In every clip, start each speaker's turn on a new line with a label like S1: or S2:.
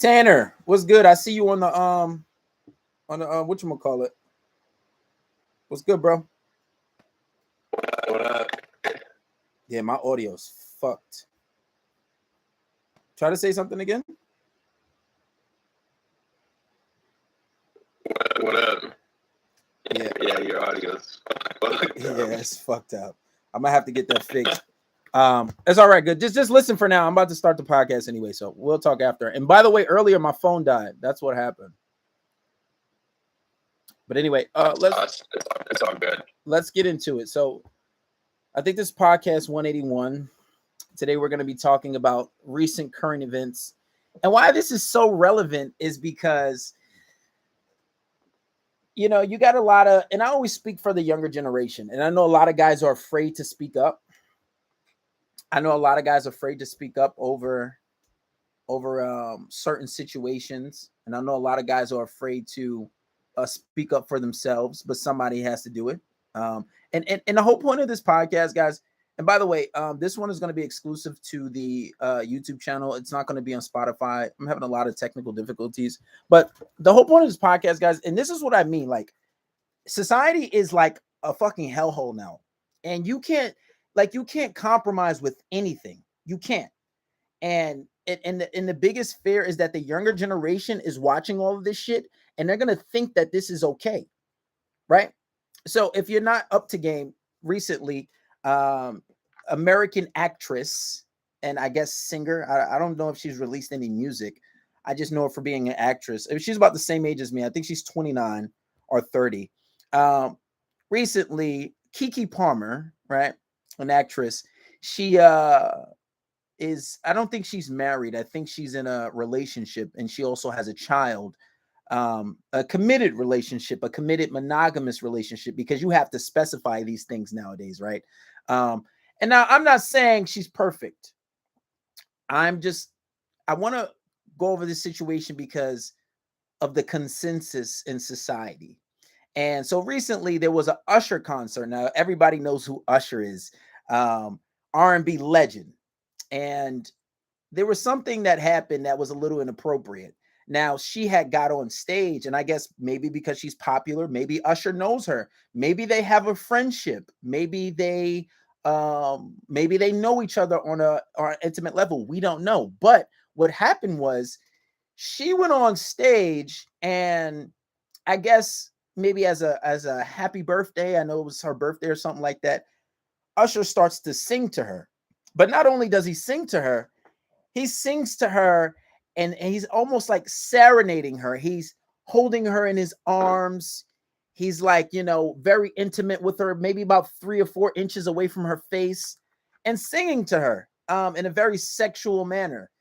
S1: Tanner, what's good? I see you on the whatchamacallit. What's good, bro?
S2: What up?
S1: Yeah, my audio's fucked. Try to say something again.
S2: What up?
S1: Yeah,
S2: Yeah, your audio's fucked
S1: yeah,
S2: up.
S1: it's fucked up. I might have to get that fixed. It's all right. Good. Just listen for now. I'm about to start the podcast anyway, so we'll talk after. And by the way, earlier my phone died. That's what happened. But anyway,
S2: It's all good.
S1: let's get into it. So I think this podcast 181. Today we're going to be talking about recent current events. And why this is so relevant is because you got a lot of, and I always speak for the younger generation, and I know a lot of guys are afraid to speak up. I know a lot of guys are afraid to speak up over certain situations, and I know a lot of guys are afraid to speak up for themselves, but somebody has to do it. And the whole point of this podcast, guys. And by the way, this one is going to be exclusive to the YouTube channel. It's not going to be on Spotify. I'm having a lot of technical difficulties, but the whole point of this podcast, guys, and this is what I mean. Like, society is like a fucking hellhole now, and you can't compromise with anything. You can't. And the biggest fear is that the younger generation is watching all of this shit, and they're gonna think that this is okay, right? So if you're not up to game, recently, um, American actress and I guess singer. I don't know if she's released any music. I just know her for being an actress. She's about the same age as me. I think she's 29 or 30. Um, Recently, Kiki Palmer, right, an actress. She is. I don't think she's married. I think she's in a relationship, and she also has a child. A committed relationship, a committed monogamous relationship, because you have to specify these things nowadays, right? Um, and now I'm not saying she's perfect. I want to go over this situation because of the consensus in society. And so recently there was an Usher concert. Now everybody knows who Usher is, um, R&B legend, and there was something that happened that was a little inappropriate. Now she had got on stage, and I guess maybe because she's popular, maybe Usher knows her, maybe they have a friendship, maybe they know each other on an intimate level. We don't know. But what happened was she went on stage, and I guess maybe as a happy birthday, I know it was her birthday or something like that, Usher starts to sing to her. But not only does he sing to her, he sings to her, and he's almost like serenading her. He's holding her in his arms. He's like, very intimate with her, maybe about 3 or 4 inches away from her face, and singing to her in a very sexual manner,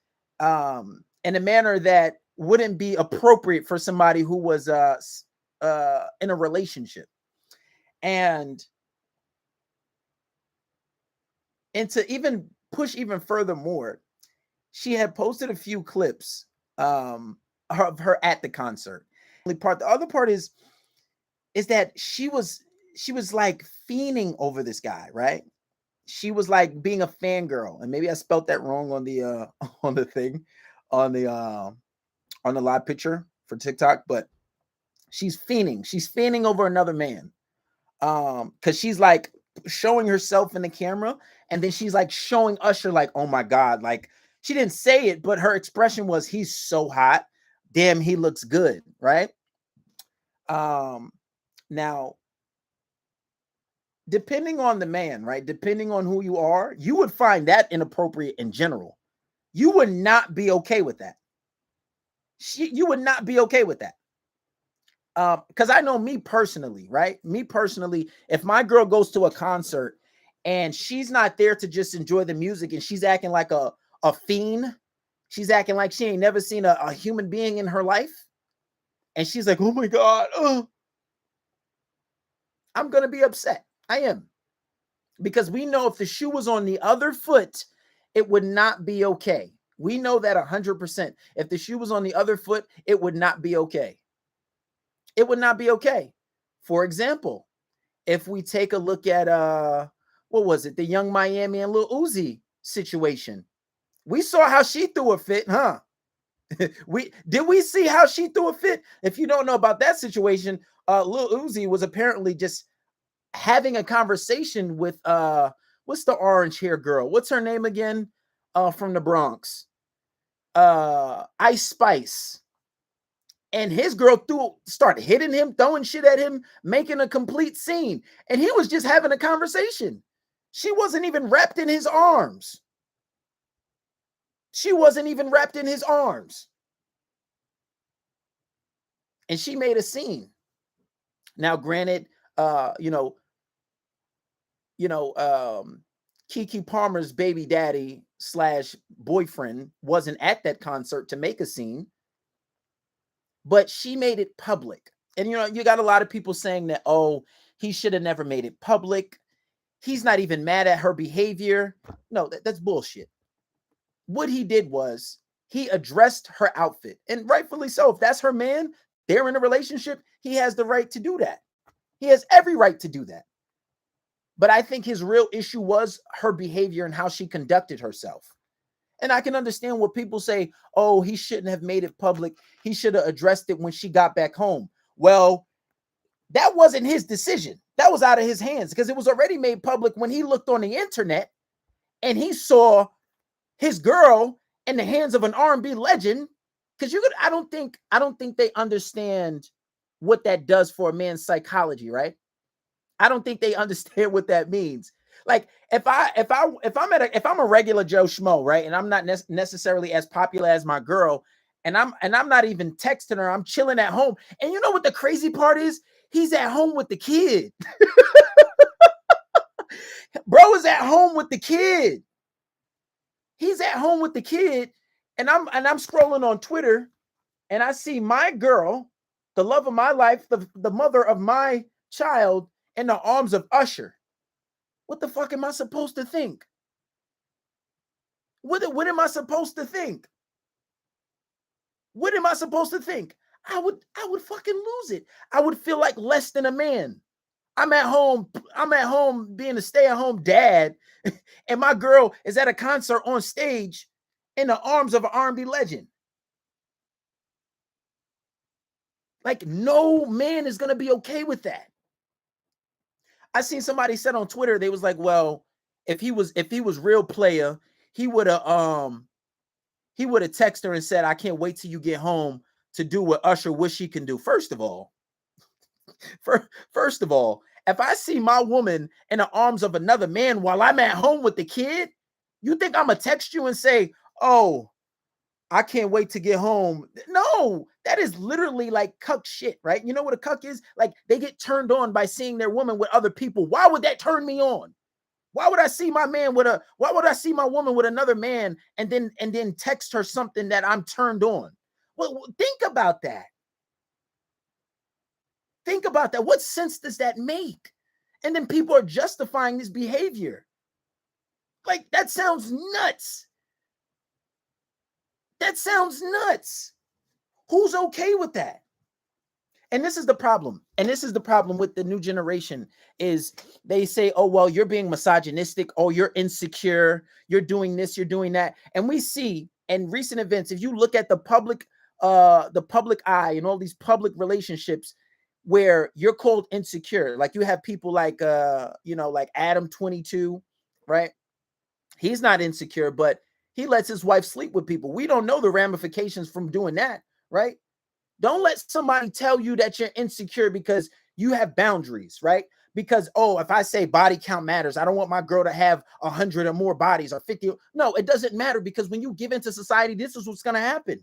S1: in a manner that wouldn't be appropriate for somebody who was in a relationship. And to even push even further more, she had posted a few clips of her at the concert. The other part is that she was like fiending over this guy, right? She was like being a fangirl, and maybe I spelt that wrong on the on the thing, on the live picture for TikTok, but she's fiending. She's fiending over another man. Because she's like showing herself in the camera, and then she's like showing Usher, like, oh my God, like she didn't say it, but her expression was, he's so hot. Damn, he looks good, right? Um, Now, depending on the man, right? Depending on who you are, you would find that inappropriate in general. You would not be okay with that. You would not be okay with that. Because I know me personally, right? Me personally, if my girl goes to a concert and she's not there to just enjoy the music, and she's acting like a fiend, she's acting like she ain't never seen a human being in her life, and she's like, oh my God, I'm gonna be upset. I am. Because we know if the shoe was on the other foot, it would not be okay. We know that 100%. If the shoe was on the other foot, it would not be okay. It would not be okay. For example, if we take a look at what was it, the Young Miami and Lil Uzi situation, we saw how she threw a fit, huh? we see how she threw a fit? If you don't know about that situation, Lil Uzi was apparently just having a conversation with what's the orange hair girl? What's her name again? From the Bronx. Ice Spice. And his girl started hitting him, throwing shit at him, making a complete scene. And he was just having a conversation. She wasn't even wrapped in his arms. She wasn't even wrapped in his arms. And she made a scene. Now, granted, Keke Palmer's baby daddy / boyfriend wasn't at that concert to make a scene, but she made it public. And, you got a lot of people saying that, oh, he should have never made it public. He's not even mad at her behavior. No, that's bullshit. What he did was he addressed her outfit, and rightfully so. If that's her man, they're in a relationship, he has the right to do that. He has every right to do that. But I think his real issue was her behavior and how she conducted herself. And I can understand what people say, oh, he shouldn't have made it public. He should have addressed it when she got back home. Well, that wasn't his decision. That was out of his hands because it was already made public when he looked on the internet and he saw his girl in the hands of an R&B legend. Because I don't think they understand what that does for a man's psychology, right? I don't think they understand what that means. Like if I'm a regular Joe Schmo, right, and I'm not necessarily as popular as my girl, and I'm not even texting her, I'm chilling at home. And you know what the crazy part is? He's at home with the kid. Bro is at home with the kid. He's at home with the kid, and I'm scrolling on Twitter, and I see my girl, the love of my life, the mother of my child, in the arms of Usher. What the fuck am I supposed to think? What am I supposed to think? What am I supposed to think? I would fucking lose it. I would feel like less than a man. I'm at home being a stay-at-home dad, and my girl is at a concert on stage in the arms of an R&B legend. Like, no man is gonna be okay with that. I seen somebody said on Twitter, they was like, well, if he was real player, he would have texted her and said, I can't wait till you get home to do what Usher wish he can do. First of all, if I see my woman in the arms of another man while I'm at home with the kid, you think I'm gonna text you and say, oh, I can't wait to get home? No, that is literally like cuck shit, right? You know what a cuck is? Like, they get turned on by seeing their woman with other people. Why would that turn me on? Why would I see my woman with another man and then text her something that I'm turned on? Well, think about that. Think about that. What sense does that make? And then people are justifying this behavior. Like, that sounds nuts. That sounds nuts. Who's okay with that? And this is the problem. And this is the problem with the new generation is they say, oh, well, you're being misogynistic. Oh, you're insecure. You're doing this, you're doing that. And we see in recent events, if you look at the public eye and all these public relationships where you're called insecure, like you have people like, like Adam 22, right? He's not insecure, but he lets his wife sleep with people. We don't know the ramifications from doing that, right? Don't let somebody tell you that you're insecure because you have boundaries, right? Because, oh, if I say body count matters, I don't want my girl to have 100 or more bodies or 50. No, it doesn't matter, because when you give into society, this is what's going to happen.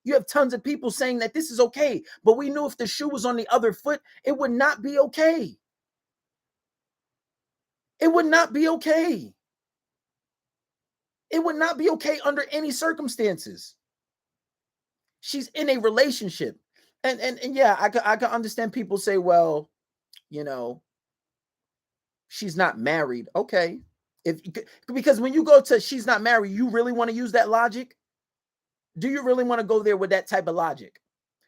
S1: You have tons of people saying that this is okay, but we knew if the shoe was on the other foot, it would not be okay. It would not be okay. It would not be okay under any circumstances. She's in a relationship. And yeah, I can understand people say, well, she's not married. Okay. Because when you go to she's not married, you really want to use that logic? Do you really want to go there with that type of logic?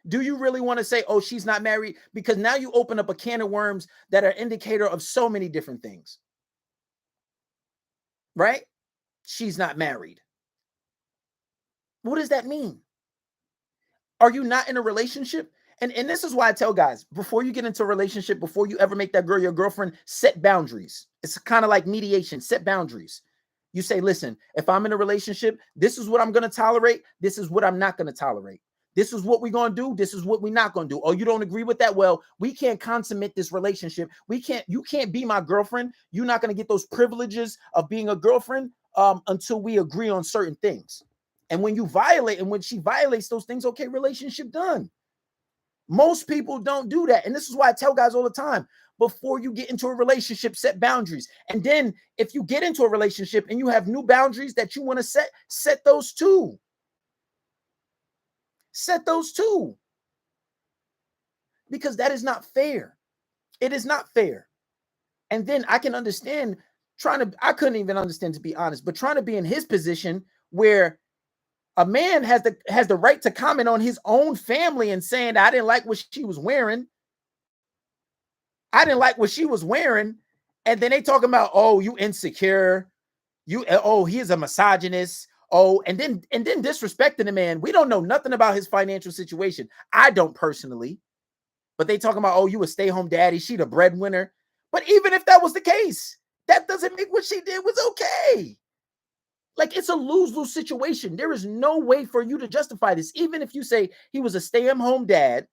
S1: Do you really want to say, oh, she's not married? Because now you open up a can of worms that are indicator of so many different things. Right? She's not married. What does that mean? Are you not in a relationship? And this is why I tell guys, before you get into a relationship, before you ever make that girl your girlfriend, set boundaries. It's kind of like mediation, set boundaries. You say, listen, if I'm in a relationship, this is what I'm going to tolerate. This is what I'm not going to tolerate. This is what we're going to do. This is what we're not going to do. Oh, you don't agree with that? Well, we can't consummate this relationship. You can't be my girlfriend. You're not going to get those privileges of being a girlfriend until we agree on certain things. And when you violate, and when she violates those things, okay, relationship done. Most people don't do that. And this is why I tell guys all the time, before you get into a relationship, set boundaries. And then if you get into a relationship and you have new boundaries that you want to set those too. Set those too. Because that is not fair. It is not fair. And then I can understand I couldn't even understand, to be honest, but trying to be in his position where a man has the right to comment on his own family and saying, I didn't like what she was wearing. I didn't like what she was wearing. And then they talking about, oh, you insecure. He is a misogynist. Oh, and then disrespecting the man. We don't know nothing about his financial situation. I don't personally. But they talking about, oh, you a stay-home daddy. She the breadwinner. But even if that was the case, that doesn't make what she did was okay. Like, it's a lose-lose situation. There is no way for you to justify this. Even if you say he was a stay-at-home dad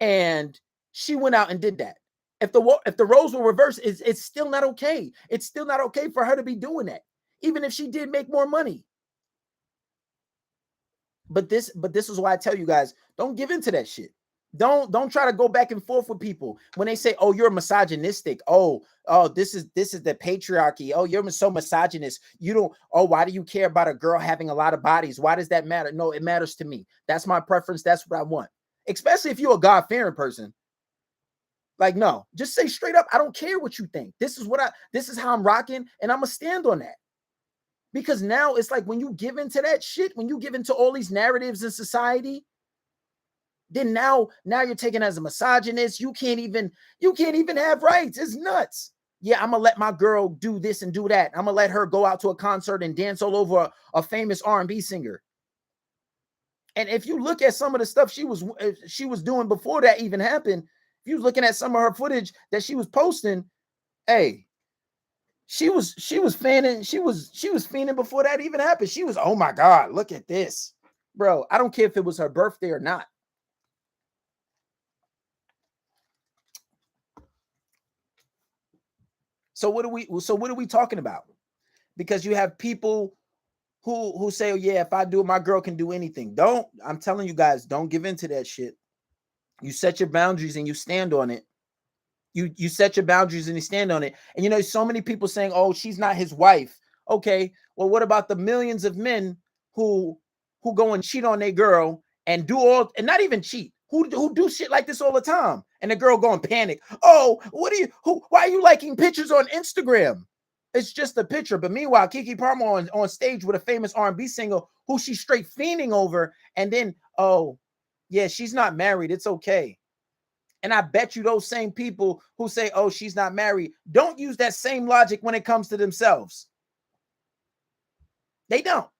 S1: and she went out and did that. If the roles were reversed, it's still not okay. It's still not okay for her to be doing that, even if she did make more money. But this is why I tell you guys, don't give into that shit. Don't try to go back and forth with people when they say, oh, you're misogynistic. Oh, this is the patriarchy. Oh, you're so misogynist. Why do you care about a girl having a lot of bodies? Why does that matter? No, it matters to me. That's my preference. That's what I want. Especially if you're a God-fearing person. Like, no, just say straight up, I don't care what you think. This is how I'm rocking, and I'm gonna stand on that. Because now it's like when you give into that shit, when you give into all these narratives in society, then now you're taken as a misogynist. You can't even have rights. It's nuts. Yeah, I'm gonna let my girl do this and do that. I'm gonna let her go out to a concert and dance all over a famous R&B singer. And if you look at some of the stuff she was doing before that even happened, if you're looking at some of her footage that she was posting, hey, she was fanning, she was fiending before that even happened. She was, oh my God, look at this, bro. I don't care if it was her birthday or not. So what are we talking about? Because you have people who say, oh yeah, if I do it, my girl can do anything. I'm telling you guys, don't give into that shit. You set your boundaries and you stand on it. You set your boundaries and you stand on it. And so many people saying, oh, she's not his wife. Okay, well, what about the millions of men who go and cheat on their girl and not even cheat, who do shit like this all the time, and the girl go and panic? Oh, why are you liking pictures on Instagram? It's just a picture. But meanwhile, Keke Palmer on stage with a famous R&B singer who she's straight fiending over, and then, oh yeah, she's not married, it's okay. And I bet you those same people who say, oh, she's not married, don't use that same logic when it comes to themselves. They don't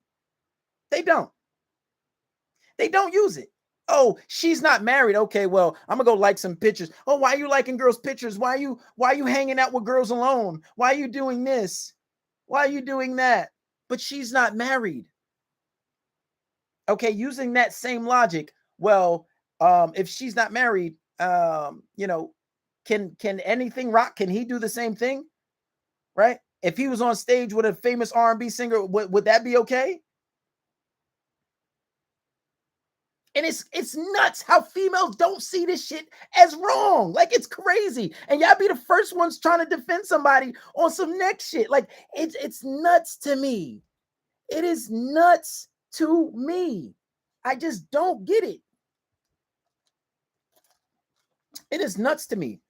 S1: use it. Oh, she's not married. Okay, well, I'm gonna go like some pictures. Oh, why are you liking girls' pictures? Why are you hanging out with girls alone? Why are you doing this? Why are you doing that? But she's not married. Okay, using that same logic. Well, if she's not married, can anything rock? Can he do the same thing? Right? If he was on stage with a famous R&B singer, would that be okay? And it's nuts how females don't see this shit as wrong. Like, it's crazy. And y'all be the first ones trying to defend somebody on some next shit. Like, it's nuts to me. It is nuts to me. I just don't get it. It is nuts to me.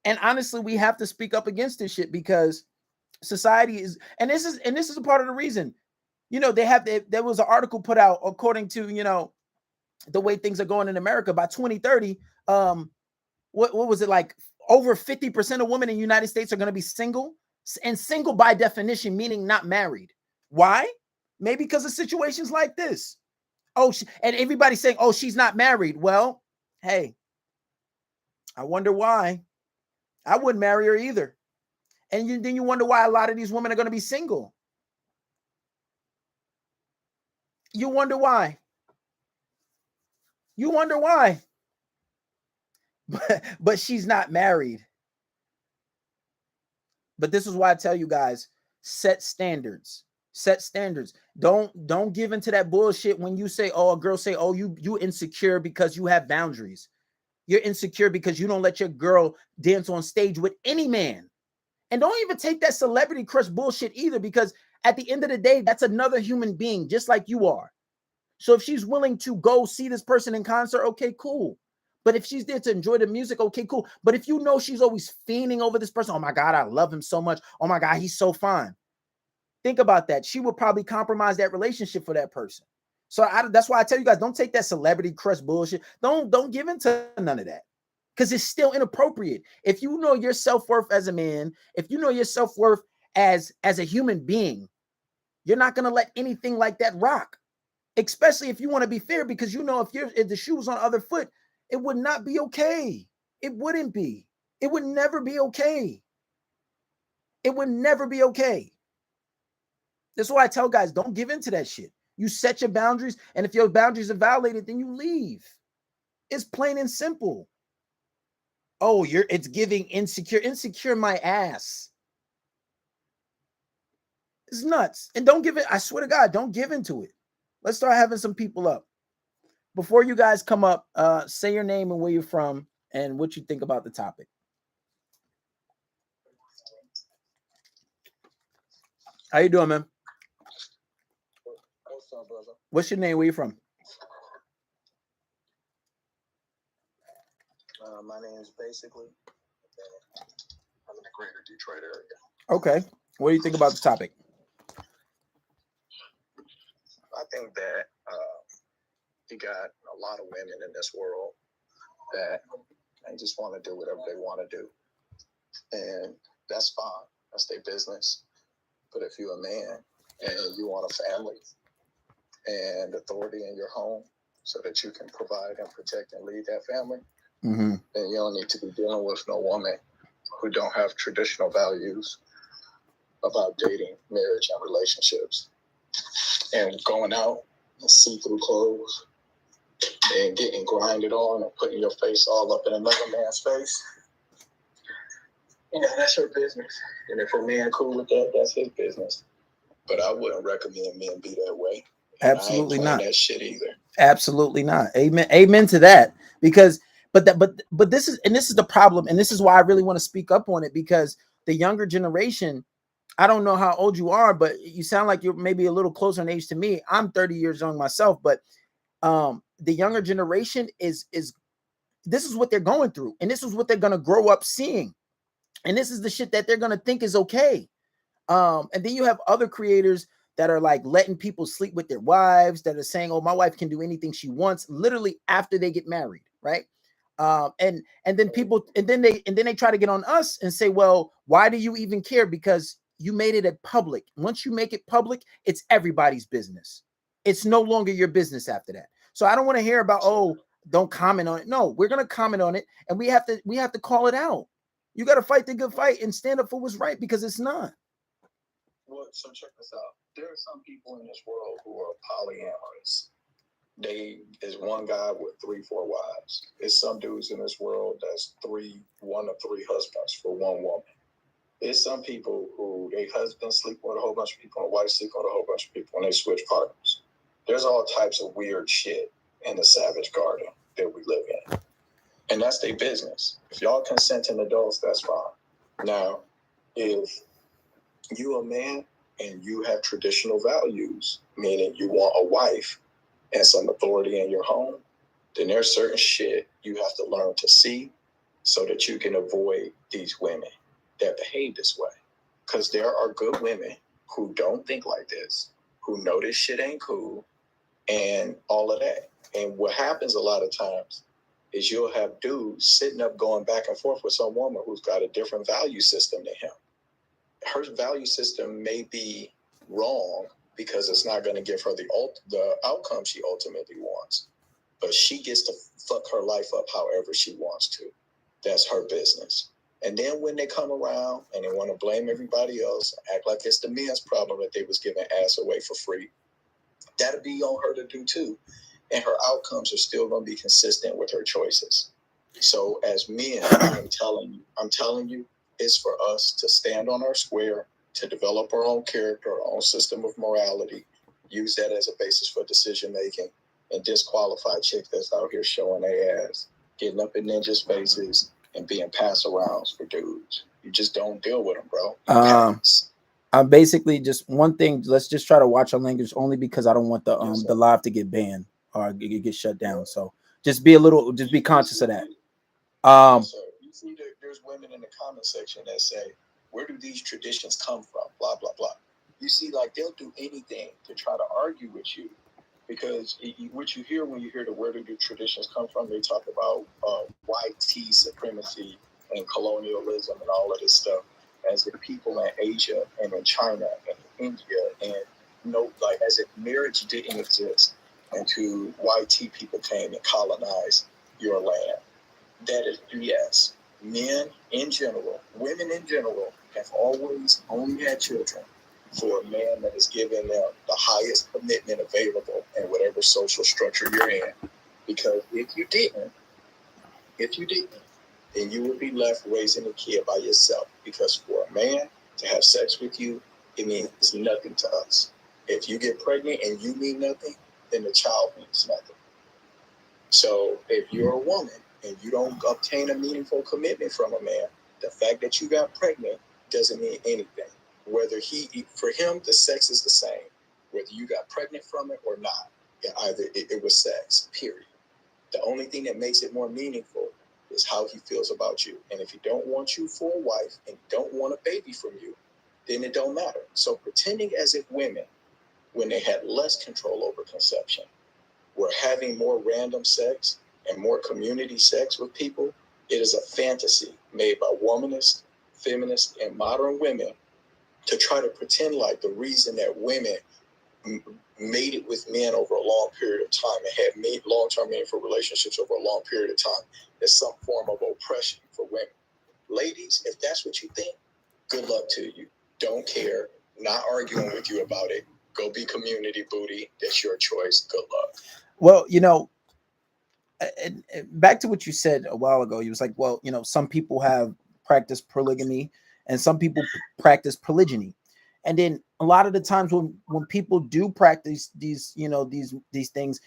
S1: And honestly, we have to speak up against this shit because society is, and this is a part of the reason. There was an article put out according to, the way things are going in America. By 2030, what was it, like over 50% of women in the United States are going to be single, and single by definition meaning not married. Why? Maybe because of situations like this. Oh, and everybody's saying, oh, she's not married. Well, hey, I wonder why. I wouldn't marry her either. And then you wonder why a lot of these women are going to be single. You wonder why. You wonder why. But she's not married. But this is why I tell you guys, set standards. Set standards. Don't give into that bullshit when you say, oh, a girl say, oh, you insecure because you have boundaries. You're insecure because you don't let your girl dance on stage with any man. And don't even take that celebrity crush bullshit either, because at the end of the day, that's another human being just like you are. So if she's willing to go see this person in concert, okay, cool. But if she's there to enjoy the music, okay, cool. But if you know she's always fiending over this person, oh my God, I love him so much. Oh my God, he's so fine. Think about that. She would probably compromise that relationship for that person. So that's why I tell you guys, don't take that celebrity crush bullshit. Don't give into none of that, because it's still inappropriate. If you know your self-worth as a man, if you know your self-worth as a human being, you're not going to let anything like that rock. Especially if you want to be fair, because you know if the shoe was on the other foot, it would not be okay. It wouldn't be. It would never be okay. It would never be okay. That's why I tell guys, don't give into that shit. You set your boundaries, and if your boundaries are violated, then you leave. It's plain and simple. Oh, it's giving insecure. Insecure my ass. It's nuts. And don't give it, I swear to God, don't give into it. Let's start having some people up. Before you guys come up, say your name and where you're from and what you think about the topic. How you doing, man?
S3: What's up, brother?
S1: What's your name? Where you from?
S3: My name is basically. I'm in the greater Detroit area.
S1: Okay. What do you think about the topic?
S3: I think that you got a lot of women in this world that they just want to do whatever they want to do. And that's fine. That's their business. But if you're a man and you want a family and authority in your home so that you can provide and protect and lead that family, then you don't need to be dealing with no woman who don't have traditional values about dating, marriage, and relationships. And going out in see-through clothes and getting grinded on and putting your face all up in another man's face. That's your business. And if a man cool with that, that's his business. But I wouldn't recommend men be that way. And
S1: Absolutely
S3: I ain't
S1: not.
S3: that shit either.
S1: Absolutely not. Amen. Amen to that. Because but this is the problem, and this is why I really want to speak up on it, because the younger generation, I don't know how old you are, but you sound like you're maybe a little closer in age to me. I'm 30 years young myself, but the younger generation is this is what they're going through, and this is what they're going to grow up seeing, and this is the shit that they're going to think is okay. And then you have other creators that are like letting people sleep with their wives, that are saying, oh, my wife can do anything she wants, literally after they get married, right? And then people, and then they try to get on us and say, well, why do you even care? Because you made it a public. Once you make it public, it's everybody's business. It's no longer your business after that. So I don't want to hear about, oh, don't comment on it. No, we're gonna comment on it, and we have to call it out. You got to fight the good fight and stand up for what's right, because it's not.
S3: Well, so check this out. There are some people in this world who are polyamorous. There's one guy with 3-4 wives. There's some dudes in this world that's 1 or 3 husbands for one woman. There's some people who their husband sleep with a whole bunch of people and wife sleep with a whole bunch of people and they switch partners. There's all types of weird shit in the savage garden that we live in. And that's their business. If y'all consenting adults, that's fine. Now, if you a man and you have traditional values, meaning you want a wife and some authority in your home, then there's certain shit you have to learn to see so that you can avoid these women that behave this way. Because there are good women who don't think like this, who know this shit ain't cool, and all of that. And what happens a lot of times is you'll have dudes sitting up going back and forth with some woman who's got a different value system than him. Her value system may be wrong, because it's not going to give her the outcome she ultimately wants. But she gets to fuck her life up however she wants to. That's her business. And then when they come around and they want to blame everybody else, act like it's the men's problem that they was giving ass away for free, that'll be on her to do too. And her outcomes are still going to be consistent with her choices. So as men, I'm telling you, it's for us to stand on our square, to develop our own character, our own system of morality, use that as a basis for decision making, and disqualify chicks that's out here showing their ass, getting up in ninja spaces, and being pass arounds for dudes. You just don't deal with them, bro.
S1: I'm basically just one thing. Let's just try to watch our language only because I don't want the
S3: Yes,
S1: the live to get banned or get shut down. So just be conscious of that.
S3: Yes, you see, there's women in the comment section that say, "Where do these traditions come from?" Blah blah blah. You see, like they'll do anything to try to argue with you, because what you hear when you hear the "Where do the traditions come from?" They talk about white tea supremacy and colonialism and all of this stuff, as if people in Asia and in China and India and like as if marriage didn't exist until white tea people came and colonized your land. That is BS. Men in general, women in general, have always only had children for a man that is giving them the highest commitment available in whatever social structure you're in. Because if you didn't, then you would be left raising a kid by yourself. Because for a man to have sex with you, it means nothing to us. If you get pregnant and you mean nothing, then the child means nothing. So if you're a woman and you don't obtain a meaningful commitment from a man, the fact that you got pregnant doesn't mean anything. Whether for him, the sex is the same, whether you got pregnant from it or not. It was sex, period. The only thing that makes it more meaningful is how he feels about you. And if he don't want you for a wife and don't want a baby from you, then it don't matter. So pretending as if women, when they had less control over conception, were having more random sex and more community sex with people, it is a fantasy made by womanists, feminists, and modern women to try to pretend like the reason that women made it with men over a long period of time and had made long-term meaningful relationships over a long period of time is some form of oppression for women. Ladies, if that's what you think, good luck to you. Don't care. Not arguing with you about it. Go be community booty. That's your choice. Good luck.
S1: Well, and back to what you said a while ago, you was like, well, some people have practiced polygamy and some people practice polygyny. And then a lot of the times when people do practice these, these things,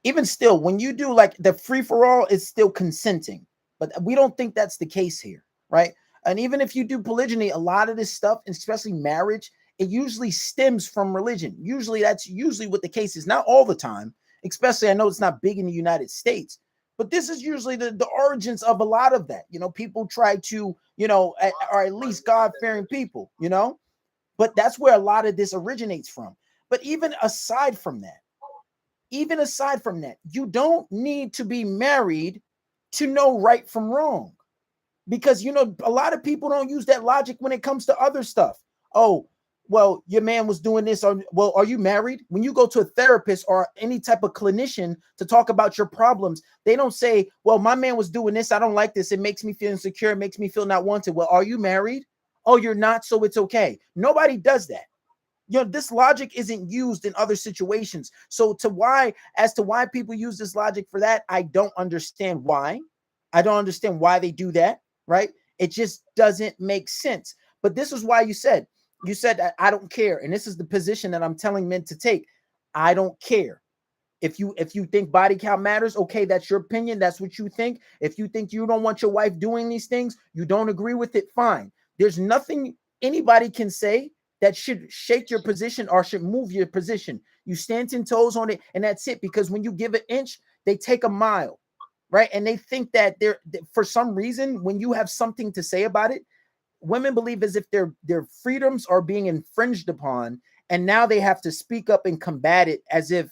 S1: even still, when you do like the free for all, it's still consenting, but we don't think that's the case here, right? And even if you do polygyny, a lot of this stuff, especially marriage, it usually stems from religion. That's usually what the case is. Not all the time, especially I know it's not big in the United States, but this is usually the origins of a lot of that. People try to, or at least God-fearing people, but that's where a lot of this originates from. But even aside from that, you don't need to be married to know right from wrong, because a lot of people don't use that logic when it comes to other stuff. Oh, well, your man was doing this, or well, are you married? When you go to a therapist or any type of clinician to talk about your problems, they don't say, well, my man was doing this, I don't like this, it makes me feel insecure, it makes me feel not wanted. Well, are you married? Oh, you're not, so it's okay. Nobody does that. This logic isn't used in other situations. So as to why people use this logic for that, I don't understand why. I don't understand why they do that, right? It just doesn't make sense. But this is why you said that I don't care. And this is the position that I'm telling men to take. I don't care. If you think body count matters, okay, that's your opinion. That's what you think. If you think you don't want your wife doing these things, you don't agree with it, fine. There's nothing anybody can say that should shake your position or should move your position. You stand 10 toes on it, and that's it. Because when you give an inch, they take a mile, right? And they think that for some reason, when you have something to say about it, women believe as if their freedoms are being infringed upon, and now they have to speak up and combat it as if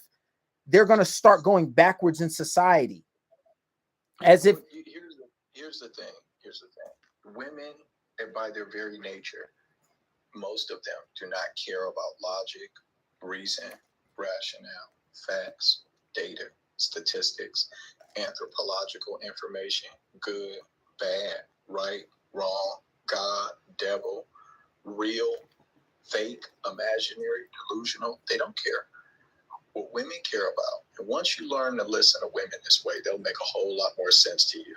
S1: they're going to start going backwards in society. As if
S3: here's the thing. Women, by their very nature, most of them do not care about logic reason, rationale, facts, data, statistics, anthropological information, good, bad, right, wrong, God, devil, real, fake, imaginary, delusional. They don't care. What women care about. And once you learn to listen to women this way, they'll make a whole lot more sense to you.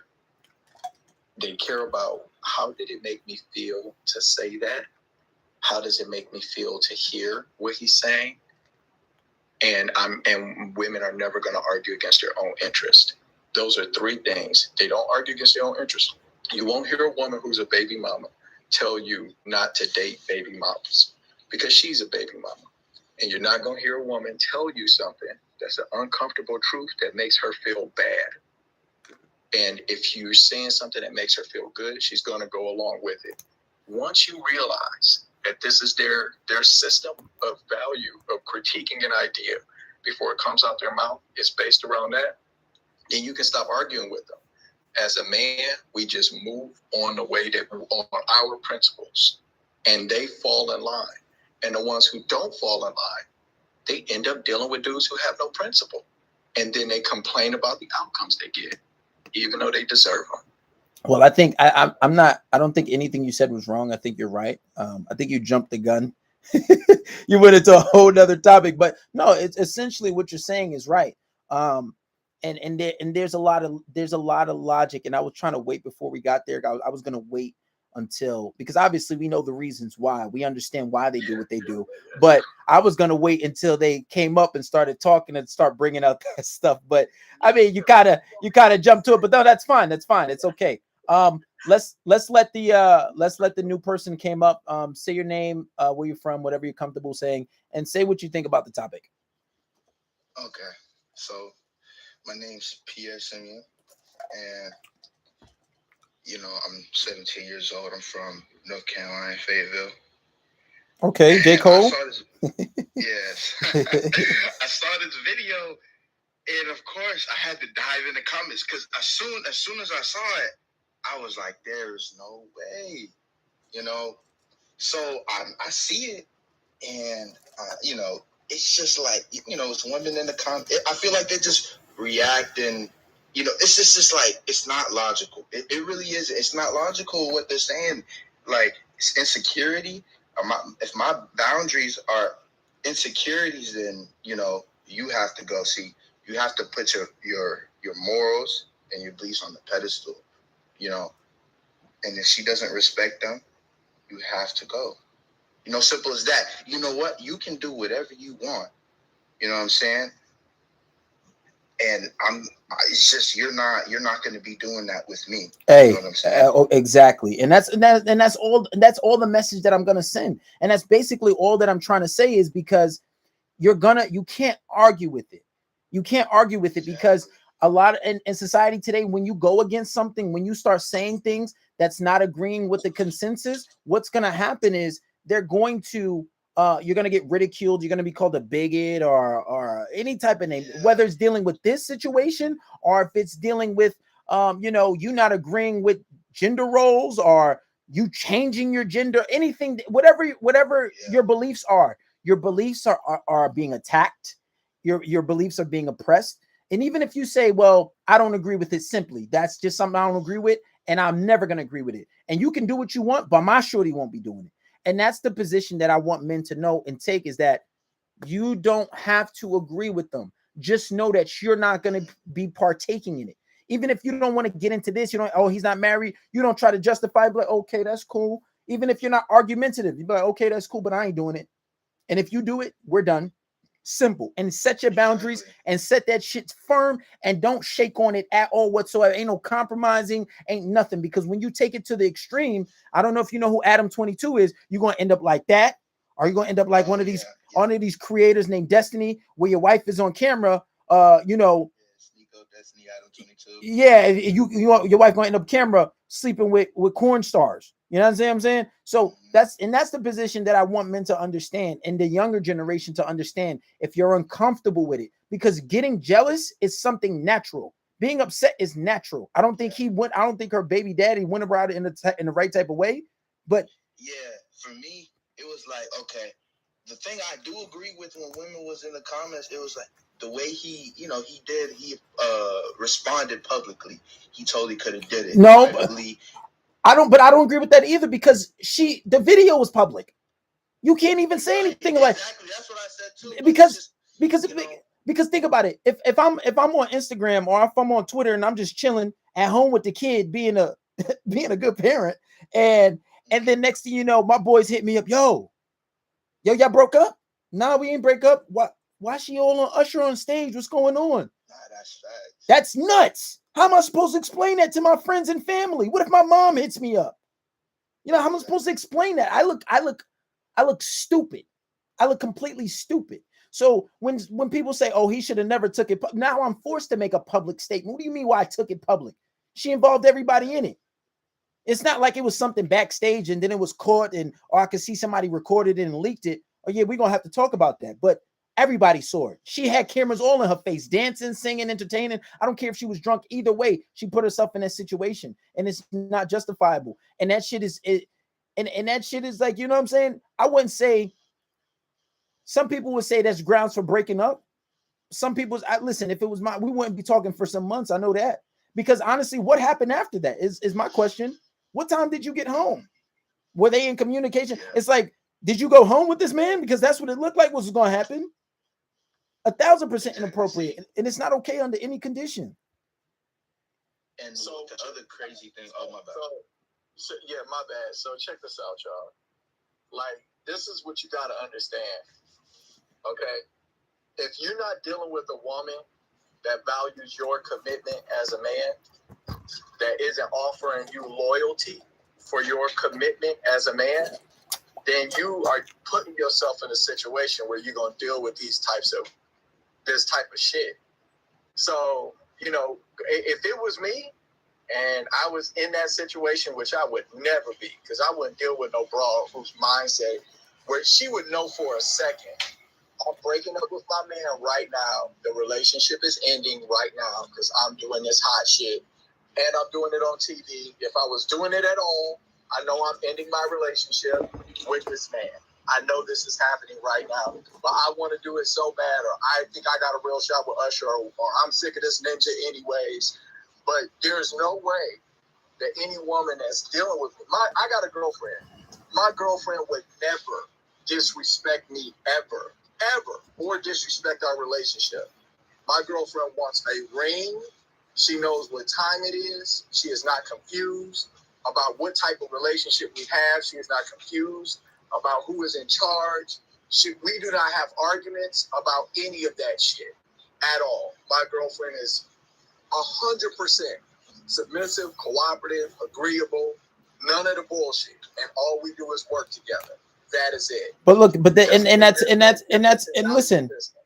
S3: They care about, how did it make me feel to say that? How does it make me feel to hear what he's saying? And women are never going to argue against their own interest. Those are three things. They don't argue against their own interest. You won't hear a woman who's a baby mama tell you not to date baby mamas because she's a baby mama. And you're not going to hear a woman tell you something that's an uncomfortable truth that makes her feel bad. And if you're saying something that makes her feel good, she's going to go along with it. Once you realize that this is their system of value of critiquing an idea before it comes out their mouth, it's based around that, then you can stop arguing with them. As a man, we just move on the way that on our principles, and they fall in line. And the ones who don't fall in line, they end up dealing with dudes who have no principle. And then they complain about the outcomes they get, even though they deserve them.
S1: Well, I think I don't think anything you said was wrong. I think you're right. I think you jumped the gun. You went into a whole nother topic, but no, it's essentially what you're saying is right. And there's a lot of logic. And I was trying to wait before we got there. I was going to wait until, because obviously we know the reasons why. We understand why they do what they do. But I was going to wait until they came up and started talking and start bringing out that stuff. But I mean, you kind of jumped to it. But no, that's fine. That's fine. It's okay. Let's let the new person came up. Say your name, where you're from, whatever you're comfortable saying, and say what you think about the topic.
S4: Okay, so my name's Pierre Simeon, and I'm 17 years old. I'm from North Carolina, Fayetteville.
S1: Okay, J. Cole.
S4: Yes, I saw this video, and of course I had to dive in the comments because as soon as I saw it, I was like, "There's no way," So I see it, and it's just like it's women in the comments. I feel like they're just reacting. It's just like it's not logical. It really is. It's not logical what they're saying. Like it's insecurity. If my boundaries are insecurities, then you have to go see. You have to put your morals and your beliefs on the pedestal. And if she doesn't respect them, you have to go. Simple as that. You know what? You can do whatever you want. You know what I'm saying? And it's just you're not going to be doing that with me.
S1: Hey,
S4: you know what I'm saying?
S1: Exactly. And that's all the message that I'm going to send. And that's basically all that I'm trying to say is because you can't argue with it. You can't argue with it because a lot of in society today, when you go against something, when you start saying things that's not agreeing with the consensus, what's going to happen is they're going to you're going to get ridiculed. You're going to be called a bigot or any type of name, whether it's dealing with this situation or if it's dealing with you not agreeing with gender roles or you changing your gender, anything, whatever your beliefs are. Your beliefs are being attacked. Your beliefs are being oppressed. And even if you say, well, I don't agree with it, simply, that's just something I don't agree with, and I'm never going to agree with it. And you can do what you want, but my shorty won't be doing it. And that's the position that I want men to know and take, is that you don't have to agree with them. Just know that you're not going to be partaking in it. Even if you don't want to get into this, he's not married. You don't try to justify, but like, okay, that's cool. Even if you're not argumentative, you're like, okay, that's cool, but I ain't doing it. And if you do it, we're done. Simple. And set your boundaries and set that shit firm and don't shake on it at all whatsoever. Ain't no compromising, ain't nothing. Because when you take it to the extreme, I don't know if you know who Adam 22 is, you're going to end up like that. Or you're going to end up like one of these creators named Destiny, where your wife is on camera,
S4: Destiny, Adam 22.
S1: Yeah, your wife going to end up camera sleeping with corn stars. You know what I'm saying? So that's the position that I want men to understand and the younger generation to understand if you're uncomfortable with it, because getting jealous is something natural. Being upset is natural. I don't think her baby daddy went about it in the right type of way. But
S4: yeah, for me, it was like, okay, the thing I do agree with when women was in the comments, it was like the way he responded publicly. He totally could have did it
S1: No,
S4: privately.
S1: I don't agree with that either, because the video was public. You can't even say anything like
S4: exactly. That's what I said too.
S1: Because think about it. If I'm on Instagram or if I'm on Twitter and I'm just chilling at home with the kid, being a good parent, and then next thing you know, my boys hit me up, yo, y'all broke up? Nah, we ain't break up. Why she all on Usher on stage? What's going on?
S4: Nah, that's facts.
S1: That's nuts. How am I supposed to explain that to my friends and family? What if my mom hits me up? You know, how am I supposed to explain that? I look stupid. I look completely stupid. So when people say, "Oh, he should have never took it," now I'm forced to make a public statement. What do you mean? Why I took it public? She involved everybody in it. It's not like it was something backstage and then it was caught, or I could see somebody recorded it and leaked it. Oh yeah, we're gonna have to talk about that. But everybody saw it. She had cameras all in her face, dancing, singing, entertaining. I don't care if she was drunk. Either way, she put herself in that situation, and it's not justifiable. And that shit is it. And that shit is like, you know what I'm saying? I wouldn't say. Some people would say that's grounds for breaking up. Some people, listen, if it was we wouldn't be talking for some months. I know that. Because honestly, what happened after that is my question. What time did you get home? Were they in communication? It's like, did you go home with this man? Because that's what it looked like was going to happen. 1,000% inappropriate. And it's not okay under any condition.
S4: And so the other crazy thing, oh my bad.
S3: So, yeah, my bad. So check this out, y'all. Like, this is what you got to understand. Okay? If you're not dealing with a woman that values your commitment as a man, that isn't offering you loyalty for your commitment as a man, then you are putting yourself in a situation where you're going to deal with this type of shit. So, you know, if it was me and I was in that situation, which I would never be, because I wouldn't deal with no broad whose mindset where she would know for a second, I'm breaking up with my man right now. The relationship is ending right now because I'm doing this hot shit and I'm doing it on TV. If I was doing it at all, I know I'm ending my relationship with this man. I know this is happening right now, but I want to do it so bad, or I think I got a real shot with Usher, or I'm sick of this ninja anyways. But there's no way that any woman that's dealing with me, I got a girlfriend. My girlfriend would never disrespect me ever, or disrespect our relationship. My girlfriend wants a ring. She knows what time it is. She is not confused about what type of relationship we have. She is not confused about who is in charge. We do not have arguments about any of that shit at all. My girlfriend is 100% submissive, cooperative, agreeable, none of the bullshit. And all we do is work together. That is it.
S1: But look, but listen,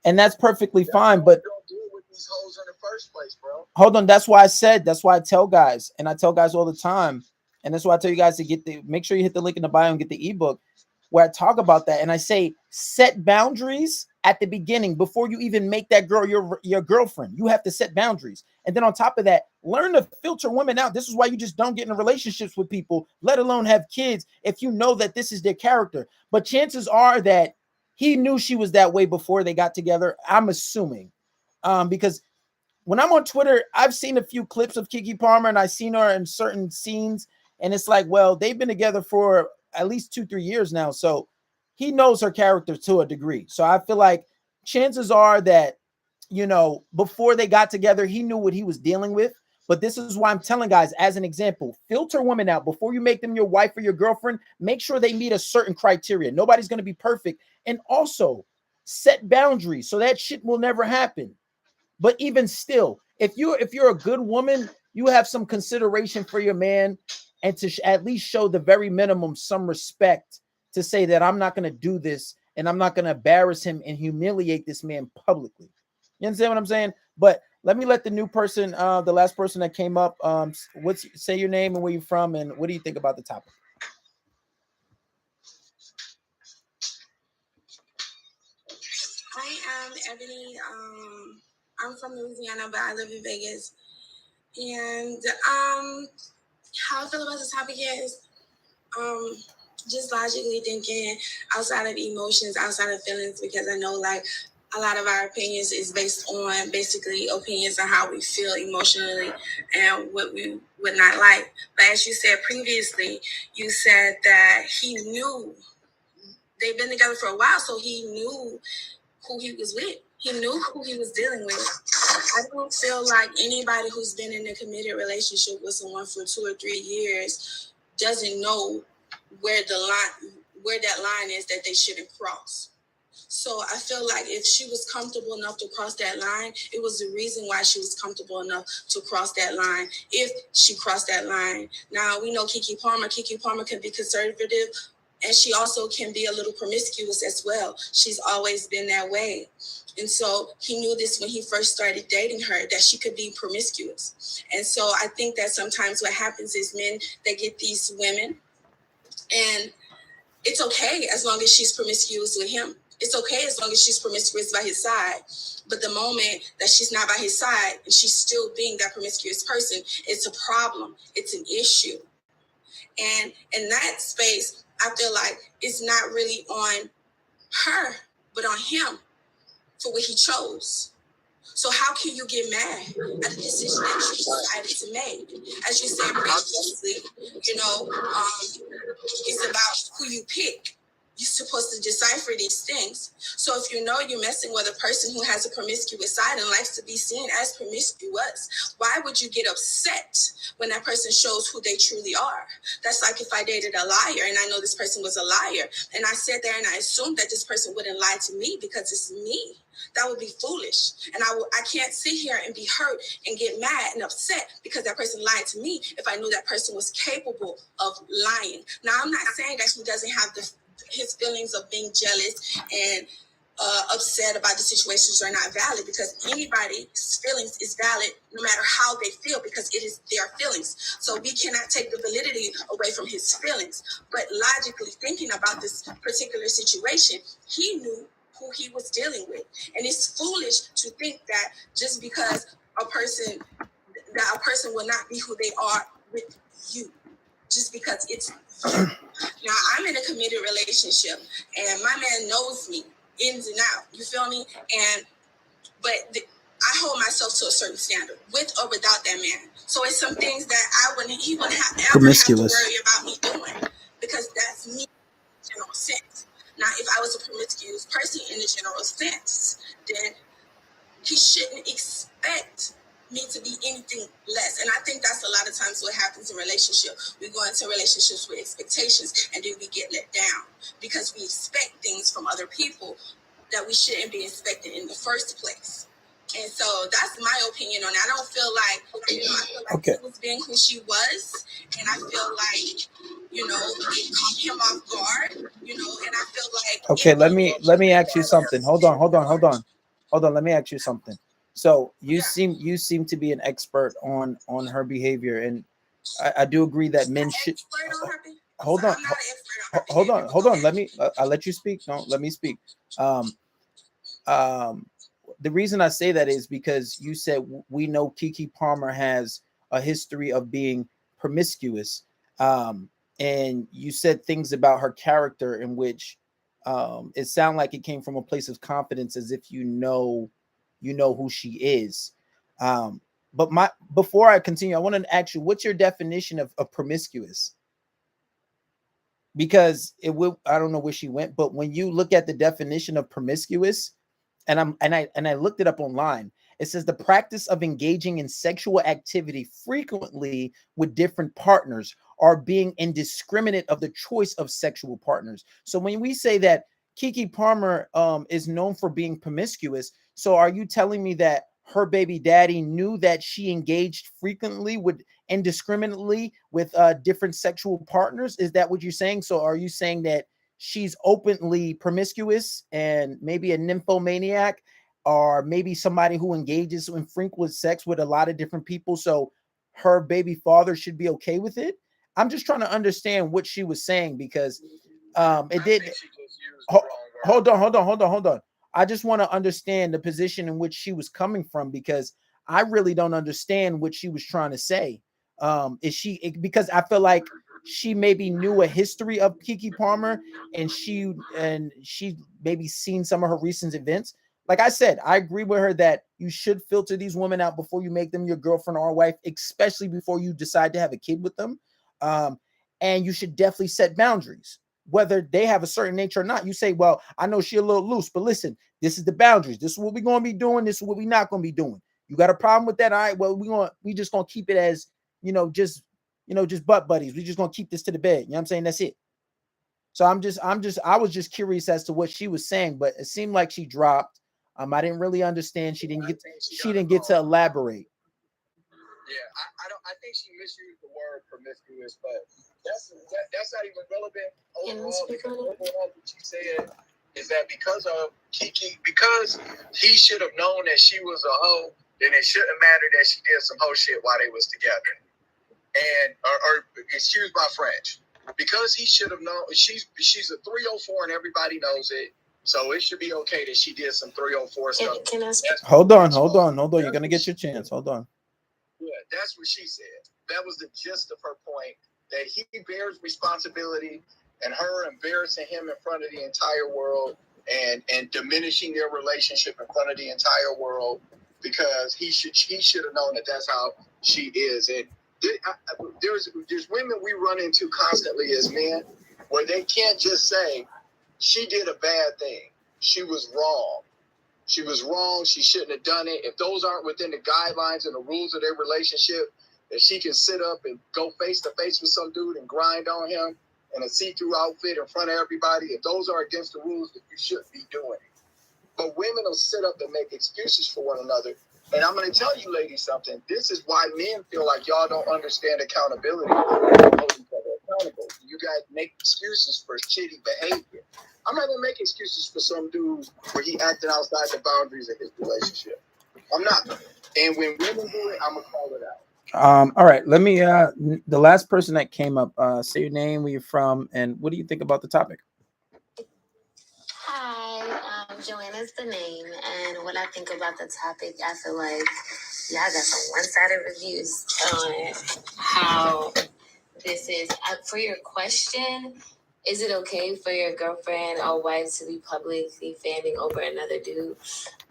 S1: and that's perfectly fine. But
S3: don't deal with these hoes in the first place, bro.
S1: Hold on, that's why I tell guys, and I tell guys all the time, and that's why I tell you guys to make sure you hit the link in the bio and get the ebook where I talk about that. And I say, set boundaries at the beginning before you even make that girl your girlfriend. You have to set boundaries. And then on top of that, learn to filter women out. This is why you just don't get in relationships with people, let alone have kids, if you know that this is their character. But chances are that he knew she was that way before they got together. I'm assuming, because when I'm on Twitter, I've seen a few clips of Keke Palmer and I've seen her in certain scenes. And it's like, well, they've been together for at least 2-3 years now. So he knows her character to a degree. So I feel like chances are that, you know, before they got together, he knew what he was dealing with. But this is why I'm telling guys, as an example, filter women out before you make them your wife or your girlfriend. Make sure they meet a certain criteria. Nobody's going to be perfect. And also set boundaries so that shit will never happen. But even still, if you're a good woman, you have some consideration for your man, and to at least show the very minimum some respect to say that I'm not going to do this and I'm not going to embarrass him and humiliate this man publicly. You understand what I'm saying? But let me let the new person, the last person that came up, say your name and where you're from and what do you think about the topic?
S5: Hi, I'm Ebony. I'm from Louisiana, but I live in Vegas. And how I feel about this topic is, just logically thinking outside of emotions, outside of feelings, because I know like a lot of our opinions is based on basically opinions on how we feel emotionally and what we would not like. But as you said previously, you said that he knew they've been together for a while, so he knew who he was with. He knew who he was dealing with. I don't feel like anybody who's been in a committed relationship with someone for 2 or 3 years doesn't know where that line is that they shouldn't cross. So I feel like if she was comfortable enough to cross that line, it was the reason why she was comfortable enough to cross that line. If she crossed that line, now we know Keke Palmer can be conservative, and she also can be a little promiscuous as well. She's always been that way. And so he knew this when he first started dating her, that she could be promiscuous. And so I think that sometimes what happens is men, they get these women, and it's okay as long as she's promiscuous with him. It's okay as long as she's promiscuous by his side. But the moment that she's not by his side and she's still being that promiscuous person, it's a problem. It's an issue. And in that space, I feel like it's not really on her, but on him for what he chose. So how can you get mad at the decision that you decided to make? As you said previously, it's about who you pick. You're supposed to decipher these things. So if you know you're messing with a person who has a promiscuous side and likes to be seen as promiscuous, why would you get upset when that person shows who they truly are? That's like if I dated a liar and I know this person was a liar, and I sat there and I assumed that this person wouldn't lie to me because it's me. That would be foolish. And I can't sit here and be hurt and get mad and upset because that person lied to me if I knew that person was capable of lying. Now, I'm not saying that he doesn't have his feelings of being jealous and upset about the situations are not valid, because anybody's feelings is valid no matter how they feel, because it is their feelings. So we cannot take the validity away from his feelings. But logically thinking about this particular situation, he knew who he was dealing with. And it's foolish to think that just because a person will not be who they are with you, just because it's you. Now, I'm in a committed relationship and my man knows me ins and out. You feel me? But I hold myself to a certain standard, with or without that man. So it's some things that he wouldn't have ever have to worry about me doing, because that's me in the general sense. Now, if I was a promiscuous person in the general sense, then he shouldn't expect me to be anything less. And I think that's a lot of times what happens in relationships. We go into relationships with expectations and then we get let down because we expect things from other people that we shouldn't be expecting in the first place. And so that's my opinion on it. I don't feel like, I feel like she was being who she was. And I feel like, it caught him off guard, and I feel like.
S1: Okay, let me ask you something. Hold on. Let me ask you something. So you seem to be an expert on her behavior, and I do agree that men should. Hold on. I'll let you speak. No, let me speak. The reason I say that is because you said we know Keke Palmer has a history of being promiscuous, and you said things about her character in which it sounded like it came from a place of confidence, as if you know who she is. But before I continue, I wanted to ask you, what's your definition of promiscuous? Because I don't know where she went, but when you look at the definition of promiscuous, and I looked it up online, it says the practice of engaging in sexual activity frequently with different partners, or being indiscriminate of the choice of sexual partners. So when we say that Keke Palmer is known for being promiscuous, so are you telling me that her baby daddy knew that she engaged frequently with indiscriminately with different sexual partners? Is that what you're saying? So are you saying that she's openly promiscuous and maybe a nymphomaniac, or maybe somebody who engages in frequent sex with a lot of different people, so her baby father should be okay with it? I'm just trying to understand what she was saying, because it did. Hold on. I just want to understand the position in which she was coming from, because I really don't understand what she was trying to say. Because I feel like she maybe knew a history of Keke Palmer and she maybe seen some of her recent events. Like I said, I agree with her that you should filter these women out before you make them your girlfriend or wife, especially before you decide to have a kid with them. And you should definitely set boundaries, whether they have a certain nature or not. You say, well, I know she a little loose, but listen, this is the boundaries. This is what we're going to be doing. This is what we're not going to be doing. You got a problem with that? All right, well, we just going to keep it as, just butt buddies. We just going to keep this to the bed. You know what I'm saying? That's it. So I was just curious as to what she was saying, but it seemed like she dropped. I didn't really understand. She didn't get to elaborate.
S3: Yeah, I think she misused the word promiscuous, but that's not even relevant overall. Because overall, what she said is that because of Keke, because he should have known that she was a hoe, then it shouldn't matter that she did some hoe shit while they was together. And or excuse my French, because he should have known she's a 304 and everybody knows it. So it should be okay that she did some 304 stuff.
S1: Hold on. You're gonna get your chance. Hold on.
S3: Yeah, that's what she said. That was the gist of her point, that he bears responsibility and her embarrassing him in front of the entire world and diminishing their relationship in front of the entire world because he should have known that that's how she is. And there's women we run into constantly as men where they can't just say she did a bad thing. She was wrong. She was wrong. She shouldn't have done it. If those aren't within the guidelines and the rules of their relationship, that she can sit up and go face to face with some dude and grind on him in a see-through outfit in front of everybody, if those are against the rules, that you shouldn't be doing it. But women will sit up and make excuses for one another. And I'm going to tell you, ladies, something. This is why men feel like y'all don't understand accountability. Accountable. You guys make excuses for shitty behavior. I'm not going to make excuses for some dude where he acted outside the boundaries of his relationship. I'm not. And when women do it, I'm going to call it out.
S1: All right. Let me, the last person that came up, say your name, where you're from, and what do you think about the topic?
S6: Hi, Joanna's the name, and what I think about the topic, I feel like y'all got some one-sided reviews on how this is. For your question, is it okay for your girlfriend or wife to be publicly fanning over another dude?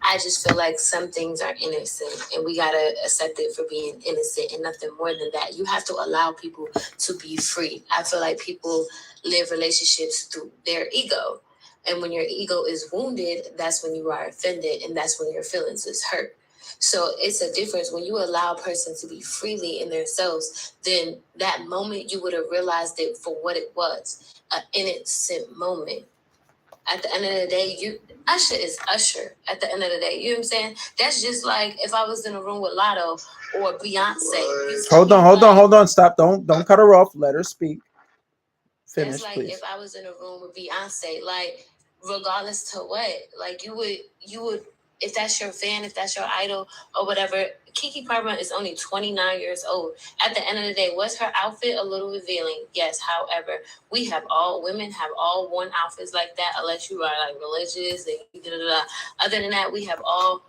S6: I just feel like some things are innocent, and we gotta accept it for being innocent and nothing more than that. You have to allow people to be free. I feel like people live relationships through their ego. And when your ego is wounded, that's when you are offended, and that's when your feelings is hurt. So it's a difference. When you allow a person to be freely in themselves, then that moment you would have realized it for what it was, an innocent moment. At the end of the day, Usher is Usher. At the end of the day, you know what I'm saying? That's just like if I was in a room with Lotto or Beyonce.
S1: Hold on. Stop. Don't cut her off. Let her speak. Finish,
S6: that's like
S1: please.
S6: if I was in a room with Beyonce, like regardless to what, like you would, if that's your fan, if that's your idol or whatever. Keke Palmer is only 29 years old. At the end of the day, was her outfit a little revealing? Yes. However, women have all worn outfits like that, unless you are like religious and Other than that, we have all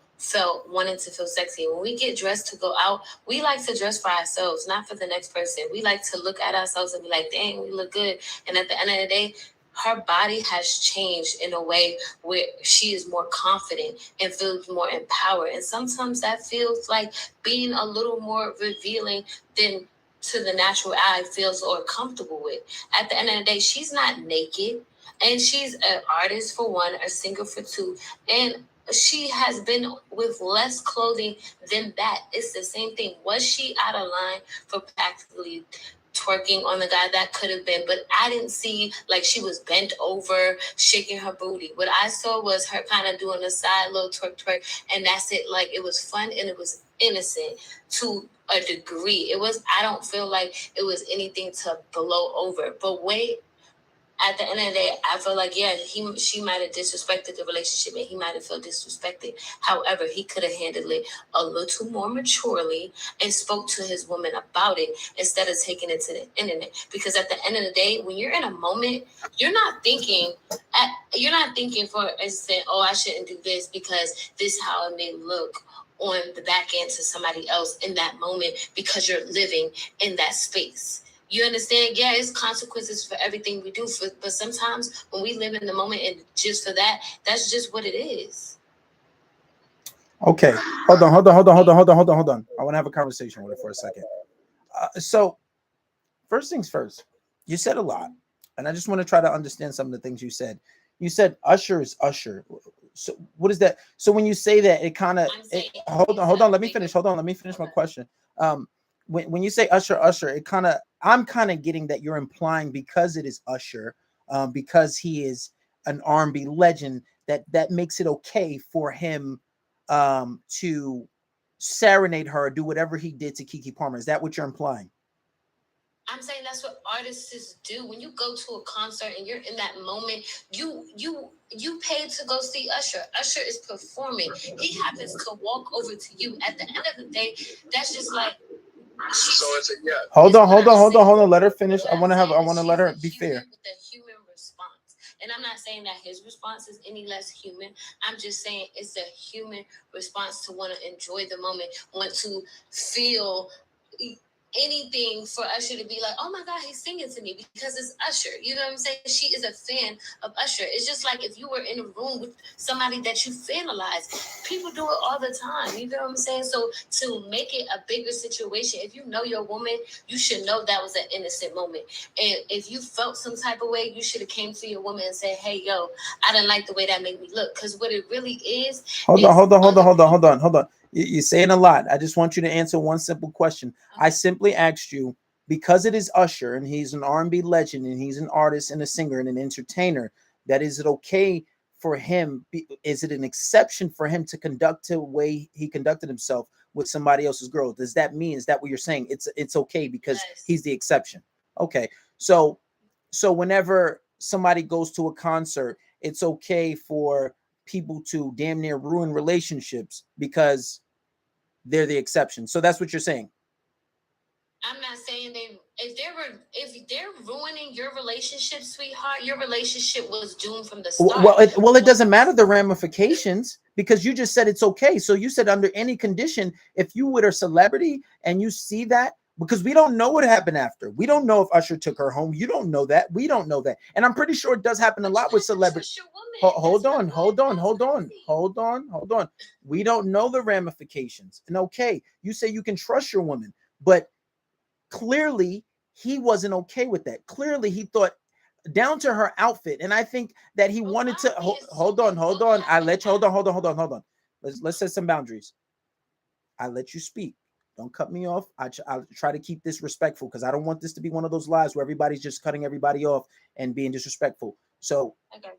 S6: wanting to feel sexy. When we get dressed to go out, we like to dress for ourselves, not for the next person. We like to look at ourselves and be like, dang, we look good. And at the end of the day, her body has changed in a way where she is more confident and feels more empowered. And sometimes that feels like being a little more revealing than to the natural eye feels or comfortable with. At the end of the day, she's not naked, and she's an artist for one, a singer for two, and she has been with less clothing than that. It's the same thing. Was she out of line for practically twerking on the guy? That could have been, but I didn't see like she was bent over shaking her booty. What I saw was her kind of doing a side little twerk, and that's it. Like it was fun and it was innocent to a degree. I don't feel like it was anything to blow over. But wait, at the end of the day, I feel like, yeah, she might have disrespected the relationship and he might have felt disrespected. However, he could have handled it a little more maturely and spoke to his woman about it instead of taking it to the internet. Because at the end of the day, when you're in a moment, you're not thinking for instance, oh, I shouldn't do this because this is how it may look on the back end to somebody else in that moment, because you're living in that space. You understand? Yeah, it's consequences for everything we do. But sometimes when we live in the moment and just for that, that's just what it is.
S1: Okay, hold on. I want to have a conversation with her for a second. So, first things first, you said a lot, and I just want to try to understand some of the things you said. You said Usher is Usher. So, what is that? So, when you say that, it kind of hold on. Let me finish. Hold on. Let me finish my question. When you say Usher, it kind of I'm kind of getting that you're implying because it is Usher, because he is an R&B legend, that makes it okay for him to serenade her or do whatever he did to Keke Palmer. Is that what you're implying?
S6: I'm saying that's what artists do. When you go to a concert and you're in that moment, you paid to go see Usher. Usher is performing. He happens to walk over to you. At the end of the day, that's just like.
S3: So it's a yeah.
S1: Hold on. Let her finish. I want to let her be fair.
S6: With the human response. And I'm not saying that his response is any less human. I'm just saying it's a human response to want to enjoy the moment, want to feel anything for Usher to be like, oh my God, he's singing to me because it's Usher. You know what I'm saying? She is a fan of Usher. It's just like if you were in a room with somebody that you fantasize. People do it all the time. You know what I'm saying? So to make it a bigger situation, if you know your woman, you should know that was an innocent moment. And if you felt some type of way, you should have came to your woman and said, hey, yo, I didn't like the way that made me look. Because what it really is.
S1: Hold on. You're saying a lot. I just want you to answer one simple question. Okay. I simply asked you, because it is Usher and he's an R&B legend and he's an artist and a singer and an entertainer, that is it okay for him? Is it an exception for him to conduct the way he conducted himself with somebody else's girl? Does that mean, is that what you're saying? It's okay because he's the exception. Okay. So whenever somebody goes to a concert, it's okay for people to damn near ruin relationships because they're the exception. So that's what you're saying.
S6: I'm not saying if they're ruining your relationship, sweetheart, your relationship was doomed from the start.
S1: Well, it doesn't matter the ramifications because you just said it's okay. So you said under any condition, if you were a celebrity and you see that, because we don't know what happened after. We don't know if Usher took her home. You don't know that. We don't know that. And I'm pretty sure it does happen a lot with celebrities. Hold on. We don't know the ramifications. And okay, you say you can trust your woman, but clearly he wasn't okay with that. Clearly he thought down to her outfit. And I think that he wanted to hold on. I let you hold on. Let's set some boundaries. I let you speak. Don't cut me off. I'll try to keep this respectful because I don't want this to be one of those lives where everybody's just cutting everybody off and being disrespectful. So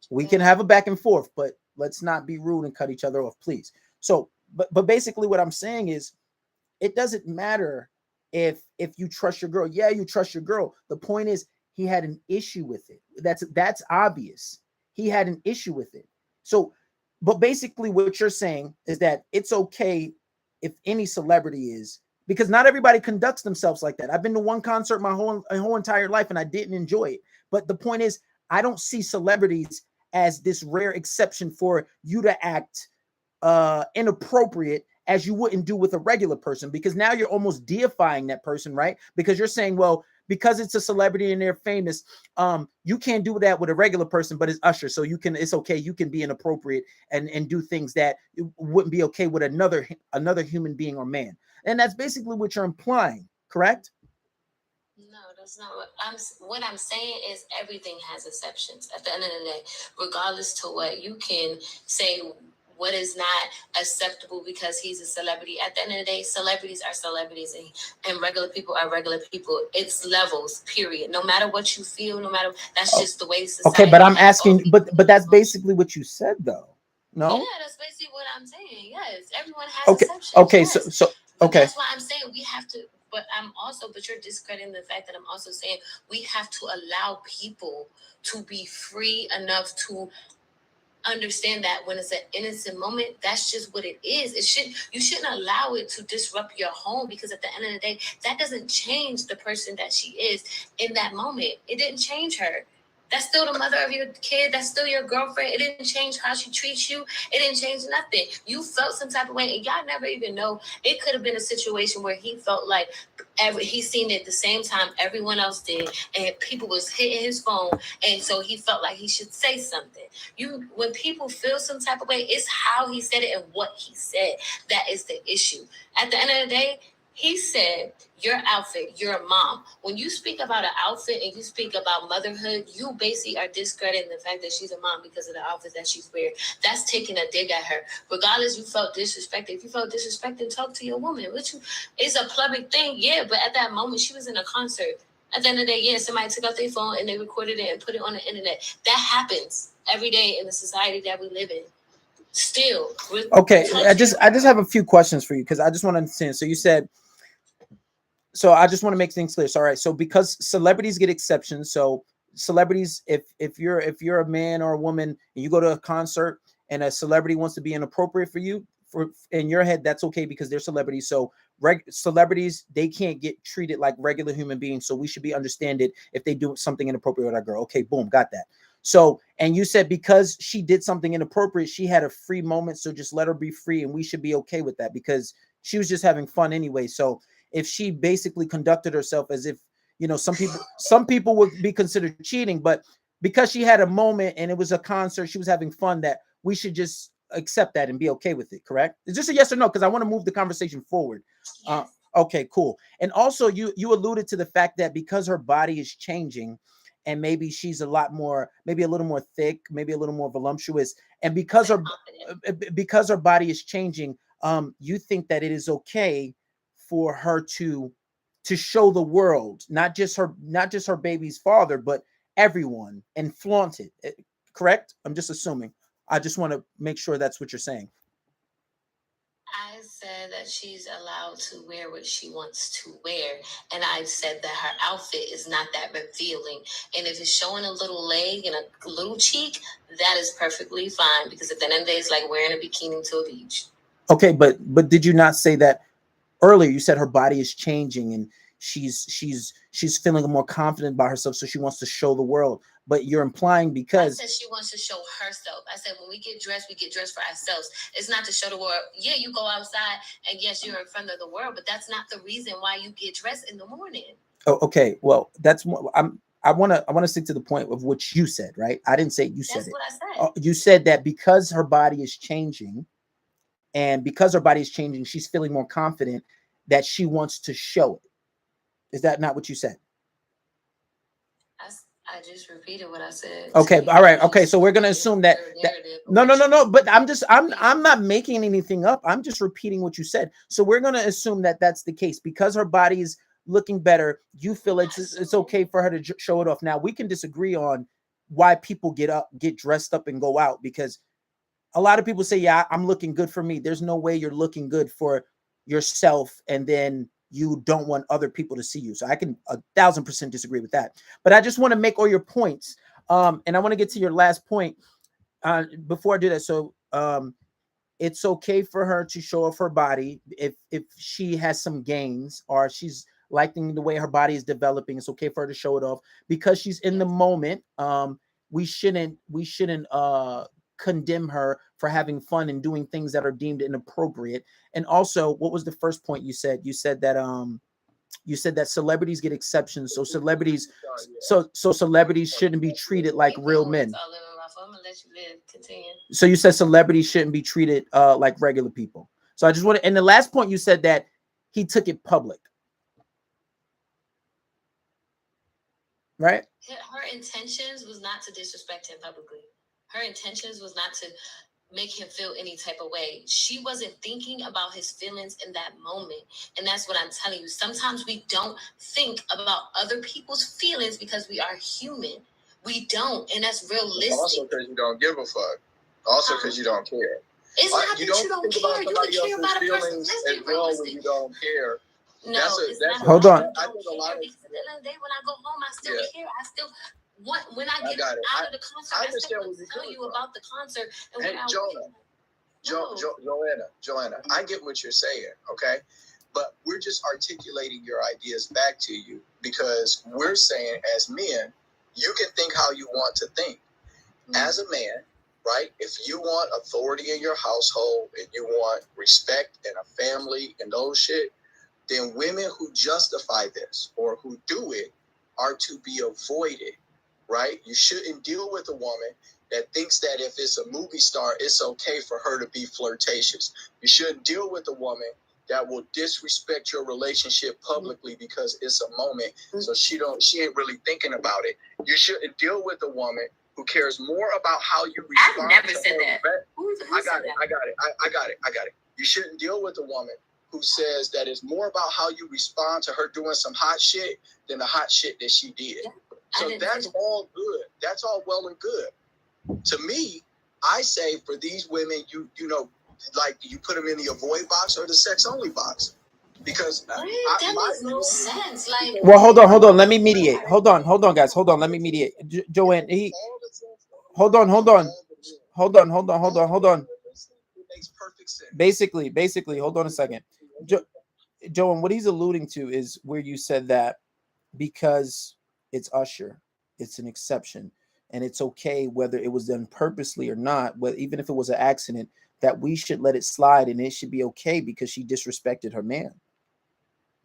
S1: we can have a back and forth, but let's not be rude and cut each other off, please. So, but basically what I'm saying is it doesn't matter if you trust your girl. Yeah, you trust your girl. The point is he had an issue with it. That's obvious. He had an issue with it. So, but basically what you're saying is that it's okay if any celebrity is, because not everybody conducts themselves like that. I've been to one concert my whole entire life and I didn't enjoy it. But the point is, I don't see celebrities as this rare exception for you to act inappropriate as you wouldn't do with a regular person, because now you're almost deifying that person, right? Because you're saying, well, because it's a celebrity and they're famous, you can't do that with a regular person, but it's Usher, so it's okay. You can be inappropriate and do things that wouldn't be okay with another human being or man. And that's basically what you're implying, correct?
S6: No, that's not what I'm saying is everything has exceptions. At the end of the day, regardless to what you can say, what is not acceptable because he's a celebrity. At the end of the day, celebrities are celebrities and regular people are regular people. It's levels, period. No matter what you feel, that's just the way society.
S1: Okay, but I'm asking, but that's basically what you said though. No?
S6: Yeah, that's basically what I'm saying. Yes, everyone has exceptions.
S1: Okay,
S6: yes.
S1: so okay.
S6: That's why I'm saying we have to, but you're discrediting the fact that I'm also saying we have to allow people to be free enough to understand that when it's an innocent moment, that's just what it is. You shouldn't allow it to disrupt your home, because at the end of the day, that doesn't change the person that she is in that moment. It didn't change her. That's still the mother of your kid. That's still your girlfriend. It didn't change how she treats you. It didn't change nothing. You felt some type of way, and y'all never even know. It could have been a situation where he felt like he seen it at the same time everyone else did, and people was hitting his phone, and so he felt like he should say something. When people feel some type of way, it's how he said it and what he said that is the issue. At the end of the day, he said, your outfit, you're a mom. When you speak about an outfit and you speak about motherhood, you basically are discrediting the fact that she's a mom because of the outfit that she's wearing. That's taking a dig at her. Regardless, you felt disrespected. If you felt disrespected, talk to your woman. It's a public thing, yeah, but at that moment, she was in a concert. At the end of the day, yeah, somebody took out their phone and they recorded it and put it on the internet. That happens every day in the society that we live in. Still.
S1: Okay, I just have a few questions for you because I just want to understand. So you said, so I just want to make things clear. So, all right. So because celebrities get exceptions, so celebrities, if you're a man or a woman and you go to a concert and a celebrity wants to be inappropriate for you, in your head, that's okay because they're celebrities. So celebrities, they can't get treated like regular human beings. So we should be understanding if they do something inappropriate with our girl. Okay, boom, got that. So, and you said because she did something inappropriate, she had a free moment. So just let her be free, and we should be okay with that because she was just having fun anyway. So if she basically conducted herself as if, you know, some people would be considered cheating, but because she had a moment and it was a concert, she was having fun, that we should just accept that and be okay with it. Correct? Is this a yes or no? Because I want to move the conversation forward.
S6: Yes.
S1: Okay, cool. And also you alluded to the fact that because her body is changing and maybe she's maybe a little more thick, maybe a little more voluptuous, and because her body is changing, you think that it is okay for her to show the world, not just her baby's father, but everyone, and flaunt it. Correct? I'm just assuming. I just want to make sure that's what you're saying.
S6: I said that she's allowed to wear what she wants to wear. And I said that her outfit is not that revealing. And if it's showing a little leg and a little cheek, that is perfectly fine. Because at the end of the day, it's like wearing a bikini to a beach.
S1: Okay, but did you not say that earlier? You said her body is changing and she's feeling more confident about herself, so she wants to show the world. But you're implying because
S6: I said she wants to show herself. I said when we get dressed for ourselves. It's not to show the world. Yeah, you go outside and yes, you're in front of the world, but that's not the reason why you get dressed in the morning.
S1: Oh, okay. Well, that's what I want to stick to the point of what you said, right? I didn't say you said
S6: that's
S1: it.
S6: What I said.
S1: You said that because her body is changing, and because her body is changing, she's feeling more confident that she wants to show it. Is that not what you said?
S6: I just repeated what I said.
S1: Okay, all right. Okay, so we're gonna assume that no. But I'm not making anything up. I'm just repeating what you said. So we're gonna assume that that's the case because her body is looking better. You feel it's okay for her to show it off. Now we can disagree on why people get dressed up and go out, because a lot of people say, yeah, I'm looking good for me. There's no way you're looking good for yourself and then you don't want other people to see you. So I can 1,000% disagree with that. But I just want to make all your points. And I want to get to your last point before I do that. So it's okay for her to show off her body if she has some gains or she's liking the way her body is developing. It's okay for her to show it off because she's in the moment. We shouldn't condemn her for having fun and doing things that are deemed inappropriate. And also, what was the first point you said? You said that celebrities get exceptions. So celebrities shouldn't be treated like real men. So you said celebrities shouldn't be treated like regular people. So I just want to, and the last point you said that he took it public. Right?
S6: Her intentions was not to disrespect him publicly. Her intentions was not to make him feel any type of way. She wasn't thinking about his feelings in that moment. And that's what I'm telling you. Sometimes we don't think about other people's feelings because we are human. We don't. And that's realistic.
S4: Also because you don't give a fuck. Also because you don't care.
S6: It's not that you don't care. You can care about a person. Let's be realistic.
S4: You don't care.
S6: No, it's not.
S1: Hold on.
S6: I think a lot of because at the end of the day, when I go home, I still care. I still when I get out of the concert, I still want to tell you about the concert. And
S4: hey, Joanna, I get what you're saying, okay? But we're just articulating your ideas back to you because we're saying as men,
S3: You can think how you want to think. As a man, right? If you want authority in your household and you want respect and a family and those shit, then women who justify this or who do it are to be avoided, right? You shouldn't deal with a woman that thinks that if it's a movie star, it's okay for her to be flirtatious. You shouldn't deal with a woman that will disrespect your relationship publicly because it's a moment, so she ain't really thinking about it. You shouldn't deal with a woman who cares more about how you respond.
S6: I've never said that.
S3: I got it. You shouldn't deal with a woman who says that it's more about how you respond to her doing some hot shit than the hot shit that she did.
S6: Yeah,
S3: so that's all good. That's all well and good. To me, I say for these women, you know, like you put them in the avoid box or the sex only box. Because
S6: that makes no sense. Like,
S1: well, hold on. Let me mediate. Hold on, guys. Hold on. Let me mediate. Joanne, hold on.
S3: It makes perfect sense.
S1: Basically, hold on a second. Joanne, what he's alluding to is where you said that because it's Usher, it's an exception, and it's okay whether it was done purposely or not, but even if it was an accident, that we should let it slide and it should be okay because she disrespected her man.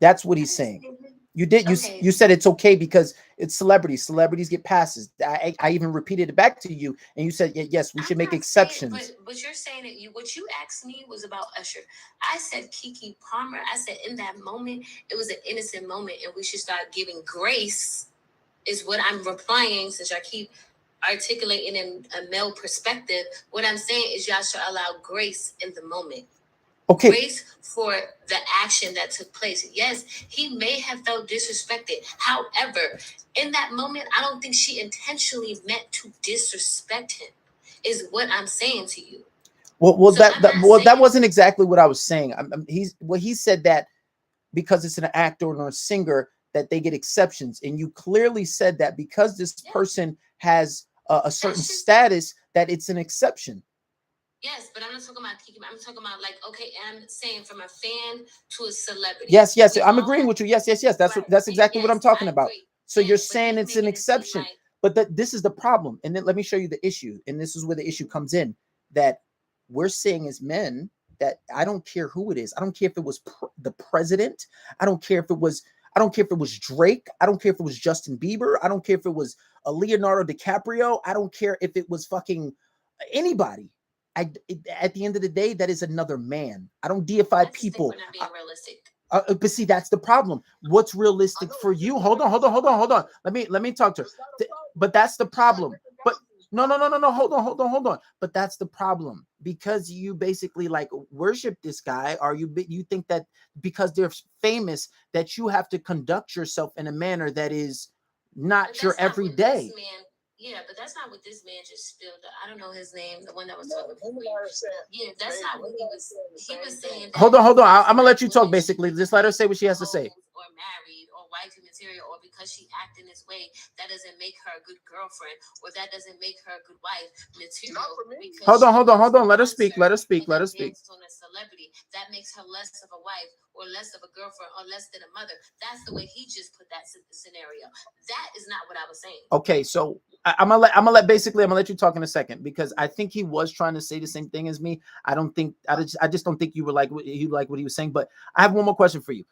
S1: That's what he's saying. You did. You said it's okay because it's celebrities. Celebrities get passes. I even repeated it back to you, and you said yes, we should make exceptions.
S6: But you're saying that what you asked me was about Usher. I said Keke Palmer. I said in that moment it was an innocent moment, and we should start giving grace. Is what I'm replying, since I keep articulating in a male perspective. What I'm saying is y'all should allow grace in the moment.
S1: Okay.
S6: Grace for the action that took place. Yes, he may have felt disrespected. However, in that moment, I don't think she intentionally meant to disrespect him, is what I'm saying to you.
S1: Well, that wasn't exactly what I was saying. He said that because it's an actor or a singer that they get exceptions, and you clearly said that because this person has a certain status that it's an exception.
S6: Yes, but I'm not talking about Keke. I'm talking about okay, and I'm saying from a fan to a celebrity.
S1: Yes, I'm agreeing with you. Yes. That's exactly what I'm talking about. So you're saying it's an exception, but this is the problem. And then let me show you the issue. And this is where the issue comes in, that we're saying as men that I don't care who it is. I don't care if it was the president. I don't care if it was Drake. I don't care if it was Justin Bieber. I don't care if it was a Leonardo DiCaprio. I don't care if it was fucking anybody. At the end of the day, that is another man. I don't deify people.
S6: We're not being realistic.
S1: But see, that's the problem. What's realistic for you? Hold on. Let me talk to her. But that's the problem. But no. Hold on. But that's the problem, because you basically worship this guy, or you think that because they're famous that you have to conduct yourself in a manner that is not your everyday.
S6: Yeah, but that's not what this man just spilled. I don't know his name, the one that was talking. Yeah, that's not what he was. He was saying.
S1: Hold on. I'm gonna let you talk. Basically, just let her say what she has to say.
S6: Or married, or wifey material, or because she acted this way, that doesn't make her a good girlfriend, or that doesn't make her a good wife material.
S1: Hold on. Let her speak. On a
S6: celebrity, that makes her less of a wife, or less of a girlfriend, or less than a mother. That's the way he just put that scenario. That is not what I was saying.
S1: Okay, so I'm gonna let you talk in a second, because I think he was trying to say the same thing as me. I just don't think you were what he was saying. But I have one more question for you.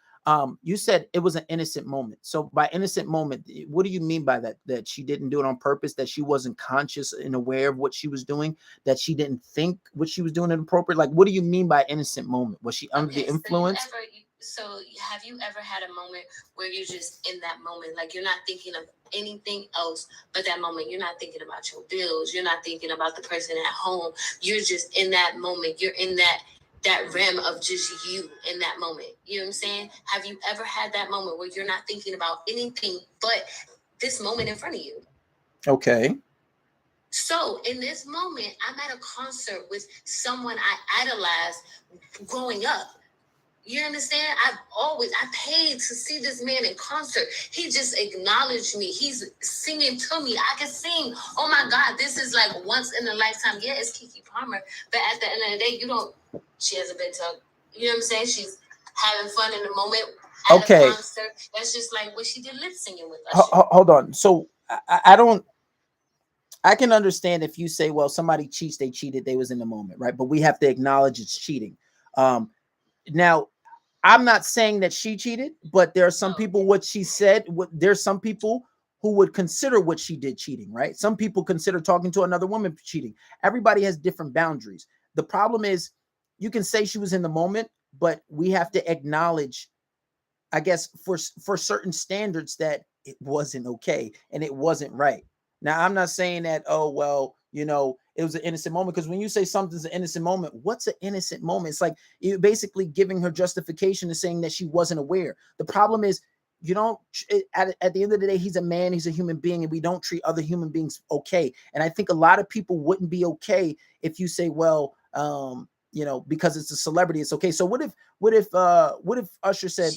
S1: You said it was an innocent moment. So by innocent moment, what do you mean by that? That she didn't do it on purpose, that she wasn't conscious and aware of what she was doing, that she didn't think what she was doing inappropriate? What do you mean by innocent moment? Was she under the influence?
S6: So have you ever had a moment where you're just in that moment, you're not thinking of anything else but that moment? You're not thinking about your bills. You're not thinking about the person at home. You're just in that moment. You're in that realm of just you in that moment. You know what I'm saying? Have you ever had that moment where you're not thinking about anything but this moment in front of you?
S1: Okay.
S6: So in this moment, I'm at a concert with someone I idolized growing up. You understand? I paid to see this man in concert. He just acknowledged me. He's singing to me. I can sing. Oh my God, this is once in a lifetime. Yeah, it's Keke Palmer. But at the end of the day, she has a big talk. You know what I'm saying? She's having fun in the moment at a concert. That's just like what she did lip singing with us.
S1: Hold on. So I don't. I can understand if you say, well, somebody cheats, they cheated, they was in the moment, right? But we have to acknowledge it's cheating. Now, I'm not saying that she cheated, but there are some people, what she said, there's some people who would consider what she did cheating, right? Some people consider talking to another woman cheating. Everybody has different boundaries. The problem is you can say she was in the moment, but we have to acknowledge, I guess, for certain standards that it wasn't okay and it wasn't right. Now, I'm not saying that, oh, well, you know, it was an innocent moment, because when you say something's an innocent moment, what's an innocent moment? It's like you're basically giving her justification to saying that she wasn't aware. The problem is, you don't, at the end of the day, he's a man, he's a human being, and we don't treat other human beings okay. And I think a lot of people wouldn't be okay if you say, well, you know, because it's a celebrity, it's okay. So what if Usher said,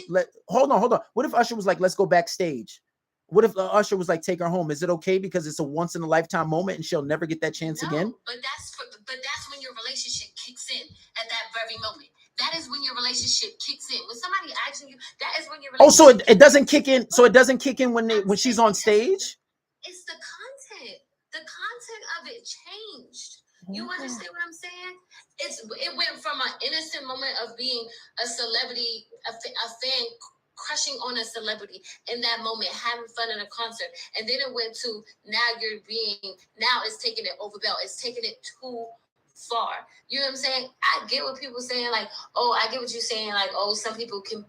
S1: hold on. What if Usher was like, let's go backstage? What if Usher was like, take her home? Is it okay because it's a once in a lifetime moment and she'll never get that chance again?
S6: But that's when your relationship kicks in at that very moment. That is when your relationship kicks in. When somebody asking you, that is when your relationship.
S1: Oh, so it doesn't kick in. So it doesn't kick in when she's on stage.
S6: It's the content. The content of it changed. You understand what I'm saying? It went from an innocent moment of being a celebrity, a fan crushing on a celebrity in that moment, having fun in a concert, and then it went to now it's taking it over belt. It's taking it too far. You know what I'm saying? I get what people saying, like, oh, I get what you're saying, like, oh, some people can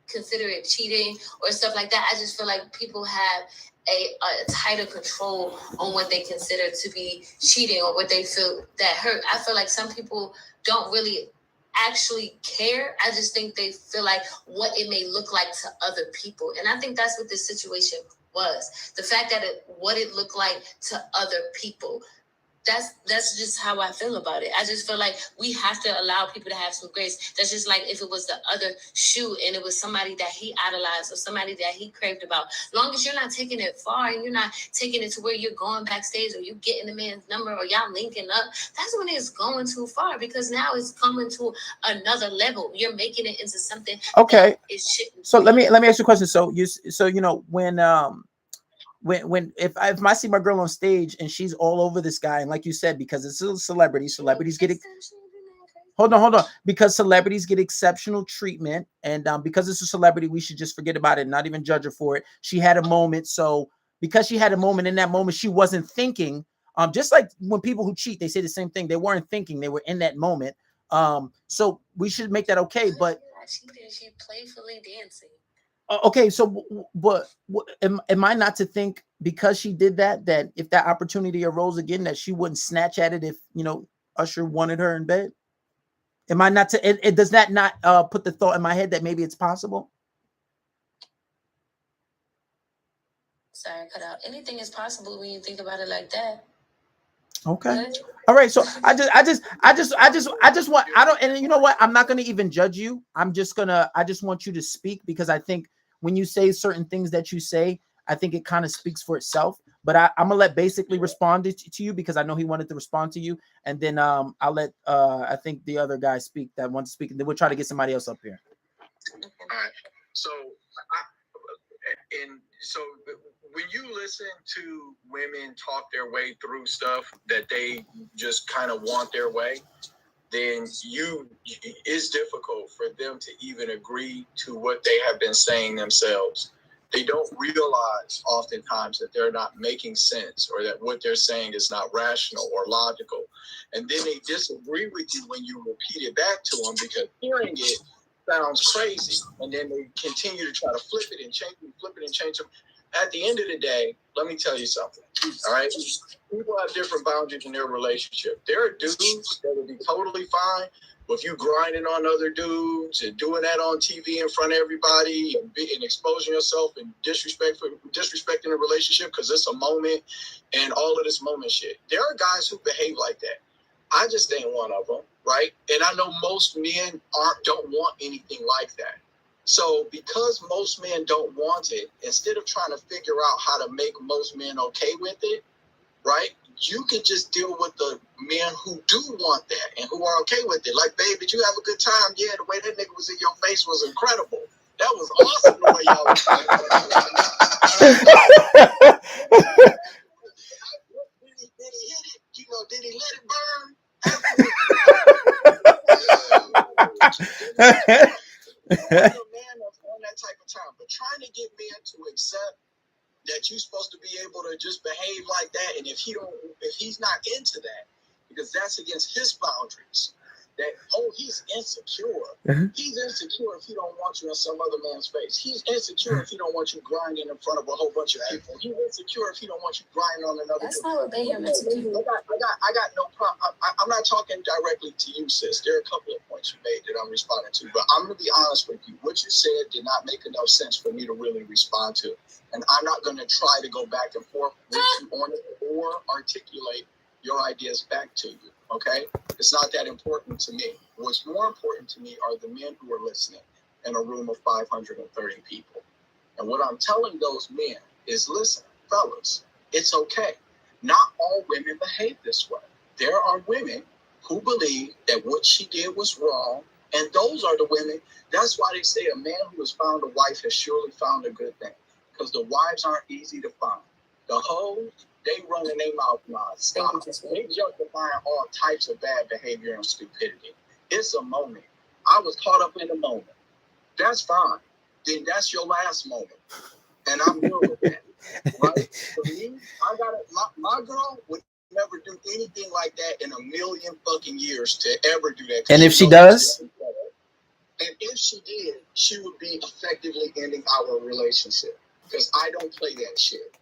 S6: consider it cheating or stuff like that. I just feel like people have a tighter control on what they consider to be cheating or what they feel that hurt. I feel like some people don't really actually care. I just think they feel like what it may look like to other people. And I think that's what this situation was. The fact that what it looked like to other people. That's just how I feel about it. I just feel like we have to allow people to have some grace. That's just like if it was the other shoe and it was somebody that he idolized or somebody that he craved about. Long as you're not taking it far and you're not taking it to where you're going backstage or you getting the man's number or y'all linking up, that's when it's going too far, because now it's coming to another level. You're making it into something.
S1: Okay.
S6: It shouldn't.
S1: So let me ask you a question. So you know, when if I see my girl on stage and she's all over this guy, and like you said, because it's a celebrity, celebrities get it. Hold on. Because celebrities get exceptional treatment, and because it's a celebrity, we should just forget about it, not even judge her for it. She had a moment, so because she had a moment, in that moment, she wasn't thinking. Just like when people who cheat, they say the same thing. They weren't thinking; they were in that moment. So we should make that okay. But
S6: she playfully dancing.
S1: Okay, so but am I not to think, because she did that if that opportunity arose again, that she wouldn't snatch at it if, you know, Usher wanted her in bed? Am I not to? It does that not put the thought in my head that maybe it's possible?
S6: Sorry, cut out. Anything is possible when you think about it like that.
S1: Okay. All right. So I just want, I don't, and you know what? I'm not going to even judge you. I just want you to speak, because I think when you say certain things that you say, I think it kind of speaks for itself. But I'm going to let basically respond to you, because I know he wanted to respond to you. And then I'll let, I think the other guy speak that wants to speak. And then we'll try to get somebody else up here.
S3: All right. So, when you listen to women talk their way through stuff that they just kind of want their way, then it's difficult for them to even agree to what they have been saying themselves. They don't realize oftentimes that they're not making sense, or that what they're saying is not rational or logical. And then they disagree with you when you repeat it back to them, because hearing it sounds crazy. And then they continue to try to flip it and change them. At the end of the day, let me tell you something. All right. People have different boundaries in their relationship. There are dudes that will be totally fine with you grinding on other dudes and doing that on TV in front of everybody and exposing yourself and disrespecting the relationship because it's a moment and all of this moment shit. There are guys who behave like that. I just ain't one of them, right? And I know most men don't want anything like that. So because most men don't want it, instead of trying to figure out how to make most men okay with it, right? You can just deal with the men who do want that and who are okay with it. Like, babe, did you have a good time? Yeah, the way that nigga was in your face was incredible. That was awesome the way y'all was I'm a man that's on that type of time, but trying to get men to accept that you're supposed to be able to just behave like that, and if he's not into that, because that's against his boundaries. That he's insecure. He's insecure if he don't want you in some other man's face. He's insecure if he don't want you grinding in front of a whole bunch of people. He's insecure if he don't want you grinding on another.
S6: That's not what they are meant to do.
S3: I got no problem. I'm not talking directly to you, sis. There are a couple of points you made that I'm responding to, but I'm going to be honest with you. What you said did not make enough sense for me to really respond to, and I'm not going to try to go back and forth with you on it or articulate your ideas back to you. Okay? It's not that important to me. What's more important to me are the men who are listening in a room of 530 people. And what I'm telling those men is, listen, fellas, it's okay. Not all women behave this way. There are women who believe that what she did was wrong, and those are the women. That's why they say a man who has found a wife has surely found a good thing, because the wives aren't easy to find. The hoes, they run in their mouth non-stop. They justifying all types of bad behavior and stupidity. It's a moment. I was caught up in the moment. That's fine. Then that's your last moment. And I'm good with that. Right? For me, I got my girl would never do anything like that in a million fucking years to ever do that.
S1: And if she does?
S3: And if she did, she would be effectively ending our relationship. Because I don't play that shit.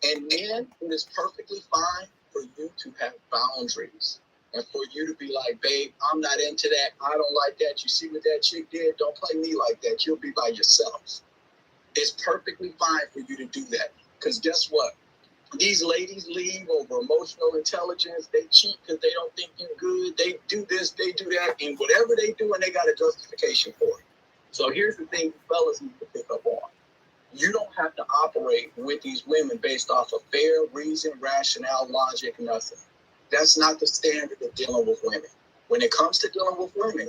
S3: And men, it is perfectly fine for you to have boundaries and for you to be like, babe, I'm not into that. I don't like that. You see what that chick did? Don't play me like that. You'll be by yourselves. It's perfectly fine for you to do that. Because guess what? These ladies leave over emotional intelligence. They cheat because they don't think you're good. They do this, they do that. And whatever they do, and they got a justification for it. So here's the thing fellas need to pick up on. You don't have to operate with these women based off of fair, reason, rationale, logic, nothing. That's not the standard of dealing with women. When it comes to dealing with women,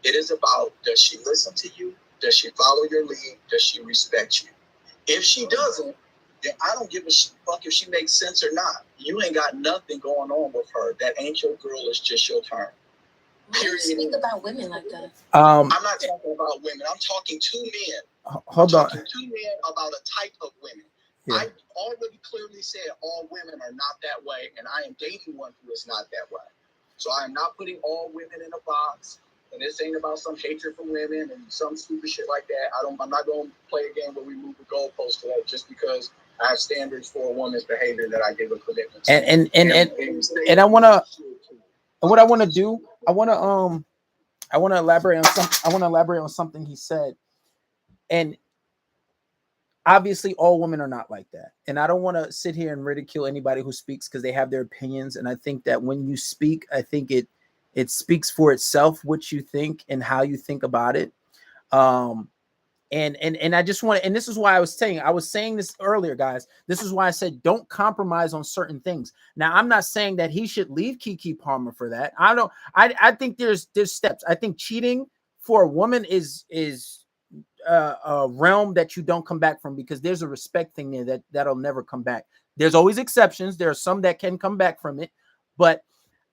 S3: it is about, does she listen to you? Does she follow your lead? Does she respect you? If she doesn't, then I don't give a fuck if she makes sense or not. You ain't got nothing going on with her. That ain't your girl. It's just your turn.
S6: Why do you speak about women like that?
S3: I'm not talking about women. I'm talking to men.
S1: Hold on.
S3: I'm talking to men about a type of women. Yeah. I already clearly said all women are not that way, and I am dating one who is not that way. So I am not putting all women in a box. And this ain't about some hatred for women and some stupid shit like that. I'm not going to play a game where we move the goalpost to that just because I have standards for a woman's behavior that I give a commitment to.
S1: And I want to, what I want to do, I want to elaborate on something he said. And obviously all women are not like that. And I don't want to sit here and ridicule anybody who speaks because they have their opinions. And I think that when you speak, I think it speaks for itself, what you think and how you think about it. And I just want to, and this is why I was saying this earlier, guys. This is why I said, don't compromise on certain things. Now, I'm not saying that he should leave Keke Palmer for that. I think there's steps. I think cheating for a woman is a realm that you don't come back from, because there's a respect thing there that'll never come back. There's always exceptions. There are some that can come back from it, but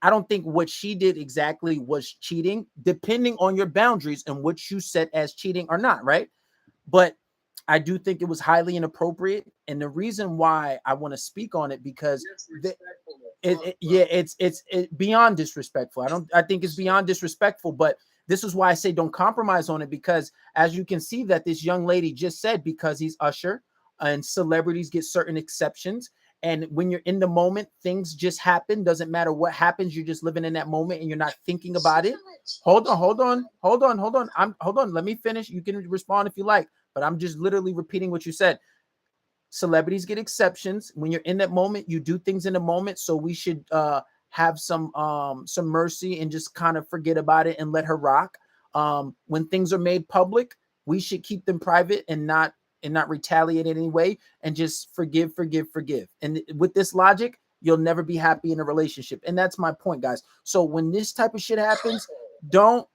S1: I don't think what she did exactly was cheating, depending on your boundaries and what you set as cheating or not, right? But I do think it was highly inappropriate. And the reason why I want to speak on it, because it's beyond disrespectful. I think it's beyond disrespectful, but this is why I say don't compromise on it, because as you can see that this young lady just said, because he's Usher and celebrities get certain exceptions. And when you're in the moment, things just happen. Doesn't matter what happens. You're just living in that moment and you're not thinking about it. Hold on. Let me finish. You can respond if you like, but I'm just literally repeating what you said. Celebrities get exceptions. When you're in that moment, you do things in the moment. So we should have some mercy and just kind of forget about it and let her rock. When things are made public, we should keep them private and not retaliate in any way, and just forgive. And with this logic, you'll never be happy in a relationship. And that's my point, guys. So when this type of shit happens, don't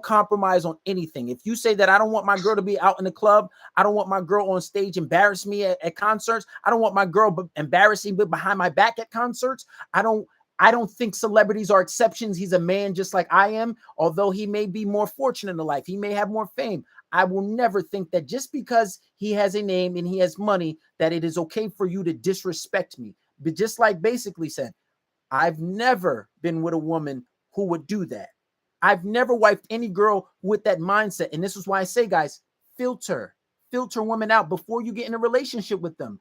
S1: compromise on anything. If you say that I don't want my girl to be out in the club, I don't want my girl on stage embarrass me at concerts, I don't want my girl embarrassing me behind my back at concerts, I don't I don't think celebrities are exceptions. He's a man just like I am. Although he may be more fortunate in life, he may have more fame. I will never think that just because he has a name and he has money, that it is okay for you to disrespect me. But just like basically said, I've never been with a woman who would do that. I've never wifed any girl with that mindset. And this is why I say, guys, filter women out before you get in a relationship with them.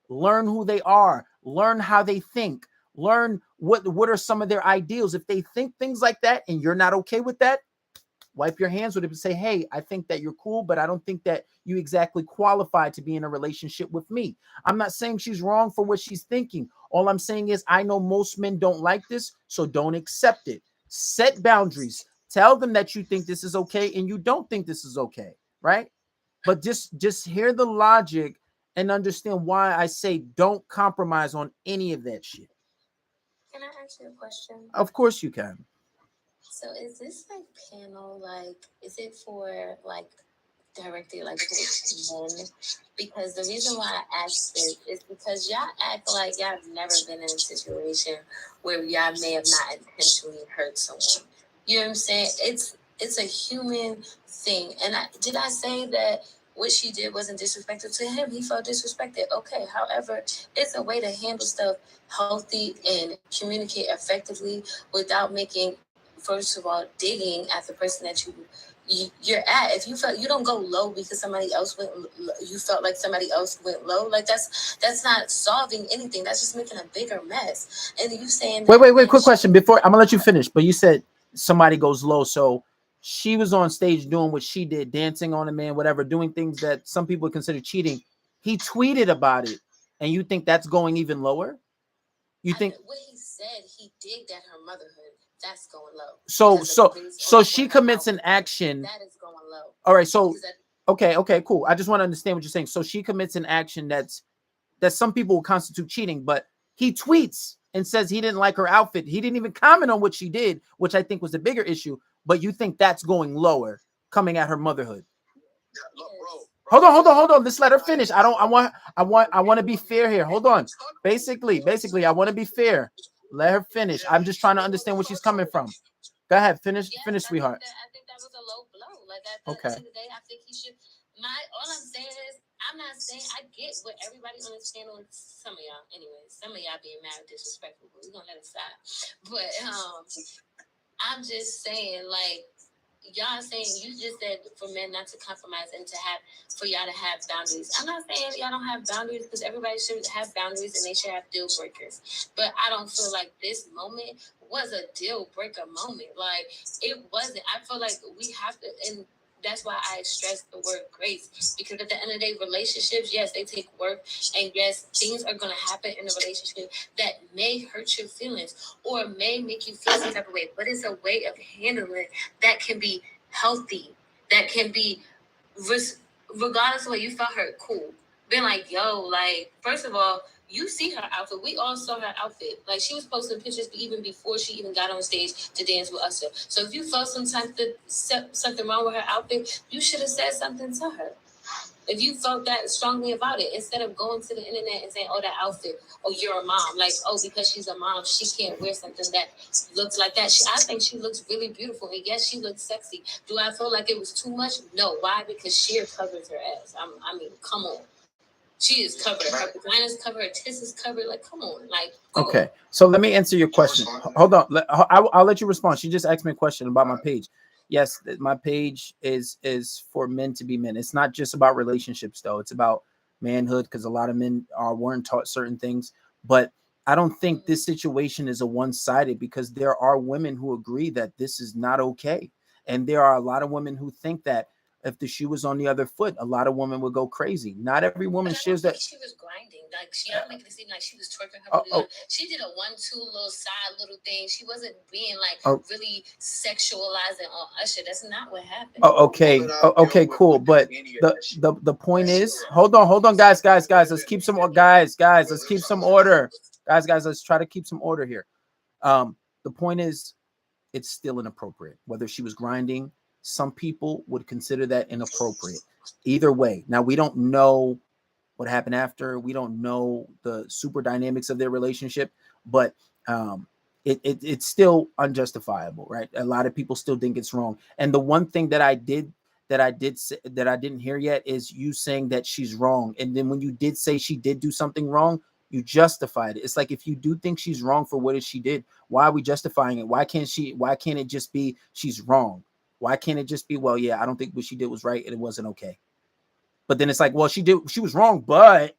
S1: Learn who they are, learn how they think, learn what are some of their ideals. If they think things like that and you're not okay with that, wipe your hands with it and say, hey, I think that you're cool, but I don't think that you exactly qualify to be in a relationship with me. I'm not saying she's wrong for what she's thinking. All I'm saying is I know most men don't like this, so don't accept it. Set boundaries. Tell them that you think this is okay and you don't think this is okay, right? But just hear the logic and understand why I say don't compromise on any of that shit.
S6: Can I ask you a question?
S1: Of course you can.
S6: So is this like panel, like, is it for like directly like towards men? Because the reason why I asked this is because y'all act like y'all have never been in a situation where y'all may have not intentionally hurt someone. You know what I'm saying? It's a human thing. And did I say that what she did wasn't disrespectful to him? He felt disrespected. Okay. However, it's a way to handle stuff healthy and communicate effectively without making, first of all, digging at the person that you're at. If you felt you don't go low because somebody else you felt like somebody else went low, like that's not solving anything. That's just making a bigger mess. And you saying
S1: wait, quick question before I'm gonna let you finish. But you said somebody goes low, so she was on stage doing what she did, dancing on a man, whatever, doing things that some people would consider cheating. He tweeted about it, and you think that's going even lower? You think
S6: what he said he digged at her motherhood? That's going low.
S1: So she commits an action.
S6: That is going low.
S1: All right. So okay, cool. I just want to understand what you're saying. So she commits an action that some people will constitute cheating, but he tweets and says he didn't like her outfit. He didn't even comment on what she did, which I think was the bigger issue. But you think that's going lower, coming at her motherhood?
S3: Yeah, look, bro.
S1: Hold on. Let's let her finish. I want to be fair here. Hold on. Basically, I want to be fair. Let her finish. I'm just trying to understand where she's coming from. Go ahead, finish, sweetheart.
S6: I think that was a low blow. Like at
S1: the end
S6: of the day, I think he should. All I'm saying is, I'm not saying I get what everybody on this panel, and some of y'all, anyway, some of y'all being mad disrespectful, but we're gonna let it slide. But I'm just saying, like, y'all saying, you just said for men not to compromise and for y'all to have boundaries. I'm not saying y'all don't have boundaries, because everybody should have boundaries and they should have deal breakers. But I don't feel like this moment was a deal breaker moment. Like, it wasn't. I feel like we have to, and that's why I stress the word grace, because at the end of the day, relationships, yes, they take work, and yes, things are going to happen in a relationship that may hurt your feelings or may make you feel some type of way, but it's a way of handling that can be healthy, that can be, regardless of what you felt hurt, cool. Been like, yo, like, first of all, you see her outfit. We all saw her outfit. Like, she was posting pictures even before she even got on stage to dance with us. So if you felt something wrong with her outfit, you should have said something to her. If you felt that strongly about it, instead of going to the internet and saying, oh, that outfit, oh, you're a mom. Like, oh, because she's a mom, she can't wear something that looks like that. I think she looks really beautiful. And yes, she looks sexy. Do I feel like it was too much? No. Why? Because Cher covers her ass. I mean, come on. She is covered. Her vagina's covered. Her tits is covered. Like, come on. Like,
S1: okay. So let me answer your question. Hold on. I'll let you respond. She just asked me a question about my page. Yes, my page is for men to be men. It's not just about relationships, though. It's about manhood, because a lot of men weren't taught certain things. But I don't think this situation is a one-sided, because there are women who agree that this is not okay. And there are a lot of women who think that if the shoe was on the other foot, a lot of women would go crazy. Not every woman shares that.
S6: She was grinding. Like, she don't make it seem like she was twerking her booty. She did a 1-2 little side little thing. She wasn't being like really sexualizing on Usher. That's not what happened.
S1: Okay, cool. But the point is, hold on, guys. Let's keep some let's keep some order. Guys, let's try to keep some order here. The point is, it's still inappropriate. Whether she was grinding, some people would consider that inappropriate. Either way. Now, we don't know what happened after. We don't know the super dynamics of their relationship, but it's still unjustifiable, right? A lot of people still think it's wrong. And the one thing that I didn't hear yet is you saying that she's wrong. And then when you did say she did do something wrong, you justified it. It's like, if you do think she's wrong for what she did, why are we justifying it? Why can't it just be she's wrong? Why can't it just be, well, yeah, I don't think what she did was right and it wasn't okay. But then it's like, well, she was wrong, but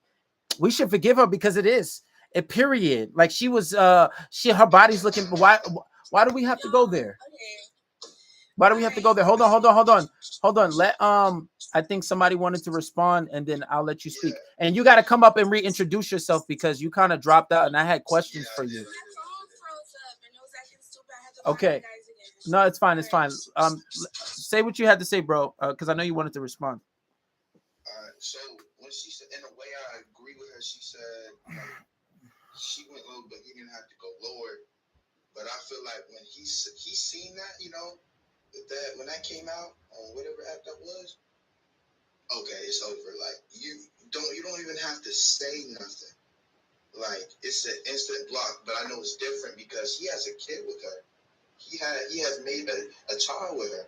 S1: we should forgive her because it is a period. Like her body's looking. Why do we have to go there? Why do we have to go there? Hold on. Let I think somebody wanted to respond, and then I'll let you speak. Yeah. And you got to come up and reintroduce yourself because you kind of dropped out, and I had questions for you. Okay. No, it's fine. It's fine. Say what you had to say, bro, because I know you wanted to respond.
S4: So when she said, in a way, I agree with her. She said she went low, but he didn't have to go lower. But I feel like when he's seen that, that when that came out on whatever app that was, okay, it's over. Like you don't even have to say nothing. Like it's an instant block. But I know it's different because he has a kid with her. He has made a child with her.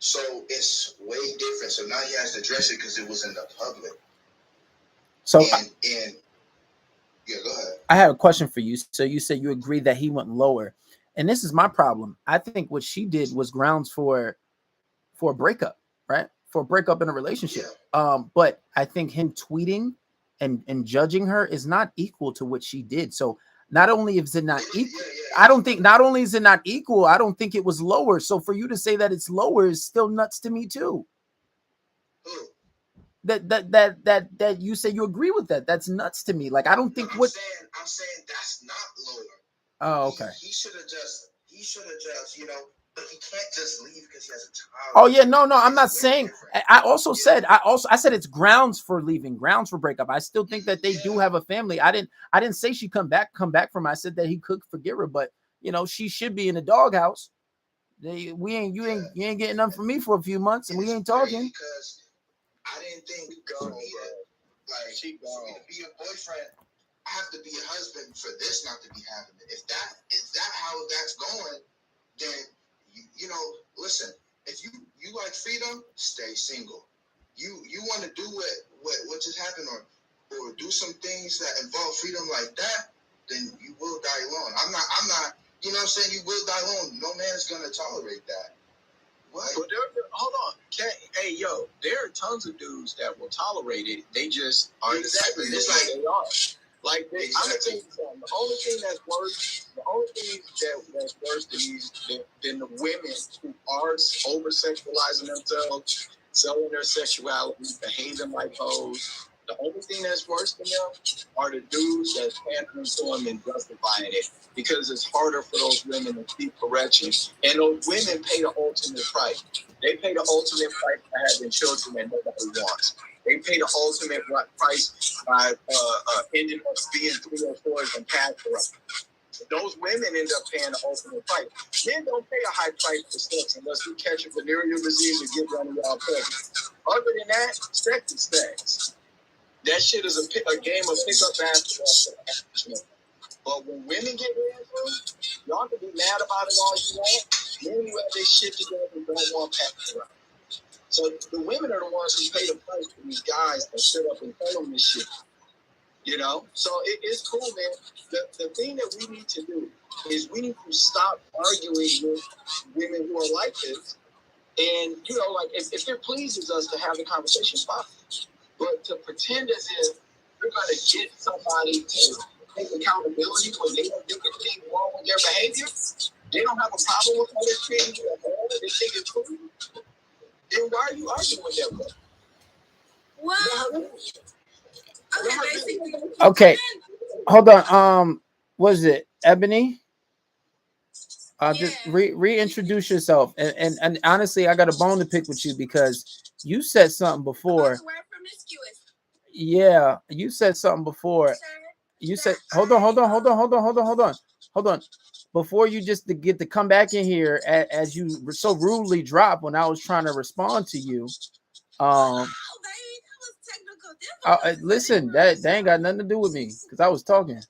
S4: So it's way different. So now he has to address it because it was in the public. So and yeah, go ahead.
S1: I have a question for you. So you said you agree that he went lower, and this is my problem. I think what she did was grounds for a breakup, right? For a breakup in a relationship. Yeah. But I think him tweeting and judging her is not equal to what she did. So not only is it not equal, I don't think not only is it not equal, I don't think it was lower. So for you to say that it's lower is still nuts to me too. That you say you agree with that. That's nuts to me. Like I don't think
S4: I'm saying that's not lower.
S1: Oh, okay.
S4: He should have just, but he can't just leave because he has a child.
S1: Oh yeah, no, I'm not saying. I said it's grounds for leaving, grounds for breakup. I still think that they do have a family. I didn't say she come back from him. I said that he could forgive her, but she should be in the doghouse. You ain't getting nothing from me for a few months, and we ain't talking.
S4: Because I didn't think for me to be a boyfriend, I have to be a husband for this not to be happening. If that how that's going, then listen. If you like freedom, stay single. You want to do what just happened, or do some things that involve freedom like that, then you will die alone. I'm not. You know what I'm saying? You will die alone. No man is gonna tolerate that. What?
S3: But hold on. Hey, yo, there are tons of dudes that will tolerate it. They just aren't
S4: exactly.
S3: It's like they are. Like I'm gonna tell you something. The only thing that's worse than the women who are over sexualizing themselves, selling their sexuality, behaving like hoes. The only thing that's worse than them are the dudes that's pandering to them and justifying it, because it's harder for those women to keep correction. And those women pay the ultimate price. They pay the ultimate price for having children that nobody wants. They pay the ultimate price by ending up being 304s and castrated. Those women end up paying the ultimate price. Men don't pay a high price for sex unless you catch a venereal disease or get one of y'all pregnant. Other than that, sex is sex. That shit is a game of pickup basketball for the average man. But when women get into, y'all can be mad about it all you want. Men who have this shit together and don't want passed around. So the women are the ones who pay the price for these guys that sit up and tell them this shit. So it's cool, man. The thing that we need to do is we need to stop arguing with women who are like this. And, if it pleases us to have the conversation, fine. But to pretend as if you're going to get somebody to take accountability when they don't do anything wrong with their behavior, they don't have a problem with how they're treating you at all, they think it's cool, then why are you arguing with them?
S5: Well,
S1: okay, hold on. Was it Ebony? Just reintroduce yourself, and honestly, I got a bone to pick with you because you said something before. Yeah, you said something before. You said, hold on. Before you just to get to come back in here as you so rudely dropped when I was trying to respond to you. Listen, that ain't got nothing to do with me because I was talking.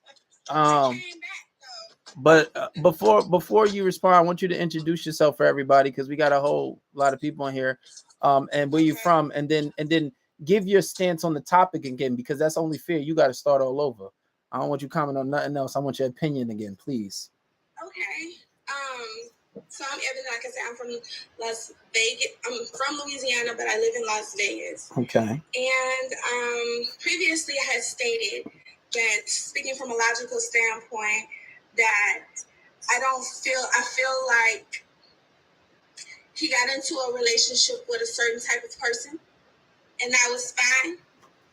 S1: But before you respond, I want you to introduce yourself for everybody because we got a whole lot of people in here. And where you from, and then give your stance on the topic again, because that's only fair. You got to start all over. I don't want you comment on nothing else. I want your opinion again, please.
S5: Okay. So I'm Ebony. Like I said, I'm from Las Vegas. I'm from Louisiana, but I live in Las Vegas.
S1: Okay.
S5: And previously, I had stated that, speaking from a logical standpoint, that I feel like he got into a relationship with a certain type of person, and that was fine.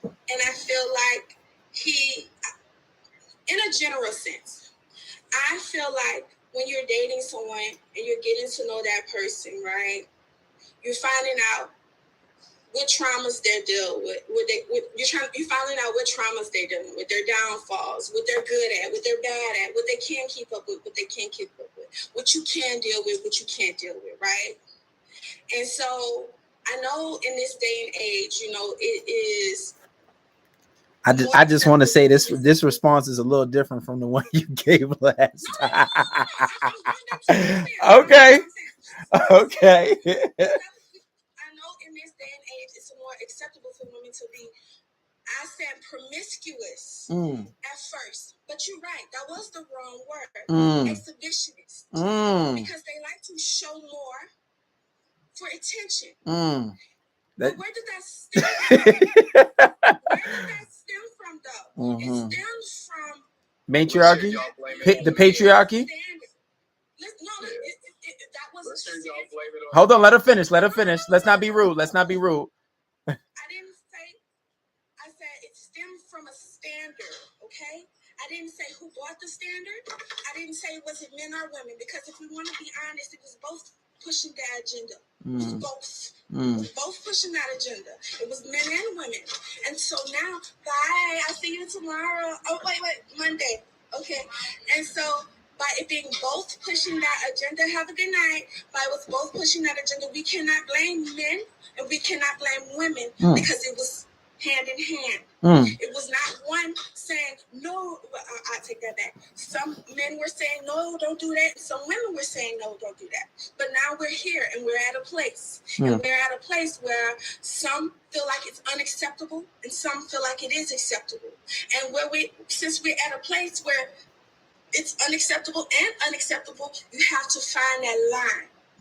S5: And I feel like he, in a general sense, I feel like when you're dating someone and you're getting to know that person, right, you're finding out what traumas they're dealing with. You're finding out what traumas they're dealing with, their downfalls, what they're good at, what they're bad at, what they can keep up with, what they can't keep up with, what you can deal with, what you can't deal with, right? And so I know in this day and age, you know, it is.
S1: I just want to say this response is a little different from the one you gave last time. Okay. Okay.
S5: I know in this day and age, it's more acceptable for women to be, I said, promiscuous at first. But you're right. That was the wrong word. Exhibitionist. Because they like to show more for attention. But where did that stem from? Where did that stem from, though? It stems from
S1: matriarchy, the patriarchy.
S5: That was
S1: Hold on, let her finish. Let her finish. Let's not be rude. Let's not be rude.
S5: I said it stemmed from a standard, okay? I didn't say who bought the standard. I didn't say was it men or women, because if we want to be honest, it was both pushing that agenda. It was both pushing that agenda. It was men and women. And so now, bye, I'll see you tomorrow. Oh, wait, Monday. Okay. And so by it being both pushing that agenda, have a good night, by it was both pushing that agenda, we cannot blame men and we cannot blame women because it was hand in hand. It was not one saying, no, I take that back. Some men were saying, no, don't do that. Some women were saying, no, don't do that. But now we're here and we're at a place. And we're at a place where some feel like it's unacceptable and some feel like it is acceptable. And since we're at a place where it's unacceptable and unacceptable, you have to find that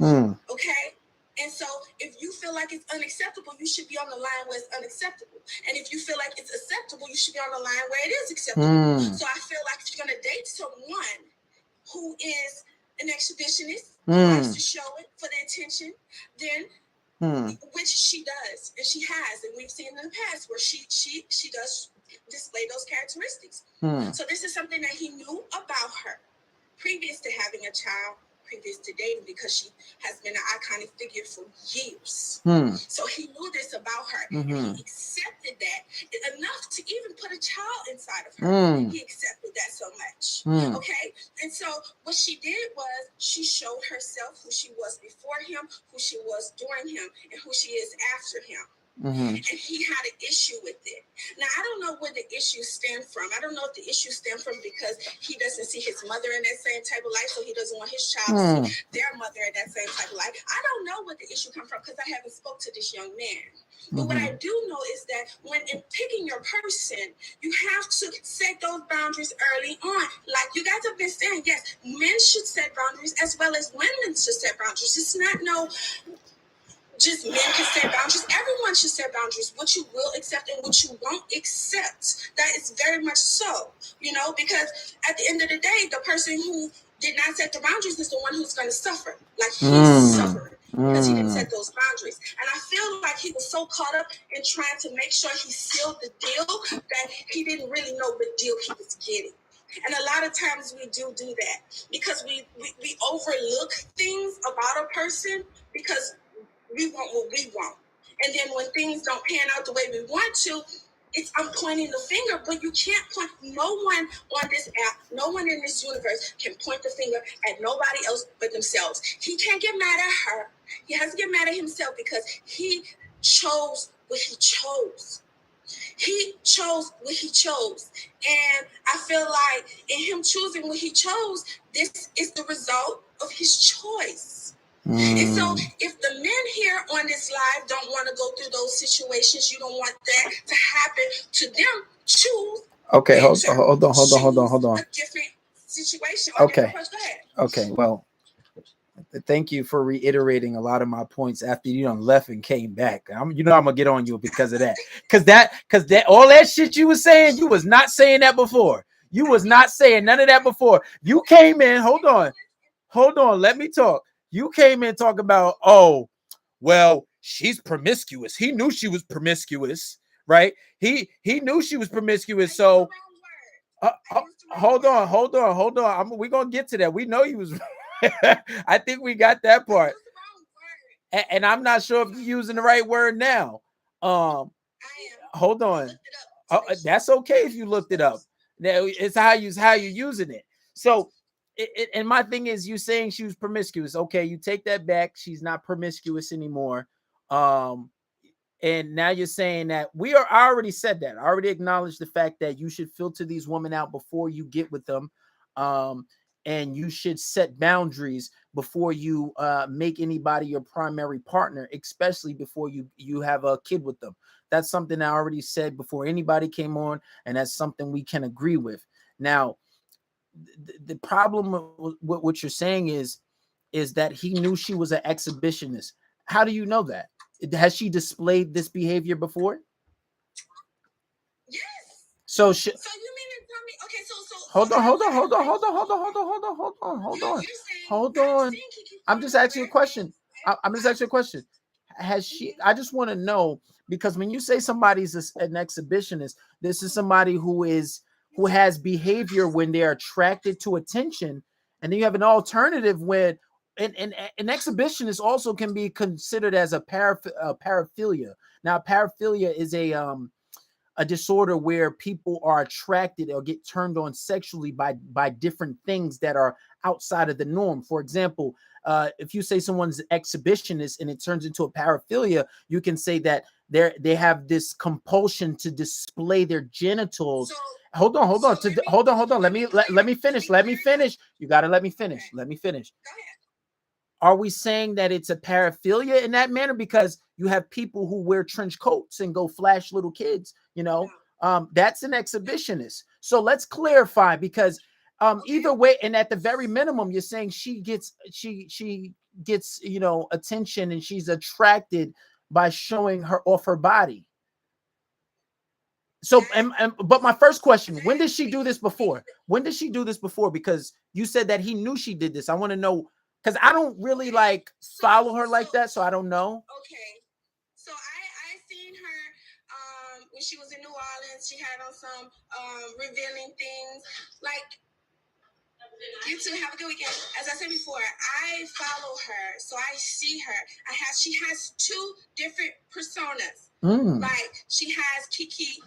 S5: line. Okay? And so if you feel like it's unacceptable, you should be on the line where it's unacceptable. And if you feel like it's acceptable, you should be on the line where it is acceptable. So I feel like if you're going to date someone who is an exhibitionist, who likes to show it for the attention, then, which she does, and she has, and we've seen in the past where she does display those characteristics. So this is something that he knew about her previous to having a child, previous to dating, because she has been an iconic figure for years. So he knew this about her, and he accepted that enough to even put a child inside of her. He accepted that so much. Okay? And so what she did was she showed herself who she was before him, who she was during him, and who she is after him. And he had an issue with it. Now, I don't know where the issue stemmed from. I don't know if the issue stemmed from because he doesn't see his mother in that same type of life, so he doesn't want his child to see their mother in that same type of life. I don't know what the issue comes from because I haven't spoke to this young man. But what I do know is that when in picking your person, you have to set those boundaries early on. Like you guys have been saying, yes, men should set boundaries as well as women should set boundaries. It's not just men can set boundaries. Everyone should set boundaries. What you will accept and what you won't accept. That is very much so, because at the end of the day, the person who did not set the boundaries is the one who's going to suffer. Like he's suffering because he didn't set those boundaries. And I feel like he was so caught up in trying to make sure he sealed the deal that he didn't really know what deal he was getting. And a lot of times we do that because we overlook things about a person because we want what we want. And then when things don't pan out the way we want to, I'm pointing the finger, but you can't point. No one on this app, no one in this universe can point the finger at nobody else but themselves. He can't get mad at her. He has to get mad at himself because he chose what he chose. He chose chose what he chose. And I feel like in him choosing what he chose, this is the result of his choice. And so if the men here on this live don't want to go through those situations, you don't want that to happen to them, choose.
S1: Okay, hold
S5: enter,
S1: on.
S5: choose a different situation or different approach. Go ahead.
S1: Okay, well, thank you for reiterating a lot of my points after you done left and came back. I'm gonna get on you because of that. Cause that all that shit you was saying, you was not saying that before. You was not saying none of that before. You came in, hold on, let me talk. You came in talking about, oh, well, she's promiscuous. He knew she was promiscuous, right? He knew she was promiscuous. So hold on. We're gonna get to that. We know he was. I think we got that part. And I'm not sure if you're using the right word now. Hold on. That's okay if you looked it up. Now it's how you're using it. So, and my thing is, you saying she was promiscuous. Okay, you take that back. She's not promiscuous anymore. And now you're saying that I already said that. I already acknowledged the fact that you should filter these women out before you get with them. And you should set boundaries before you make anybody your primary partner, especially before you have a kid with them. That's something I already said before anybody came on, and that's something we can agree with. Now, the problem with what you're saying is that he knew she was an exhibitionist. How do you know that? Has she displayed this behavior before?
S5: Yes.
S1: So you mean
S5: to tell me? Okay, so
S1: hold on. I'm just asking you a question. I'm just asking you a question. Has she? I just want to know, because when you say somebody's an exhibitionist, this is somebody who has behavior when they're attracted to attention, and then you have an alternative when an exhibitionist also can be considered as a paraphilia. Now, paraphilia is a disorder where people are attracted or get turned on sexually by different things that are outside of the norm. For example, if you say someone's exhibitionist and it turns into a paraphilia, you can say that they have this compulsion to display their genitals. Hold on. Let me finish. You got to let me finish. Let me finish. Are we saying that it's a paraphilia in that manner? Because you have people who wear trench coats and go flash little kids, that's an exhibitionist. So let's clarify, because either way, and at the very minimum, you're saying she gets attention, and she's attracted by showing her off her body. So, but my first question, when did she do this before? Because you said that he knew she did this. I want to know, because I don't really follow her like that, so I don't know.
S5: Okay. So I seen her when she was in New Orleans. She had on some revealing things. You two have a good weekend. As I said before, I follow her, so I see her. She has two different personas. She has Kiki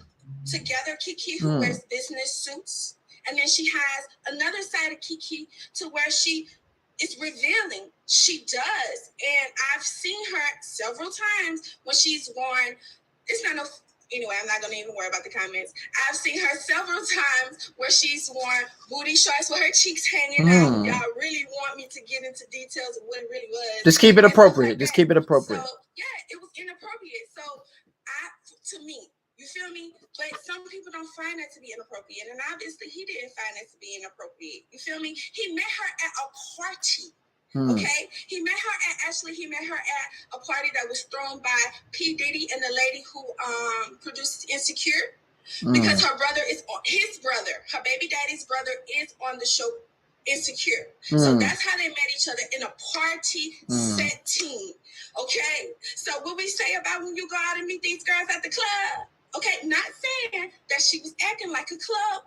S5: together, Kiki who wears business suits, and then she has another side of Kiki to where she is revealing. She does, and I've seen her several times when she's worn. It's not no. Anyway, I'm not going to even worry about the comments. I've seen her several times where she's worn booty shorts with her cheeks hanging out. Y'all really want me to get into details of what it really was.
S1: Just keep it appropriate. So,
S5: yeah, it was inappropriate. So, to me, you feel me? But some people don't find that to be inappropriate. And obviously, he didn't find that to be inappropriate. You feel me? He met her at a party. Okay, he met her at a party that was thrown by P. Diddy and the lady who produced Insecure, because her baby daddy's brother is on the show Insecure. So that's how they met each other, in a party setting. Okay, so what we say about when you go out and meet these girls at the club? Okay, not saying that she was acting like a club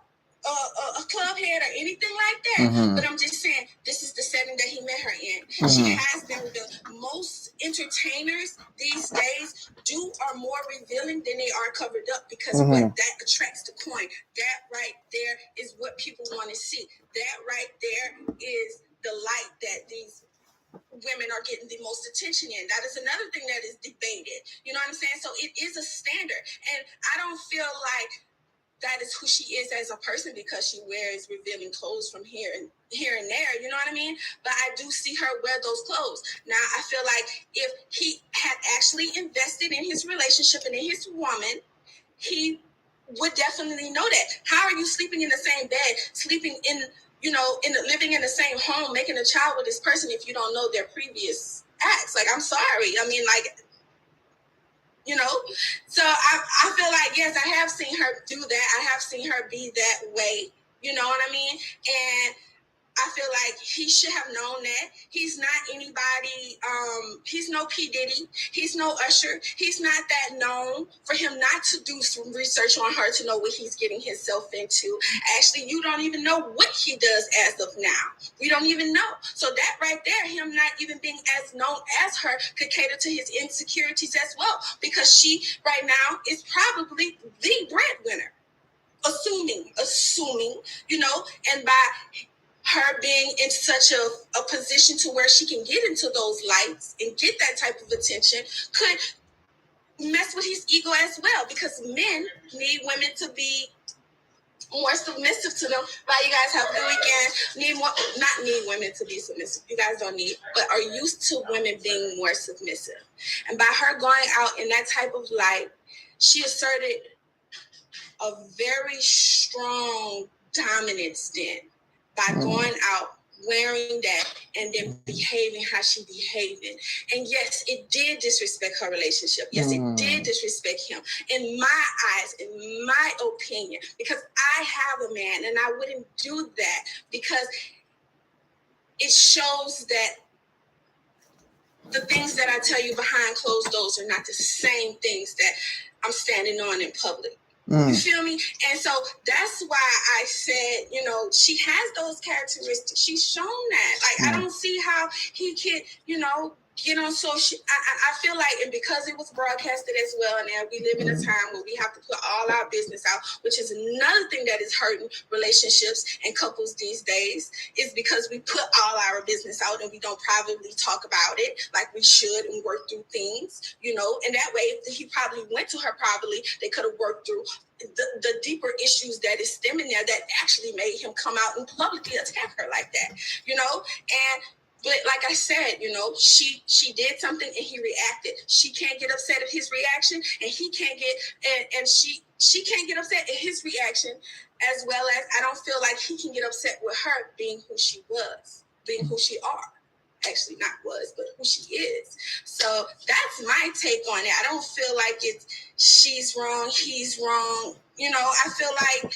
S5: head or anything like that, but I'm just saying this is the setting that he met her in. She has been revealed. Most entertainers these days are more revealing than they are covered up, because what that attracts the coin. That right there is what people want to see. That right there is the light that these women are getting the most attention in. That is another thing that is debated. You know what I'm saying? So it is a standard, and I don't feel like that is who she is as a person because she wears revealing clothes from here and there, you know what I mean? But I do see her wear those clothes. Now, I feel like if he had actually invested in his relationship and in his woman, he would definitely know that. How are you sleeping in the same bed, sleeping in, living in the same home, making a child with this person if you don't know their previous acts? Like, I'm sorry. I mean, like, so I feel like, yes, I have seen her do that. I have seen her be that way. You know what I mean? And I feel like he should have known that. He's not anybody, he's no P. Diddy. He's no Usher. He's not that known for him not to do some research on her to know what he's getting himself into. Actually, you don't even know what he does as of now. We don't even know. So that right there, him not even being as known as her could cater to his insecurities as well. Because she right now is probably the breadwinner. Assuming, and by her being in such a position to where she can get into those lights and get that type of attention could mess with his ego as well, because men need women to be more submissive to them. Right, you guys have a good weekend. Not need women to be submissive. You guys don't need, but are used to women being more submissive. And by her going out in that type of light, she asserted a very strong dominance then by going out wearing that and then behaving how she behaving. And yes, it did disrespect her relationship. Yes, it did disrespect him. In my eyes, in my opinion, because I have a man and I wouldn't do that because it shows that the things that I tell you behind closed doors are not the same things that I'm standing on in public. You feel me? And so that's why I said, she has those characteristics. She's shown that. Like, I don't see how he can, get on social. I feel like, and because it was broadcasted as well, and now we live in a time where we have to put all our business out, which is another thing that is hurting relationships and couples these days, is because we put all our business out and we don't privately talk about it like we should and work through things, and that way if he probably went to her privately, they could have worked through the deeper issues that is stemming there that actually made him come out and publicly attack her like that, But like I said, she did something and he reacted. She can't get upset at his reaction, and he can't get, and she can't get upset at his reaction, as well as I don't feel like he can get upset with her being who she was, being who she are. Actually, not was, but who she is. So that's my take on it. I don't feel like she's wrong, he's wrong. I feel like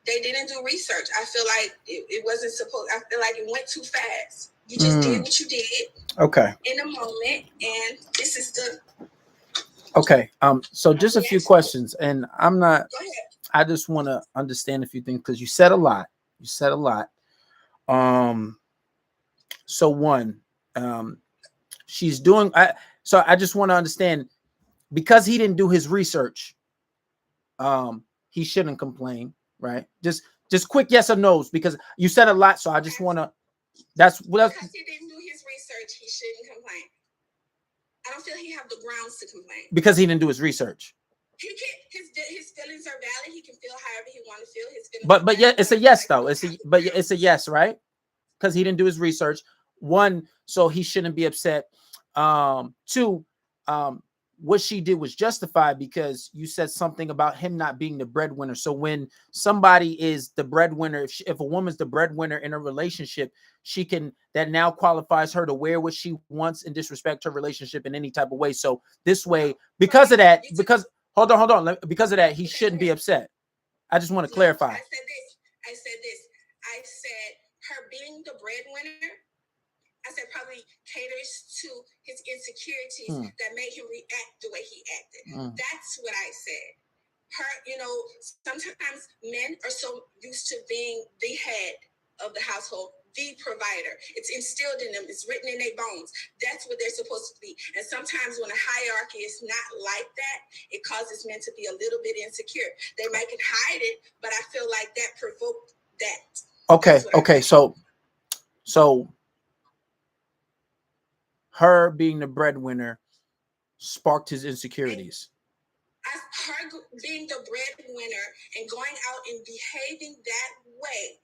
S5: they didn't do research. I feel like it wasn't supposed. I feel like it went too fast. You just did what you did.
S1: Okay.
S5: In a moment, and this is the.
S1: Okay. So just a few questions, and I'm not.
S5: Go ahead.
S1: I just want to understand a few things because you said a lot. So one, she's doing. So I just want to understand, because he didn't do his research. He shouldn't complain, right? Just quick yes or no's, because you said a lot. So I just want to. That's what.
S5: Because he didn't do his research, he shouldn't complain. I don't feel he have the grounds to complain
S1: because he didn't do his research.
S5: He can. His feelings are valid. He can feel however he want to feel. His feelings.
S1: But yeah, it's a yes though. It's a yes, right? Because he didn't do his research. One, so he shouldn't be upset. Two, what she did was justified because you said something about him not being the breadwinner. So when somebody is the breadwinner, if a woman's the breadwinner in a relationship, that now qualifies her to wear what she wants and disrespect her relationship in any type of way. So this way, because of that, hold on, because of that, he shouldn't be upset. I just want to clarify.
S5: I said her being the breadwinner, I said probably caters to his insecurities that made him react the way he acted. That's what I said. Her, sometimes men are so used to being the head of the household, the provider. It's instilled in them. It's written in their bones. That's what they're supposed to be. And sometimes when a hierarchy is not like that, it causes men to be a little bit insecure. They might can hide it, but I feel like that provoked that.
S1: Okay. So her being the breadwinner sparked his insecurities.
S5: her being the breadwinner and going out and behaving that way,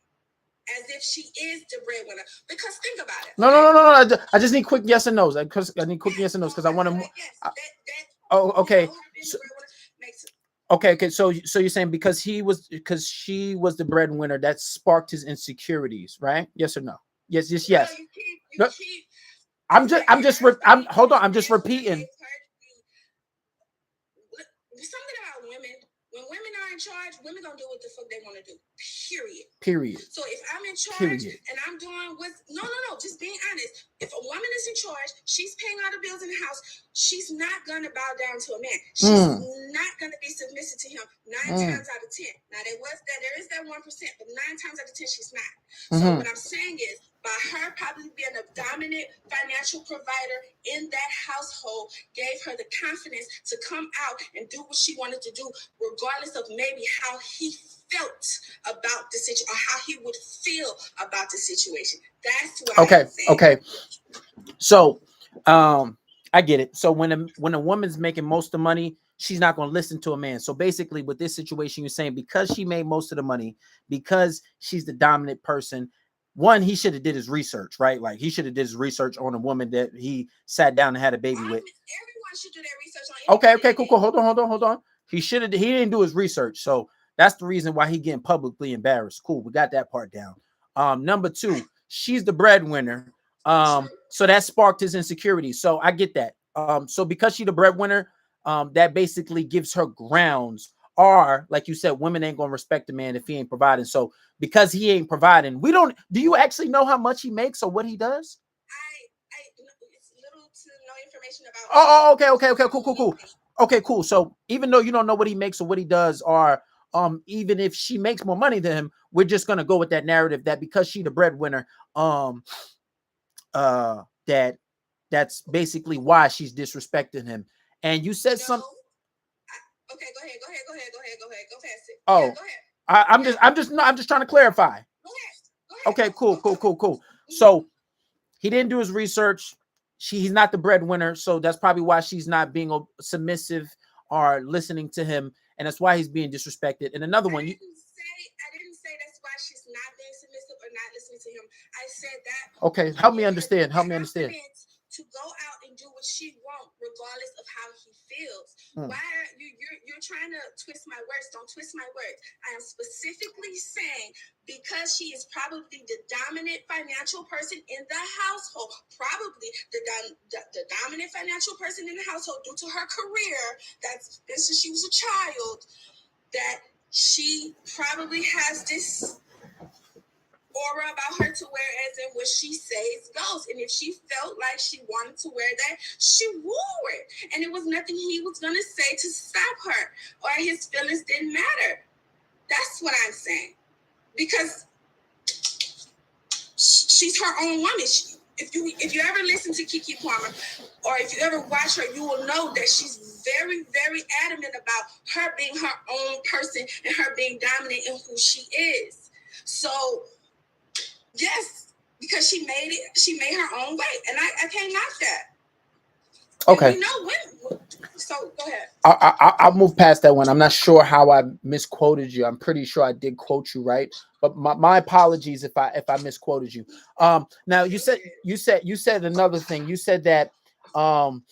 S5: as if she is the breadwinner. Because think about it.
S1: No. I just need quick yes and no's. Because I need quick yes and no's because I want to.
S5: Yes, that
S1: Oh, okay.
S5: her being the breadwinner makes it.
S1: Okay. So you're saying because she was the breadwinner that sparked his insecurities, right? Yes or no? Yes.
S5: No,
S1: Yes.
S5: you
S1: No,
S5: keep.
S1: I'm just repeating.
S5: Something about women. When women are in charge, women gonna do what the fuck they want to do.
S1: Period.
S5: So if I'm in charge
S1: Period.
S5: and I'm doing what no, just being honest. If a woman is in charge, she's paying all the bills in the house. She's not gonna bow down to a man. She's not gonna be submissive to him 9 times out of 10. Now there is that 1%, but 9 times out of 10 she's not. So what I'm saying is, by her probably being a dominant financial provider in that household, gave her the confidence to come out and do what she wanted to do, regardless of maybe how he felt about the situation or how he would feel about the situation. That's what I'm saying.
S1: Okay. So, I get it. So when a woman's making most of the money, she's not going to listen to a man. So basically, with this situation, you're saying because she made most of the money, because she's the dominant person. One, he should have did his research, right? Like he should have did his research on a woman that he sat down and had a baby with.
S5: Everyone should do their research on.
S1: Okay, cool. Hold on. He didn't do his research, so that's the reason why he getting publicly embarrassed. Cool, we got that part down. Number 2, she's the breadwinner. So that sparked his insecurity. So I get that. So because she's the breadwinner, that basically gives her grounds. Or, like you said, women ain't gonna respect the man if he ain't providing. So because he ain't providing, do you actually know how much he makes or what he does?
S5: It's little to no information about.
S1: Okay, cool. Okay, cool. So even though you don't know what he makes or what he does, or even if she makes more money than him, we're just gonna go with that narrative that because she's the breadwinner, that's basically why she's disrespecting him. And you said something.
S5: Okay, go ahead. Go past it.
S1: Oh,
S5: yeah, go ahead.
S1: I'm just trying to clarify.
S5: Go ahead.
S1: Okay, cool. So he didn't do his research. He's not the breadwinner, so that's probably why she's not being submissive or listening to him, and that's why he's being disrespected. And another one,
S5: I didn't say that's why she's not being submissive or not listening to him. I said that.
S1: Okay, help me understand.
S5: To go out and do what she wants, regardless of how he feels. Why are you're trying to twist my words? Don't twist my words. I am specifically saying because she is probably the dominant financial person in the household, probably the dominant financial person in the household due to her career. That's since she was a child. That she probably has this aura about her to wear as in what she says goes. And if she felt like she wanted to wear that, she wore it. And it was nothing he was going to say to stop her, or his feelings didn't matter. That's what I'm saying. Because she's her own woman. If you ever listen to Keke Palmer, or if you ever watch her, you will know that she's very, very adamant about her being her own person and her being dominant in who she is. So yes, because she made her own way, and I can't knock that.
S1: Okay.
S5: And we know when. So go ahead.
S1: I'll move past that one. I'm not sure how I misquoted you. I'm pretty sure I did quote you right, but my apologies if I misquoted you. Now you said another thing. You said that and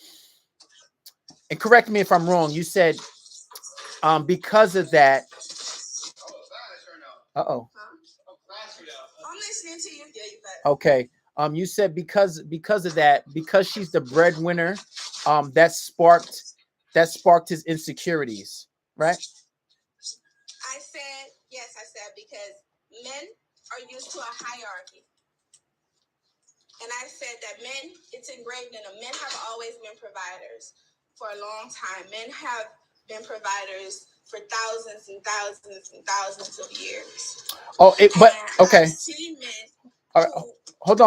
S1: correct me if I'm wrong. You said because of that.
S5: I'm listening to you. Yeah, you bet.
S1: Okay. You said because of that, because she's the breadwinner, that sparked his insecurities, right?
S5: I said because men are used to a hierarchy. And I said that men, it's engraved in them. Men have always been providers for a long time. Men have been providers for thousands and thousands and thousands of years.
S1: Okay.
S5: I've seen men.
S1: All right, hold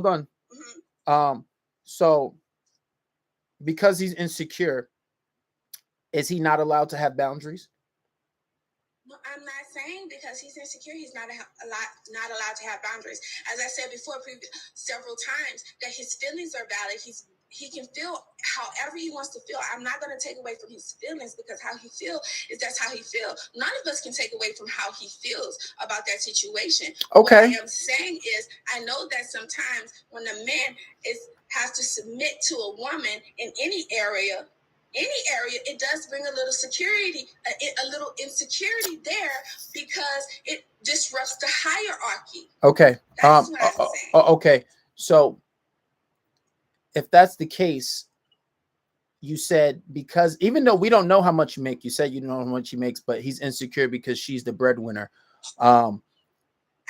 S1: on.
S5: Mm-hmm.
S1: So because he's insecure, is he not allowed to have boundaries?
S5: No, I'm not saying because he's insecure, he's not allowed to have boundaries. As I said before, several times, that his feelings are valid. He's he can feel however he wants to feel. I'm not going to take away from his feelings, because how he feels is that's how he feels. None of us can take away from how he feels about that situation.
S1: Okay.
S5: What I am saying is, I know that sometimes when a man has to submit to a woman in any area, it does bring a little security, a little insecurity there, because it disrupts the hierarchy.
S1: Okay.
S5: That's what I'm saying.
S1: Okay. So if that's the case, you said, because even though we don't know how much you make, you said you don't know how much he makes, but he's insecure because she's the breadwinner. And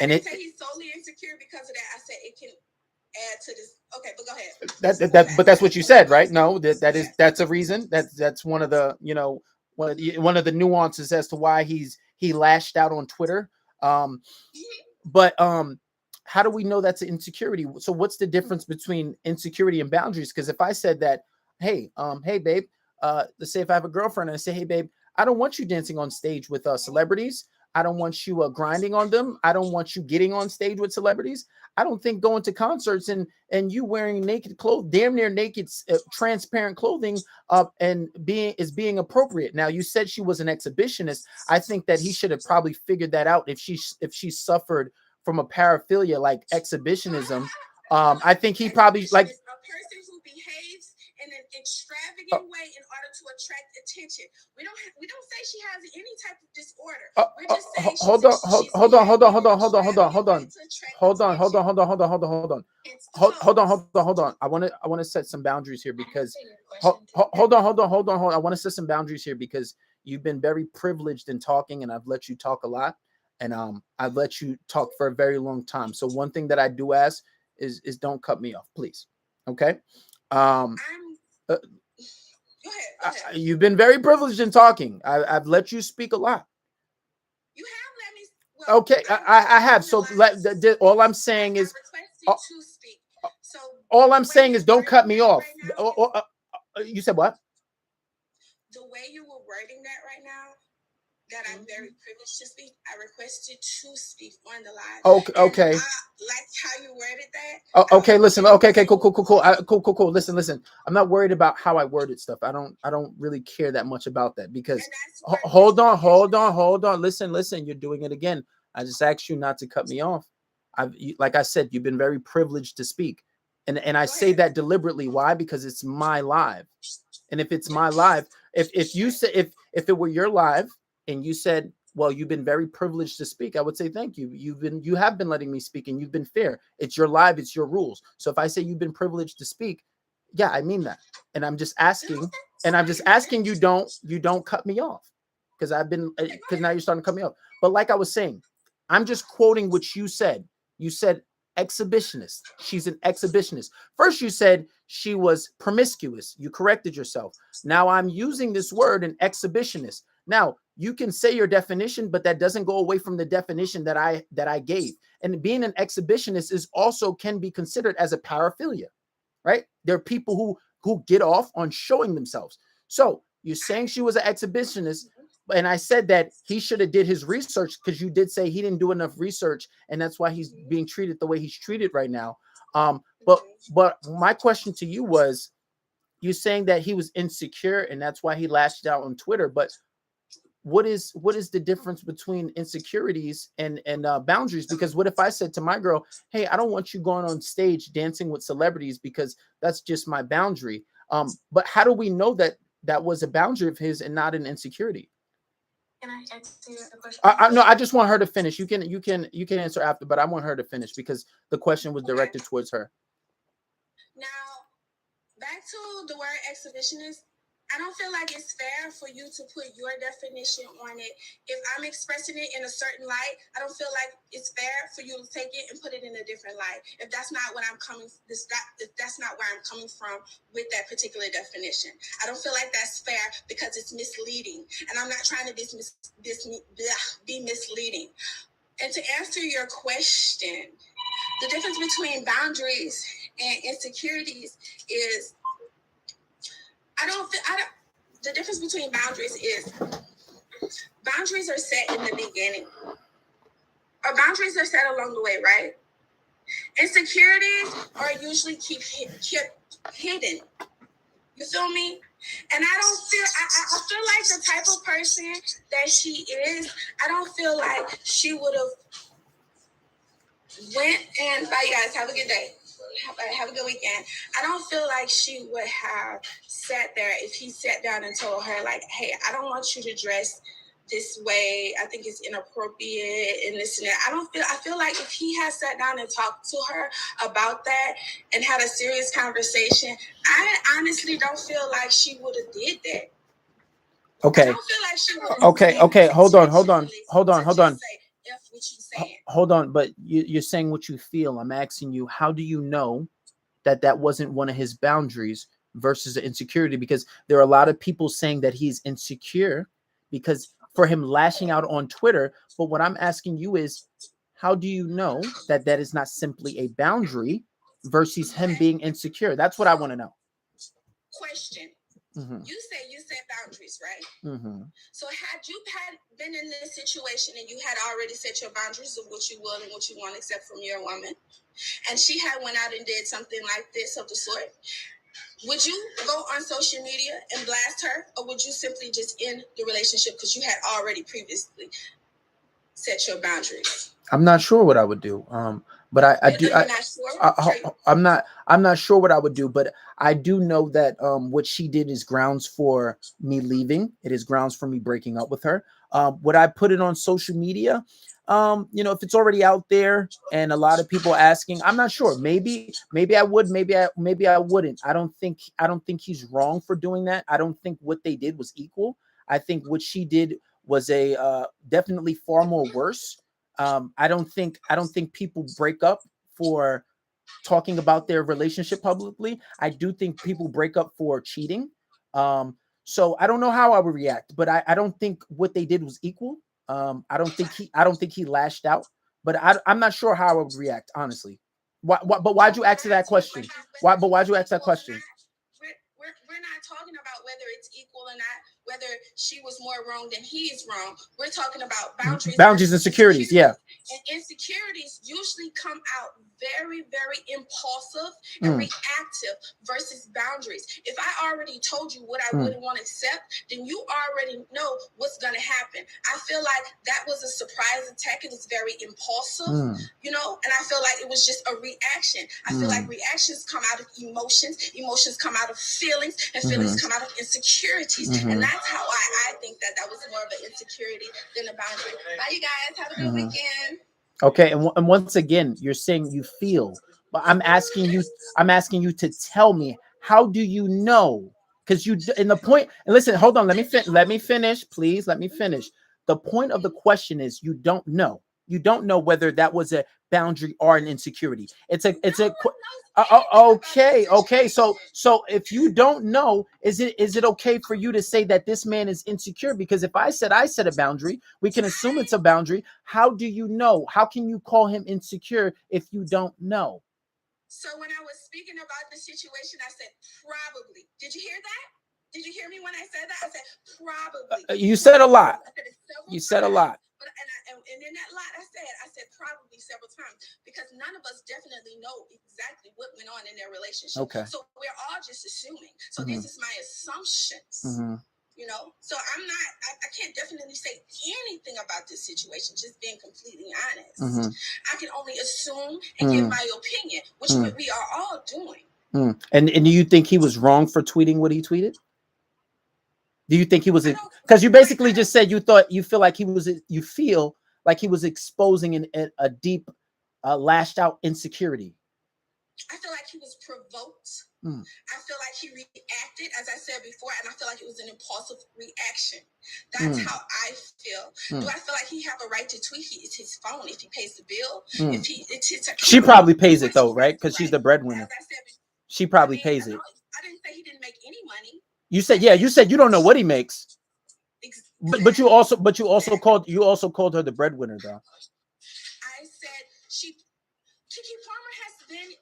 S5: I didn't say he's solely insecure because of that. I said it can add to this. Okay, but go ahead.
S1: But that's what you said, right? No, that's a reason. That's one of the, one of the nuances as to why he lashed out on Twitter. But how do we know that's an insecurity? So what's the difference between insecurity and boundaries? Because if I said that, hey babe, let's say if I have a girlfriend and I say, hey babe, I don't want you dancing on stage with celebrities. I don't want you grinding on them. I don't want you getting on stage with celebrities. I don't think going to concerts and you wearing naked clothes, damn near naked, transparent clothing, and being appropriate. Now, you said she was an exhibitionist. I think that he should have probably figured that out if she suffered from a paraphilia like exhibitionism. I think he probably, like,
S5: a person who behaves in an extravagant way in order to attract attention. We don't say she has any type of disorder. We're just saying hold
S1: on. I want to set some boundaries here, because hold on. I want to set some boundaries here because you've been very privileged in talking, and I've let you talk a lot, and I've let you talk for a very long time. So one thing that I do ask is don't cut me off, please. Okay.
S5: Go ahead.
S1: You've been very privileged in talking. I've let you speak a lot.
S5: You have let me. Well,
S1: okay, I have. So all I'm saying is,
S5: to speak. So
S1: all I'm saying is don't cut me off. Right now, you said what?
S5: The way you were wording that right now, that I'm very privileged to speak, I requested to speak on the live.
S1: Okay.
S5: I like how you worded that.
S1: Okay, listen. Okay, cool. Listen. I'm not worried about how I worded stuff. I don't really care that much about that, because hold on. Listen. You're doing it again. I just asked you not to cut me off. Like I said, you've been very privileged to speak, and I say that deliberately. Why? Because it's my live, and if it's my live, if you say if it were your live and you said, well, you've been very privileged to speak, I would say thank you. You have been letting me speak, and you've been fair. It's your live, it's your rules. So if I say you've been privileged to speak, yeah, I mean that. And I'm just asking you don't cut me off, because now you're starting to cut me off. But like I was saying, I'm just quoting what you said. You said exhibitionist. She's an exhibitionist. First, you said she was promiscuous. You corrected yourself. Now I'm using this word, an exhibitionist. Now, you can say your definition, but that doesn't go away from the definition that I gave. And being an exhibitionist can be considered as a paraphilia, right? There are people who get off on showing themselves. So you're saying she was an exhibitionist, and I said that he should have did his research, because you did say he didn't do enough research, and that's why he's being treated the way he's treated right now. But my question to you was, you're saying that he was insecure, and that's why he lashed out on Twitter, but what is the difference between insecurities and boundaries? Because what if I said to my girl, hey, I don't want you going on stage dancing with celebrities, because that's just my boundary. But how do we know that that was a boundary of his and not an insecurity?
S6: Can I answer the question?
S1: No, I just want her to finish. You can answer after, but I want her to finish because the question was directed towards her.
S5: Now, back to the word exhibitionist. I don't feel like it's fair for you to put your definition on it. If I'm expressing it in a certain light, I don't feel like it's fair for you to take it and put it in a different light. If that's not what if that's not where I'm coming from with that particular definition, I don't feel like that's fair, because it's misleading, and I'm not trying to be misleading. And to answer your question, the difference between boundaries and insecurities is, the difference between boundaries is boundaries are set in the beginning, or boundaries are set along the way, right? Insecurities are usually hidden. You feel me? And I feel like the type of person that she is, I don't feel like she would have went and, bye you guys, have a good day. Have a good weekend. I don't feel like she would have sat there if he sat down and told her, like, hey, I don't want you to dress this way. I think it's inappropriate and this and that. I feel like if he had sat down and talked to her about that and had a serious conversation, I honestly don't feel like she would have did that.
S1: Okay.
S5: I don't feel like she would have
S1: Okay. Hold on.
S5: say, F what you saying.
S1: Hold on, but you're saying what you feel. I'm asking you, how do you know that wasn't one of his boundaries versus the insecurity? Because there are a lot of people saying that he's insecure because for him lashing out on Twitter. But what I'm asking you is, how do you know that is not simply a boundary versus him being insecure? That's what I want to know.
S5: Question.
S1: Mm-hmm.
S5: You said boundaries, right?
S1: Mm-hmm.
S5: So had you been in this situation and you had already set your boundaries of what you will and what you want accept from your woman, and she had went out and did something like this of the sort, would you go on social media and blast her, or would you simply just end the relationship because you had already previously set your boundaries?
S1: I'm not sure what I would do. But I'm not sure what I would do, but I do know that what she did is grounds for me leaving. It is grounds for me breaking up with her. Would I put it on social media? If it's already out there and a lot of people asking, I'm not sure. Maybe I would, maybe I wouldn't. I don't think he's wrong for doing that. I don't think what they did was equal. I think what she did was a definitely far more worse. I don't think people break up for talking about their relationship publicly. I do think people break up for cheating. So I don't know how I would react, but I don't think what they did was equal. I don't think he lashed out, but I'm not sure how I would react, honestly. But why'd you ask that question? Why'd you ask that question?
S5: We're not talking about whether it's equal or not, whether she was more wrong than he is wrong. We're talking about boundaries
S1: and securities. Yeah.
S5: And insecurities usually come out very, very impulsive and reactive versus boundaries. If I already told you what I wouldn't want to accept, then you already know what's going to happen. I feel like that was a surprise attack. It was very impulsive, and I feel like it was just a reaction. I feel like reactions come out of emotions come out of feelings, and feelings come out of insecurities. And that's how I think that was more of an insecurity than a boundary. Bye, you guys. Have a good weekend.
S1: Okay, and once again, you're saying you feel, but I'm asking you to tell me, how do you know? Because listen, hold on, let me finish, please. Let me finish. The point of the question is you don't know. You don't know whether that was a boundary or an insecurity. Okay. So if you don't know, is it okay for you to say that this man is insecure? Because if I set a boundary, we can assume it's a boundary. How do you know? How can you call him insecure if you don't know?
S5: So when I was speaking about the situation, I said probably. Did you hear that? Did you hear me when I said that? I said probably.
S1: You said a lot. You said a lot.
S5: But and in that lot, I said probably several times, because none of us definitely know exactly what went on in their relationship.
S1: Okay.
S5: So we're all just assuming. So this is my assumptions. So I can't definitely say anything about this situation, just being completely honest. I can only assume and give my opinion, which we are all doing.
S1: And do you think he was wrong for tweeting what he tweeted? Do you think he was, because you basically just said you feel like he was exposing a deep lashed out insecurity?
S5: I feel like he was provoked. I feel like he reacted, as I said before, and I feel like it was an impulsive reaction. That's how I feel. Do I feel like he have a right to tweet? It's his phone. If he pays the bill, it's his account.
S1: She probably pays it though, right? Because she's the breadwinner. She probably pays it.
S5: I didn't say he didn't make any money.
S1: You said you don't know what he makes. But you also called her the breadwinner though.
S5: I said Keke Palmer has been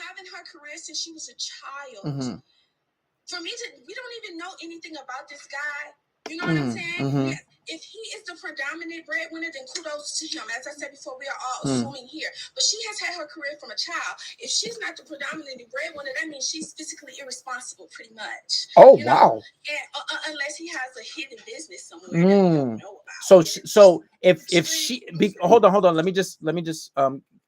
S5: having her career since she was a child. For me we don't even know anything about this guy. You know what I'm saying? If he is the predominant breadwinner, then kudos to him. As I said before, we are all
S1: Hmm.
S5: assuming here. But she has had her career from a child. If she's not the predominant breadwinner, that means she's physically irresponsible, pretty much.
S1: Oh,
S5: You know,
S1: wow.
S5: And unless he has a hidden business somewhere that we don't know about.
S1: So if she hold on, let me just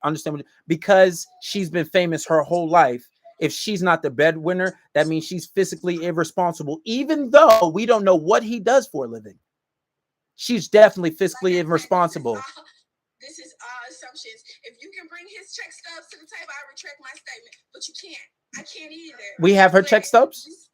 S1: understand because she's been famous her whole life. If she's not the breadwinner, that means she's physically irresponsible, even though we don't know what he does for a living. She's definitely fiscally irresponsible.
S5: This is all assumptions. If you can bring his check stubs to the table, I retract my statement. But you can't. I can't either.
S1: We have her check stubs?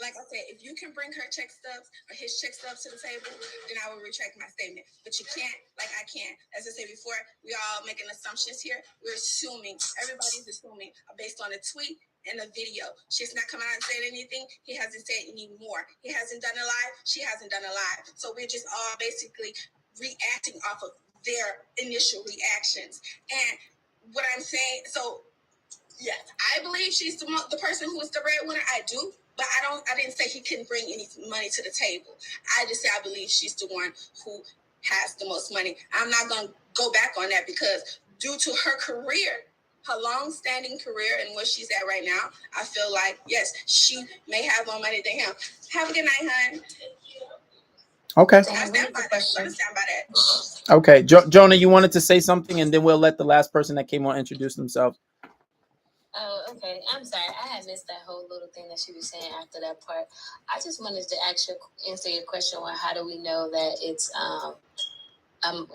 S5: Like I said, if you can bring her check stubs or his check stubs to the table, then I will retract my statement. But you can't, like I can't. As I said before, we all making assumptions here. We're assuming, everybody's assuming based on a tweet and a video. She's not come out and said anything. He hasn't said any more. He hasn't done a live. She hasn't done a live. So we're just all basically reacting off of their initial reactions. And what I'm saying, so yes, I believe she's the person who is the breadwinner. I do. But I didn't say he couldn't bring any money to the table. I just said I believe she's the one who has the most money. I'm not going to go back on that because due to her career, her long-standing career and where she's at right now, I feel like, yes, she may have more money than him. Have a good night, hon.
S1: Okay.
S5: I stand by that.
S1: Okay. Jonah, you wanted to say something and then we'll let the last person that came on introduce themselves.
S6: Oh, okay. I'm sorry. I had missed that whole little thing that she was saying after that part. I just wanted to answer your question on how do we know that it's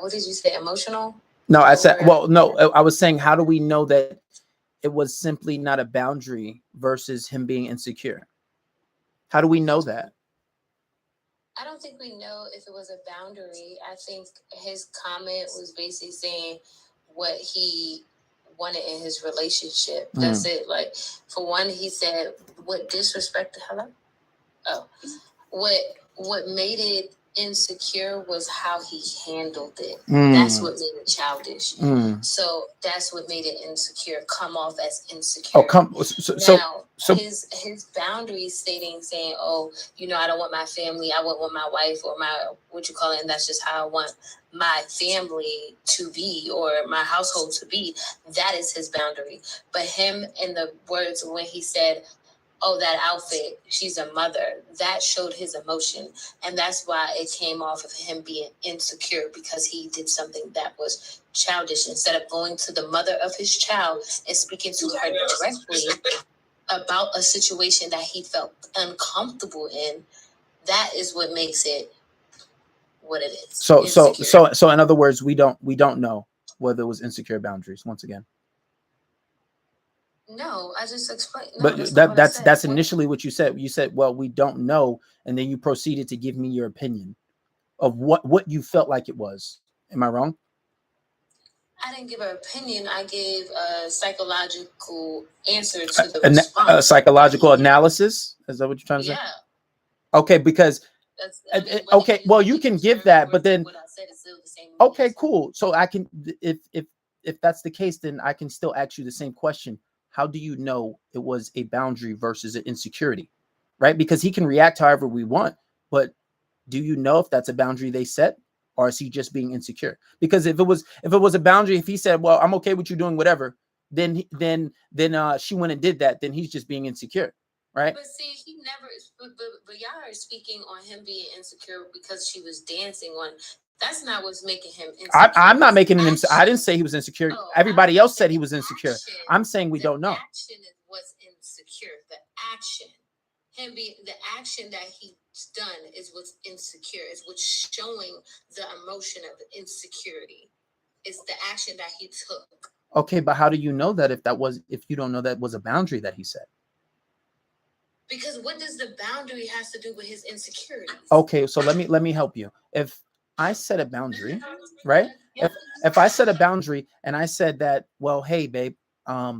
S6: what did you say, emotional?
S1: No, I said, well, no, I was saying, how do we know that it was simply not a boundary versus him being insecure? How do we know that?
S6: I don't think we know if it was a boundary. I think his comment was basically saying what he wanted in his relationship. That's it. Like, for one, he said what disrespected what made it insecure was how he handled it. That's what made it childish. So that's what made it insecure, come off as insecure. So his boundaries saying, oh, I don't want my family, I want my wife or my and that's just how I want my family to be or my household to be. That is his boundary. But him, in the words when he said, oh, that outfit, she's a mother, that showed his emotion. And that's why it came off of him being insecure, because he did something that was childish. Instead of going to the mother of his child and speaking to her directly about a situation that he felt uncomfortable in, that is what makes it what it is.
S1: So in other words, we don't know whether it was insecure boundaries once again.
S6: No, I just explained.
S1: No, but that's initially what you said. You said, well, we don't know, and then you proceeded to give me your opinion of what you felt like it was. Am I wrong?
S6: I didn't give an opinion. I gave a psychological answer to the response.
S1: A psychological analysis? Is that what you're trying to say?
S6: Yeah.
S1: Okay, because okay, well, you can give that, but then
S6: what I said is still the same.
S1: Okay, cool. So I can, if that's the case, then I can still ask you the same question. How do you know it was a boundary versus an insecurity, right? Because he can react however we want, but do you know if that's a boundary they set, or is he just being insecure? Because if it was a boundary, if he said, well, I'm okay with you doing whatever, then she went and did that, then he's just being insecure, right?
S6: But see, he never, but y'all are speaking on him being insecure because she was dancing on. That's not what's making him insecure.
S1: I'm not making him. I didn't say he was insecure. Everybody else said he was insecure. I'm saying we don't know.
S6: Action is what's insecure. The action, the action that he's done is what's insecure. Is what's showing the emotion of insecurity. It's the action that he took.
S1: Okay, but how do you know that if you don't know that was a boundary that he set?
S6: Because what does the boundary has to do with his insecurities?
S1: Okay, so let me help you. If I set a boundary, right? If I set a boundary and I said that, well, hey, babe, I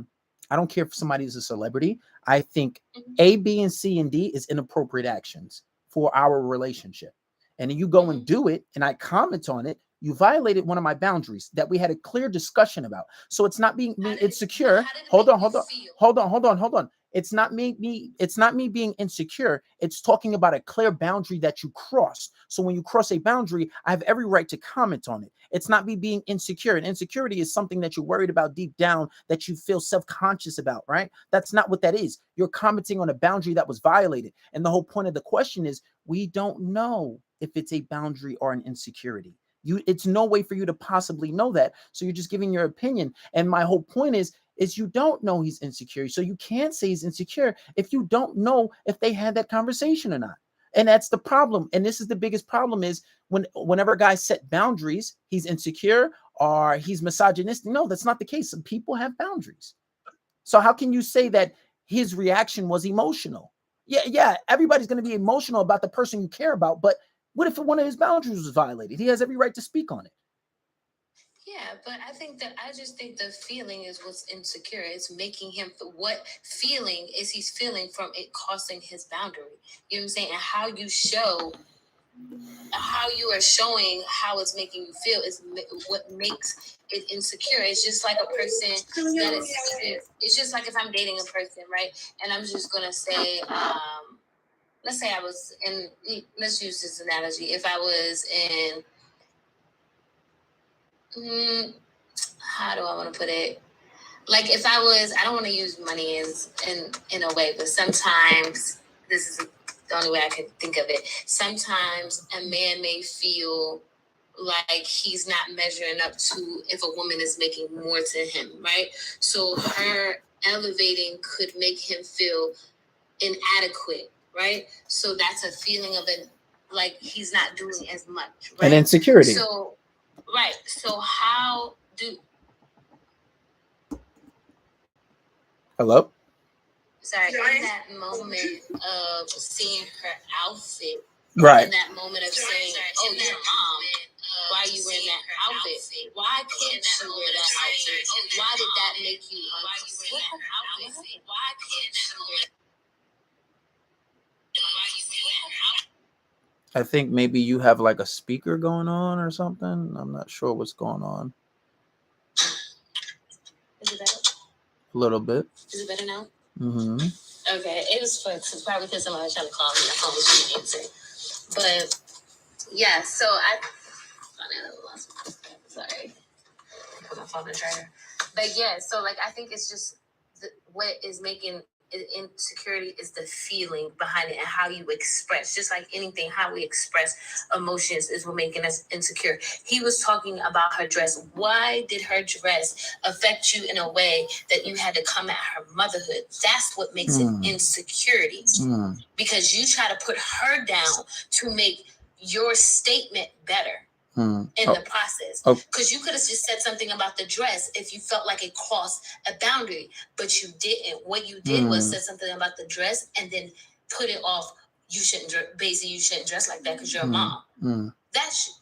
S1: don't care if somebody is a celebrity. I think A, B, and C, and D is inappropriate actions for our relationship. And you go and do it, and I comment on it, you violated one of my boundaries that we had a clear discussion about. So it's not being insecure. Hold on. It's not me being insecure. It's talking about a clear boundary that you cross. So when you cross a boundary, I have every right to comment on it. It's not me being insecure. And insecurity is something that you're worried about deep down, that you feel self-conscious about, right? That's not what that is. You're commenting on a boundary that was violated. And the whole point of the question is, we don't know if it's a boundary or an insecurity. It's no way for you to possibly know that. So you're just giving your opinion. And my whole point is you don't know he's insecure. So you can't say he's insecure if you don't know if they had that conversation or not. And that's the problem. And this is the biggest problem, is whenever guys set boundaries, he's insecure or he's misogynistic. No, that's not the case. Some people have boundaries. So how can you say that his reaction was emotional? Yeah, everybody's going to be emotional about the person you care about. But what if one of his boundaries was violated? He has every right to speak on it.
S6: Yeah, but I just think the feeling is what's insecure. It's making him, what feeling is he's feeling from it crossing his boundary? You know what I'm saying? And how you are showing how it's making you feel is what makes it insecure. It's just like a person that it's just like if I'm dating a person, right? And I'm just going to say, let's say I was in, let's use this analogy. If I was in, how do I want to put it? Like if I don't want to use money in a way, but sometimes this is the only way I can think of it. Sometimes a man may feel like he's not measuring up to if a woman is making more to him, right? So her elevating could make him feel inadequate, right? So that's a feeling of it, like he's not doing as much, right?
S1: And insecurity.
S6: So, right. So how do...
S1: Hello?
S6: Sorry, in that moment of seeing her outfit,
S1: Right.
S6: in that moment of saying, oh, you're mom, why are you wearing that outfit? Why couldn't you wear that outfit? Why did that make you uncomfortable? Why couldn't you wear that?
S1: I think maybe you have like a speaker going on or something. I'm not sure what's going on.
S6: Is it better?
S1: A little bit.
S6: Is it better now?
S1: Mm-hmm.
S6: Okay, it was probably because somebody was trying to call me. My phone was being answered. But yeah, so I lost my phone. Sorry, put my phone in the charger. But yeah, so like I think it's just what is making insecurity is the feeling behind it and how you express. Just like anything, how we express emotions is what making us insecure. He was talking about her dress. Why did her dress affect you in a way that you had to come at her motherhood? That's what makes it insecurity. Because you try to put her down to make your statement better. In the process, because you could have just said something about the dress if you felt like it crossed a boundary, but you didn't. What you did was said something about the dress and then put it off. You shouldn't dress like that because you're a mom. That's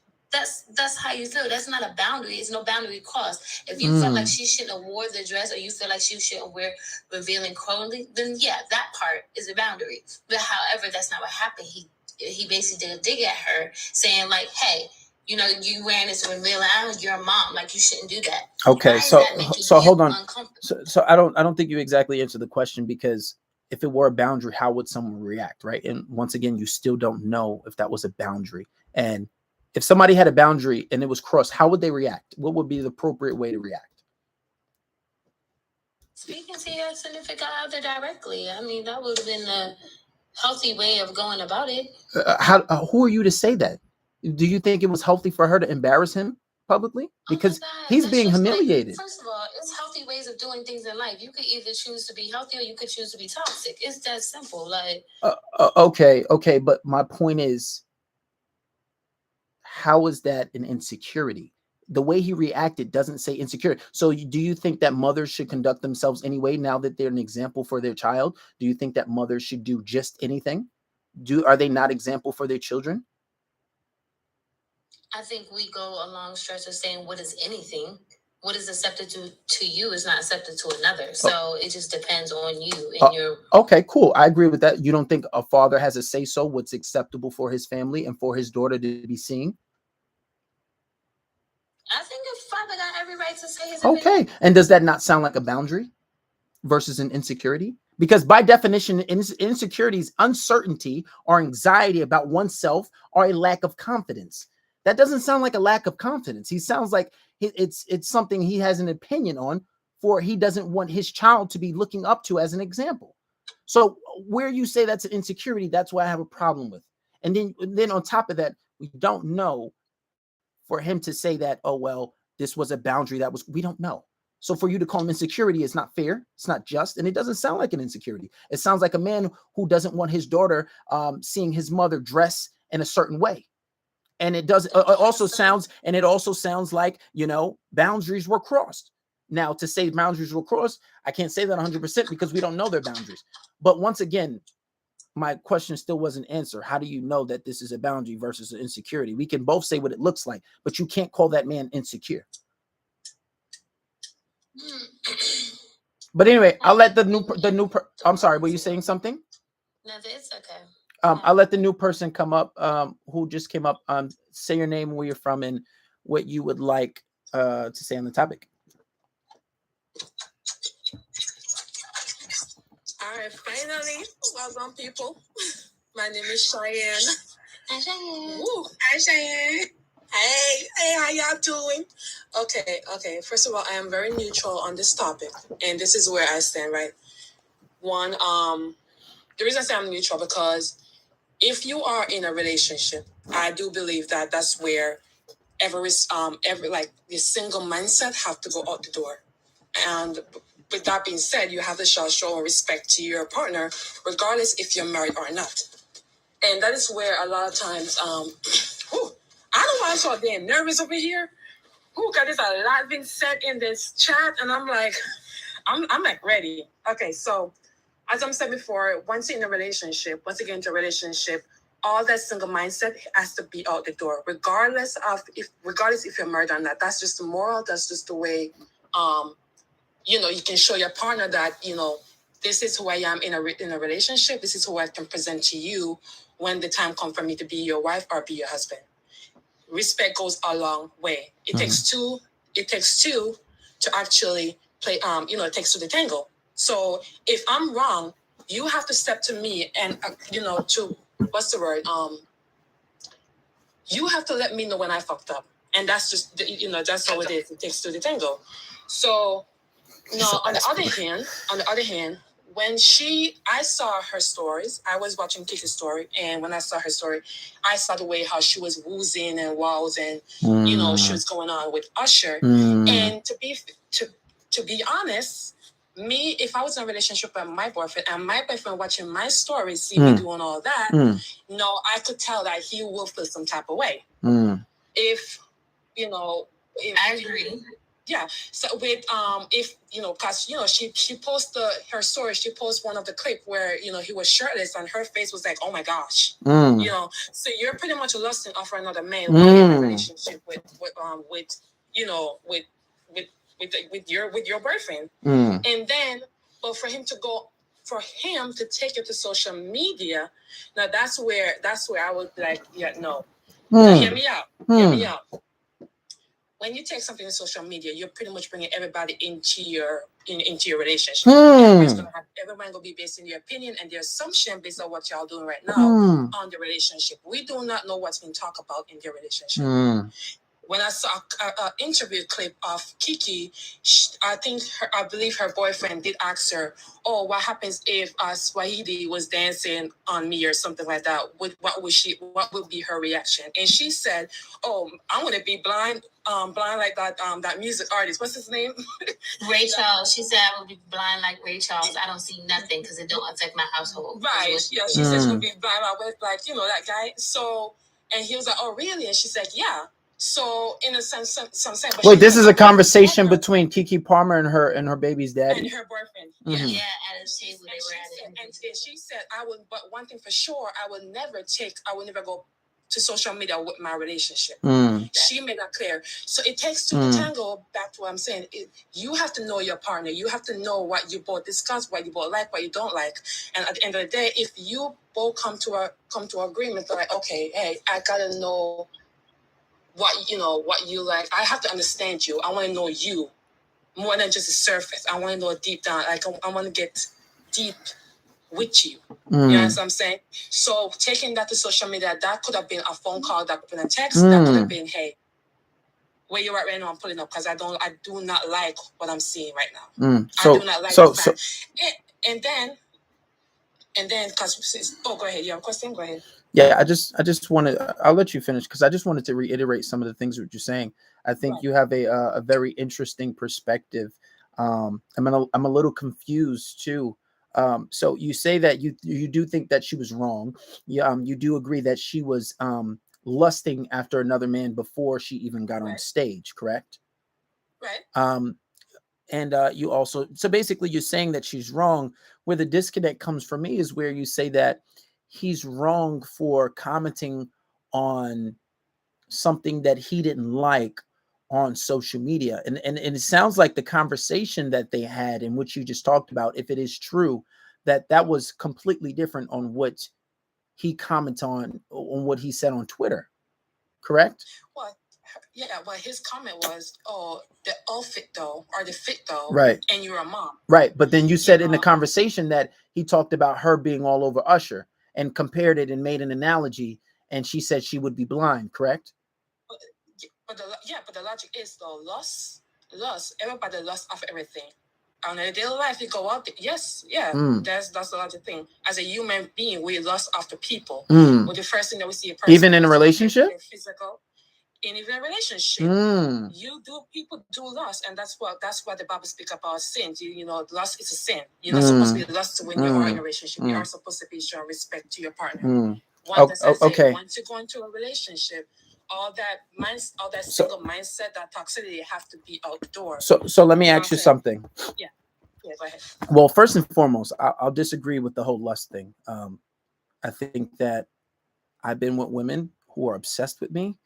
S6: how you feel. That's not a boundary. It's no boundary crossed. If you felt like she shouldn't have wore the dress, or you feel like she shouldn't wear revealing clothing, then yeah, that part is a boundary. But however, that's not what happened. He basically did a dig at her, saying like, hey, you know, you wearing this revealing, you're a mom, like you shouldn't do that.
S1: Okay, so hold on. So I don't think you exactly answered the question, because if it were a boundary, how would someone react, right? And once again, you still don't know if that was a boundary. And if somebody had a boundary and it was crossed, how would they react? What would be the appropriate way to react?
S6: Speaking to your significant other directly. I mean, that would have been a healthy way of going about it.
S1: Who are you to say that? Do you think it was healthy for her to embarrass him publicly? Because he's being humiliated.
S6: Like, first of all, it's healthy ways of doing things in life. You could either choose to be healthy or you could choose to be toxic. It's that simple. Like,
S1: okay, but my point is, how is that an insecurity? The way he reacted doesn't say insecure. So do you think that mothers should conduct themselves anyway now that they're an example for their child? Do you think that mothers should do just anything? Are they not example for their children?
S6: I think we go a long stretch of saying what is anything. What is accepted to you is not accepted to another. So it just depends on you and your... Okay,
S1: cool. I agree with that. You don't think a father has a say-so what's acceptable for his family and for his daughter to be seen?
S6: I think a father got every right to say his
S1: opinion. And does that not sound like a boundary versus an insecurity? Because by definition, insecurity is uncertainty or anxiety about oneself or a lack of confidence. That doesn't sound like a lack of confidence. He sounds like it's something he has an opinion on, for he doesn't want his child to be looking up to as an example. So where you say that's an insecurity, that's what I have a problem with. And then on top of that, we don't know for him to say that, oh, well, this was a boundary we don't know. So for you to call him insecurity is not fair. It's not just. And it doesn't sound like an insecurity. It sounds like a man who doesn't want his daughter seeing his mother dress in a certain way. And it also sounds like, boundaries were crossed. Now, to say boundaries were crossed, I can't say that 100% because we don't know their boundaries. But once again, my question still wasn't answered. How do you know that this is a boundary versus an insecurity? We can both say what it looks like, but you can't call that man insecure. But anyway, I'll let the new I'm sorry, were you saying something?
S6: No, it's okay.
S1: I'll let the new person come up, who just came up. Say your name, where you're from, and what you would like to say on the topic.
S5: All right, finally, welcome, people. My name is Cheyenne.
S6: Hi, Cheyenne.
S5: Woo. Hi, Cheyenne. Hey, how y'all doing? Okay. First of all, I am very neutral on this topic, and this is where I stand, right? One, the reason I say I'm neutral because if you are in a relationship, I do believe that that's where every the single mindset have to go out the door. And with that being said, you have to show respect to your partner, regardless if you're married or not. And that is where a lot of times, I don't want to so damn nervous over here. God, there's a lot being said in this chat, and I'm like ready. Okay, so as I'm said before, once you're in a relationship, once you get into a relationship, all that single mindset has to be out the door, regardless if you're married or not. That's just the moral. That's just the way, you can show your partner that, this is who I am in a relationship. This is who I can present to you when the time comes for me to be your wife or be your husband. Respect goes a long way. It takes two to actually play, it takes two to tango. So if I'm wrong, you have to step to me and, what's the word? You have to let me know when I fucked up. And that's just, that's how it is. It takes two to tango. So, on the other hand, when I saw her stories, I was watching Kiki's story, and when I saw her story, I saw the way how she was woozing and wowsing, she was going on with Usher. And to be honest, me, if I was in a relationship with my boyfriend and my boyfriend watching my stories, see me doing all that, I could tell that he will feel some type of way. If
S6: I agree.
S5: Yeah. So with because she posted her story. She posted one of the clip where he was shirtless and her face was like, oh my gosh. So you're pretty much lusting after another man when you're in a relationship with your boyfriend. And then, but for him to take it to social media, now that's where I was like, yeah, no. Now, hear me out. When you take something to social media, you're pretty much bringing everybody into your relationship. Everyone gonna be based in their opinion and their assumption based on what y'all doing right now on the relationship. We do not know what's being talked about in their relationship. When I saw an interview clip of Kiki, I believe her boyfriend did ask her, "Oh, what happens if Swahili was dancing on me or something like that? What would be her reaction?" And she said, "Oh, I'm gonna be blind like that music artist. What's his name?
S6: Ray Charles." She said, "I will be blind like Ray Charles. I don't see nothing because it don't affect my household."
S5: Right? Yeah. She said she would be blind like that guy. So, and he was like, "Oh, really?" And she said, "Yeah." So in a sense, some sense.
S1: Wait, this is a conversation between Keke Palmer and her baby's daddy
S5: and her boyfriend.
S6: Yeah, at a table they were at.
S5: And she said, "I would, but one thing for sure, I would never go to social media with my relationship." She made that clear. So it takes two to tango. Back to what I'm saying, you have to know your partner. You have to know what you both discuss, what you both like, what you don't like. And at the end of the day, if you both come to agreement, like, okay, hey, I gotta know what you like. I have to understand you. I want to know you more than just the surface. I want to know deep down. Like I want to get deep with you. You know what I'm saying? So taking that to social media, that could have been a phone call, that could have been a text, that could have been, hey, where you at right now, I'm pulling up because I do not like what I'm seeing right now.
S1: So,
S5: I do not like
S1: so,
S5: the
S1: so,
S5: fact. And then, because, go ahead. You have a question? Go ahead.
S1: yeah, I just wanted, I'll let you finish because I just wanted to reiterate some of the things that you're saying. I think you have a very interesting perspective. I'm a little confused too. So you say that you do think that she was wrong. You do agree that she was lusting after another man before she even got on stage, correct?
S5: Right.
S1: And you also, so basically you're saying that she's wrong. Where the disconnect comes from me is where you say that he's wrong for commenting on something that he didn't like on social media. And it sounds like the conversation that they had, in which you just talked about, if it is true, that was completely different on what he commented on what he said on Twitter, correct?
S5: Well, yeah, well, his comment was, oh, the outfit though, or the fit though,
S1: Right.
S5: and you're a mom.
S1: Right. But then you said in the conversation that he talked about her being all over Usher and compared it and made an analogy, and she said she would be blind, correct?
S5: But the logic is though, lust, everybody lusts after everything. On a daily life, you go out, that's the logic thing. As a human being, we lust after people. But the first thing that we see a person,
S1: even in a relationship,
S5: physical, in even a relationship, people do lust, and that's what the Bible speaks about sins. You know, lust is a sin. You're not supposed to be lust when you are in a relationship. You are supposed to be showing respect to your partner.
S1: Okay.
S5: Once you go into a relationship, all that single mindset, that toxicity have to be outdoors.
S1: So let me ask you something.
S5: Yeah, go ahead.
S1: Well, first and foremost, I'll disagree with the whole lust thing. I think that I've been with women who are obsessed with me,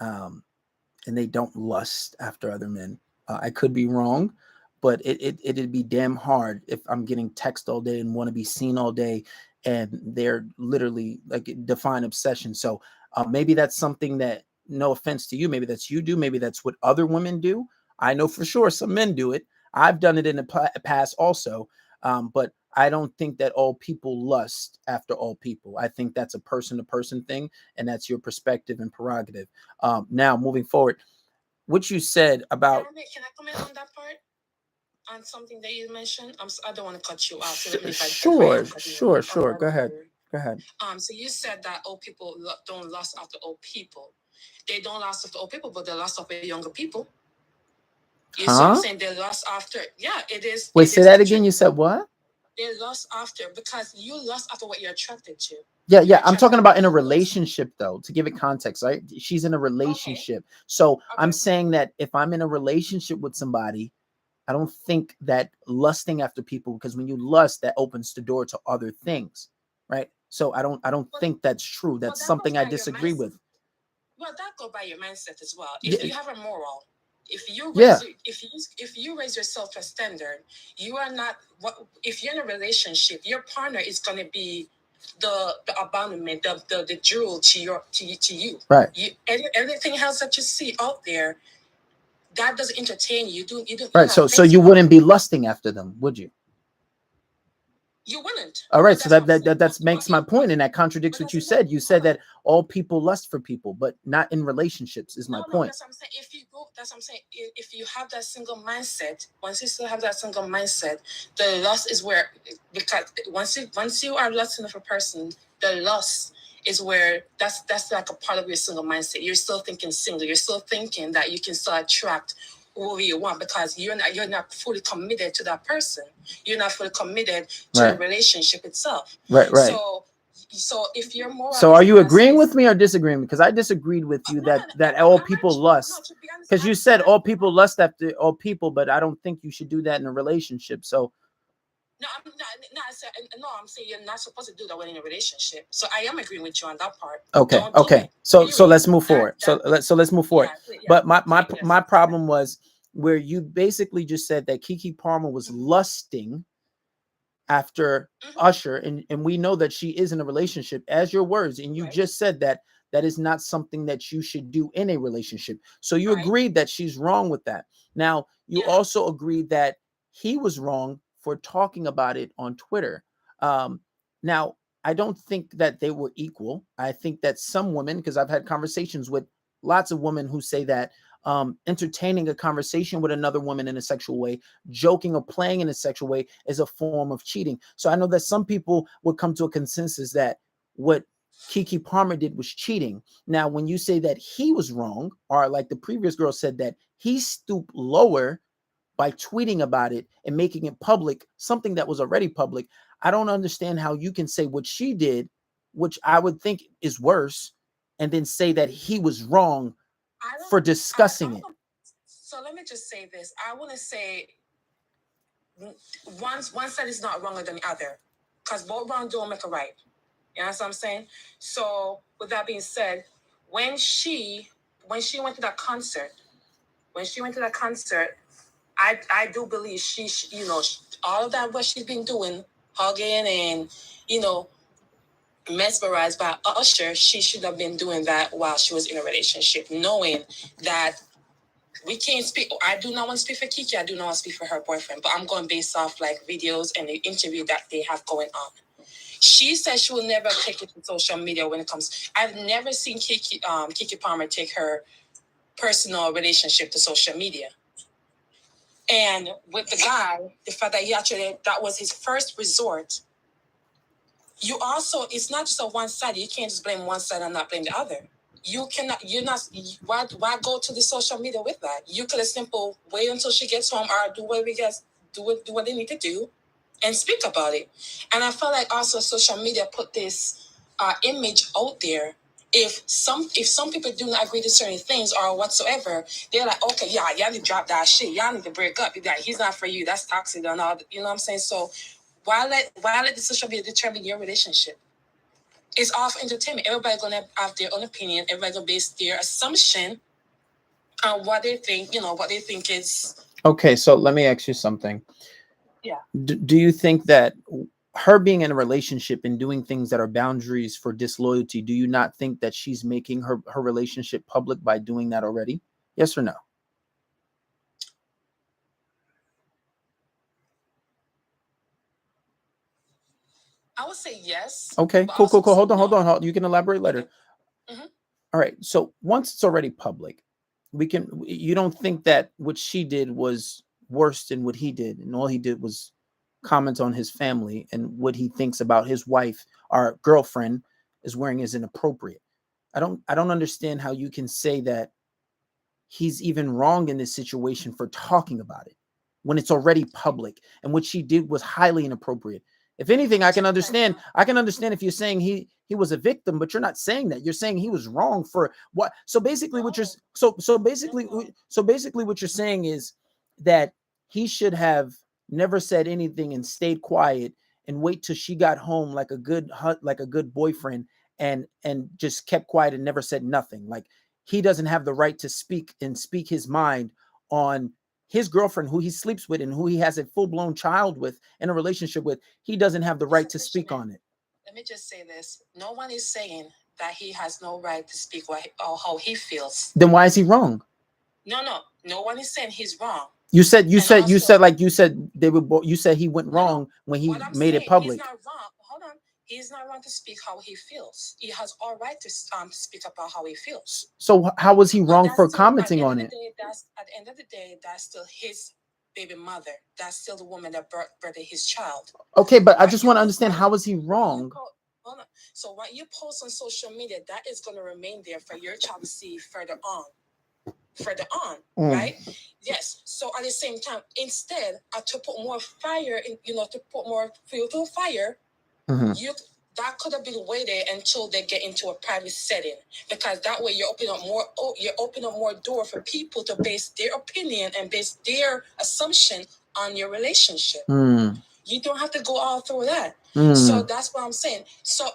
S1: and they don't lust after other men. I could be wrong, but it'd be damn hard if I'm getting text all day and want to be seen all day, and they're literally like define obsession. So maybe that's something that, no offense to you, maybe that's you do, maybe that's what other women do. I know for sure some men do it. I've done it in the past also, but I don't think that all people lust after all people. I think that's a person-to-person thing, and that's your perspective and prerogative. Now, moving forward, what you said about...
S5: Can I comment on that part? On something that you mentioned? I don't want to cut you off.
S1: Sure. Go ahead.
S5: So you said that old people don't lust after old people. They don't lust after old people, but they lust after younger people. You see what I'm saying? They lust after. Yeah, it is.
S1: Wait, say that again. You said what?
S5: They lust after, because you lust after what you're attracted to.
S1: Yeah. I'm talking about in a relationship, though, to give it context, right? She's in a relationship. Okay. So I'm saying that if I'm in a relationship with somebody, I don't think that lusting after people, because when you lust, that opens the door to other things, right? So I don't think that's true. That's something I disagree with.
S5: Well, that goes by your mindset as well. If you have a moral, if you raise your self-standard, you are not. If you're in a relationship, your partner is going to be the abandonment, the jewel to you.
S1: Right.
S5: Everything else that you see out there, that doesn't entertain you. You don't.
S1: Right. So you wouldn't be lusting after them, would you?
S5: You wouldn't.
S1: All right. So that makes my point, and that contradicts what you said. You said that all people lust for people, but not in relationships. Is my point.
S5: That's what I'm saying. That's what I'm saying. If you have that single mindset, once you still have that single mindset, the lust is where, because once you are lusting for a person, the lust is where that's like a part of your single mindset. You're still thinking single. You're still thinking that you can still attract whoever you want, because you're not fully committed to that person. You're not fully committed to the relationship itself.
S1: Right.
S5: So if you're more...
S1: So are you agreeing with me or disagreeing? Because I disagreed with you that all people lust. Because you said all people lust after all people, but I don't think you should do that in a relationship. So...
S5: I'm saying you're not supposed to do that when in a relationship. So I am agreeing with you on that part.
S1: Okay. So let's move forward. So let's move forward. But my problem was where you basically just said that Keke Palmer was lusting after Usher, and we know that she is in a relationship, as your words, and you just said that is not something that you should do in a relationship. So you agreed that she's wrong with that. Now you also agreed that he was wrong for talking about it on Twitter. Now, I don't think that they were equal. I think that some women, because I've had conversations with lots of women who say that entertaining a conversation with another woman in a sexual way, joking or playing in a sexual way is a form of cheating. So I know that some people would come to a consensus that what Keke Palmer did was cheating. Now, when you say that he was wrong, or like the previous girl said that he stooped lower by tweeting about it and making it public, something that was already public, I don't understand how you can say what she did, which I would think is worse, and then say that he was wrong for discussing it.
S5: So let me just say this. I want to say one side is not wronger than the other, because both wrong don't make a right. You know what I'm saying? So with that being said, when she went to that concert, I do believe she you know, all of that what she's been doing, hugging and, you know, mesmerized by Usher, she should have been doing that while she was in a relationship, knowing that we can't speak. I do not want to speak for Keke. I do not want to speak for her boyfriend, but I'm going based off like videos and the interview that they have going on. She said she will never take it to social media when it comes. I've never seen Keke Palmer take her personal relationship to social media. And with the guy, the fact that that was his first resort. You also, it's not just a one side. You can't just blame one side and not blame the other. Why go to the social media with that? You could have simple wait until she gets home or do what they need to do and speak about it. And I felt like also social media put this image out there. If some people do not agree to certain things or whatsoever, they're like, okay, yeah, y'all need to drop that shit. Y'all need to break up. Like, he's not for you. That's toxic and all. You know what I'm saying? So why let the social media determine your relationship? It's all for entertainment. Everybody's gonna have their own opinion. Everybody's gonna base their assumption on what they think. You know what they think is.
S1: Okay, so let me ask you something.
S5: Yeah.
S1: Do you think that her being in a relationship and doing things that are boundaries for disloyalty, do you not think that she's making her relationship public by doing that already? Yes or no?
S5: I would say yes.
S1: Okay, cool. Hold on. You can elaborate later.
S5: Mhm.
S1: All right. So once it's already public, you don't think that what she did was worse than what he did, and all he did was comment on his family and what he thinks about his wife or girlfriend is wearing is inappropriate. I don't understand how you can say that he's even wrong in this situation for talking about it when it's already public, and what she did was highly inappropriate. If anything, I can understand if you're saying he was a victim, but you're not saying that. You're saying he was wrong for what? So basically what you're saying is that he should have never said anything and stayed quiet and wait till she got home like a good boyfriend and just kept quiet and never said nothing. Like, he doesn't have the right to speak his mind on his girlfriend, who he sleeps with and who he has a full-blown child with in a relationship with. He doesn't have the right to speak on it.
S5: Let me just say this. No one is saying that he has no right to speak or how he feels.
S1: Then why is he wrong?
S5: No one is saying he's wrong.
S1: You said he went wrong when he made it public.
S5: He's not wrong. Hold on. He's not wrong to speak how he feels. He has all right to speak about how he feels.
S1: So how was he wrong for commenting on it?
S5: At the end of the day, that's still his baby mother. That's still the woman that birthed his child.
S1: Okay, but I just want to understand, how is he wrong?
S5: Hold on. So what you post on social media, that is going to remain there for your child to see further on, right? Yes. So at the same time, instead to put more fire in, to put more fuel to a fire, that could have been waited until they get into a private setting, because that way you're opening up more door for people to base their opinion and base their assumption on your relationship. You don't have to go all through that. So that's what I'm saying. So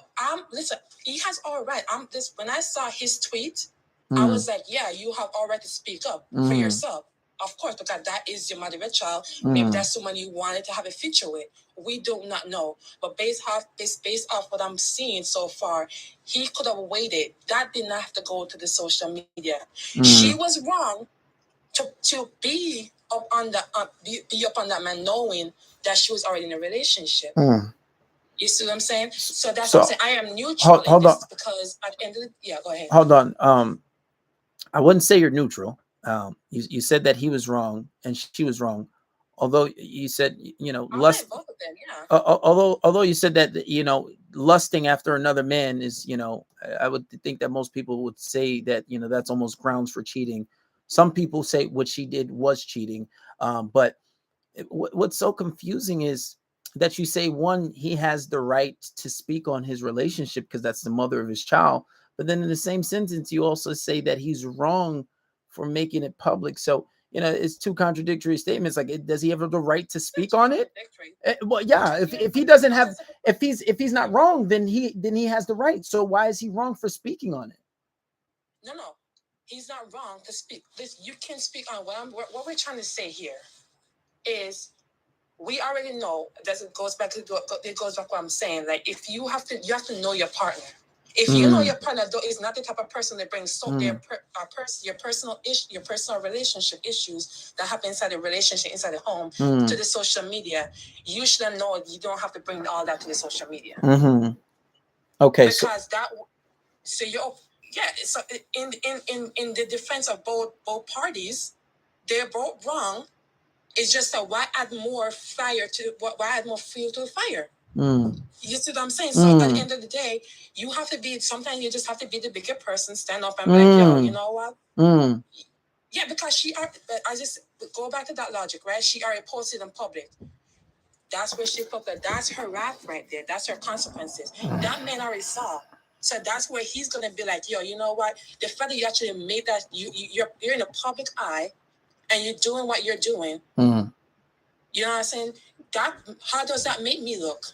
S5: listen, he has all right. When I saw his tweet, I was like, yeah, you have all right to speak up for yourself. Of course, because that is your mother of a child. Maybe that's someone you wanted to have a future with. We do not know. But based off what I'm seeing so far, he could have waited. That did not have to go to the social media. She was wrong to be up on that, be up on that man, knowing that she was already in a relationship. You see what I'm saying? So that's what I'm saying. I am neutral in this because at the end of the, yeah, go ahead.
S1: Hold on. I wouldn't say you're neutral. You said that he was wrong and she was wrong. Although you said, you know, lust.
S5: Both of them, yeah.
S1: Although you said that, you know, lusting after another man is, you know, I would think that most people would say that, you know, that's almost grounds for cheating. Some people say what she did was cheating. But what's so confusing is that you say, one, he has the right to speak on his relationship because that's the mother of his child. But then in the same sentence, you also say that he's wrong for making it public. So, you know, it's two contradictory statements. Like, does he have the right to speak on it? Well, yeah. If he doesn't have, if he's not wrong, then he has the right. So why is he wrong for speaking on it?
S5: No, he's not wrong to speak. This you can speak on what we're trying to say here is we already know that it goes back what I'm saying. Like, if you have to know your partner. If you know your partner is not the type of person that brings your personal relationship issues that happen inside the relationship, inside the home, to the social media, you should know you don't have to bring all that to the social media.
S1: Okay.
S5: Because so in the defense of both parties, they're both wrong. It's just that why add more fuel to the fire? You see what I'm saying? So at the end of the day, you have to be. Sometimes you just have to be the bigger person, stand up and be like, yo, you know what? Yeah, because I just go back to that logic, right? She already posted in public. That's where she put that. That's her wrath right there. That's her consequences. That man already saw. So that's where he's gonna be like, yo, you know what? The fact that you actually made that, you're in the public eye, and you're doing what you're doing. You know what I'm saying? How does that make me look?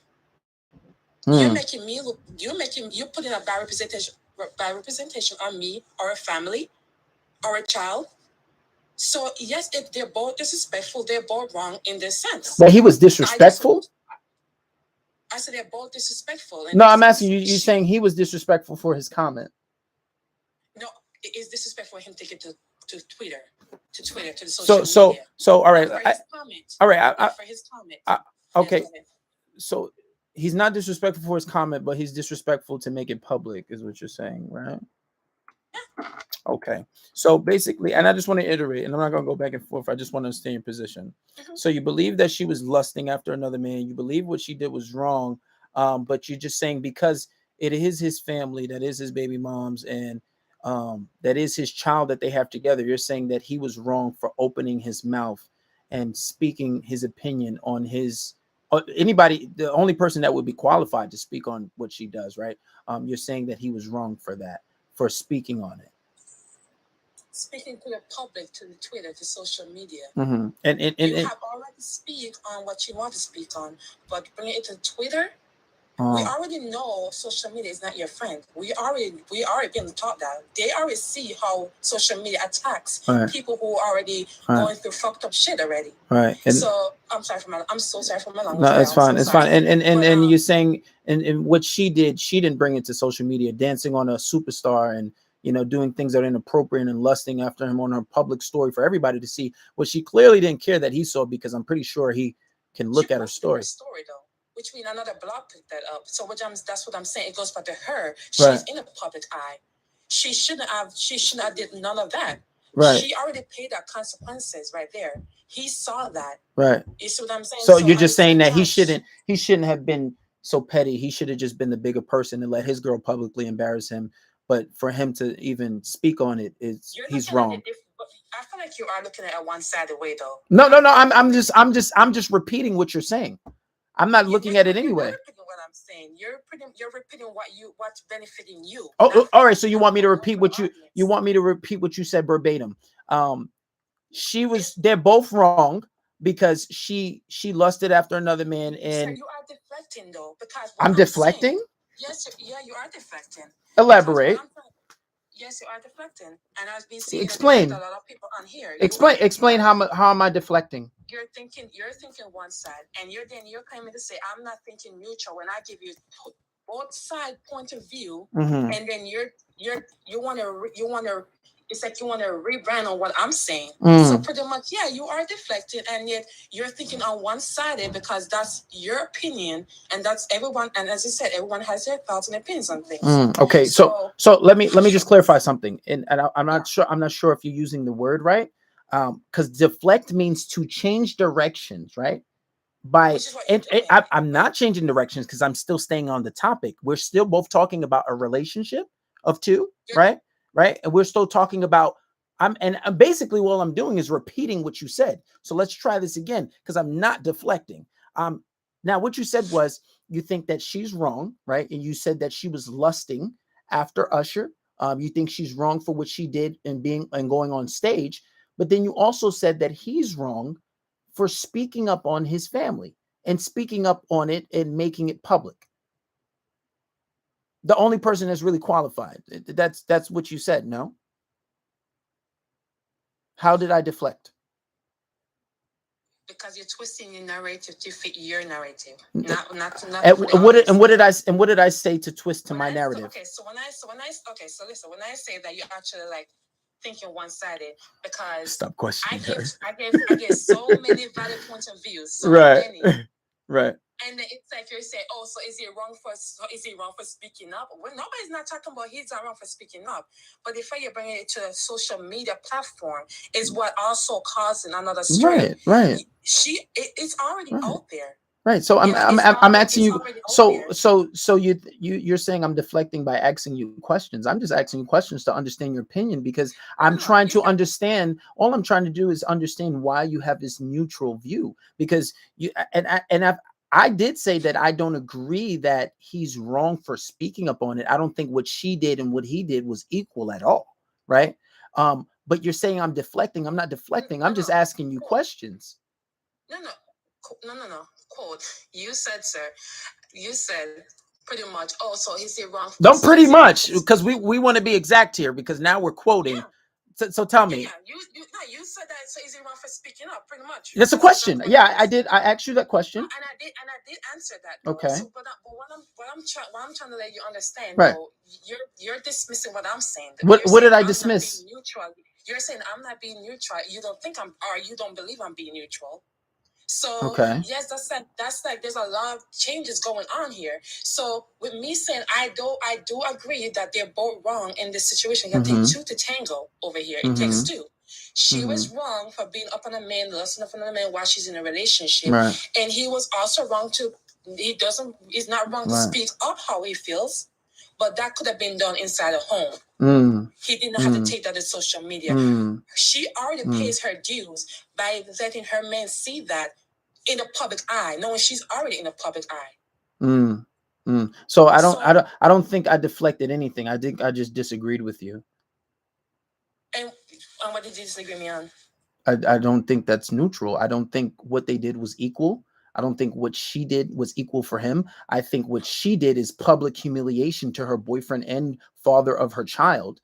S5: You're making me look. You're putting a bad representation on me or a family or a child. So yes, if they're both disrespectful, they're both wrong in this sense.
S1: But he was disrespectful.
S5: I said they're both disrespectful.
S1: No, I'm asking you. You're saying he was disrespectful for his comment.
S5: No, it is disrespectful for him to get to Twitter, to the social media.
S1: So all right,
S5: for his comment.
S1: All right,
S5: for his comment.
S1: Okay, so he's not disrespectful for his comment, but he's disrespectful to make it public, is what you're saying, right?
S5: Yeah.
S1: Okay, so basically, and I just want to iterate, and I'm not going to go back and forth. I just want to understand your position. So you believe that she was lusting after another man. You believe what she did was wrong, but you're just saying because it is his family, that is his baby mom's, and that is his child that they have together. You're saying that he was wrong for opening his mouth and speaking his opinion on his anybody. The only person that would be qualified to speak on what she does, right? You're saying that he was wrong for that, for speaking on it.
S5: Speaking to the public, to the Twitter, to social media.
S1: And
S5: you have already speak on what you want to speak on, but bring it to Twitter. We already know social media is not your friend. We already been taught that. They already see how social media attacks people who are already going through fucked up shit already. Right. And so I'm so sorry for my language.
S1: No, it's fine. It's fine. And you're saying and what she didn't bring it to social media, dancing on a superstar and doing things that are inappropriate and lusting after him on her public story for everybody to see. Well, she clearly didn't care that he saw, because I'm pretty sure he can look at her story.
S5: Though, which means another blog picked that up. So that's what I'm saying. It goes back to her. She's in the public eye. She shouldn't have did none of that. Right. She already paid her consequences right there. He saw that. Right. You see what I'm saying?
S1: So you're just saying that he shouldn't have been so petty. He should have just been the bigger person and let his girl publicly embarrass him. But for him to even speak on it, he's wrong.
S5: I feel like you are looking at it one-sided way, though.
S1: No. I'm just repeating what you're saying. I'm not looking at it anyway.
S5: You're repeating what I'm saying. You're repeating what's benefiting you.
S1: Oh, all right. So you want me to repeat what you said verbatim? They're both wrong because she lusted after another man, and
S5: you are deflecting though, because
S1: I'm deflecting.
S5: Saying, yes, you are deflecting.
S1: Elaborate.
S5: Yes, you are deflecting, and I've been seeing
S1: explain.
S5: A lot of people on here.
S1: Explain how am I deflecting?
S5: You're thinking one side, and you're claiming to say I'm not thinking neutral when I give you both side point of view, and then you want to it's like you want to rebrand on what I'm saying.
S1: Mm.
S5: So pretty much, yeah, you are deflected, and yet you're thinking on one-sided because that's your opinion, and that's everyone. And as you said, everyone has their thoughts and opinions on things.
S1: Okay, so let me just clarify something, and I'm not sure if you're using the word right, because deflect means to change directions, right? I'm not changing directions because I'm still staying on the topic. We're still both talking about a relationship of two, right? And we're still talking about basically what I'm doing is repeating what you said. So let's try this again because I'm not deflecting. Now what you said was you think that she's wrong, right? And you said that she was lusting after Usher. You think she's wrong for what she did and going on stage, but then you also said that he's wrong for speaking up on his family and speaking up on it and making it public. The only person that's really qualified. That's what you said, no? How did I deflect?
S5: Because you're twisting your narrative to fit your narrative. Not
S1: what did I say to twist to my narrative?
S5: So listen, when I say that you're actually like thinking one-sided, because
S1: stop questioning her.
S5: I give so many valid points of view. So
S1: right.
S5: Many.
S1: Right.
S5: And then it's like you're saying, oh, so is he wrong for speaking up? Well, nobody's not talking about he's not wrong for speaking up. But the fact you're bringing it to a social media platform is what also causing another strain.
S1: Right.
S5: It's already out there.
S1: Right. So I'm asking you. So you're saying I'm deflecting by asking you questions. I'm just asking you questions to understand your opinion because I'm trying to understand. All I'm trying to do is understand why you have this neutral view, because I did say that I don't agree that he's wrong for speaking up on it. I don't think what she did and what he did was equal at all. Right. But you're saying I'm deflecting. I'm not deflecting. I'm just asking you questions.
S5: No. Quote, you said, sir, pretty much, oh, so is he wrong?
S1: Don't pretty much, because we want to be exact here, because now we're quoting. Yeah. So tell me.
S5: Yeah, you said that, so is he wrong for speaking up, pretty much?
S1: That's a question. Yeah, I did. I asked you that question.
S5: And I did answer that. Though.
S1: Okay.
S5: So, but what I'm trying to let you understand,
S1: right.
S5: Though, you're dismissing what I'm saying.
S1: What did I dismiss?
S5: Neutral. You're saying I'm not being neutral. You don't think you don't believe I'm being neutral. So yes, that's like there's a lot of changes going on here. So with me saying I do agree that they're both wrong in this situation. It takes two to tango over here. It takes two. She was wrong for being up on a man, lusting up on a man while she's in a relationship, and he was also wrong to. He's not wrong to speak up how he feels, but that could have been done inside a home. He didn't have to take that to social media. She already pays her dues by letting her man see that in the public eye, knowing she's already in the public eye.
S1: So I don't think I deflected anything. I think I just disagreed with you.
S5: And what did you disagree with me on?
S1: I don't think that's neutral. I don't think what they did was equal. I don't think what she did was equal for him. I think what she did is public humiliation to her boyfriend and father of her child.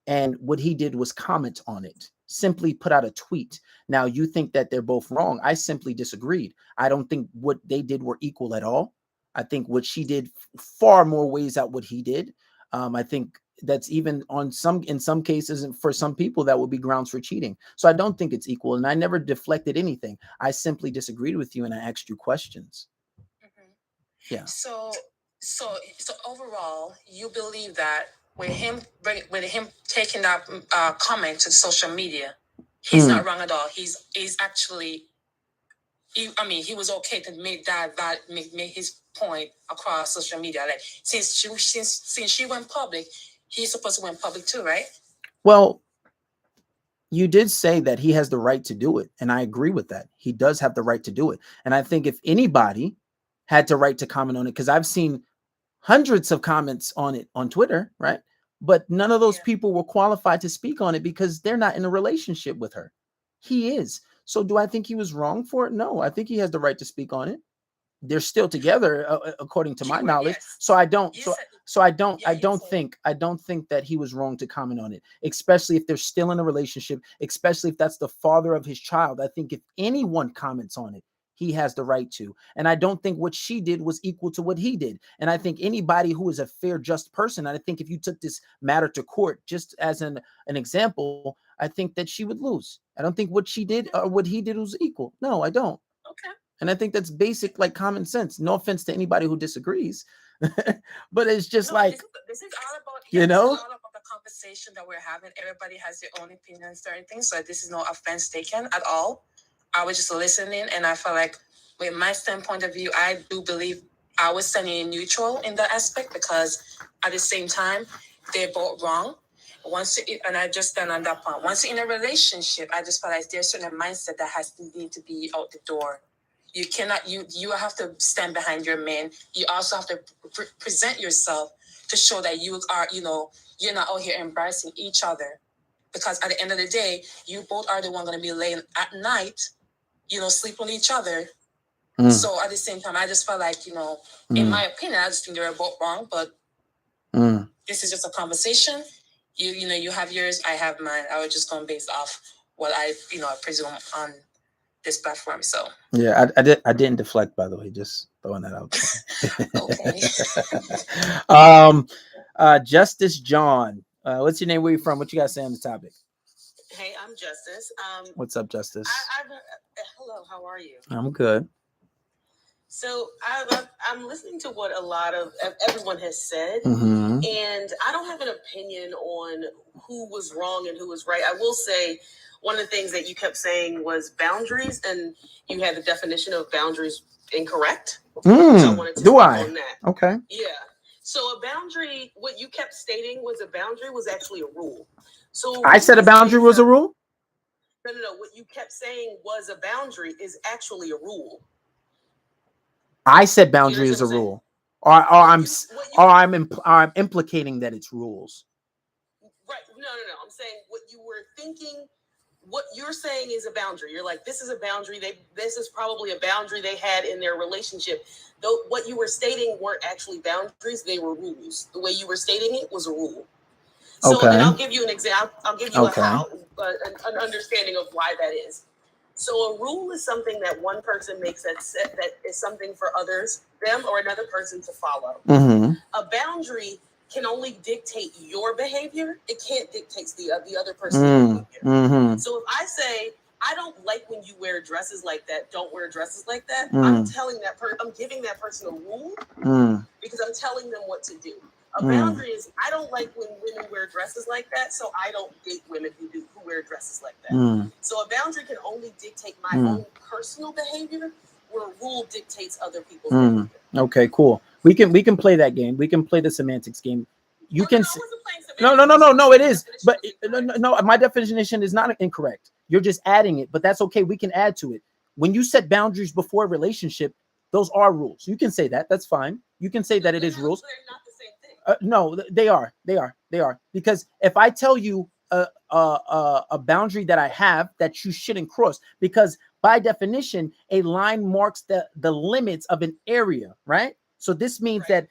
S1: And what he did was comment on it, simply put out a tweet. Now, you think that they're both wrong. I simply disagreed. I don't think what they did were equal at all. I think what she did far more weighs out what he did. I think that's even in some cases, and for some people, that would be grounds for cheating. So I don't think it's equal. And I never deflected anything. I simply disagreed with you and I asked you questions. Yeah.
S5: So overall, you believe that with him taking that comment to social media, he's not wrong at all. He's actually, he was okay to make make his point across social media. Like since she went public, he's supposed to went public too, right?
S1: Well, you did say that he has the right to do it, and I agree with that. He does have the right to do it, and I think if anybody had the right to comment on it, because I've seen hundreds of comments on it on Twitter, right? But none of those people were qualified to speak on it because they're not in a relationship with her. He is. So do I think he was wrong for it? No, I think he has the right to speak on it. They're still together, according to my knowledge. So I don't think that he was wrong to comment on it, especially if they're still in a relationship, especially if that's the father of his child. I think if anyone comments on it, he has the right to. And I don't think what she did was equal to what he did. And I think anybody who is a fair, just person, I think if you took this matter to court, just as an example, I think that she would lose. I don't think what she did or what he did was equal. No, I don't.
S7: Okay.
S1: And I think that's basic, like common sense. No offense to anybody who disagrees, but it's just like,
S7: this is all about,
S1: you know,
S7: this is all about the conversation that we're having. Everybody has their own opinion on certain things. So this is no offense taken at all. I was just listening, and I felt like, with my standpoint of view, I do believe I was standing neutral in that aspect, because at the same time, they're both wrong. And I just stand on that point. Once you're in a relationship, I just feel like there's a certain mindset that has to need to be out the door. You cannot, you have to stand behind your man. You also have to present yourself to show that you are, you're not out here embarrassing each other. Because at the end of the day, you both are the one going to be laying at night, sleep on each other. So at the same time, I just felt like, in my opinion, I just think they're both wrong. But this is just a conversation. You have yours, I have mine. I was just going based off what I presume on this platform. So
S1: yeah, I didn't deflect, by the way, just throwing that out there. Justice John, what's your name, where you from, what you got to say on the topic?
S8: Hey, I'm Justice.
S1: What's up, Justice?
S8: Hello, how are you?
S1: I'm good.
S8: So I'm listening to what a lot of everyone has said,
S1: Mm-hmm.
S8: and I don't have an opinion on who was wrong and who was right. I will say one of the things that you kept saying was boundaries, and you had the definition of boundaries incorrect. So I wanted to
S1: Do
S8: speak
S1: I?
S8: on that.
S1: Okay.
S8: Yeah. So a boundary, what you kept stating was a boundary was actually a rule. So
S1: I said a boundary was a rule?
S8: No. What you kept saying was a boundary is actually a rule.
S1: I said boundary is a rule, or I'm implicating that it's rules.
S8: Right? No. I'm saying what you were thinking. What you're saying is a boundary. You're like, this is a boundary. This is probably a boundary they had in their relationship. Though what you were stating weren't actually boundaries; they were rules. The way you were stating it was a rule. So
S1: okay.
S8: And I'll give you an example. I'll give you an understanding of why that is. So a rule is something that one person makes that is something for others, them or another person to follow.
S1: Mm-hmm.
S8: A boundary can only dictate your behavior. It can't dictate the other person's behavior.
S1: Mm-hmm.
S8: So if I say, I don't like when you wear dresses like that, don't wear dresses like that, I'm telling that person, I'm giving that person a rule because I'm telling them what to do. A boundary is, I don't like when women wear dresses like that, so I don't date women who wear dresses like that. So a boundary can only dictate my own personal behavior, where a rule dictates other people's behavior.
S1: Okay, cool. We can play that game. We can play the semantics game. You can say, no, it is. But no, my definition is not incorrect. You're just adding it, but that's okay. We can add to it. When you set boundaries before a relationship, those are rules. You can say that. That's fine. You can say that it is rules.
S8: They're not the same thing.
S1: No, they are. Because if I tell you a boundary that I have that you shouldn't cross, because by definition, a line marks the limits of an area, right? So this means that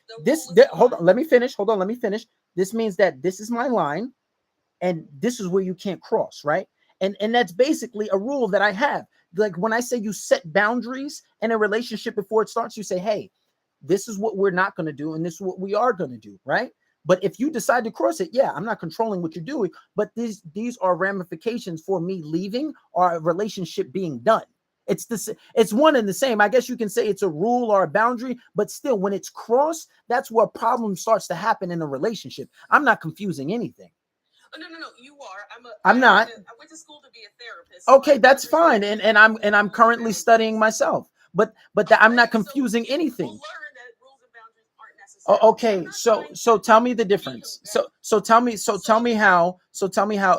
S1: hold on, let me finish. This means that this is my line, and this is where you can't cross, right? And that's basically a rule that I have. Like when I say you set boundaries in a relationship before it starts, you say, hey, this is what we're not going to do, and this is what we are going to do, right? But if you decide to cross it, yeah, I'm not controlling what you're doing, but these are ramifications for me leaving or a relationship being done. It's one and the same. I guess you can say it's a rule or a boundary, but still, when it's crossed, that's where a problem starts to happen in a relationship. I'm not confusing anything.
S8: No, you are.
S1: I'm not.
S8: I went to school to be a therapist.
S1: Okay, that's fine, and I'm currently studying myself. But I'm not confusing anything.
S8: We'll learn that rules and boundaries aren't necessary.
S1: Okay, so tell me the difference. So tell me how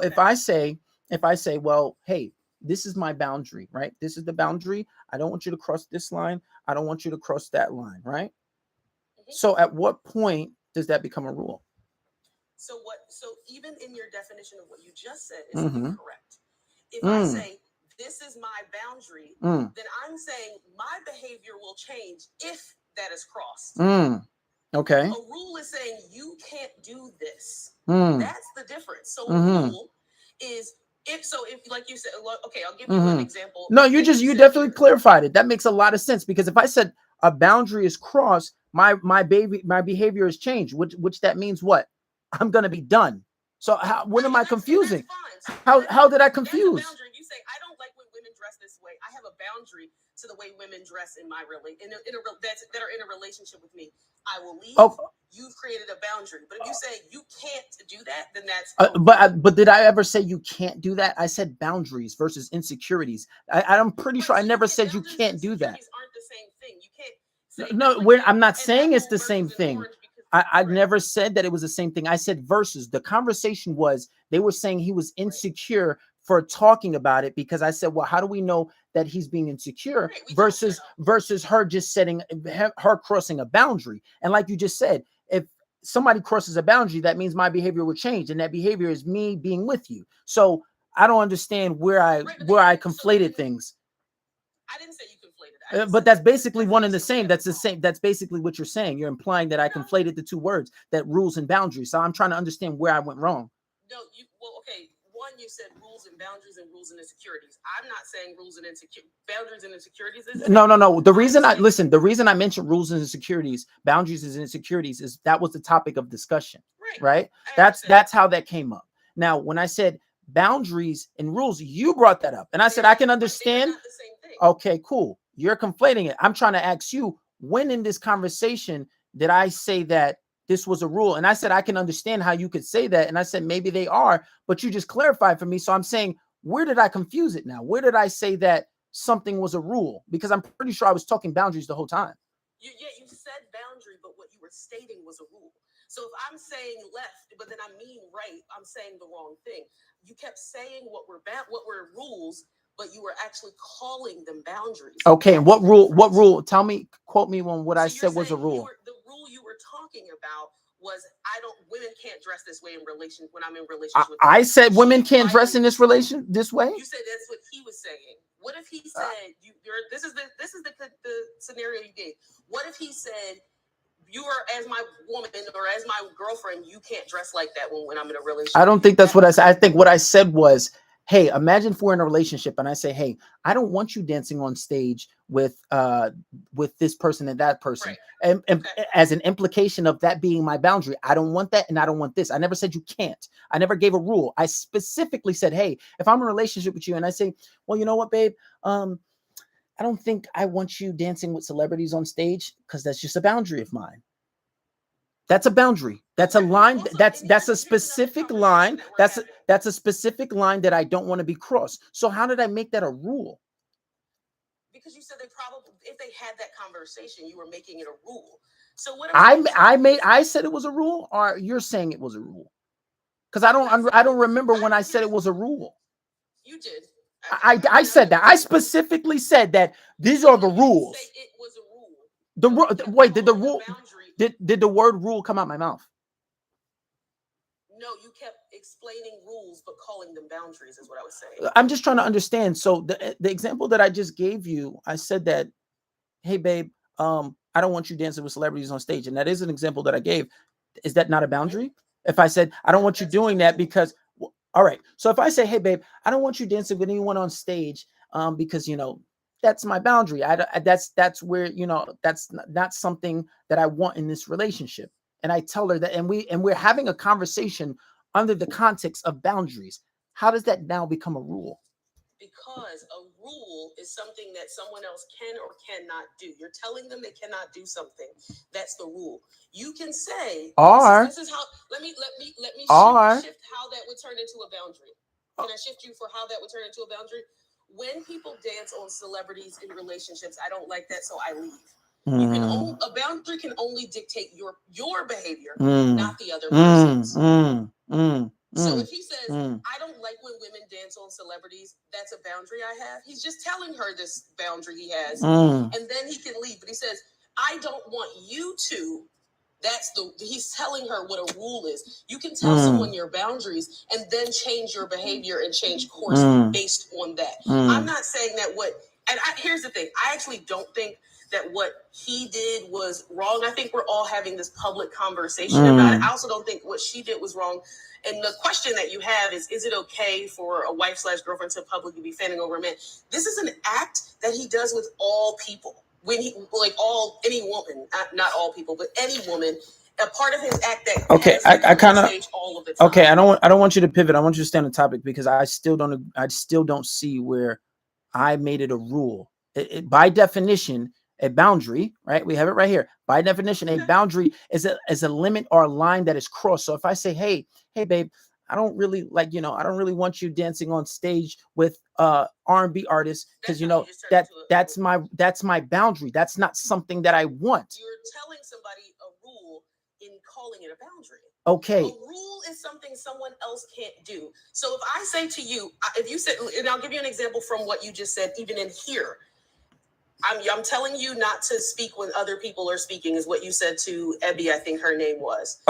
S1: if I say, well, hey, this is my boundary, right? This is the boundary. I don't want you to cross this line. I don't want you to cross that line, right? So at what point does that become a rule?
S8: So even in your definition of what you just said is incorrect. If I say this is my boundary, then I'm saying my behavior will change if that is crossed.
S1: Okay.
S8: A rule is saying you can't do this. That's the difference. So a rule is if like you said, okay, I'll give you an example.
S1: No, you definitely
S8: here.
S1: clarified it. That makes a lot of sense, because if I said a boundary is crossed, my behavior has changed, which that means what? I'm gonna be done. So what am I confusing? How did I confuse?
S8: You say, I don't like when women dress this way. I have a boundary to the way women dress in my that are in a relationship with me. I will leave.
S1: Oh.
S8: You've created a boundary. But if you say you can't do that, then that's
S1: but did I ever say you can't do that? I said boundaries versus insecurities. I'm pretty sure I never said you can't do that.
S8: Aren't the same thing. You can't say
S1: no, I'm not saying it's the same thing. I never said that it was the same thing. I said versus. The conversation was, they were saying he was insecure for talking about it, because I said, well, how do we know that he's being insecure versus her just setting her crossing a boundary? And like you just said, if somebody crosses a boundary, that means my behavior will change, and that behavior is me being with you. So I don't understand where I conflated things.
S8: I didn't say you conflated.
S1: But that's basically one and the same. That's the same. That's basically what you're saying. You're implying that I conflated the two words, that rules and boundaries. So I'm trying to understand where I went wrong.
S8: No, okay. One, you said rules and boundaries and rules and insecurities. I'm not saying rules and boundaries and insecurities.
S1: No. The reason I mentioned rules and insecurities, boundaries and insecurities, is that was the topic of discussion, right? That's how that came up. Now, when I said boundaries and rules, you brought that up, and I said I can understand.
S8: Not the same thing.
S1: Okay, cool. You're conflating it. I'm trying to ask you, when in this conversation did I say that this was a rule? And I said I can understand how you could say that, and I said maybe they are, but you just clarified for me. So I'm saying, where did I confuse it now? Where did I say that something was a rule? Because I'm pretty sure I was talking boundaries the whole time.
S8: You said boundary, but what you were stating was a rule. So if I'm saying left, but then I mean right, I'm saying the wrong thing. You kept saying what were rules, but you were actually calling them boundaries.
S1: Okay, and what rule? Quote me on what I said was a rule.
S8: The rule you were talking about was, women can't dress this way when I'm in relationships with them.
S1: I said women can't dress in this way?
S8: You said that's what he was saying. What if he said, this is the scenario you gave. What if he said, you are, as my woman or as my girlfriend, you can't dress like that when I'm in a relationship?
S1: I don't think that's what I said. I think what I said was, hey, imagine if we're in a relationship and I say, hey, I don't want you dancing on stage with this person and that person. Right. And as an implication of that being my boundary, I don't want that and I don't want this. I never said you can't. I never gave a rule. I specifically said, hey, if I'm in a relationship with you and I say, well, you know what, babe, I don't think I want you dancing with celebrities on stage, because that's just a boundary of mine. That's a boundary. That's a line. That's a specific line. That's a specific line that I don't want to be crossed. So how did I make that a rule?
S8: Because you said if they had that conversation, you were making it a rule. So what
S1: I said it was a rule, or you're saying it was a rule? Because I don't remember when I said it was a rule.
S8: You did.
S1: I said that. I specifically said that these are the rules.
S8: It was a rule.
S1: Wait, did the rule? Did the word rule come out my mouth?
S8: No, you kept explaining rules, but calling them boundaries is what I was saying.
S1: I'm just trying to understand. So the example that I just gave you, I said that, hey, babe, I don't want you dancing with celebrities on stage. And that is an example that I gave. Is that not a boundary? If I said, I don't want you doing that because, all right. So if I say, hey, babe, I don't want you dancing with anyone on stage because, that's my boundary. That's where, that's not something that I want in this relationship. And I tell her that, and we're having a conversation under the context of boundaries. How does that now become a rule?
S8: Because a rule is something that someone else can or cannot do. You're telling them they cannot do something. That's the rule. You can say, this is how, let me shift how that would turn into a boundary. Can I shift you for how that would turn into a boundary? When people dance on celebrities in relationships, I don't like that, so I leave. A boundary can only dictate your behavior, not the other person's. So if he says, I don't like when women dance on celebrities, that's a boundary I have. He's just telling her this boundary he has, and then he can leave. But he says, I don't want you to. He's telling her what a rule is. You can tell someone your boundaries and then change your behavior and change course based on that. I'm not saying that here's the thing. I actually don't think that what he did was wrong. I think we're all having this public conversation about it. I also don't think what she did was wrong. And the question that you have is it okay for a wife/girlfriend to publicly be fanning over a man? This is an act that he does with all people. When he, like any woman, not all people, but any woman, a part of his act that
S1: okay, I kind of
S8: all of the time.
S1: okay. I don't want you to pivot. I want you to stay on the topic because I still don't see where I made it a rule. By definition, a boundary, right? We have it right here. By definition, a boundary is a limit or a line that is crossed. So if I say, hey, babe, I don't really I don't really want you dancing on stage with R&B artists because that's my boundary. That's not something that I want.
S8: You're telling somebody a rule in calling it a boundary.
S1: Okay.
S8: A rule is something someone else can't do. So if I say to you, if you said, and I'll give you an example from what you just said, even in here, I'm telling you not to speak when other people are speaking, is what you said to Ebby, I think her name was.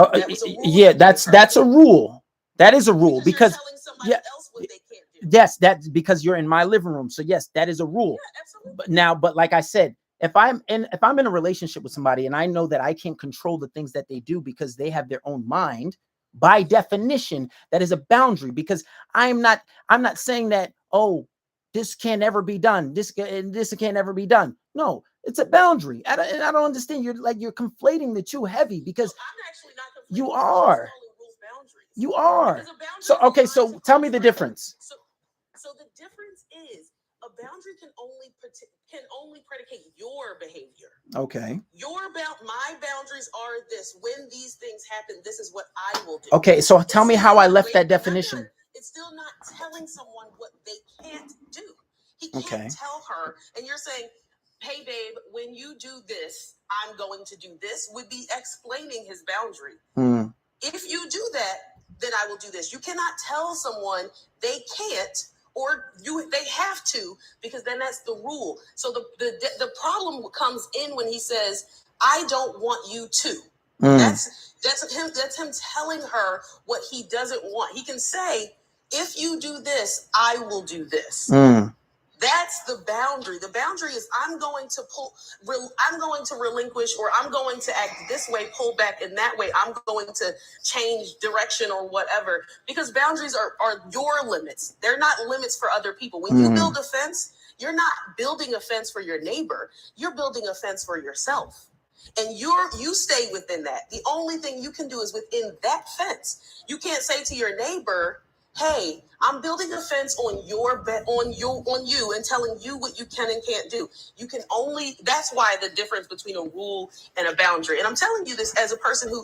S1: Yeah, that's a rule. That is a rule because
S8: you're telling somebody else what they can't do.
S1: Yes, that's because you're in my living room. So yes, that is a rule.
S8: Yeah, absolutely.
S1: But like I said, if I'm in a relationship with somebody and I know that I can't control the things that they do because they have their own mind, by definition, that is a boundary because I'm not saying that, oh, this can't ever be done. This can't ever be done. No, it's a boundary. I don't understand. You're conflating the two heavy because
S8: I'm actually not conflating.
S1: You are. You are. So okay, so tell me the difference.
S8: So the difference is a boundary can only predicate your behavior.
S1: Okay.
S8: My boundaries are this. When these things happen, this is what I will do.
S1: Okay, so tell me how I left that definition.
S8: It's still not telling someone what they can't do. He can't tell her, and you're saying, hey, babe, when you do this, I'm going to do this, would be explaining his boundary. If you do that, then I will do this. You cannot tell someone they can't or they have to, because then that's the rule. So the problem comes in when he says, I don't want you to. That's him telling her what he doesn't want. He can say, if you do this, I will do this. That's the boundary. The boundary is I'm going to relinquish, or I'm going to act this way, pull back in that way. I'm going to change direction or whatever, because boundaries are your limits. They're not limits for other people. When you build a fence, you're not building a fence for your neighbor. You're building a fence for yourself. And you stay within that. The only thing you can do is within that fence. You can't say to your neighbor, hey, I'm building a fence on you and telling you what you can and can't do. You can only, that's why the difference between a rule and a boundary. And I'm telling you this as a person who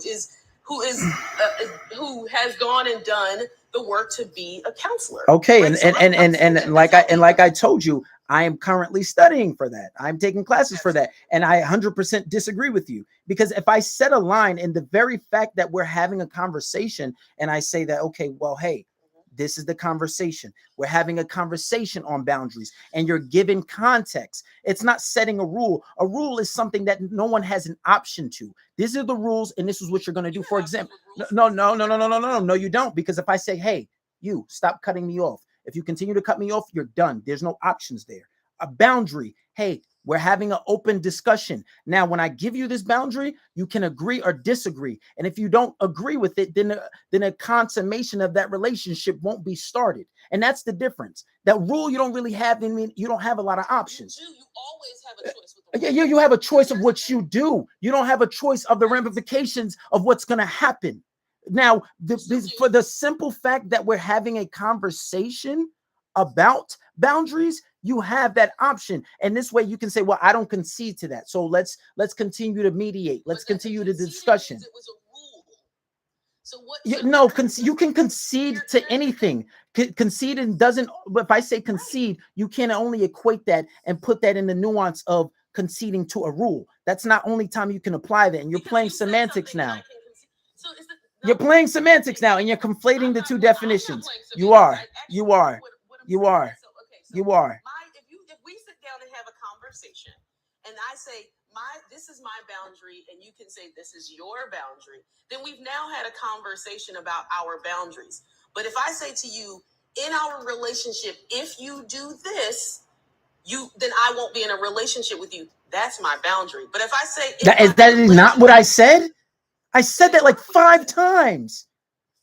S8: has gone and done the work to be a counselor.
S1: Okay. And like I told you, I am currently studying for that. I'm taking classes for that. And I 100% disagree with you, because if I set a line in the very fact that we're having a conversation and I say that, okay, well, hey, this is the conversation. We're having a conversation on boundaries and you're given context. It's not setting a rule. A rule is something that no one has an option to. These are the rules and this is what you're going to do. For example, no, you don't. Because if I say, hey, you stop cutting me off. If you continue to cut me off, you're done. There's no options there. A boundary. Hey, we're having an open discussion. Now, when I give you this boundary, you can agree or disagree. And if you don't agree with it, then a consummation of that relationship won't be started. And that's the difference. That rule you don't really have. You don't have a lot of options.
S8: You always have a choice. With
S1: you have a choice of what you do. You don't have a choice of the ramifications of what's going to happen. Now, for the simple fact that we're having a conversation about boundaries, you have that option. And this way you can say, well, I don't concede to that. So let's continue to mediate. Let's continue the discussion.
S8: It was a rule. So what?
S1: You can concede to anything. Conceding doesn't, if I say concede, you can only equate that and put that in the nuance of conceding to a rule. That's not only time you can apply that. And you're playing semantics now. You're playing semantics now, and you're conflating the two definitions. You are. If
S8: we sit down and have a conversation, and I say, this is my boundary, and you can say this is your boundary, then we've now had a conversation about our boundaries. But if I say to you, in our relationship, if you do this, then I won't be in a relationship with you. That's my boundary. But if I say
S1: that is not what I said. I said that like 5 times.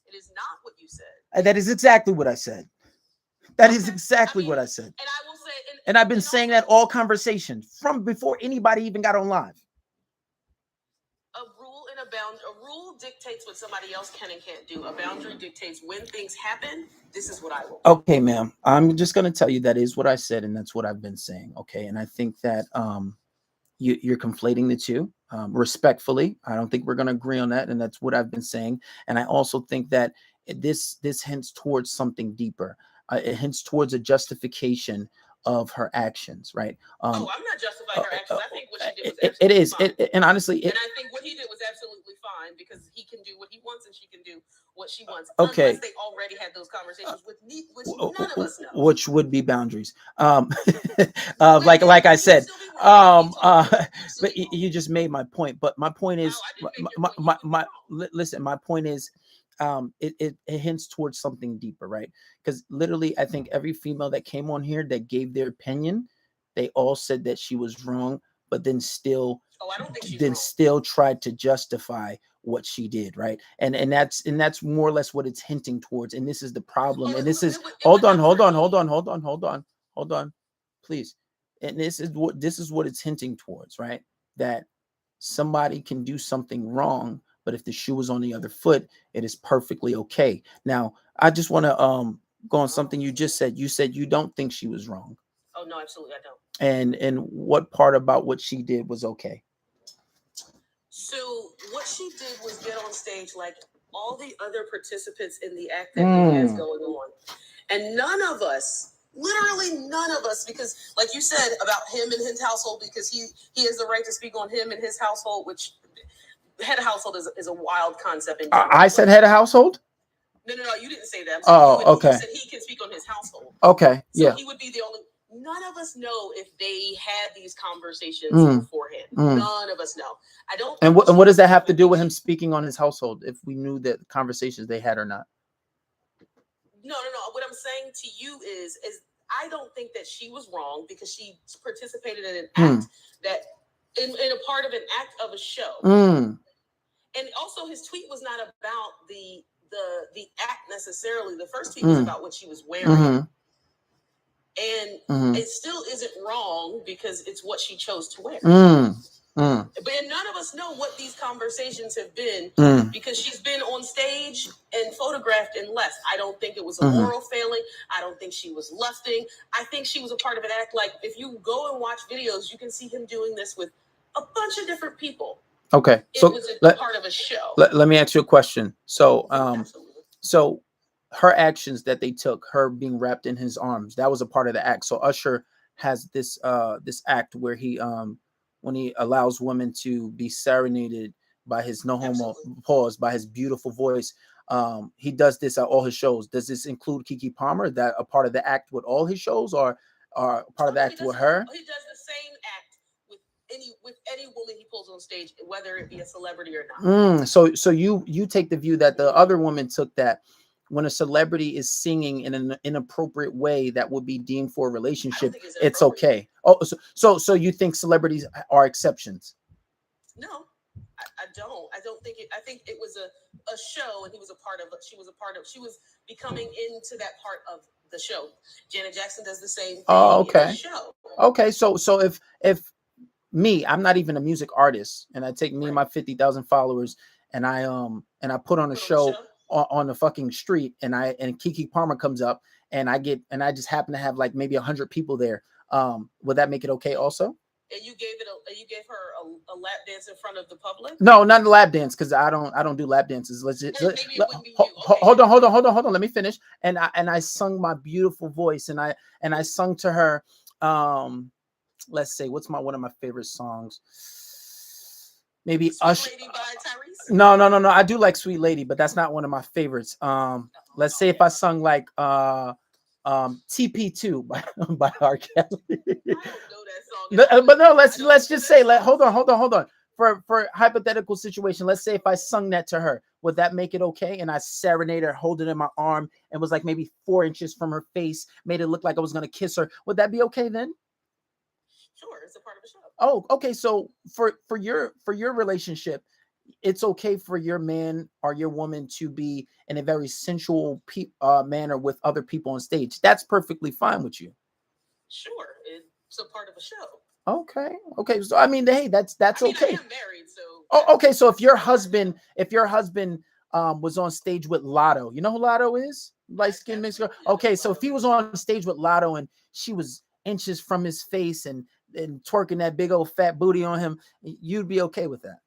S8: It is not what you
S1: That is exactly what I said. That is
S8: Okay.
S1: exactly
S8: I mean,
S1: what I said.
S8: And I will say,
S1: And I've been
S8: and
S1: saying
S8: also,
S1: that all conversation from before anybody even got on live.
S8: a rule and a rule dictates what somebody else can and can't do. A boundary dictates when things happen. This is what I will do.
S1: Okay, ma'am. I'm just gonna tell you that is what I said, and that's what I've been saying. Okay, and I think that you're conflating the two. Respectfully, I don't think we're gonna agree on that, and that's what I've been saying. And I also think that this hints towards something deeper. It hints towards a justification of her actions, right?
S8: Oh, I'm not justifying her actions. I think what she did was absolutely
S1: It is.
S8: fine.
S1: And honestly,
S8: And I think what he did was absolutely fine because he can do what he wants and she can do what she wants.
S1: Okay.
S8: Unless they already had those conversations with me, which none of us know.
S1: Which would be boundaries. Like I said, but you just made my point. But my point is, listen, my point is, it hints towards something deeper, right? Because literally, I think every female that came on here that gave their opinion, they all said that she was wrong, but then still, still tried to justify what she did, right? And that's more or less what it's hinting towards. And this is the problem. And this is hold on, please. And this is what it's hinting towards, right? That somebody can do something wrong, but if the shoe was on the other foot, it is perfectly okay. Now, I just want to go on something you just said. You said you don't think she was wrong.
S8: Oh no, absolutely, I don't.
S1: And what part about what she did was okay?
S8: So what she did was get on stage like all the other participants in the act that he has going on, and none of us, literally none of us, because like you said about him and his household, because he has the right to speak on him and his household, which head of household is a wild concept.
S1: I said head of household.
S8: No, you didn't say that.
S1: Okay.
S8: You said he can speak on his household.
S1: Okay,
S8: so
S1: yeah.
S8: He would be the only. None of us know if they had these conversations beforehand. None of us know. I don't.
S1: And what does that have to do with him speaking on his household? If we knew that conversations they had or not?
S8: No. What I'm saying to you is I don't think that she was wrong because she participated in an act that in a part of an act of a show. And also, his tweet was not about the act necessarily. The first tweet was about what she was wearing. And it still isn't wrong because it's what she chose to wear. But none of us know what these conversations have been because she's been on stage and photographed and left. I don't think it was a moral failing. I don't think she was lusting. I think she was a part of an act. Like if you go and watch videos, you can see him doing this with a bunch of different people.
S1: Okay,
S8: so it was part of a show.
S1: Let me ask you a question. So, so her actions that they took, her being wrapped in his arms, that was a part of the act. So Usher has this this act where he when he allows women to be serenaded by his by his beautiful voice. He does this at all his shows. Does this include Keke Palmer? That a part of the act with all his shows, or part of the act with her?
S8: He does the same act with any woman he pulls on stage, whether it be a celebrity or not.
S1: So you take the view that the other woman took that when a celebrity is singing in an inappropriate way that would be deemed for a relationship, it's okay. Oh, so you think celebrities are exceptions?
S8: No, I don't. I don't think it. I think it was a show, and he was a part of it. She was becoming into that part of the show. Janet Jackson does the same thing.
S1: Oh, okay.
S8: In the show.
S1: Okay, so if me, I'm not even a music artist, and I take me and my 50,000 followers, and I put on a show on the fucking street, and Keke Palmer comes up, and I just happen to have like maybe 100 people there. Would that make it okay also?
S8: And you gave her a lap dance in front of the public?
S1: No, not a lap dance, because I don't do lap dances. Hold on. Let me finish. And I sung my beautiful voice, and I sung to her. Let's say, what's one of my favorite songs? Maybe Usher.
S8: Lady by Tyrese?
S1: No. I do like Sweet Lady, but that's not one of my favorites. Let's say if I sung like TP2 by R. Kelly.
S8: I don't know that song.
S1: But no, let's just say, hold on. For hypothetical situation, let's say if I sung that to her, would that make it okay? And I serenaded her, hold it in my arm, and was like maybe 4 inches from her face, made it look like I was gonna kiss her. Would that be okay then?
S8: Sure, it's a part of the show.
S1: Oh, okay. So for your relationship, it's okay for your man or your woman to be in a very sensual manner with other people on stage. That's perfectly fine with you.
S8: Sure, it's a part of a show.
S1: Okay. So I mean, hey, that's
S8: I mean,
S1: okay.
S8: I am married, so.
S1: Oh, okay. So if your husband was on stage with Lotto, you know who Lotto is? Light skinned mixed girl. Okay, so if he was on stage with Lotto and she was inches from his face and twerking that big old fat booty on him, you'd be okay with that.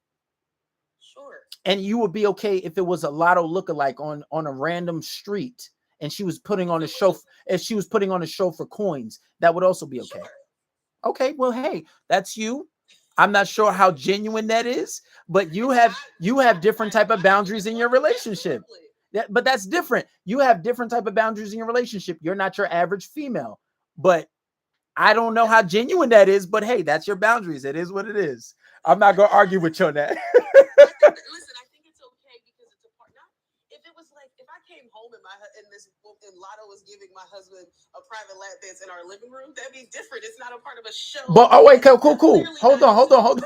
S8: Sure.
S1: And you would be okay if it was a Lotto lookalike on a random street and she was putting on a show. If she was putting on a show for coins, that would also be okay.
S8: Sure.
S1: Okay, well, hey, that's you. I'm not sure how genuine that is, but you have different type of boundaries in your relationship. But that's different. You have different type of boundaries in your relationship. You're not your average female, but I don't know how genuine that is. But hey, that's your boundaries. It is what it is. I'm not gonna argue with you on that.
S8: Listen, I think it's okay because it's a part. Not if it was like if I came home and Lotto was giving my husband a private lap dance in our living room, that'd be different. It's not a part of a show.
S1: But wait, cool. Hold on.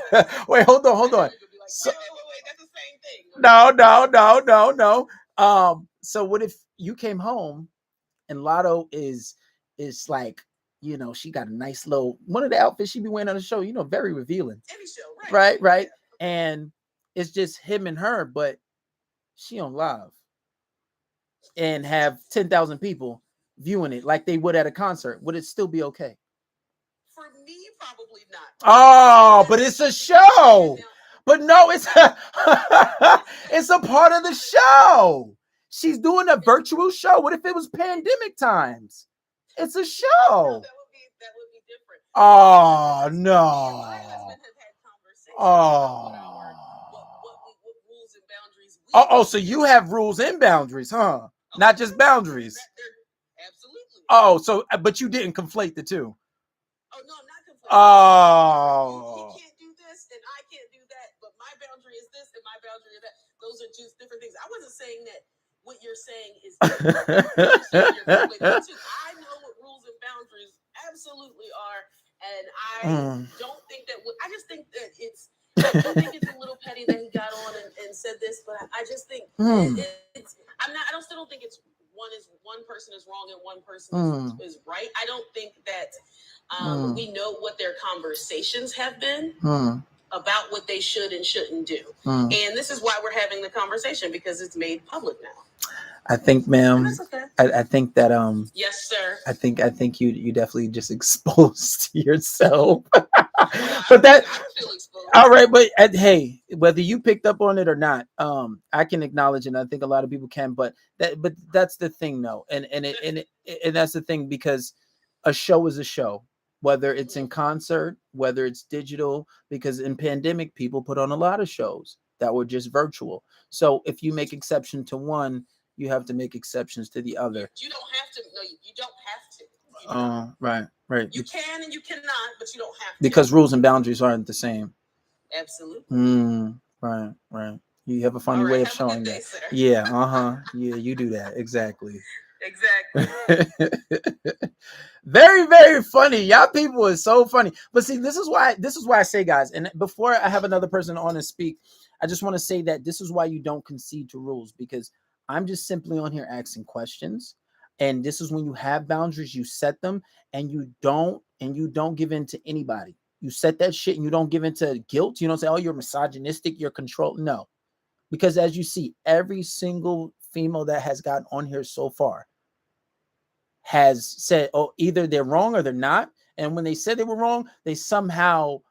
S1: Wait, hold on.
S8: So, wait, that's the same thing.
S1: No. So what if you came home and Lotto is like, you know, she got a nice little one of the outfits she be wearing on the show, you know, very revealing.
S8: Any show, right?
S1: Right. And it's just him and her, but she on live and have 10,000 people viewing it like they would at a concert. Would it still be okay?
S8: For me, probably not.
S1: Oh, but it's a show. But no, it's it's a part of the show. She's doing a virtual show. What if it was pandemic times? It's a show.
S8: No, that would be different.
S1: Oh no.
S8: My husband has had conversations
S1: Oh.
S8: about what rules and boundaries we
S1: Oh, so you have rules and boundaries, huh? Not just boundaries.
S8: Absolutely.
S1: Oh, so but you didn't conflate the two.
S8: Oh no, I'm not conflating.
S1: Oh.
S8: He can't do this and I can't do that, but my boundary is this and my boundary is that. Those are just different things. I wasn't saying that what you're saying is I know what rules and boundaries absolutely are, and I don't think that. I just think that I think it's a little petty that he got on and said this, but I just think it's. I still don't think it's one person is wrong and one person is right. I don't think that we know what their conversations have been about what they should and shouldn't do, and this is why we're having the conversation because it's made public now.
S1: I think, ma'am.
S8: That's okay.
S1: I think that
S8: Yes, sir.
S1: I think you definitely just exposed yourself. But that
S8: I don't feel exposed.
S1: All right, but hey, whether you picked up on it or not, I can acknowledge it. And I think a lot of people can, but that's the thing, though, and that's the thing because a show is a show, whether it's in concert, whether it's digital. Because in pandemic, people put on a lot of shows that were just virtual. So if you make exception to one, you have to make exceptions to the other.
S8: You don't have to. No, you don't have to.
S1: Right.
S8: You can and you cannot, but you don't have to.
S1: Because rules and boundaries aren't the same.
S8: Absolutely.
S1: Right. You have a funny way of showing that.
S8: Sir.
S1: Yeah, you do that. Exactly. Very, very funny. Y'all people is so funny. But see, this is why I say, guys, and before I have another person on and speak, I just want to say that this is why you don't concede to rules, because I'm just simply on here asking questions. And this is when you have boundaries, you set them, and you don't give in to anybody. You set that shit and you don't give in to guilt. You don't say, oh, you're misogynistic, you're controlled. No. Because as you see, every single female that has gotten on here so far has said, oh, either they're wrong or they're not. And when they said they were wrong, they somehow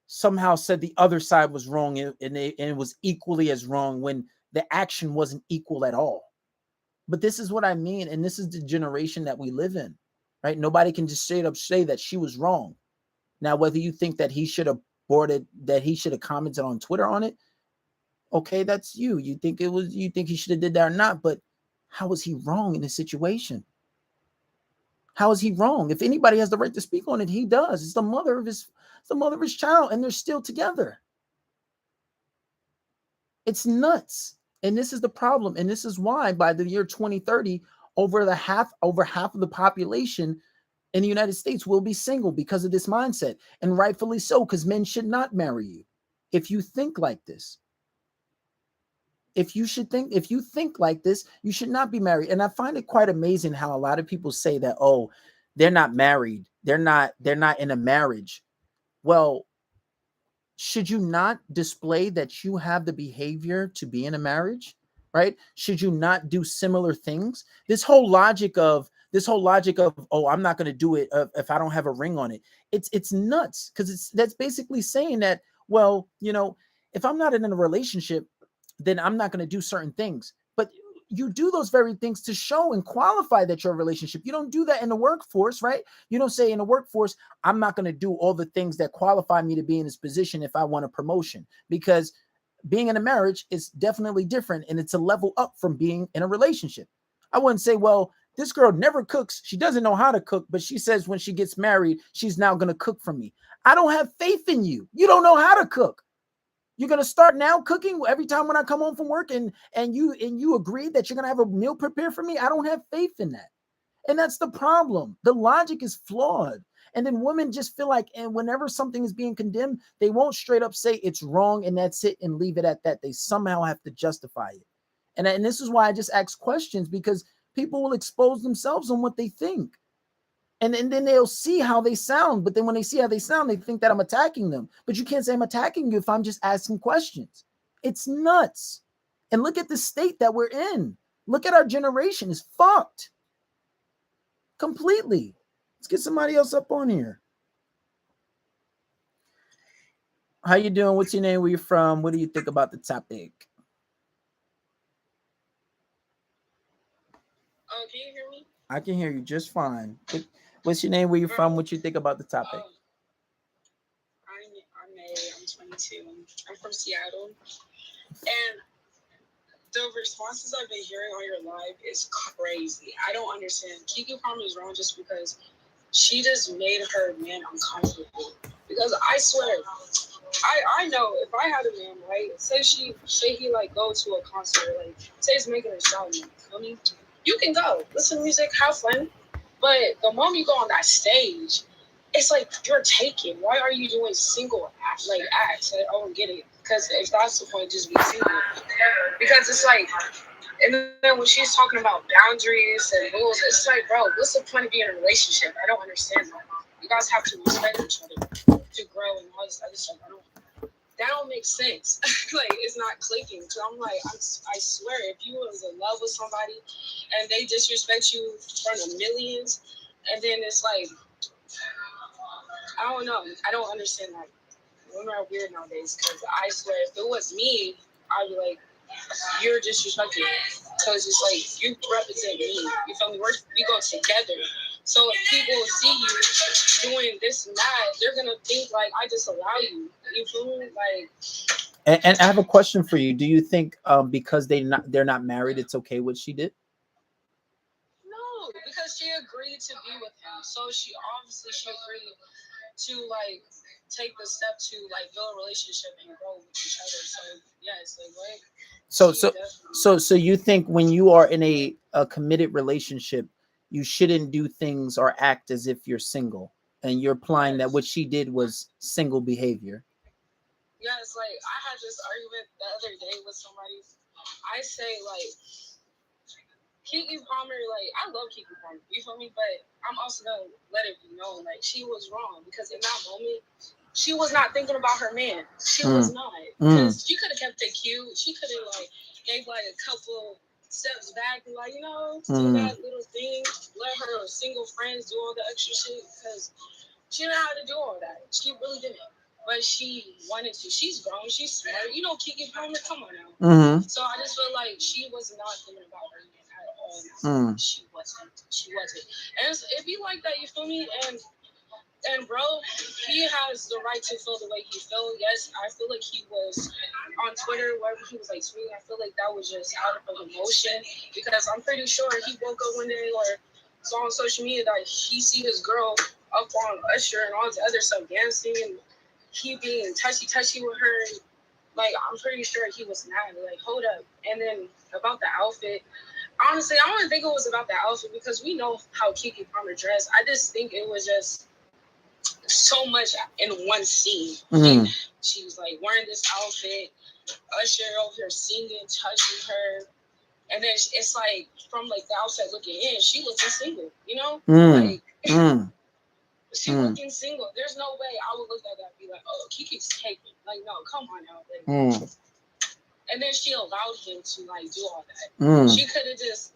S1: said the other side was wrong, and it was equally as wrong when the action wasn't equal at all. But this is what I mean. And this is the generation that we live in, right? Nobody can just straight up say that she was wrong. Now, whether you think that he should have commented on Twitter on it, okay, that's you. You think he should have did that or not, but how was he wrong in this situation? How is he wrong? If anybody has the right to speak on it, he does. It's the mother of his child, and they're still together. It's nuts. And this is the problem. And this is why by the year 2030, over half of the population in the United States will be single because of this mindset. And rightfully so, because men should not marry you if you think like this. if you think like this, you should not be married. And I find it quite amazing how a lot of people say that, oh, they're not married. They're not in a marriage. Well, should you not display that you have the behavior to be in a marriage, right? Should you not do similar things? This whole logic of, oh, I'm not going to do it if I don't have a ring on it. It's nuts, because that's basically saying that, well, if I'm not in a relationship, then I'm not going to do certain things. But you do those very things to show and qualify that you're a relationship. You don't do that in the workforce, right? You don't say in the workforce, I'm not going to do all the things that qualify me to be in this position if I want a promotion, because being in a marriage is definitely different, and it's a level up from being in a relationship. I wouldn't say, well, this girl never cooks. She doesn't know how to cook, but she says when she gets married, she's now going to cook for me. I don't have faith in you. You don't know how to cook. You're going to start now cooking every time when I come home from work, and you agree that you're going to have a meal prepared for me. I don't have faith in that. And that's the problem. The logic is flawed. And then women just feel like, and whenever something is being condemned, they won't straight up say it's wrong and that's it and leave it at that. They somehow have to justify it. And this is why I just ask questions, because people will expose themselves on what they think. And then they'll see how they sound. But then when they see how they sound, they think that I'm attacking them. But you can't say I'm attacking you if I'm just asking questions. It's nuts. And look at the state that we're in. Look at our generation. It's fucked. Completely. Let's get somebody else up on here. How you doing? What's your name? Where you from? What do you think about the topic?
S9: Oh, can you hear me?
S1: I can hear you just fine. What's your name? Where you from? What you think about the topic?
S9: I'm May. I'm 22. I'm from Seattle. And the responses I've been hearing on your live is crazy. I don't understand. Keke Palmer is wrong just because she just made her man uncomfortable. Because I swear, I know if I had a man, right? Say he like go to a concert, like say he's making a shout, you feel me? You can go, listen to music, have fun. But the moment you go on that stage, it's like you're taken. Why are you doing single acts? I don't get it. Because if that's the point, just be single. Because it's like, and then when she's talking about boundaries and rules, it's like, bro, what's the point of being in a relationship? I don't understand that. You guys have to respect each other to grow and all this other stuff. That don't make sense. Like, it's not clicking. So I'm like, I swear, if you was in love with somebody and they disrespect you in front of millions, and then it's like, I don't know. I don't understand that. Women are weird nowadays, because I swear, if it was me, I'd be like, you're disrespecting me. Because it's like, you represent me. You feel me? We go together. So if people see you doing this and that, they're going to think, like, I just allow you. You feel me? Like...
S1: And I have a question for you. Do you think because they're not married, it's okay what she did?
S9: No, because she agreed to be with him. So she agreed to, like, take the step to, like, build a relationship and grow with each other. So yes, like, what?
S1: So you think when you are in a committed relationship, you shouldn't do things or act as if you're single, and you're implying that what she did was single behavior?
S9: Yes, like, I had this argument the other day with somebody. I say, like, Keke Palmer, like, I love Keke Palmer, you feel me? But I'm also gonna let it be known, like, she was wrong, because in that moment, she was not thinking about her man. She was not. Because she could have kept it cute. She could have, like, gave, like, a couple steps back and, like, do that little thing. Let her single friends do all the extra shit, because she didn't know how to do all that. She really didn't. But she wanted to. She's grown. She's smart. You know, Keke Palmer, come on now. So I just feel like she was not thinking about her man at all. She wasn't. And it'd be like that, you feel me? And bro, he has the right to feel the way he feel. Yes, I feel like he was on Twitter, wherever he was like tweeting. I feel like that was just out of emotion, because I'm pretty sure he woke up one day or saw on social media that he see his girl up on Usher and all the other stuff dancing, and he being touchy with her. Like, I'm pretty sure he was mad. Like, hold up. And then about the outfit, honestly, I don't even think it was about the outfit, because we know how Keke Palmer dressed. I just think it was just so much in one scene. She was like wearing this outfit, Usher over here singing, touching her. And then it's like, from like the outside looking in, she looking single, you know? Like, she looking single. There's no way I would look at that and be like, oh, Kiki's taken. Like, no, come on now. Like, and then she allowed him to like do all that. She could have just,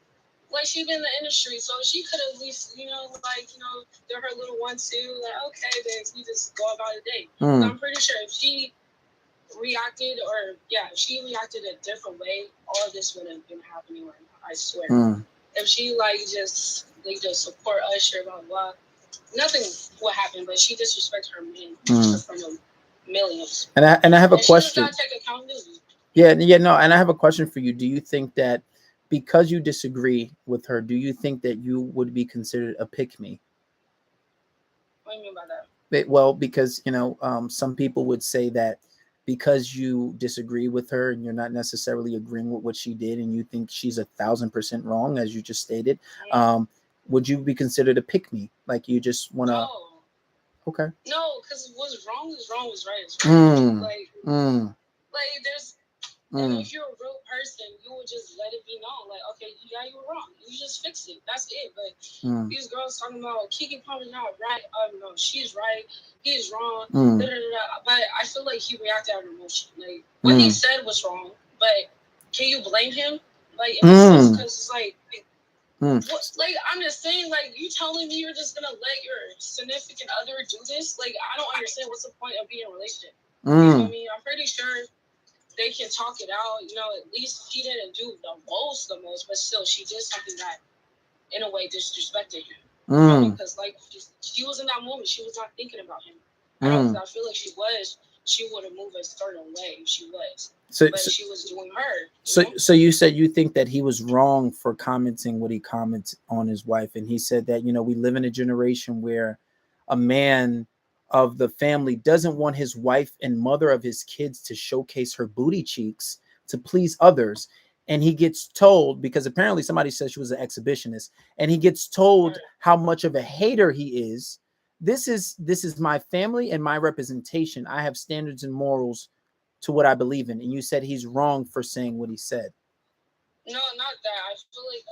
S9: like, she been in the industry, so she could have at least, you know, like, you know, do her little 1-2, like, okay, then we just go about a day. I'm pretty sure if she reacted, if she reacted a different way, all of this would have been happening right now, I swear. If she like just support Usher, blah blah, nothing would happen. But she disrespected her man in front of millions.
S1: And I have a question.
S9: She just gotta take accountability.
S1: No, and I have a question for you. Do you think that because you disagree with her, do you think that you would be considered a pick-me?
S9: What do you mean by that?
S1: Well, because, you know, some people would say that because you disagree with her and you're not necessarily agreeing with what she did and you think she's 1,000% wrong, as you just stated, would you be considered a pick-me? Like, you just want to...
S9: No.
S1: Okay.
S9: No, because what's wrong is wrong, is right is right. Like there's... And if you're a real person, you would just let it be known. Like, okay, yeah, you were wrong. You just fix it. That's it. But these girls talking about Keke Palmer's not right. No, she's right. He's wrong. But I feel like he reacted out of emotion. Like, what he said was wrong. But can you blame him? Like, in a sense, because it's like, what, like, I'm just saying, like, you telling me you're just gonna let your significant other do this? Like, I don't understand what's the point of being in a relationship. You know what I mean? I'm pretty sure they can talk it out, you know. At least she didn't do the most, but still, she did something that, in a way, disrespected him. Because, like, she was in that moment, she was not thinking about him. I feel like she would have moved a certain way if she was. But she was doing her.
S1: So you said you think that he was wrong for commenting what he comments on his wife, and he said that, you know, we live in a generation where a man of the family doesn't want his wife and mother of his kids to showcase her booty cheeks to please others. And he gets told, because apparently somebody said she was an exhibitionist, and he gets told how much of a hater he is. This is my family and my representation. I have standards and morals to what I believe in. And you said he's wrong for saying what he said.
S9: No, not that. I feel like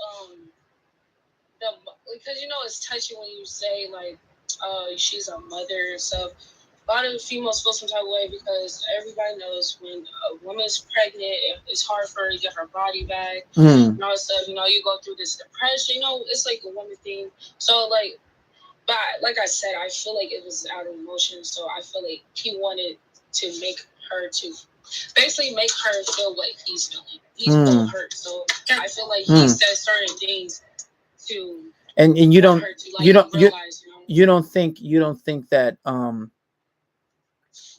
S9: because, you know, it's touchy when you say, like, she's a mother and stuff. A lot of females feel some type of way because everybody knows when a woman's pregnant, it's hard for her to get her body back and all that stuff. You know, you go through this depression. You know, it's like a woman thing. So, like, but like I said, I feel like it was out of emotion. So I feel like he wanted to make her basically make her feel what he's feeling. He's feeling hurt. So I feel like he said certain things to... And you don't
S1: you don't think that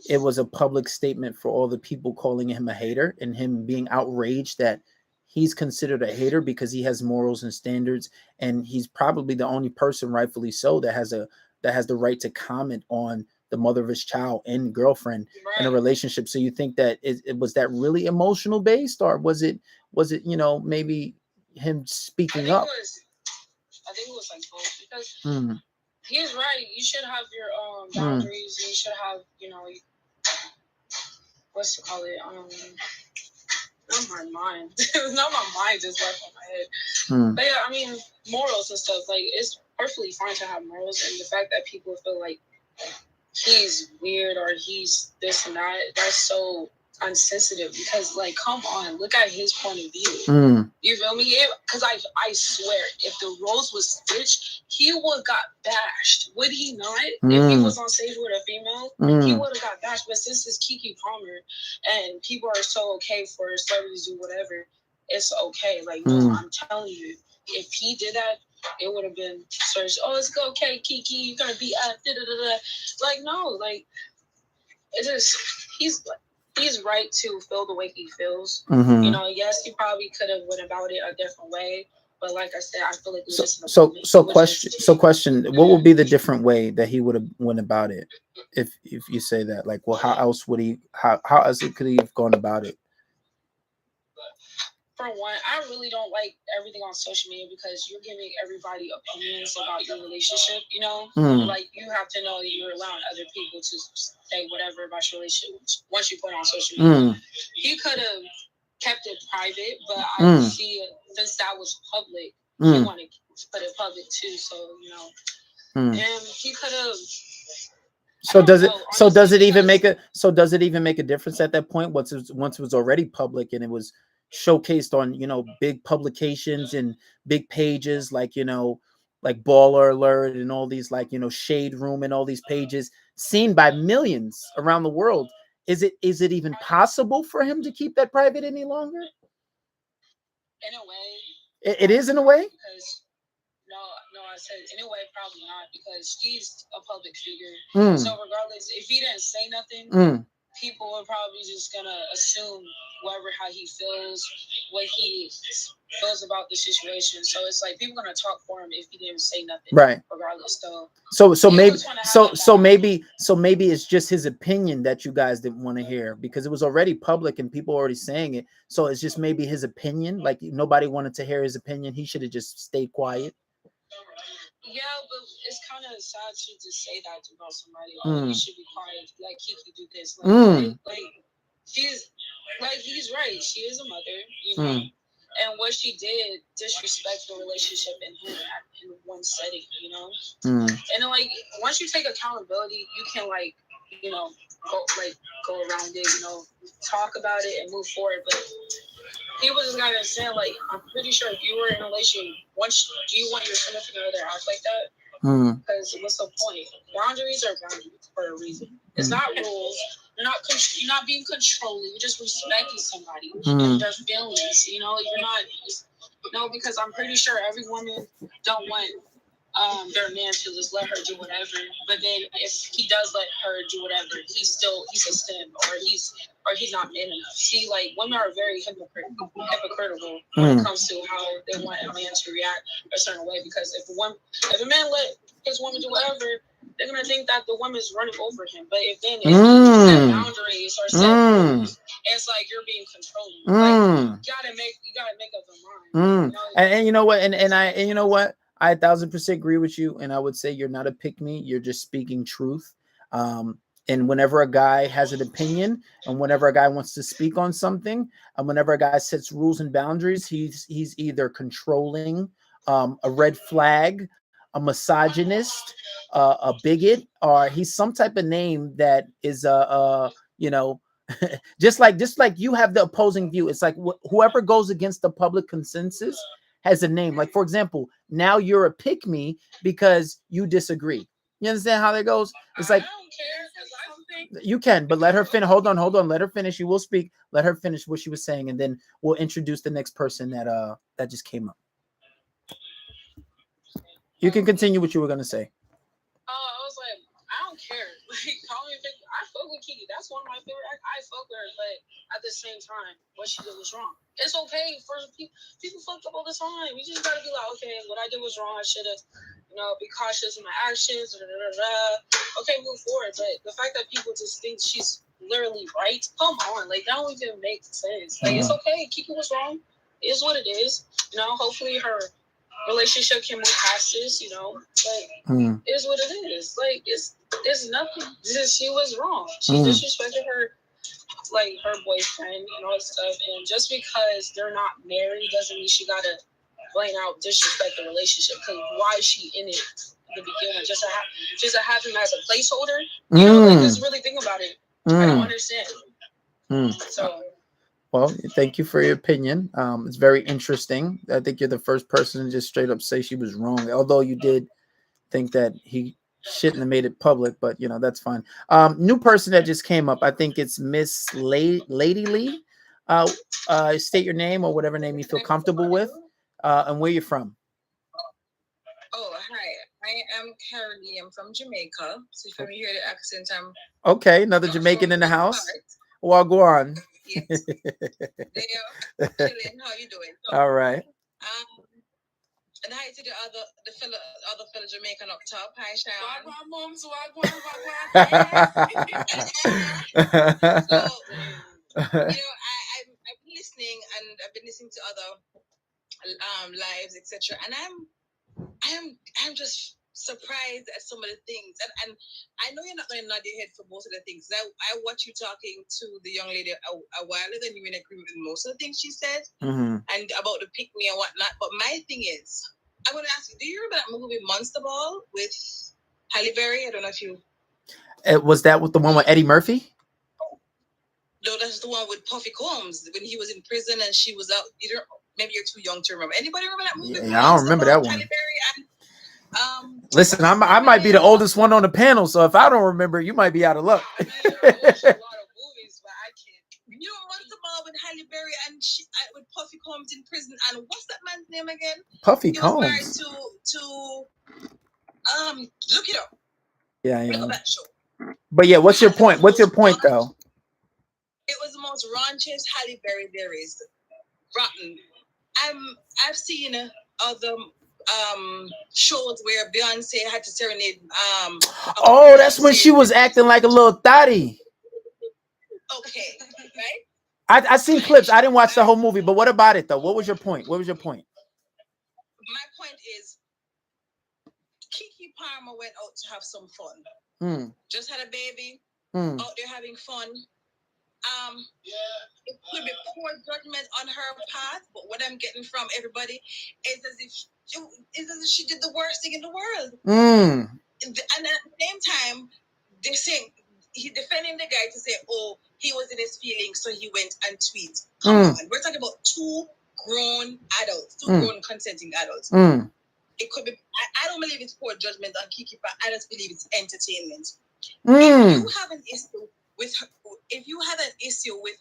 S1: it was a public statement for all the people calling him a hater and him being outraged that he's considered a hater because he has morals and standards, and he's probably the only person, rightfully so, that has the right to comment on the mother of his child and girlfriend in a relationship. So you think that it was that really emotional based, or was it you know, maybe him speaking up?
S9: I think it was like both, because he's right. You should have your boundaries. You should have, you know, what's to call it? Not my mind. Not my mind just left on my head. But yeah, I mean, morals and stuff. Like, it's perfectly fine to have morals, and the fact that people feel like he's weird or he's this and that, that's so unsensitive. Because, like, come on, look at his point of view. You feel me? Because I swear, if the roles was stitched, he would have got bashed. Would he not? If he was on stage with a female, he would have got bashed. But since it's Keke Palmer and people are so okay for celebrities to do whatever, it's okay. Like, no, I'm telling you, if he did that, it would have been searched. Oh, it's okay, Keke, you're gonna be like, no, like, it is. He's right to feel the way he feels. You know, yes, he probably could have went about it a different way, but like I said, I feel like
S1: question, what would be the different way that he would have went about it? If you say that, like, well, how else would he? How else could he have gone about it?
S9: for one, I really don't like everything on social media because you're giving everybody opinions about your relationship, you know? Like, you have to know that you're allowing other people to say whatever about your relationship once you put it on social media. He could have kept it private, but I see it, since that was public, he wanted to put it public too, so, you know. And he could have...
S1: So does it even make a difference at that point once it was already public and it was showcased on, you know, big publications and big pages like, you know, like Baller Alert and all these, like, you know, Shade Room and all these pages seen by millions around the world? Is it even possible for him to keep that private any longer?
S9: In a way.
S1: It is in a way?
S9: Because No, I said in a way probably not because he's a public figure. So regardless, if he didn't say nothing, people are probably just gonna assume how he feels, what he feels about the situation. So it's like people gonna talk for him if he didn't say nothing, right? Regardless,
S1: so maybe it's just his opinion that you guys didn't want to hear because it was already public and people already saying it. So it's just maybe his opinion. Like nobody wanted to hear his opinion. He should have just stayed quiet.
S9: Yeah, but it's kind of sad to just say that about somebody. Oh, you should be quiet. Like Kiki do this. Like he's right. She is a mother, you know. And what she did disrespect the relationship in one setting, you know. And like once you take accountability, you can like, you know, go around it, you know, talk about it and move forward. But people just gotta understand, like, I'm pretty sure if you were in a relationship, do you want your significant other to act like that? Because what's the point? Boundaries are boundaries for a reason. It's not rules. You're not being controlling. You're just respecting somebody and their feelings. You know, you're not. No, because I'm pretty sure every woman don't want their man to just let her do whatever. But then if he does let her do whatever, he's a simp or he's not man enough. See, like women are very hypocritical when it comes to how they want a man to react a certain way. Because if a man let his woman do whatever, they're gonna think that the woman's running over him. But if he set boundaries or set rules, it's like you're being controlling. Like you gotta make up your mind.
S1: And you know what? And you know what? I 1,000% agree with you, and I would say you're not a pick-me. You're just speaking truth. And whenever a guy has an opinion, and whenever a guy wants to speak on something, and whenever a guy sets rules and boundaries, he's either controlling, a red flag, a misogynist, a bigot, or he's some type of name that is you know, just like you have the opposing view. It's like whoever goes against the public consensus has a name. Like, for example, now you're a pick me because you disagree. You understand how that goes? It's like, you can, but let her finish. Hold on. Let her finish. You will speak. Let her finish what she was saying, and then we'll introduce the next person that just came up. You can continue what you were gonna say.
S9: I was like, I don't care. Like, call me. I fuck with Kiki. That's one of my favorite. I fuck with her, but at the same time, what she did was wrong. It's okay for people fucked up all the time. You just gotta be like, okay, what I did was wrong. I should have, you know, be cautious in my actions. Okay, move forward. But the fact that people just think she's literally right, come on, like that don't even make sense. Like it's okay. Kiki was wrong. It is what it is. You know, hopefully her relationship can move past this. You know, but it is what it is. Like it's nothing. She was wrong. She disrespected her boyfriend and all that stuff. And just because they're not married doesn't mean she gotta blame out disrespect the relationship. Because why is she in it in the beginning? Just to have him as a placeholder? You know, like just really think about it. I don't understand. So.
S1: Well, thank you for your opinion. It's very interesting. I think you're the first person to just straight up say she was wrong. Although you did think that he shouldn't have made it public, but you know, that's fine. New person that just came up. I think it's Miss Lady Lee. State your name or whatever name you feel comfortable with, and where you're from.
S10: Oh, hi. I am Carrie. I'm from Jamaica. So if you hear the accent, I'm
S1: okay. Another Jamaican in the house. Well, go on.
S10: Yes. Chilling. How you doing? So,
S1: all right.
S10: And hi to the other fellow Jamaican up top. Hi, Sean. So, you know, I'm listening, and I've been listening to other lives, etc. And I'm just surprised at some of the things. And I know you're not going to nod your head for most of the things. I watched you talking to the young lady a while ago, and you in agreement with most of the things she said, and about the pick me and whatnot. But my thing is, I'm going to ask you, do you remember that movie Monster Ball with Halle Berry? I don't know if you...
S1: Was that with the one with Eddie Murphy?
S10: No, that's the one with Puffy Combs when he was in prison and she was out. Maybe you're too young to remember. Anybody remember that movie?
S1: Yeah, I don't remember that one.
S10: Halle Berry and,
S1: listen, I might be the oldest one on the panel, so if I don't remember, you might be out of luck.
S10: I watched a lot of movies, but I can't. You know, Monster Ball with Halle Berry and with Puffy Combs in prison, and what's that man's name again?
S1: Puffy
S10: he
S1: Combs.
S10: Was married to look it up.
S1: Yeah.
S10: That show.
S1: But yeah, what's your point? What's your point, though?
S10: It was the most raunchiest Halle Berry there is. Rotten. I've seen other shows where Beyonce had to serenade.
S1: Oh, that's when she was acting like a little thotty.
S10: Okay, right?
S1: I seen clips. I didn't watch the whole movie, but what about it though? What was your point? What was your point?
S10: My point is, Keke Palmer went out to have some fun. Just had a baby. Out there having fun. It could be poor judgment on her part, but what I'm getting from everybody is as if she did the worst thing in the world. And at the same time, they're saying he's defending the guy to say, "Oh, he was in his feelings, so he went and tweeted." Come on, we're talking about two grown adults, grown consenting adults. It could be. I don't believe it's poor judgment on Keke, but I just believe it's entertainment. If you have an issue with her, if you have an issue with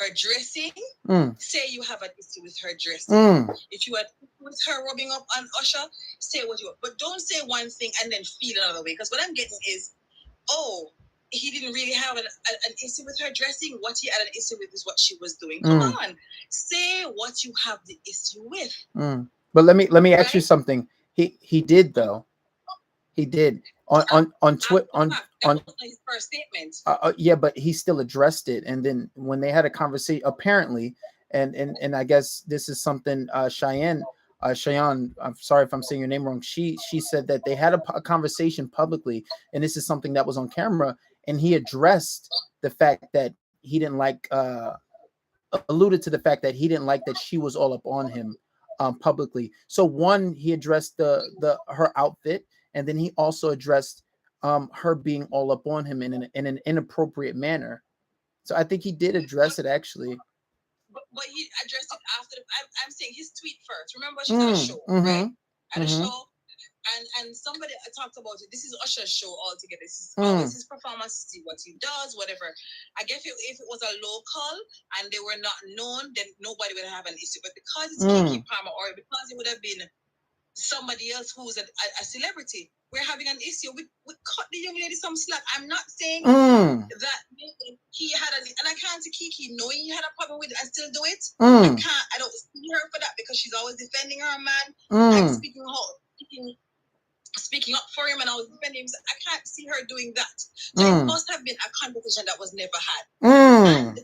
S10: her dressing, say you have an issue with her dressing. If you had with her rubbing up on Usher, say what you want. But don't say one thing and then feel another way. Because what I'm getting is, oh, he didn't really have an issue with her dressing. What he had an issue with is what she was doing. Come on. Say what you have the issue with.
S1: But let me ask you something. He did though. He did. On Twitter on
S10: his first statement.
S1: Yeah, but he still addressed it, and then when they had a conversation, apparently, and I guess this is something Cheyenne, I'm sorry if I'm saying your name wrong. She said that they had a conversation publicly, and this is something that was on camera, and he addressed the fact that he didn't like, alluded to the fact that he didn't like that she was all up on him publicly. So one, he addressed her outfit. And then he also addressed her being all up on him in an inappropriate manner. So I think he did address it actually.
S10: But he addressed it after. I'm saying his tweet first. Remember, she's on a show, right? At a show, and somebody talked about it. This is Usher's show altogether. This is always his performance. See what he does, whatever. I guess if it was a local and they were not known, then nobody would have an issue. But because it's Keke Palmer, or because it would have been somebody else who's a celebrity, we're having an issue. We cut the young lady some slack. I'm not saying that he had and I can't see Keke knowing he had a problem with it and still do it. I don't see her for that because she's always defending her man and speaking up for him and always defending him. So I can't see her doing that. So it must have been a conversation that was never had. And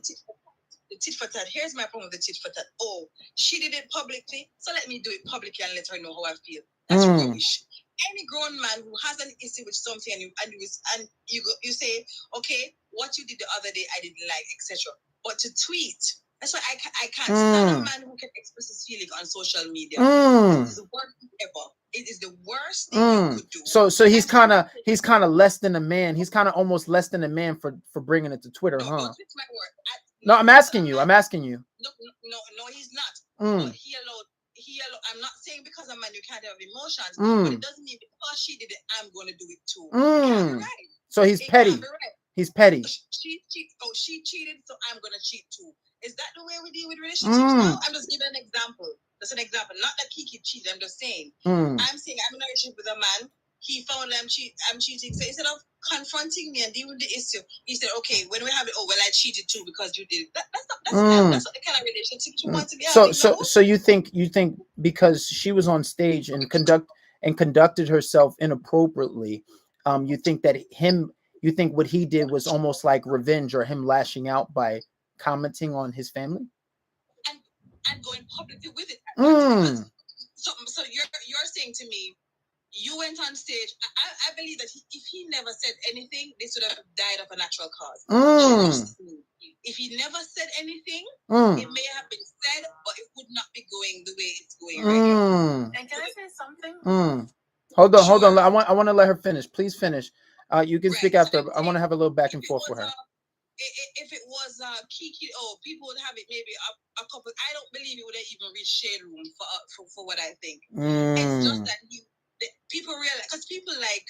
S10: the tit for tat. Here's my problem with the tit for tat. Oh, she did it publicly, so let me do it publicly and let her know how I feel. That's rubbish. Any grown man who has an issue with something and you say, okay, what you did the other day I didn't like, etc. But to tweet, that's why I can't stand a man who can express his feeling on social media. It is the worst thing ever. It is the worst thing you could do.
S1: So he's kind of less than a man. He's kind of almost less than a man for bringing it to Twitter, huh?
S10: Don't twist my word.
S1: No, I'm asking you.
S10: No, he's not. But he allowed. I'm not saying because a man you can't have emotions, but it doesn't mean because she did it, I'm going to do it too. It can't be right.
S1: So he's petty.
S10: Right.
S1: He's petty.
S10: She cheated, so I'm going to cheat too. Is that the way we deal with relationships now? I'm just giving an example. That's an example. Not that Keke cheated. I'm just saying. I'm saying I'm in a relationship with a man. He found I'm cheating. So instead of confronting me and dealing with the issue, he said, "Okay, when we have it, oh well, I cheated too because you did it." That's not the kind of relationship you want to be having.
S1: So you think because she was on stage and conducted herself inappropriately, you think what he did was almost like revenge or him lashing out by commenting on his family?
S10: And and going publicly with it.
S1: Mm.
S10: So you're saying to me, you went on stage. I believe that if he never said anything, this would have died of a natural cause. If he never said anything, it may have been said, but it would not be going the way it's going right now.
S7: And can I say something?
S1: Hold on. I want to let her finish. Please finish. You can speak after. I want to have a little back and forth with her.
S10: If it was Kiki, people would have it maybe a couple. I don't believe it would have even reached shade room for what I think. It's just that people realize, because people like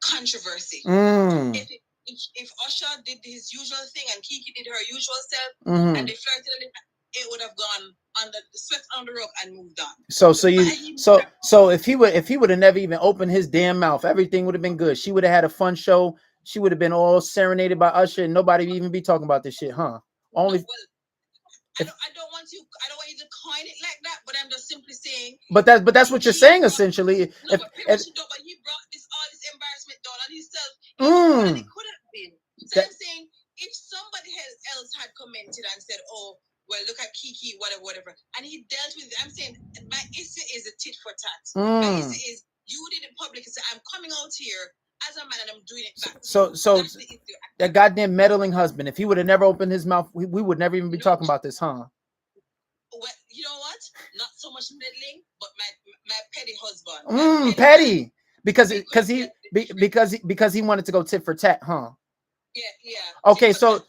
S10: controversy. If Usher did his usual thing and Kiki did her usual self, and they flirted a little, it would have gone under the swept on the rug and moved on.
S1: So if he would have never even opened his damn mouth, everything would have been good. She would have had a fun show. She would have been all serenaded by Usher, and nobody would even be talking about this shit, huh? Only.
S10: I don't want you to coin it like that, but I'm just simply saying.
S1: But that's what you're saying essentially.
S10: But he brought all this embarrassment down on himself. And it could have been. So I'm saying, if somebody else had commented and said, "Oh, well, look at Kiki, whatever," and he dealt with it, I'm saying my issue is a tit for tat. My issue is you did it publicly. So I'm coming out here as a man and I'm doing it back. So
S1: that goddamn meddling husband, if he would have never opened his mouth, we would never even be talking about this, huh?
S10: Well, you know what? Not so much meddling, but my petty husband.
S1: Petty. Because he wanted to go tit for tat, huh?
S10: Yeah.
S1: Okay, so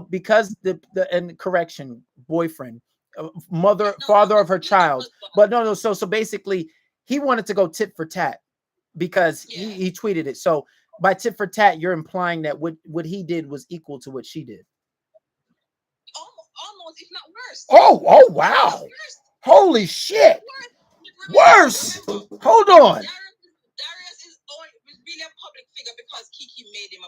S1: because the correction, boyfriend, father of her child, but no. So basically, he wanted to go tit for tat because he tweeted it. So by tit for tat, you're implying that what he did was equal to what she did.
S10: Almost, if not worse.
S1: Oh wow! Holy shit! Worse. Hold on.
S10: Darius is really a public figure because Kiki made him.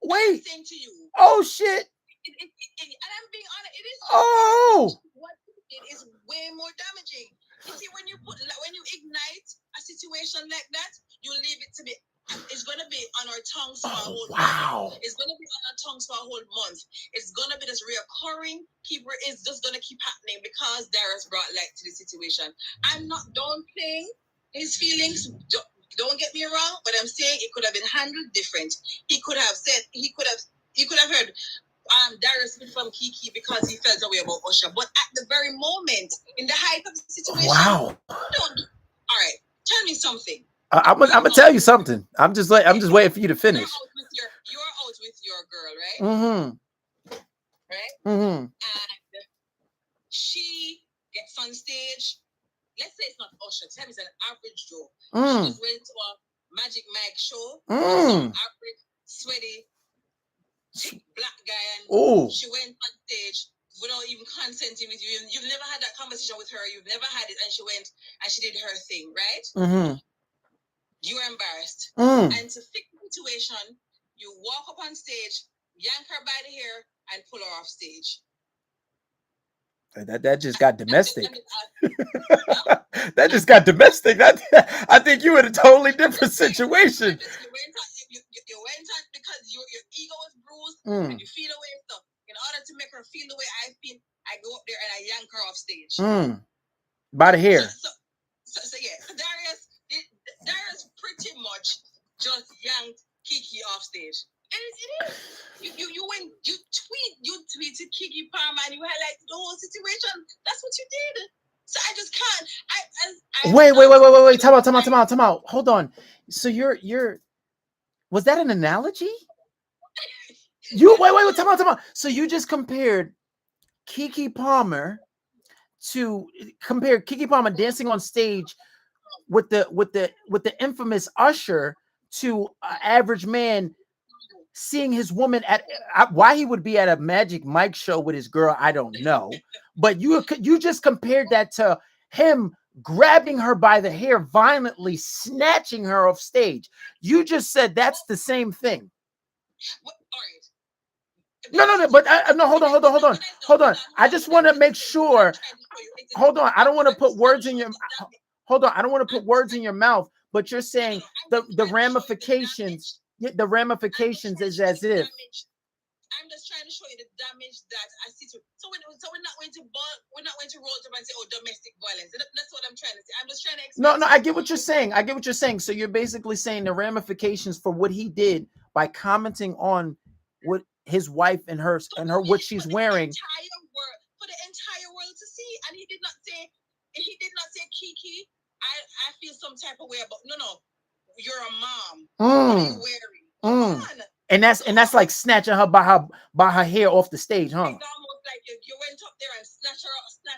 S1: Wait.
S10: I'm saying to you.
S1: Oh shit.
S10: And I'm being honest. It is. What it is way more damaging. You see, when you ignite a situation like that, you leave it to be. It's gonna be on our tongues for a whole month. It's gonna be on our tongues for a whole month. It's gonna be this reoccurring. It's just gonna keep happening because Darius brought light to the situation. I'm not downplaying his feelings. Don't get me wrong, but I'm saying it could have been handled different. He could have heard Darius from Kiki because he felt away about Usher. But at the very moment, in the height of the situation, all right, tell me something.
S1: I'm gonna tell you something. I'm just waiting for you to finish.
S10: You're out with your girl, right? Right? And she gets on stage. Let's say it's not Usher. Tell me it's an average Joe. She just went to a Magic Mike show. Some average, sweaty, black guy, and she went on stage without even consenting with you. You've never had that conversation with her. You've never had it, and she went and she did her thing, right? You're embarrassed. And to fix the situation, you walk up on stage, yank her by the hair, and pull her off stage.
S1: That just got domestic. That just got domestic. I think you in a totally different situation.
S10: You went on because your ego is bruised and you feel away. So in order to make her feel the way I feel, I go up there and I yank her off stage.
S1: By the hair.
S10: So Darius pretty much just yanked Kiki off stage. And it is. You tweeted Kiki Palmer and you highlighted the whole situation. That's what you did. So I just can't.
S1: Wait. Time out. Hold on. So you're was that an analogy? Wait, time out. So you just compared Kiki Palmer dancing on stage with the infamous Usher to an average man seeing his woman why he would be at a Magic Mike show with his girl, I don't know. But you just compared that to him grabbing her by the hair, violently snatching her off stage. You just said that's the same thing. No, but hold on. I just want to make sure. Hold on. I don't want to put words in your. Hold on. I don't want to put words in your mouth. But you're saying the ramifications. The ramifications is as if.
S10: I'm just trying to show you the damage that I see. So we're not going to roll it up and say, oh, domestic violence. That's what I'm trying to say. I'm just trying to explain.
S1: No, I get what you're saying. I get what you're saying. So you're basically saying the ramifications for what he did by commenting on what his wife and her what she's wearing.
S10: For the entire world to see. And he did not say, Kiki, I feel some type of way about. No, you're a mom. What are you wearing? Come on.
S1: And that's like snatching her by her hair off the stage, huh?
S10: It's almost like you went up there and snatch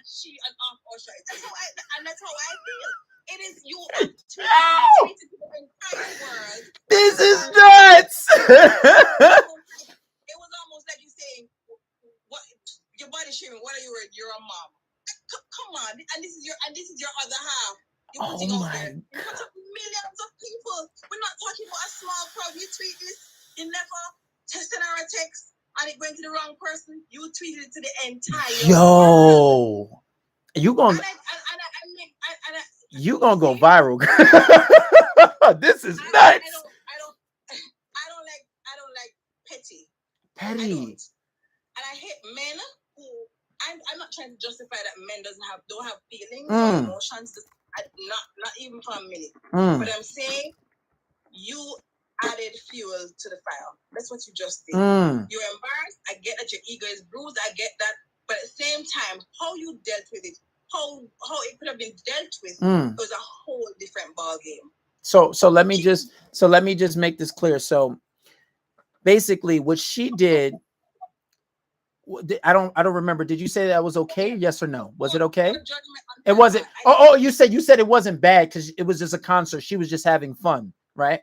S10: she and off Usher. That's how I feel. It is you tweeted to the entire world.
S1: This is nuts.
S10: It was almost like you saying, "What your body shaming? What are you wearing? You're a mom. Come on, and this is your other half. You're putting out there in front of millions of people. We're not talking about a small crowd. You tweet this. You never tested our text and it went to the wrong person. You tweeted it to the entire world.
S1: You gonna go viral. This is nuts.
S10: I don't like petty. And I hate men who I'm not trying to justify that men don't have feelings or emotions. Not even for a minute. But I'm saying you added fuel to the fire. That's what you just did. You're embarrassed. I get that your ego is bruised. I get that. But at the same time, how you dealt with it, how it could have been dealt with, it was a whole different ball game.
S1: So let me just make this clear. So basically, what she did, I don't remember. Did you say that was okay? Yes or no? Was it okay? It wasn't. Oh, you said it wasn't bad because it was just a concert. She was just having fun, right?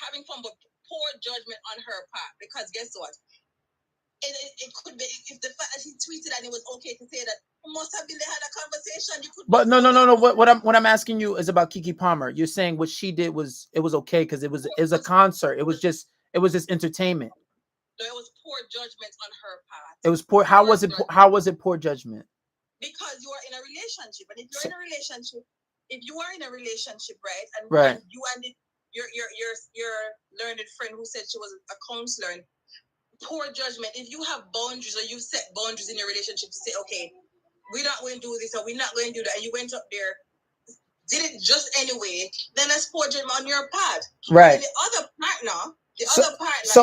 S10: Having fun, but poor judgment on her part. Because guess what? It could be if the fact that he tweeted and it was okay to say that. Must have been they had a conversation.
S1: But no. What I'm asking you is about Keke Palmer. You're saying what she did was okay because it was a concert. It was just entertainment.
S10: So it was poor judgment on her part.
S1: It was poor. How was it poor judgment?
S10: Because you are in a relationship, and if you are in a relationship, right? And
S1: right.
S10: You and your learned friend who said she was a counselor. Poor judgment. If you have boundaries or you set boundaries in your relationship to say, okay, we're not going to do this or we're not going to do that, and you went up there, did it just anyway, then that's poor judgment on your part.
S1: Right.
S10: And the other partner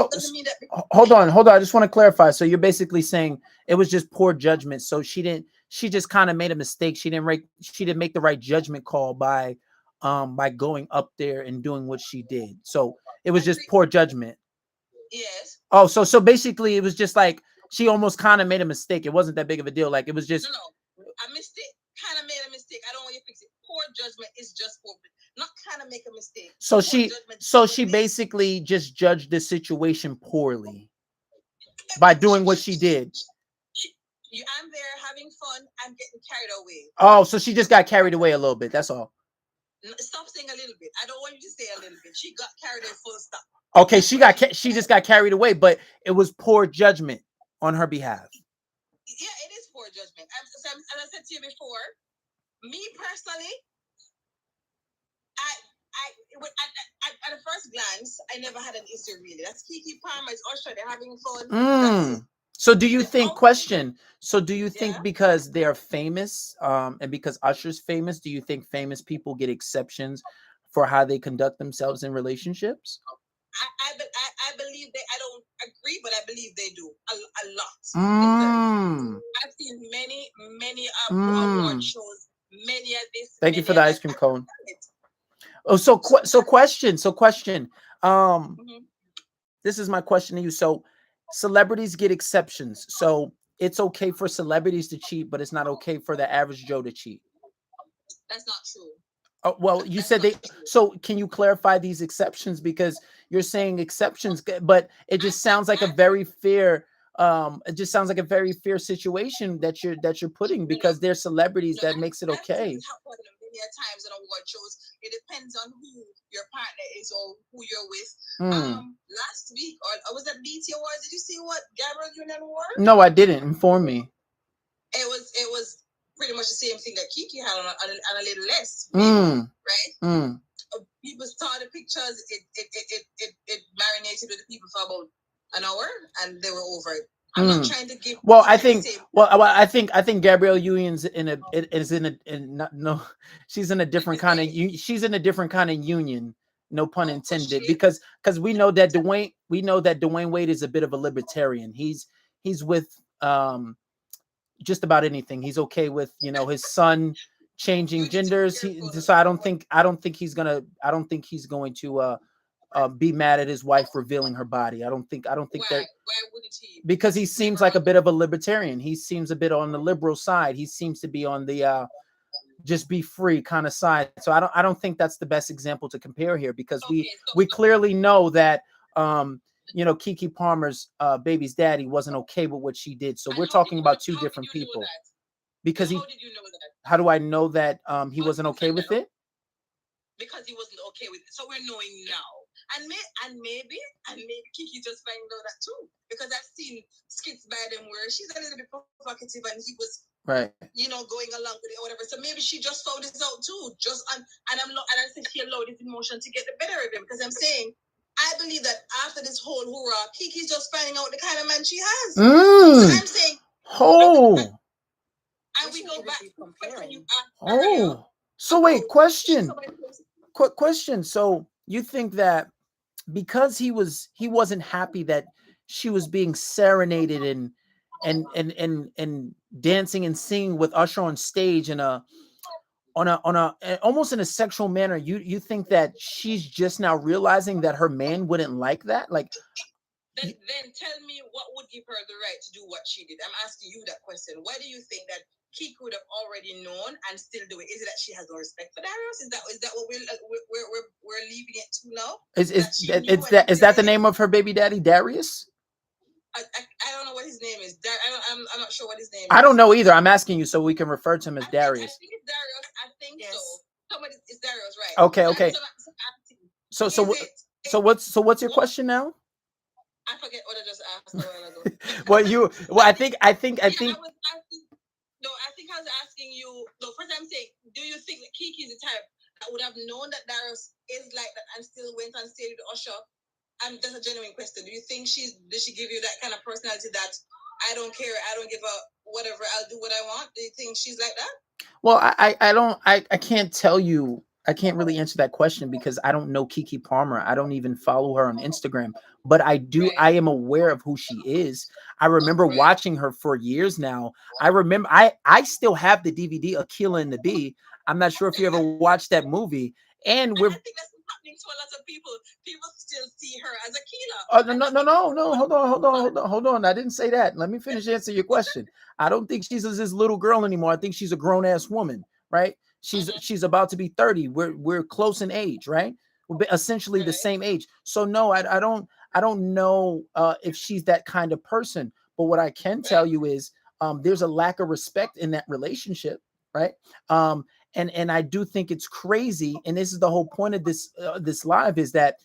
S10: doesn't mean that.
S1: Hold on. I just want to clarify. So you're basically saying it was just poor judgment. So she just kind of made a mistake. She didn't make the right judgment call by going up there and doing what she did. So it was just poor judgment.
S10: Yes.
S1: Oh, so basically it was just like she almost kind of made a mistake. It wasn't that big of a deal. Like it was just
S10: a mistake. Kind of made a mistake. I don't want you to fix it. Poor judgment is just poor. Not kind of make a mistake.
S1: So she basically just judged the situation poorly by doing what she did.
S10: I'm there having fun. I'm getting carried away.
S1: Oh, so she just got carried away a little bit. That's all.
S10: Stop saying a little bit. I don't want you to say a little bit. She got carried away. Full stop.
S1: Okay, she just got carried away, but it was poor judgment on her behalf.
S10: Yeah, it is poor judgment. As I said to you before, me personally, at the first glance, I never had an issue really. That's Keke Palmer, it's Usher, they're having fun.
S1: So do you think think because they're famous, and because Usher's famous, do you think famous people get exceptions for how they conduct themselves in relationships?
S10: I believe I don't agree, but I believe they do a lot. I've seen many award shows, many of this.
S1: Thank you for the ice cream cone. Oh, so question. This is my question to you. So celebrities get exceptions. So it's okay for celebrities to cheat, but it's not okay for the average Joe to cheat.
S10: That's not true.
S1: Oh, well, you said they. So can you clarify these exceptions? Because you're saying exceptions, but it just sounds like a very fair. It just sounds like a very fair situation that you're putting because they're celebrities. That makes it okay.
S10: Many times in award shows, it depends on who your partner is or who you're with. Last week, or was that BT Awards? Did you see what Gabrielle Union wore?
S1: No, I didn't. Inform me.
S10: It was pretty much the same thing that Keke had on a little less, right? People saw the pictures. It marinated with the people for about an hour, and they were over it. I'm not trying to give.
S1: Well, I think. Well, I think Gabrielle Union's she's in a different kind of. She's in a different kind of union. No pun intended, because we know that Dwayne Wade is a bit of a libertarian. He's with just about anything. He's okay with his son changing genders. So I don't think he's going to be mad at his wife revealing her body. I don't think that. Why
S10: wouldn't he?
S1: Because he seems like a bit of a libertarian. He seems a bit on the liberal side. He seems to be on the just be free kind of side. So I don't think that's the best example to compare here, because we clearly know that Keke Palmer's baby's daddy wasn't okay with what she did. So we're talking about two different people. Because
S10: how did you know that?
S1: How do I know that he wasn't okay with it?
S10: Because he wasn't okay with it. So we're knowing now. And maybe Keke just find out that too. Because I've seen skits by them where she's a little bit provocative and he was
S1: right,
S10: going along with it or whatever. So maybe she just found this out too. And I think she allowed his emotion to get the better of him. Because I'm saying, I believe that after this whole hoorah, Keke's just finding out the kind of man she has. So I'm saying, and we go back to the question you asked.
S1: So wait, question. Quick question. So you think that because he wasn't happy that she was being serenaded and dancing and singing with Usher on stage in on a almost in a sexual manner, you think that she's just now realizing that her man wouldn't like that? Like,
S10: then tell me what would give her the right to do what she did. I'm asking you that question. Why do you think that Keke would have already known and still do it? Is it that she has no respect for Darius? Is that what we're leaving it to now?
S1: Is that the name of her baby daddy, Darius?
S10: I don't know what his name is. I'm not sure what his name is.
S1: I don't know either. I'm asking you so we can refer to him as Darius.
S10: I think it's Darius. I think so. Somebody is Darius, right?
S1: Okay. So what's your question now?
S10: I forget what I just asked a while ago.
S1: I think.
S10: I was asking you. No, first I'm saying, do you think that Keke is the type that would have known that Darius is like that and still went on stage with Usher? And that's a genuine question. Do you think did she give you that kind of personality that I don't care, I don't give a whatever, I'll do what I want? Do you think she's like that?
S1: Well, I can't tell you. I can't really answer that question because I don't know Keke Palmer. I don't even follow her on Instagram, but I do. Right. I am aware of who she is. I remember watching her for years now. I remember I still have the DVD Akeelah and the Bee. I'm not sure if you ever watched that movie. And we're.
S10: I think that's happening to a lot of people. People still see her as Akeelah.
S1: No. Hold on. I didn't say that. Let me finish answering your question. I don't think she's this little girl anymore. I think she's a grown ass woman, right? She's about to be 30. We're close in age, right? We're essentially the same age. So no, I don't know if she's that kind of person. But what I can tell you is there's a lack of respect in that relationship, right? And I do think it's crazy. And this is the whole point of this live is that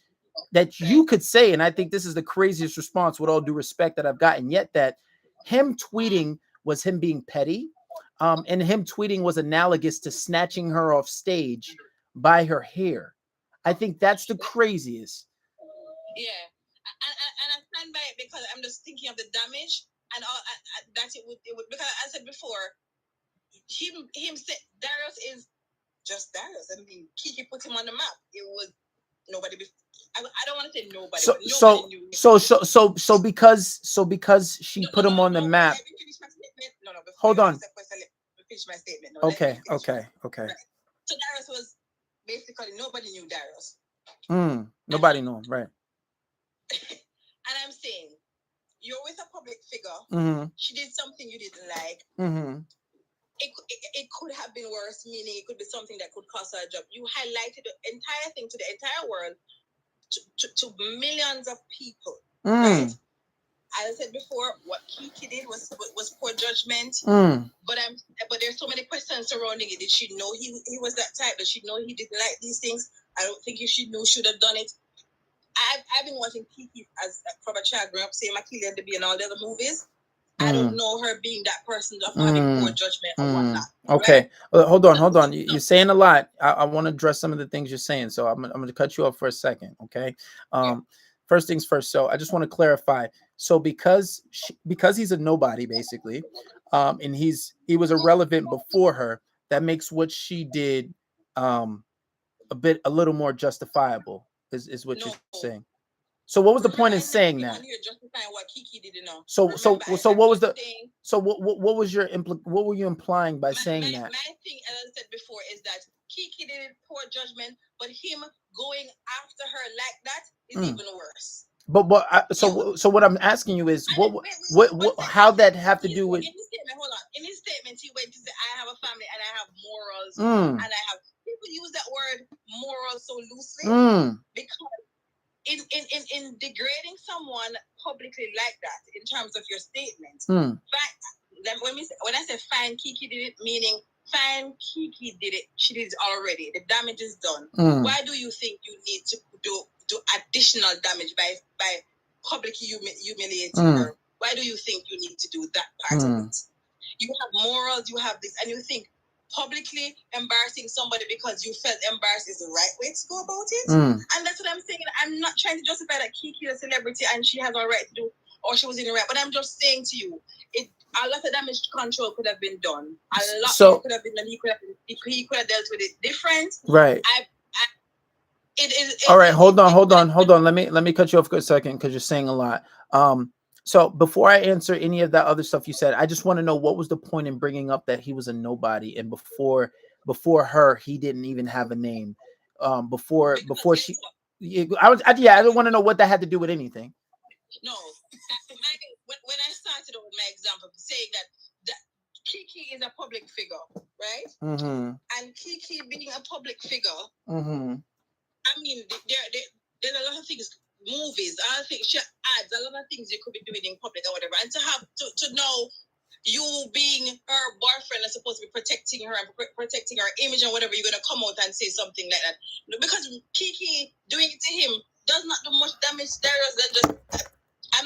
S1: you could say, and I think this is the craziest response with all due respect that I've gotten yet, that him tweeting was him being petty. And him tweeting was analogous to snatching her off stage by her hair. I think that's the craziest.
S10: Yeah, and I stand by it because I'm just thinking of the damage and all that it would because I said before, him say Darius is just Darius. I mean, Keke put him on the map. It was nobody. I don't want to say nobody.
S1: So because she put him on the map. Hold on.
S10: Finish my statement.
S1: Okay.
S10: So Darius was basically nobody knew Darius.
S1: Nobody knew him, right?
S10: And I'm saying, you're with a public figure.
S1: Mm-hmm.
S10: She did something you didn't like.
S1: Mm-hmm.
S10: It could have been worse, meaning it could be something that could cost her a job. You highlighted the entire thing to the entire world, to millions of people. Right? As I said before, what Keke did was poor judgment. But there's so many questions surrounding it. Did she know he was that type? Did she know he didn't like these things? I don't think if she knew, should have done it. I've been watching Keke from a child growing up, saying Akeelah and the Bee and all the other movies. I don't know her being that person of having poor judgment or whatnot.
S1: Okay, right? Hold on. You're saying a lot. I want to address some of the things you're saying, so I'm going to cut you off for a second. Okay. first things first. So I just want to clarify. So because he's a nobody basically, and he was irrelevant before her, that makes what she did a little more justifiable. Is what you're saying. So what was the point in saying that?
S10: What Kiki did,
S1: So what was what was your what were you implying by saying that?
S10: My thing, as I said before, is that Kiki did poor judgment, but him going after her like that is even worse.
S1: But so what I'm asking you is what how that have to do with?
S10: In his statement, hold on. In his statement, he went to say, "I have a family and I have morals, and I have." People use that word "moral" so loosely because in degrading someone publicly like that, in terms of your statement, when I say fine, Kiki did it, meaning fine, Kiki did it. She did it already. The damage is done. Why do you think you need to do additional damage by publicly humiliating her? Why do you think you need to do that part of it? You have morals, you have this, and you think publicly embarrassing somebody because you felt embarrassed is the right way to go about it? And that's what I'm saying. I'm not trying to justify that Kiki is a celebrity and she has all right to do, or she was in the right, but I'm just saying to you, a lot of damage control could have been done. A lot could have been done. He could have dealt with it different.
S1: Right. All right, hold on. Let me cut you off for a second because you're saying a lot. So before I answer any of that other stuff you said, I just want to know what was the point in bringing up that he was a nobody, and before her he didn't even have a name. Before she, I don't want to know what that had to do with anything.
S10: No, when I started with my example, saying that Kiki is a public figure, right? And Kiki being a public figure, I mean, there's a lot of things. Movies, I think she adds a lot of things you could be doing in public or whatever, and to have to know you being her boyfriend is supposed to be protecting her and protecting her image and whatever, you're gonna come out and say something like that because Kiki doing it to him does not do much damage there than just I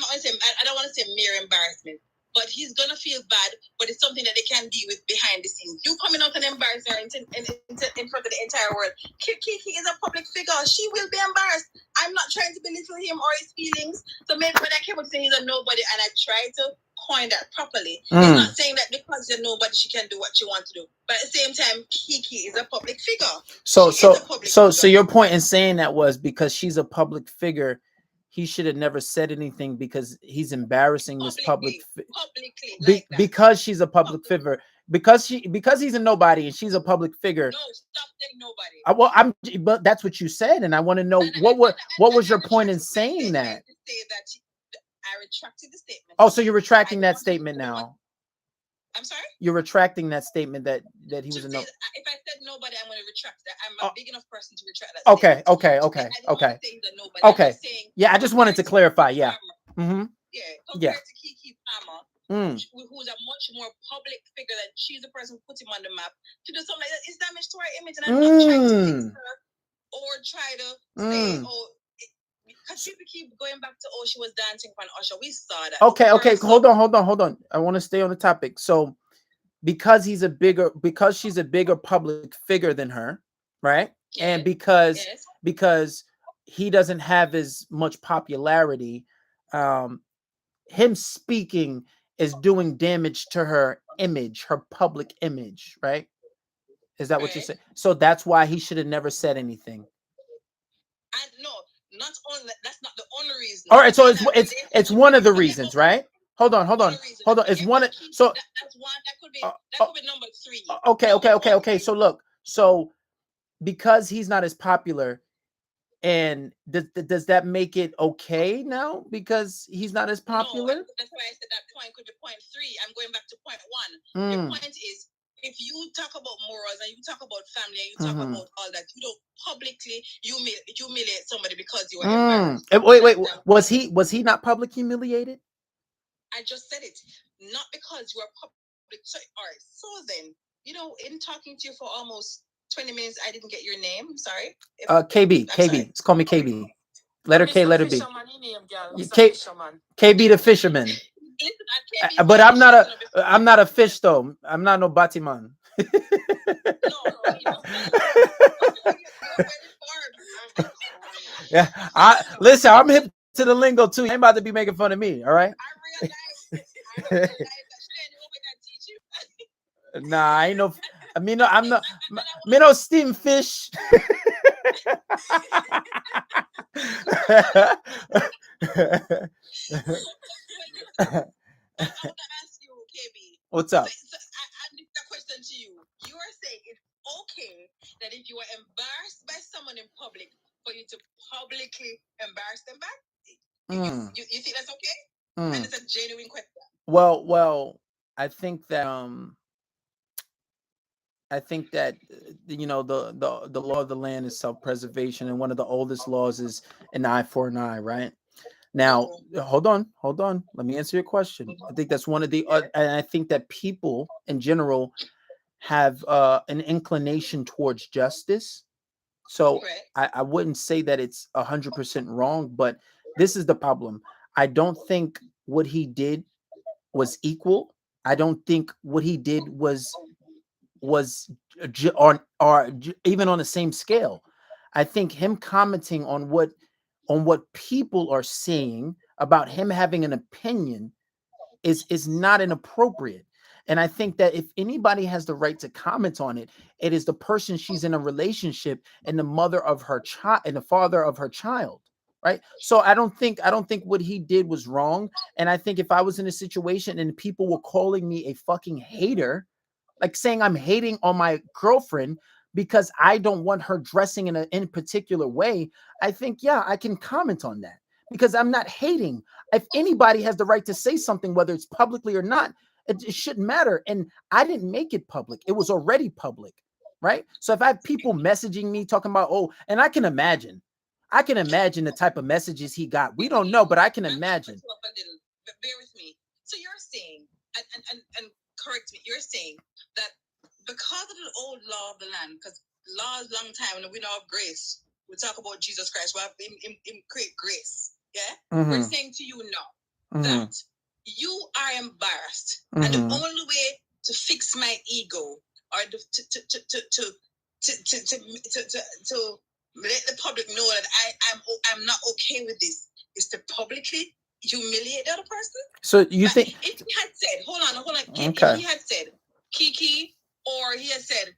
S10: don't want to say mere embarrassment, but he's gonna feel bad, but it's something that they can deal with behind the scenes. You coming out and embarrassing her in front of the entire world. Kiki is a public figure. She will be embarrassed. I'm not trying to belittle him or his feelings. So maybe when I came up to say he's a nobody and I try to coin that properly, it's not saying that because you're nobody, she can do what she wants to do. But at the same time, Kiki is a public figure.
S1: So your point in saying that was because she's a public figure, he should have never said anything because he's embarrassing this publicly because she's a public figure. Because he's a nobody and she's a public figure.
S10: No, stop saying nobody.
S1: But that's what you said, and I want to know what was your point in saying that?
S10: I retracted the statement.
S1: Oh, so you're retracting that statement now?
S10: I'm sorry?
S1: You're retracting that statement that he was a no.
S10: If I said nobody, I'm going to retract that. I'm a big enough person to retract that statement.
S1: Okay. Yeah, I just wanted to clarify. Yeah.
S10: Compared to Kiki Palmer, who's a much more public figure, that she's the person who put him on the map, to do something like that is damage to her image, and I'm not trying to fix her or try to say, because people keep going back to, she was dancing for an usher. We saw that.
S1: Okay. Hold on. I want to stay on the topic. So, because she's a bigger public figure than her, right? Yes. And because he doesn't have as much popularity, him speaking is doing damage to her image, her public image, right? Is that what you're saying? So that's why he should have never said anything.
S10: No, not only that's not the only reason.
S1: All right, so it's one of the reasons, right? Hold on. It's one. So
S10: that's one. That could be number 3.
S1: Okay. So look, because he's not as popular, and does that make it okay now because he's not as popular?
S10: No, that's why I said that point could be point 3. I'm going back to point 1. The point is, if you talk about morals and you talk about family and you talk about all that, you don't publicly humiliate somebody because you are
S1: Wait. Was he not public humiliated?
S10: I just said it. Not because you are public. So, all right. So then, in talking to you for almost 20 minutes, I didn't get your name. I'm sorry.
S1: KB. Just call me KB. Letter K, letter B. KB the fisherman.
S10: Listen,
S1: but I'm not a fish though. I'm not no Batiman.
S10: No.
S1: Yeah, listen, I'm hip to the lingo too. You ain't about to be making fun of me, all right?
S10: I realize that Shane Owen that teach you.
S1: Nah, I ain't no. I mean, no, I'm not. Me no steam fish.
S10: I want to ask you, KB.
S1: What's up?
S10: So I need a question to you. You are saying it's okay that if you are embarrassed by someone in public, for you to publicly embarrass them back? You think that's okay? And it's a genuine question.
S1: Well, I think that you know the law of the land is self-preservation, and one of the oldest laws is an eye for an eye, right? Now, hold on. Let me answer your question. I think that's one of the, and I think that people in general have an inclination towards justice. So I wouldn't say that it's 100% wrong, but this is the problem. I don't think what he did was equal. I don't think what he did was even on the same scale. I think him commenting on what people are saying about him having an opinion is not inappropriate. And I think that if anybody has the right to comment on it, it is the person she's in a relationship and the mother of her child and the father of her child, right? So I don't think what he did was wrong. And I think if I was in a situation and people were calling me a fucking hater, like saying I'm hating on my girlfriend because I don't want her dressing in a particular way, I think, yeah, I can comment on that because I'm not hating. If anybody has the right to say something, whether it's publicly or not, it shouldn't matter. And I didn't make it public. It was already public, right? So if I have people messaging me talking about, oh, and I can imagine the type of messages he got. We don't know, but I can imagine.
S10: Bear with me. So you're saying, and correct me, you're saying that because of the old law of the land, because law is long time, and we know of grace, we talk about Jesus Christ, we have him create grace. Yeah? We're saying to you now that you are embarrassed, and the only way to fix my ego or to let the public know that I'm not okay with this is to publicly humiliate the other person.
S1: So you think
S10: if he had said, hold on,
S1: okay.
S10: If he had said Kiki, or he had said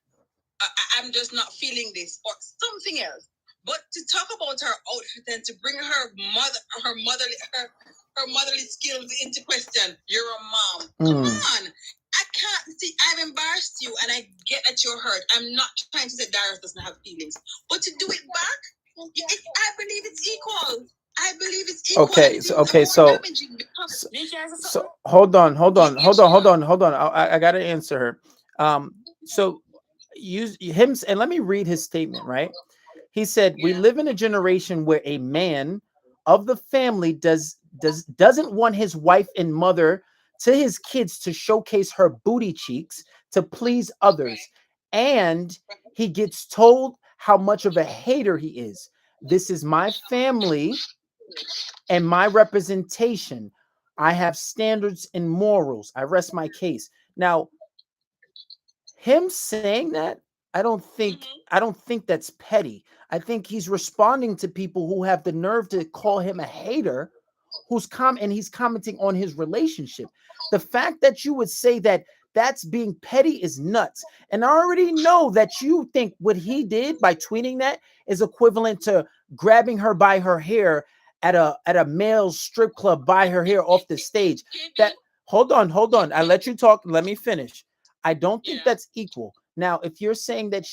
S10: I'm just not feeling this, or something else, but to talk about her outfit and to bring her motherly skills into question, you're a mom. Come on. I can't see. I've embarrassed you, and I get that you're hurt. I'm not trying to say Darius doesn't have feelings, but to do it back, I believe it's equal. I believe it's equal.
S1: So hold on. I got to answer her. So use him, and let me read his statement. Right? He said, "We live in a generation where a man of the family doesn't want his wife and mother to his kids to showcase her booty cheeks to please others, and he gets told how much of a hater he is. This is my family and my representation. I have standards and morals. I rest my case." Now, him saying that, I don't think that's petty. I think he's responding to people who have the nerve to call him a hater, and he's commenting on his relationship. The fact that you would say that that's being petty is nuts. And I already know that you think what he did by tweeting that is equivalent to grabbing her by her hair at a male strip club by her hair off the stage. That hold on. I let you talk. Let me finish. I don't think that's equal. Now, if you're saying that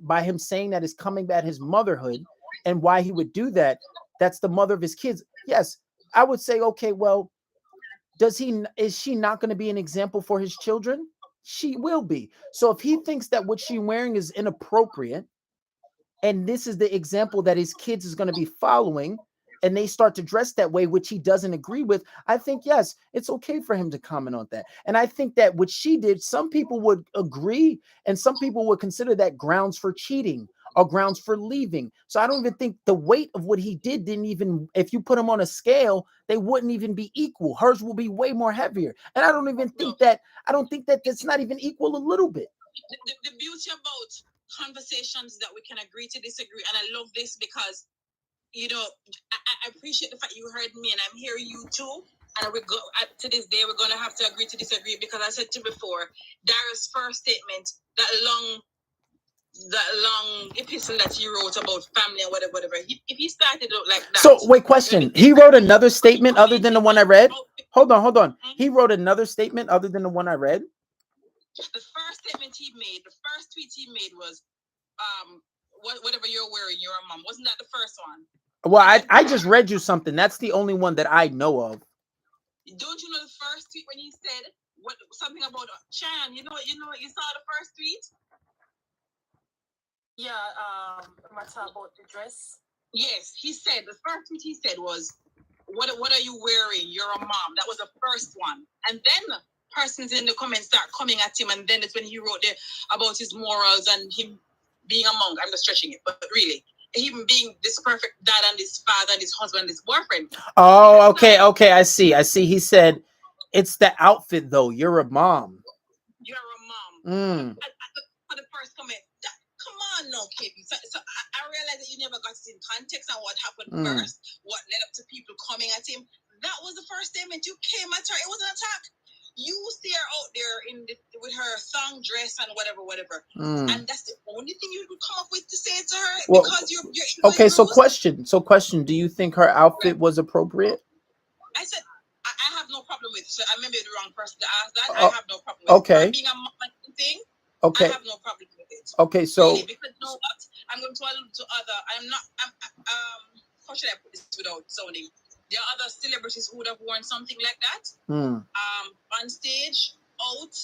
S1: by him saying that is coming at his motherhood and why he would do that, that's the mother of his kids. Yes, I would say, okay, well, is she not going to be an example for his children? She will be. So if he thinks that what she's wearing is inappropriate, and this is the example that his kids is going to be following, and they start to dress that way, which he doesn't agree with, I think, yes, it's okay for him to comment on that. And I think that what she did, some people would agree, and some people would consider that grounds for cheating or grounds for leaving. So I don't even think the weight of what he did if you put them on a scale, they wouldn't even be equal. Hers will be way more heavier. And I don't think that that's not even equal a little bit.
S10: The beauty about conversations that we can agree to disagree, and I love this because you know, I appreciate the fact you heard me, and I'm hearing you too. And we go to this day, we're gonna have to agree to disagree, because I said to you before, Darius' first statement, that long epistle that he wrote about family and whatever. If he started out like that.
S1: So wait, question. He wrote another statement other than the one I read? Hold on. He wrote another statement other than the one I read?
S10: The first statement he made, the first tweet he made was, whatever you're wearing, you're a mom. Wasn't that the first one?
S1: Well, I just read you something. That's the only one that I know of.
S10: Don't you know the first tweet when he said something about Chan? You saw the first tweet?
S7: Yeah, matter about the dress.
S10: Yes, he said the first tweet he said was, what are you wearing? You're a mom. That was the first one. And then persons in the comments start coming at him, and then it's when he wrote about his morals and him being a monk. I'm just stretching it, but really, him being this perfect dad and his father and his husband, his boyfriend.
S1: Oh, okay. I see. He said, it's the outfit though. You're a mom.
S10: You're a mom. For the first comment, come on now, KB. So I realized that you never got it in context on what happened first, what led up to people coming at him. That was the first statement. You came at her. It was an attack. You see her out there with her thong dress and whatever, and that's the only thing you could come up with to say to her, because you're
S1: okay. So question. Do you think her outfit was appropriate?
S10: I said I have no problem with it. So I may be the wrong person to ask that. I have no problem with it. Her being a mom thing.
S1: Okay.
S10: I have no problem with it.
S1: Okay, so
S10: really, because you know what? I'm going to allude to other. How should I put this without sounding? There are other celebrities who would have worn something like that. On stage, out.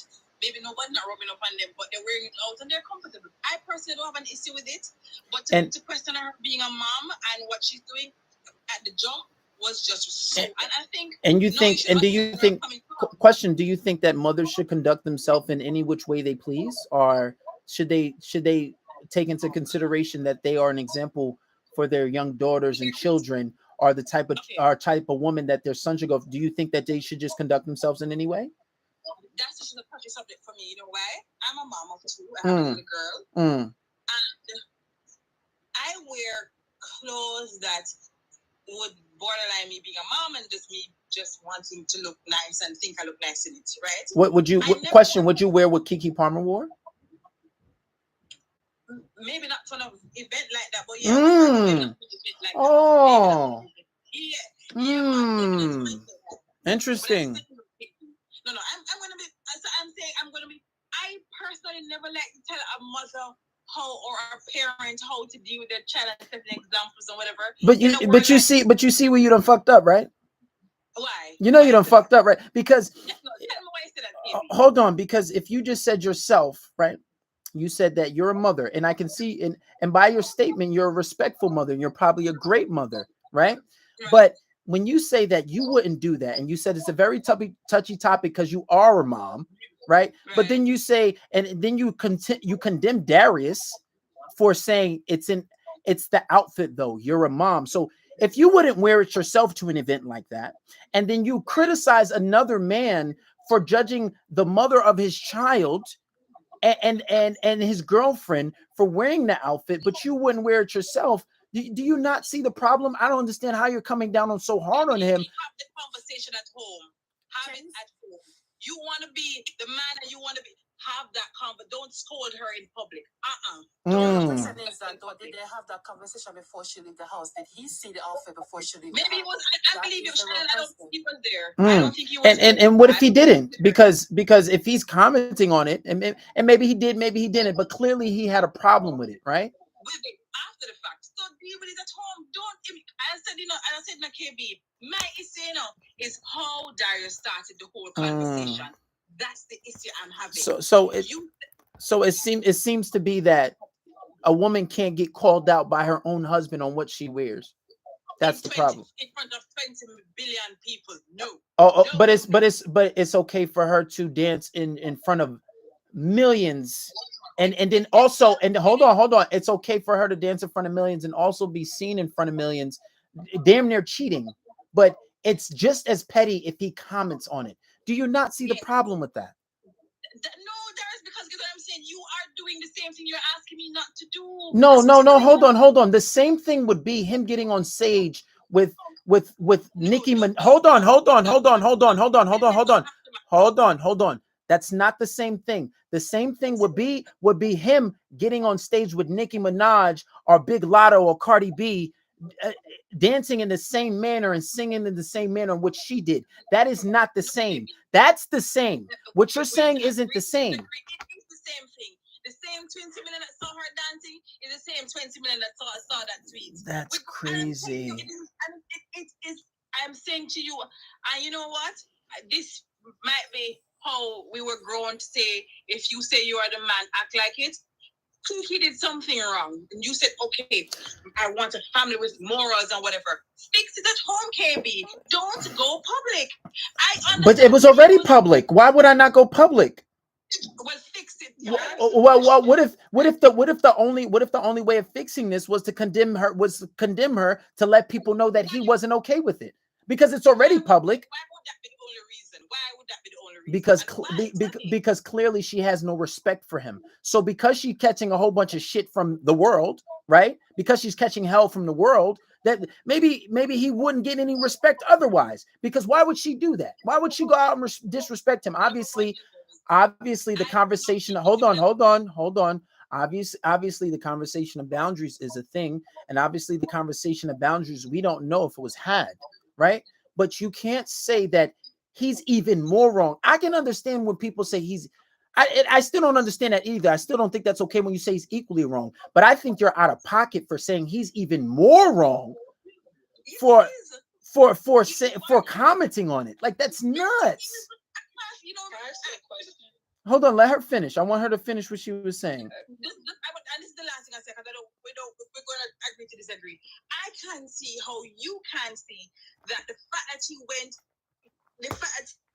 S10: Maybe nobody not rubbing up on them, but they're wearing it out and they're comfortable. I personally don't have an issue with it, but to question her being a mom and what she's doing at the jump was just so. And I think. And you think? And do you think?
S1: Question: do you think that mothers should conduct themselves in any which way they please, or should they take into consideration that they are an example for their young daughters and children, are the type of woman that their son should go? Do you think that they should just conduct themselves in any way?
S10: That's just a perfect subject for me. You know why? I'm a mom of two. I have a little girl, and I wear clothes that would borderline me being a mom and just me just wanting to look nice and think I look nice in it, right?
S1: What would you would you wear what Keke Palmer wore?
S10: Maybe not for an event like that, but yeah.
S1: Interesting.
S10: No, I'm gonna be. I'm saying I'm gonna be. I personally never like to tell a mother how or a parent how to deal with their child and setting examples or whatever.
S1: But you see where you done fucked up, right?
S10: Why?
S1: You know you done fucked up, right? Because hold on, because if you just said yourself, right? You said that you're a mother, and I can see, and by your statement, you're a respectful mother, and you're probably a great mother, right? But when you say that you wouldn't do that, and you said it's a very touchy topic because you are a mom, right? But then you say, and then you condemn Darius for saying it's the outfit though. You're a mom, so if you wouldn't wear it yourself to an event like that, and then you criticize another man for judging the mother of his child and his girlfriend for wearing the outfit, but you wouldn't wear it yourself. Do you not see the problem? I don't understand how you're coming down on so hard on him.
S10: Have the conversation at home. Have it at home. You want to be the man that you want to be. Have that conversation. Don't scold her in public.
S7: The question is that, did they have that conversation before she left the house? Did he see the outfit before she left?
S10: Maybe it was. I believe it was. I don't think he was there. I don't think he was.
S1: And what if he didn't? Because if he's commenting on it, and maybe he did, maybe he didn't, but clearly he had a problem with it, right?
S10: With it after the fact. So deal with it at home. Don't. I said, I said, KB. My issue, is how Darius started the whole conversation. That's the issue I'm having.
S1: So it seems to be that a woman can't get called out by her own husband on what she wears. That's the problem.
S10: In front of 20 billion people, no.
S1: But it's okay for her to dance in front of millions, and then also, and hold on, it's okay for her to dance in front of millions and also be seen in front of millions, damn near cheating. But it's just as petty if he comments on it. Do you not see the problem with that?
S10: No, there is, because you know what I'm saying. You are doing the same thing you're asking me not to do.
S1: No. Hold on. The same thing would be him getting on stage with Nicki Minaj. Hold on. That's not the same thing. The same thing would be him getting on stage with Nicki Minaj or Big Lotto or Cardi B, dancing in the same manner and singing in the same manner in which she did. That is not the same. That's the same. What you're saying isn't the same.
S10: It is the same thing. The same 20 million that saw her dancing is the same 20 million that saw that tweet.
S1: That's crazy.
S10: I'm saying to you, and you know what? This might be how we were grown to say, if you say you are the man, act like it. Kiki did something wrong, and you said, okay, I want a family with morals and whatever. Fix it at home, KB. Don't go public.
S1: But it was already public. Why would I not go public?
S10: Well, fix it.
S1: Well, what if the only way of fixing this was to condemn her to let people know that he wasn't okay with it, because it's already public.
S10: Why would that be the only reason? Why would that be the only reason?
S1: Because clearly she has no respect for him. So because she's catching a whole bunch of shit from the world, right? Because she's catching hell from the world, that maybe he wouldn't get any respect otherwise. Because why would she do that? Why would she go out and disrespect him? Obviously the conversation. Hold on. Obviously the conversation of boundaries is a thing, and obviously the conversation of boundaries, we don't know if it was had, right? But you can't say that he's even more wrong. I can understand when people say I still don't understand that either. I still don't think that's okay when you say he's equally wrong. But I think you're out of pocket for saying he's even more wrong for commenting on it. Like, that's nuts. Hold on, let her finish. I want her to finish what she was saying.
S10: And this is the last thing I say, because we're going to agree to disagree. I can see how you can see that the fact that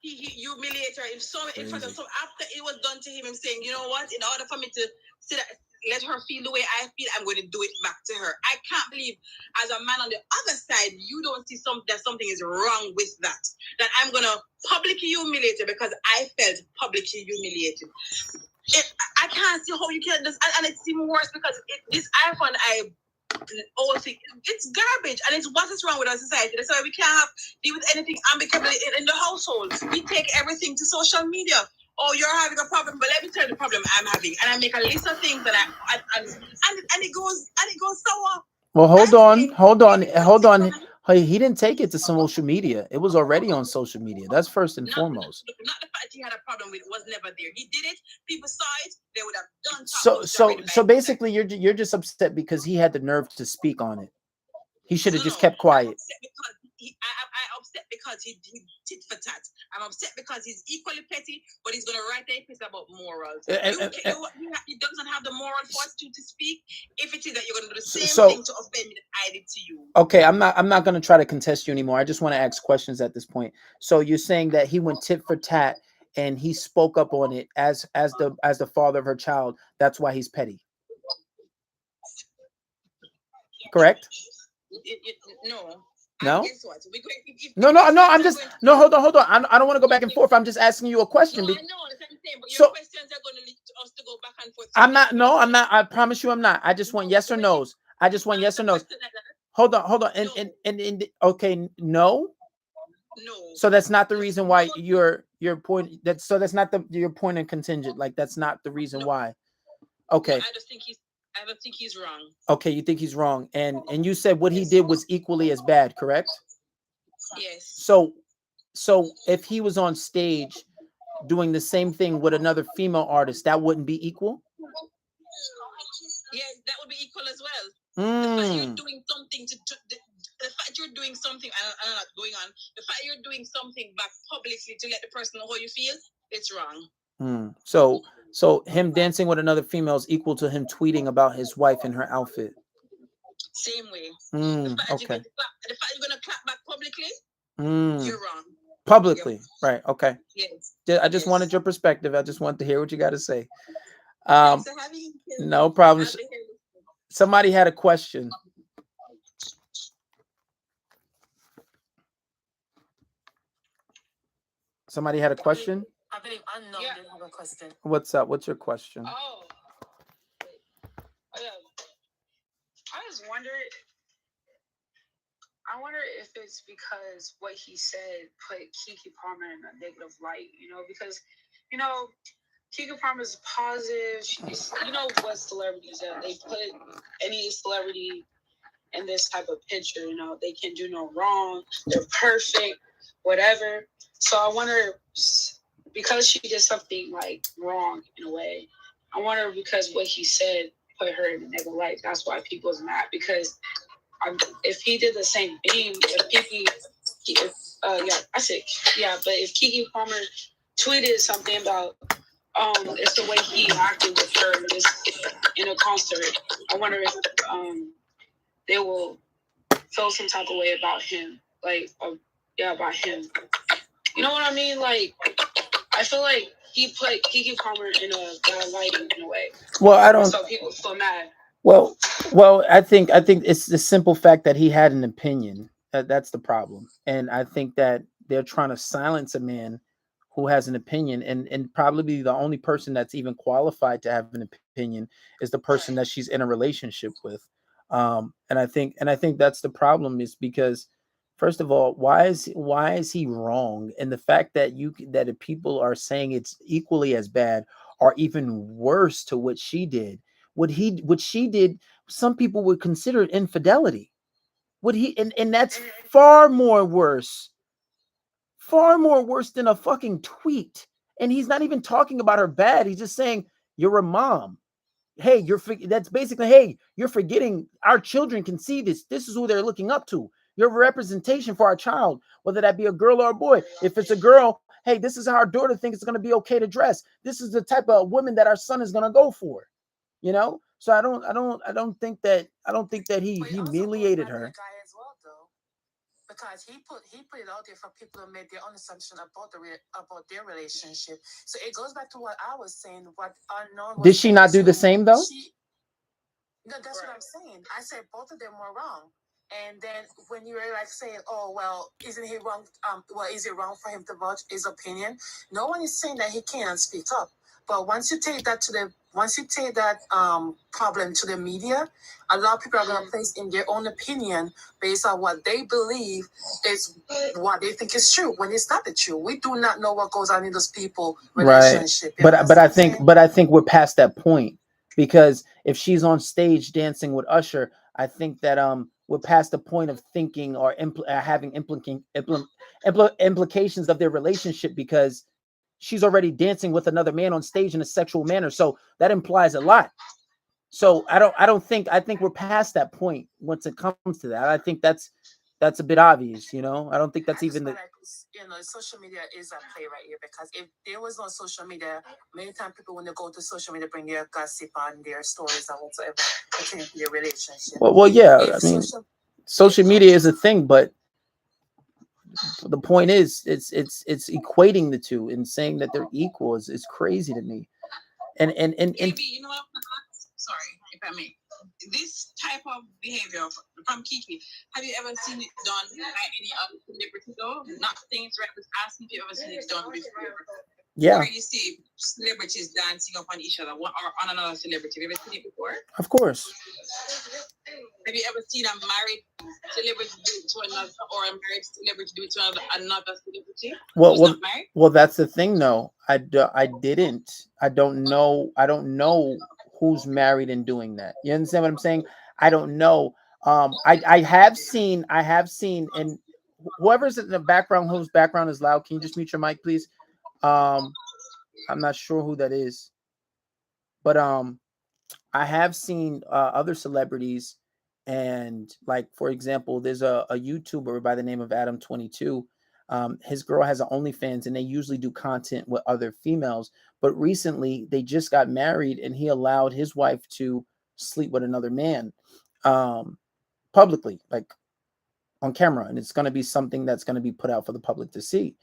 S10: he humiliated her in front of after it was done to him saying, you know what, in order for me to see that, let her feel the way I feel, I'm going to do it back to her. I can't believe, as a man on the other side, you don't see that something is wrong with that. That I'm going to publicly humiliate her because I felt publicly humiliated. I can't see how you can, and it's even worse because this iPhone, it's garbage, and it's what is wrong with our society. That's why we can't deal with anything amicably in the household. We take everything to social media. Oh, you're having a problem, but let me tell you the problem I'm having, and I make a list of things that and it goes sour.
S1: Well, hold on. He didn't take it to social media. It was already on social media. That's first and foremost.
S10: Not the fact he had a problem with it was never there. He did it. People saw it. They would have done.
S1: So basically, you're just upset because he had the nerve to speak on it. He should have just kept quiet.
S10: I'm upset because he tit for tat. I'm upset because he's equally petty, but he's gonna write a piece about morals. He doesn't have the moral fortitude to speak. If it is that you're gonna do the same thing to offend me that I did to you.
S1: Okay, I'm not gonna try to contest you anymore. I just want to ask questions at this point. So you're saying that he went tit for tat and he spoke up on it as the father of her child. That's why he's petty. Correct? No. Hold on. I don't want to go back and forth. I'm just asking you a question.
S10: I know, but your questions are going to lead us to go back and forth.
S1: I'm not. I promise you, I'm not. I just want yes or no's. Hold on. And okay, no. So that's not the reason why your point. That's not your point in contingent. Like, that's not the reason why. Okay.
S10: I don't think he's wrong.
S1: Okay, you think he's wrong, and you said what he did was equally as bad, correct?
S10: Yes.
S1: So if he was on stage doing the same thing with another female artist, that wouldn't be equal?
S10: Yeah, that would be equal as well. The fact you're doing something the fact you're doing something, I'm not going on. The fact you're doing something back publicly to let the person know how you feel, it's wrong.
S1: So him dancing with another female is equal to him tweeting about his wife and her outfit.
S10: Same way. The fact you're gonna clap back publicly, you're wrong.
S1: Publicly, right? Okay.
S10: Yes.
S1: I just wanted your perspective. I just wanted to hear what you got to say. No problem. Somebody had a question. Somebody had a question?
S7: I believe unknown didn't have a question.
S1: What's up? What's your question?
S10: Oh,
S9: I wonder if it's because what he said put Keke Palmer in a negative light, because, Keke Palmer is positive. She's, what celebrities are. They put any celebrity in this type of picture, they can do no wrong. They're perfect, whatever. So I wonder, because she did something like wrong in a way, I wonder because what he said put her in a negative light. That's why people's mad, because if he did the same thing, if Keke Palmer tweeted something about it's the way he acted with her in a concert, I wonder if they will feel some type of way about him, about him. You know what I mean? Like, I feel like he put Keke Palmer in a bad light in a way.
S1: Well, I don't.
S9: So people feel mad.
S1: Well, I think it's the simple fact that he had an opinion. That's the problem, and I think that they're trying to silence a man who has an opinion, and probably the only person that's even qualified to have an opinion is the person that she's in a relationship with. And I think that's the problem, is because, first of all, why is he wrong? And the fact that if people are saying it's equally as bad or even worse to what she did. What she did, some people would consider it infidelity. And that's far more worse than a fucking tweet. And he's not even talking about her bad. He's just saying, you're a mom. Hey, that's basically, hey, you're forgetting our children can see this. This is who they're looking up to. You're a representation for our child, whether that be a girl or a boy. If it's a girl, hey, this is how our daughter thinks it's going to be okay to dress. This is the type of woman that our son is going to go for. So I don't think that he humiliated her.
S7: Because he put it out there for people to make their own assumption about their relationship. So it goes back to what I was saying. What unknown.
S1: Did she not do the same though?
S7: No, that's what I'm saying. I said both of them were wrong. And then when you were like saying, "Oh well, isn't he wrong? Is it wrong for him to voice his opinion?" No one is saying that he can't speak up. But once you take that problem to the media, a lot of people are going to place in their own opinion based on what they believe is what they think is true, when it's not the truth. We do not know what goes on in those people's relationship.
S1: Right. But I think we're past that point, because if she's on stage dancing with Usher, I think that we're past the point of thinking or having implications of their relationship, because she's already dancing with another man on stage in a sexual manner. So that implies a lot. So I think we're past that point once it comes to that. I think that's a bit obvious, I don't think that's even
S7: social media is at play right here, because if there was no social media, many times people, when they go to social media, bring their gossip on their stories or whatsoever pertaining to their relationship.
S1: Well, yeah, social media is a thing, but the point is, it's equating the two and saying that they're equal is crazy to me. And
S10: AB, sorry if I may. This type of behavior from Keke, have you ever seen it done by any other celebrity though? Not saying it's right, but asking if you ever seen it done before.
S1: Yeah.
S10: Where you see celebrities dancing up on each other or on another celebrity. Have you ever seen it before?
S1: Of course.
S10: Have you ever seen a married celebrity do it to another, or a married celebrity do it to another celebrity?
S1: Well, that's the thing, though. I didn't. I don't know who's married and doing that. You understand what I'm saying? I don't know. I have seen, and whoever's in the background, whose background is loud, can you just mute your mic, please? I'm not sure who that is, but I have seen other celebrities, and like, for example, there's a YouTuber by the name of Adam22. His girl has an OnlyFans, and they usually do content with other females. But recently, they just got married, and he allowed his wife to sleep with another man publicly, like on camera, and it's going to be something that's going to be put out for the public to see.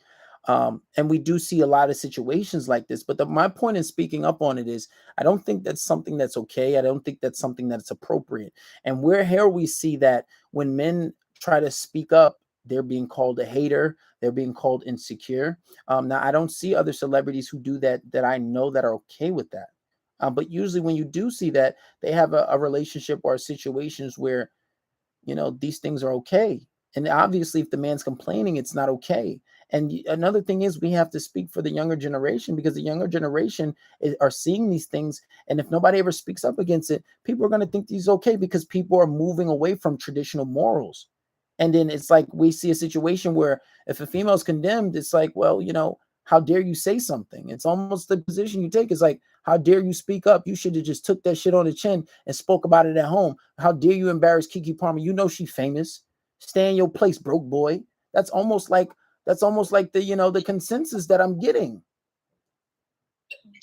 S1: And we do see a lot of situations like this, but my point in speaking up on it is, I don't think that's something that's okay. I don't think that's something that's appropriate. And we see that when men try to speak up, they're being called a hater. They're being called insecure. Now, I don't see other celebrities who do that I know that are okay with that. But usually when you do see that, they have a relationship or situations where, these things are okay. And obviously, if the man's complaining, it's not okay. And another thing is we have to speak for the younger generation, because the younger generation are seeing these things. And if nobody ever speaks up against it, people are going to think these okay, because people are moving away from traditional morals. And then it's like we see a situation where if a female is condemned, it's like, well, how dare you say something? It's almost the position you take. It's like, how dare you speak up? You should have just took that shit on the chin and spoke about it at home. How dare you embarrass Keke Palmer? You know she's famous. Stay in your place, broke boy. That's almost like the the consensus that I'm getting.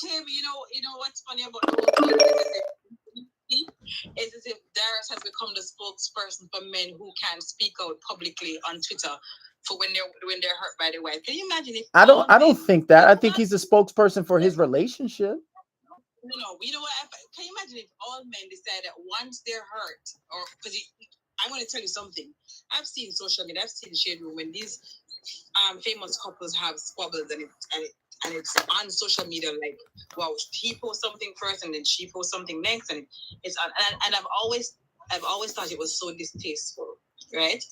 S10: Tim, you know what's funny about the whole thing is as if Darius has become the spokesperson for men who can speak out publicly on Twitter for when they're hurt by their wife. Can you imagine if
S1: I don't think that. I think he's a spokesperson for his relationship.
S10: No, you know what? Can you imagine if all men decide that once they're hurt, or because I want to tell you something. I've seen social media, I've seen shade room when these famous couples have squabbles and it's on social media, like, wow, he posts something first and then she posts something next, and it's and I've always thought it was so distasteful, right?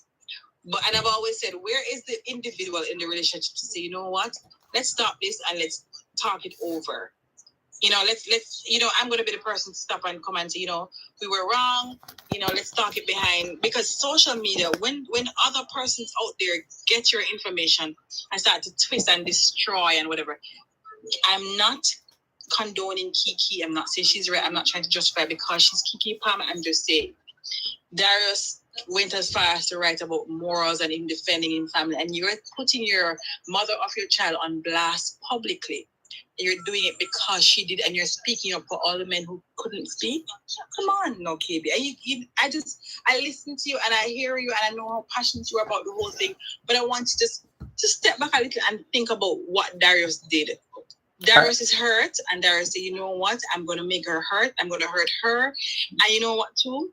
S10: And I've always said, where is the individual in the relationship to say, you know what, let's stop this and let's talk it over. Let's I'm going to be the person to stop and come and say, we were wrong. Let's talk it behind, because social media, when other persons out there get your information and start to twist and destroy and whatever, I'm not condoning Keke. I'm not saying she's right. I'm not trying to justify because she's Keke Palmer. I'm just saying Darius went as far as to write about morals and him defending his family, and you're putting your mother of your child on blast publicly. You're doing it because she did, and you're speaking up for all the men who couldn't speak. Come on, no, KB. I listen to you and I hear you and I know how passionate you are about the whole thing. But I want you to step back a little and think about what Darius did. Darius is hurt, and Darius said, you know what? I'm going to make her hurt. I'm going to hurt her. And you know what, too?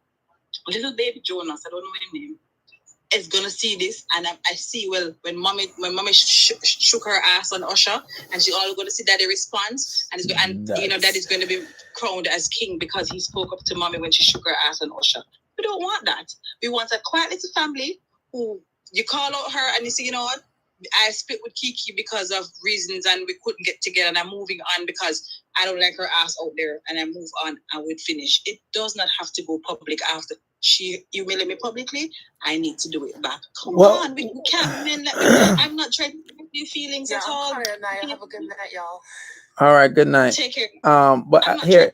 S10: Little baby Jonas, I don't know his name, is gonna see this, and I see, well, when mommy shook her ass on Usher, and she all gonna see daddy response, and daddy's going to be crowned as king because he spoke up to mommy when she shook her ass on Usher. We don't want that. We want a quiet little family who you call out her and you say, you know what, I split with Keke because of reasons and we couldn't get together, and I'm moving on because I don't like her ass out there, and I move on and we'd finish. It does not have to go public after she humiliated me publicly. I need to do it back. Come on, we can't. I'm not trying to hurt your feelings at all.
S7: Have a good night, y'all.
S1: All right, good night.
S10: Take care.
S1: But here,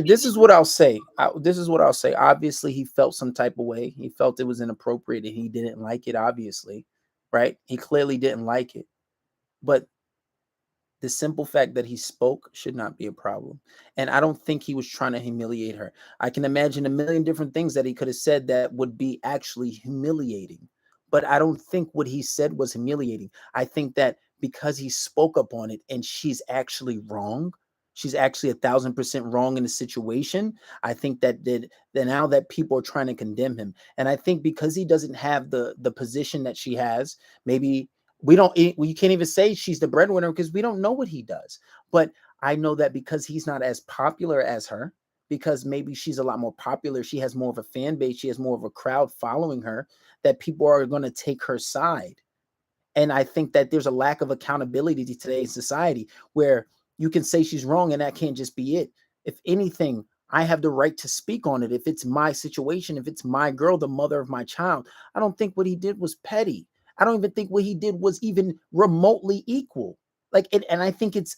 S1: this is what I'll say. Obviously, he felt some type of way. He felt it was inappropriate and he didn't like it, obviously, right? He clearly didn't like it. But the simple fact that he spoke should not be a problem. And I don't think he was trying to humiliate her. I can imagine a million different things that he could have said that would be actually humiliating. But I don't think what he said was humiliating. I think that because he spoke up on it and she's actually wrong, she's actually 1,000% wrong in the situation. I think that now that people are trying to condemn him. And I think because he doesn't have the position that she has, maybe we can't even say she's the breadwinner because we don't know what he does. But I know that because he's not as popular as her, because maybe she's a lot more popular, she has more of a fan base, she has more of a crowd following her, that people are going to take her side. And I think that there's a lack of accountability to today's society where you can say she's wrong and that can't just be it. If anything, I have the right to speak on it. If it's my situation, if it's my girl, the mother of my child, I don't think what he did was petty. I don't even think what he did was even remotely equal. And I think it's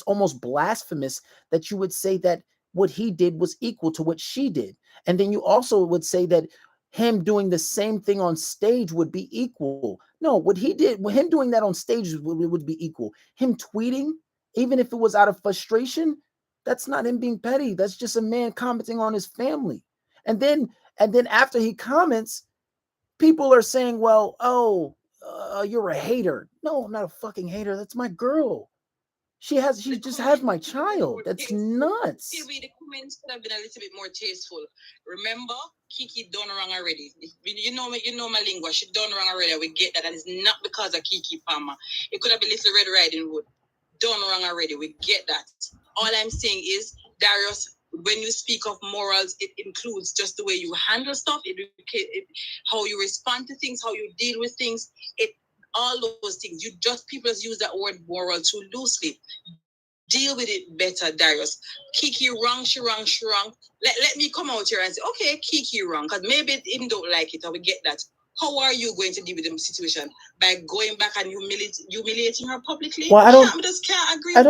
S1: almost blasphemous that you would say that what he did was equal to what she did. And then you also would say that him doing the same thing on stage would be equal. No, what he did, him doing that on stage would be equal. Him tweeting, even if it was out of frustration, that's not him being petty. That's just a man commenting on his family. And then after he comments, people are saying, well, you're a hater. No, I'm not a fucking hater. That's my girl. She just has my child. That's nuts.
S10: Maybe the comments could have been a little bit more tasteful. Remember, Keke done wrong already. You know my lingua. She done wrong already. We get that, and it's not because of Keke Palmer. It could have been Little Red Riding Hood. Done wrong already. We get that. All I'm saying is Darius when you speak of morals, it includes just the way you handle stuff, how you respond to things, how you deal with things, all those things. People use that word moral too loosely. Deal with it better, Darius. Kiki wrong, she wrong. Let me come out here and say, okay, Kiki wrong, because maybe him don't like it, or we get that. How are you going to deal with the situation? By going back and humiliating her publicly?
S1: Well, I
S10: just can't agree.
S1: I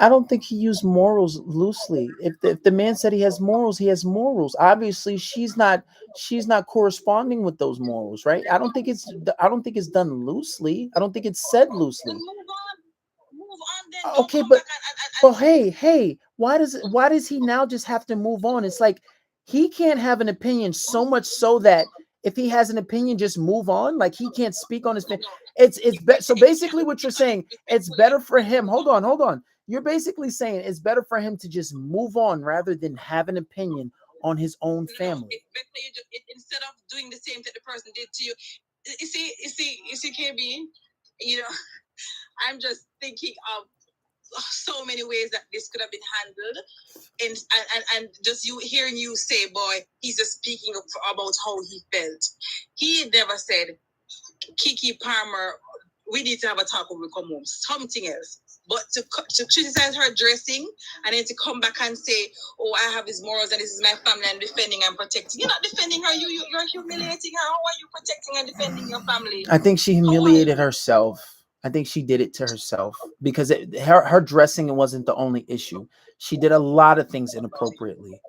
S1: don't think he used morals loosely. If the man said he has morals, he has morals. Obviously, she's not corresponding with those morals, right? I don't think it's done loosely. I don't think it's said loosely.
S10: Move on then.
S1: Okay, but hey, why does he now just have to move on? It's like he can't have an opinion, so much so that if he has an opinion, just move on. Like he can't speak on his thing. So basically what you're saying, it's better for him. Hold on. You're basically saying it's better for him to just move on rather than have an opinion on his own family.
S10: It's better instead of doing the same that the person did to you. You see, KB, I'm just thinking of so many ways that this could have been handled, and just hearing you say, boy, he's just speaking about how he felt. He never said, Kiki Palmer, we need to have a talk when we come home. Something else. But to criticize her dressing and then to come back and say, oh, I have these morals and this is my family and defending and protecting. You're not defending her. You're humiliating her. How are you protecting and defending your family?
S1: I think she humiliated herself. I think she did it to herself because her dressing wasn't the only issue. She did a lot of things inappropriately,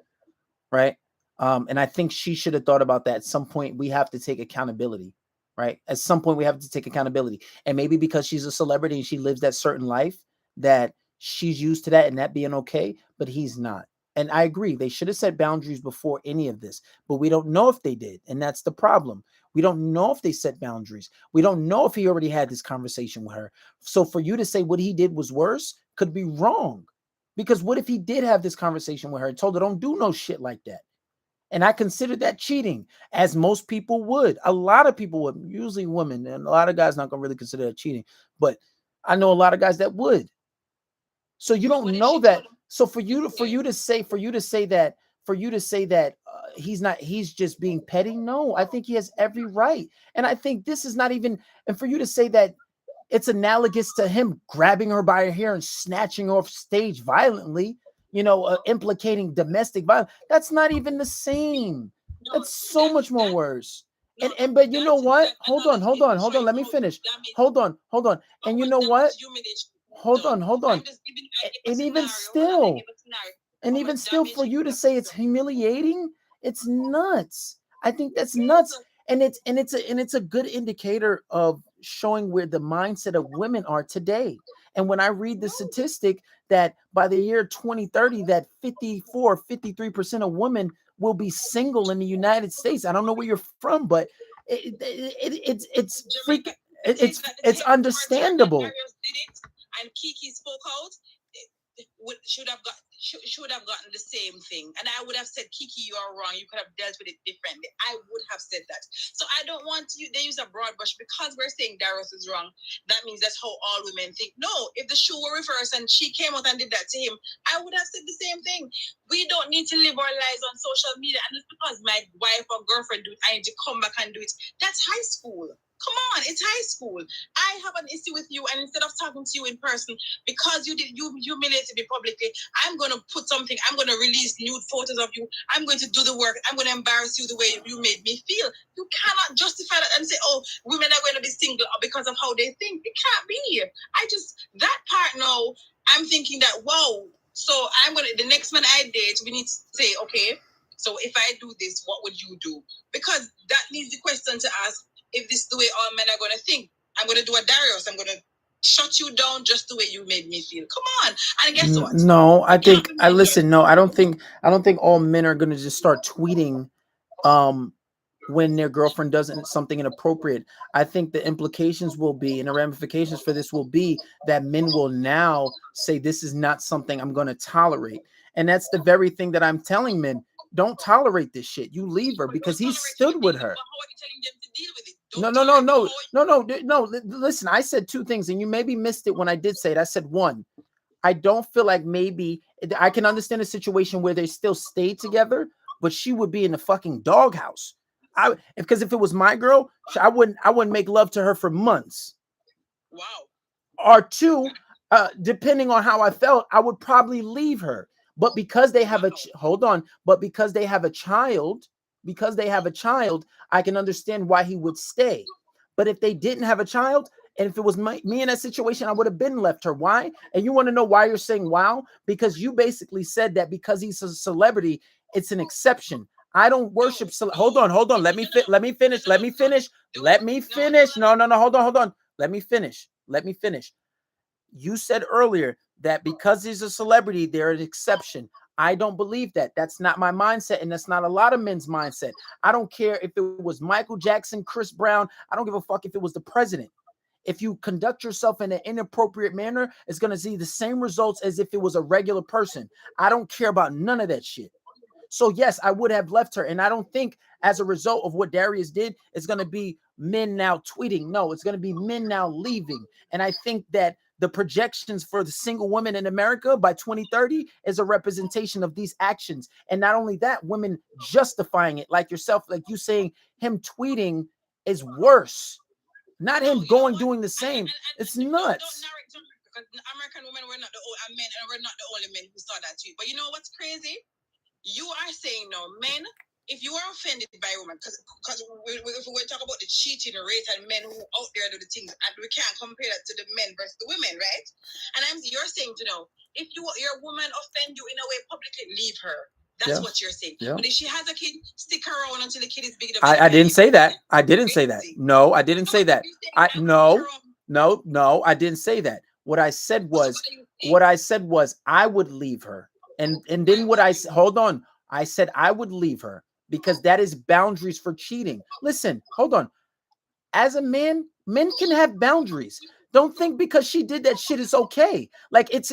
S1: right? And I think she should have thought about that. At some point, we have to take accountability, right? At some point, we have to take accountability. And maybe because she's a celebrity and she lives that certain life, that she's used to that and that being okay, but he's not. And I agree. They should have set boundaries before any of this, but we don't know if they did. And that's the problem. We don't know if they set boundaries. We don't know if he already had this conversation with her. So for you to say what he did was worse could be wrong. Because what if he did have this conversation with her and told her, don't do no shit like that? And I consider that cheating, as most people would. A lot of people would, usually women, and a lot of guys not going to really consider that cheating. But I know a lot of guys that would. So you don't know that. So for you to say that he's just being petty. No, I think he has every right. And I think this is not even, and for you to say that it's analogous to him grabbing her by her hair and snatching her off stage violently, implicating domestic violence. That's not even the same. That's so much more worse. But you know what? Hold on. Let me finish. Hold on. And you know what? Hold on. And even still, for you to say it's humiliating, it's nuts. I think that's nuts. And it's a good indicator of showing where the mindset of women are today. And when I read the statistic that by the year 2030, that 53% of women will be single in the United States. I don't know where you're from, but it's understandable.
S10: And Kiki spoke out, should have gotten the same thing. And I would have said, Kiki, you are wrong. You could have dealt with it differently. I would have said that. So I don't want they use a broad brush because we're saying Darius is wrong. That means that's how all women think. No, if the shoe were reversed and she came out and did that to him, I would have said the same thing. We don't need to live our lives on social media. And it's because my wife or girlfriend do it, I need to come back and do it. That's high school. Come on, it's high school. I have an issue with you, and instead of talking to you in person, because you humiliated me publicly, I'm going to put something, I'm going to release nude photos of you, I'm going to do the work, I'm going to embarrass you the way you made me feel. You cannot justify that and say, oh, women are going to be single because of how they think. It can't be. That part now, I'm thinking that, wow, so the next man I date, we need to say, okay, so if I do this, what would you do? Because that needs the question to ask, if this is the way all men are going to think, I'm going to do a Darius. I'm going to shut you down just the way you made me feel. Come on. And guess what?
S1: No, I don't think all men are going to just start tweeting when their girlfriend does something inappropriate. I think the implications will be, and the ramifications for this will be, that men will now say, this is not something I'm going to tolerate. And that's the very thing that I'm telling men. Don't tolerate this shit. You leave her, because he stood with her. No. Listen, I said two things, and you maybe missed it when I did say it. I said, one, I don't feel like maybe I can understand a situation where they still stay together, but she would be in the fucking doghouse. Because if it was my girl, I wouldn't make love to her for months.
S8: Wow.
S1: Or two, depending on how I felt, I would probably leave her. But because they have because they have a child, I can understand why he would stay. But if they didn't have a child, and if it was me in that situation, I would have been left her. Why? And you want to know why you're saying wow? Because you basically said that because he's a celebrity, it's an exception. I don't worship. Hold on. Let me finish. No, hold on. Let me finish. You said earlier that because he's a celebrity, they're an exception. I don't believe that. That's not my mindset, and that's not a lot of men's mindset. I don't care if it was Michael Jackson, Chris Brown. I don't give a fuck if it was the president. If you conduct yourself in an inappropriate manner, it's going to see the same results as if it was a regular person. I don't care about none of that shit. So yes, I would have left her. And I don't think as a result of what Darius did, it's going to be men now tweeting. No, it's going to be men now leaving. And I think that the projections for the single women in America by 2030 is a representation of these actions. And not only that, women justifying it, like yourself, like you saying him tweeting is worse. Not him doing the same. It's nuts.
S10: Because American women were not the only men, and we're not the only men who saw that too. But you know what's crazy? You are saying no, men. If you are offended by women, because if we talk about the cheating rate and men who out there do the things, and we can't compare that to the men versus the women, right? And you're saying to know if your woman offend you in a way publicly, leave her. That's what you're saying. Yeah. But if she has a kid, stick around until the kid is big enough.
S1: I didn't say that. I didn't say that. No, I didn't say that. No, I didn't say that. What I said was I would leave her. And then what I hold on, I said I would leave her because that is boundaries for cheating. Listen, hold on. As a man, men can have boundaries. Don't think because she did that shit is okay. Like it's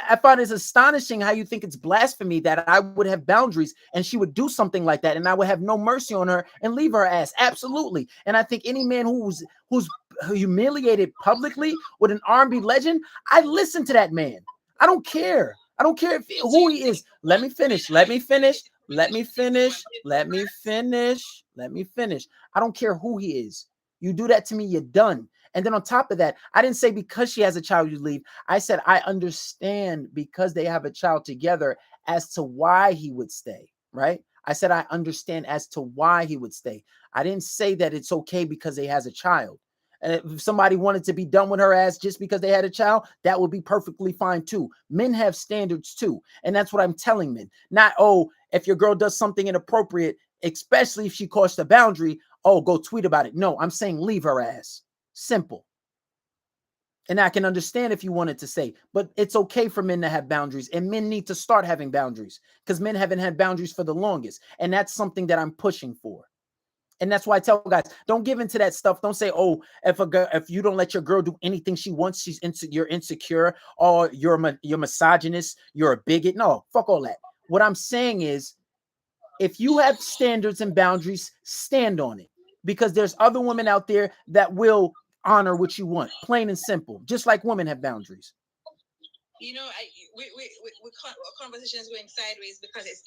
S1: I find it's astonishing how you think it's blasphemy that I would have boundaries and she would do something like that and I would have no mercy on her and leave her ass. Absolutely. And I think any man who's humiliated publicly with an R&B legend, I listen to that man. I don't care. I don't care who he is. Let me finish. I don't care who he is. You do that to me, you're done. And then on top of that, I didn't say because she has a child, you leave. I said, I understand because they have a child together as to why he would stay, right? I said, I understand as to why he would stay. I didn't say that it's okay because they has a child. And if somebody wanted to be done with her ass just because they had a child, that would be perfectly fine too. Men have standards too. And that's what I'm telling men. Not, oh, if your girl does something inappropriate, especially if she crossed the boundary, oh, go tweet about it. No, I'm saying leave her ass. Simple. And I can understand if you wanted to say, but it's okay for men to have boundaries and men need to start having boundaries because men haven't had boundaries for the longest. And that's something that I'm pushing for. And that's why I tell guys, don't give into that stuff. Don't say, oh, if you don't let your girl do anything she wants, you're insecure, or you're misogynist, you're a bigot. No, fuck all that. What I'm saying is, if you have standards and boundaries, stand on it. Because there's other women out there that will honor what you want, plain and simple, just like women have boundaries.
S10: You know, conversation is going sideways because it's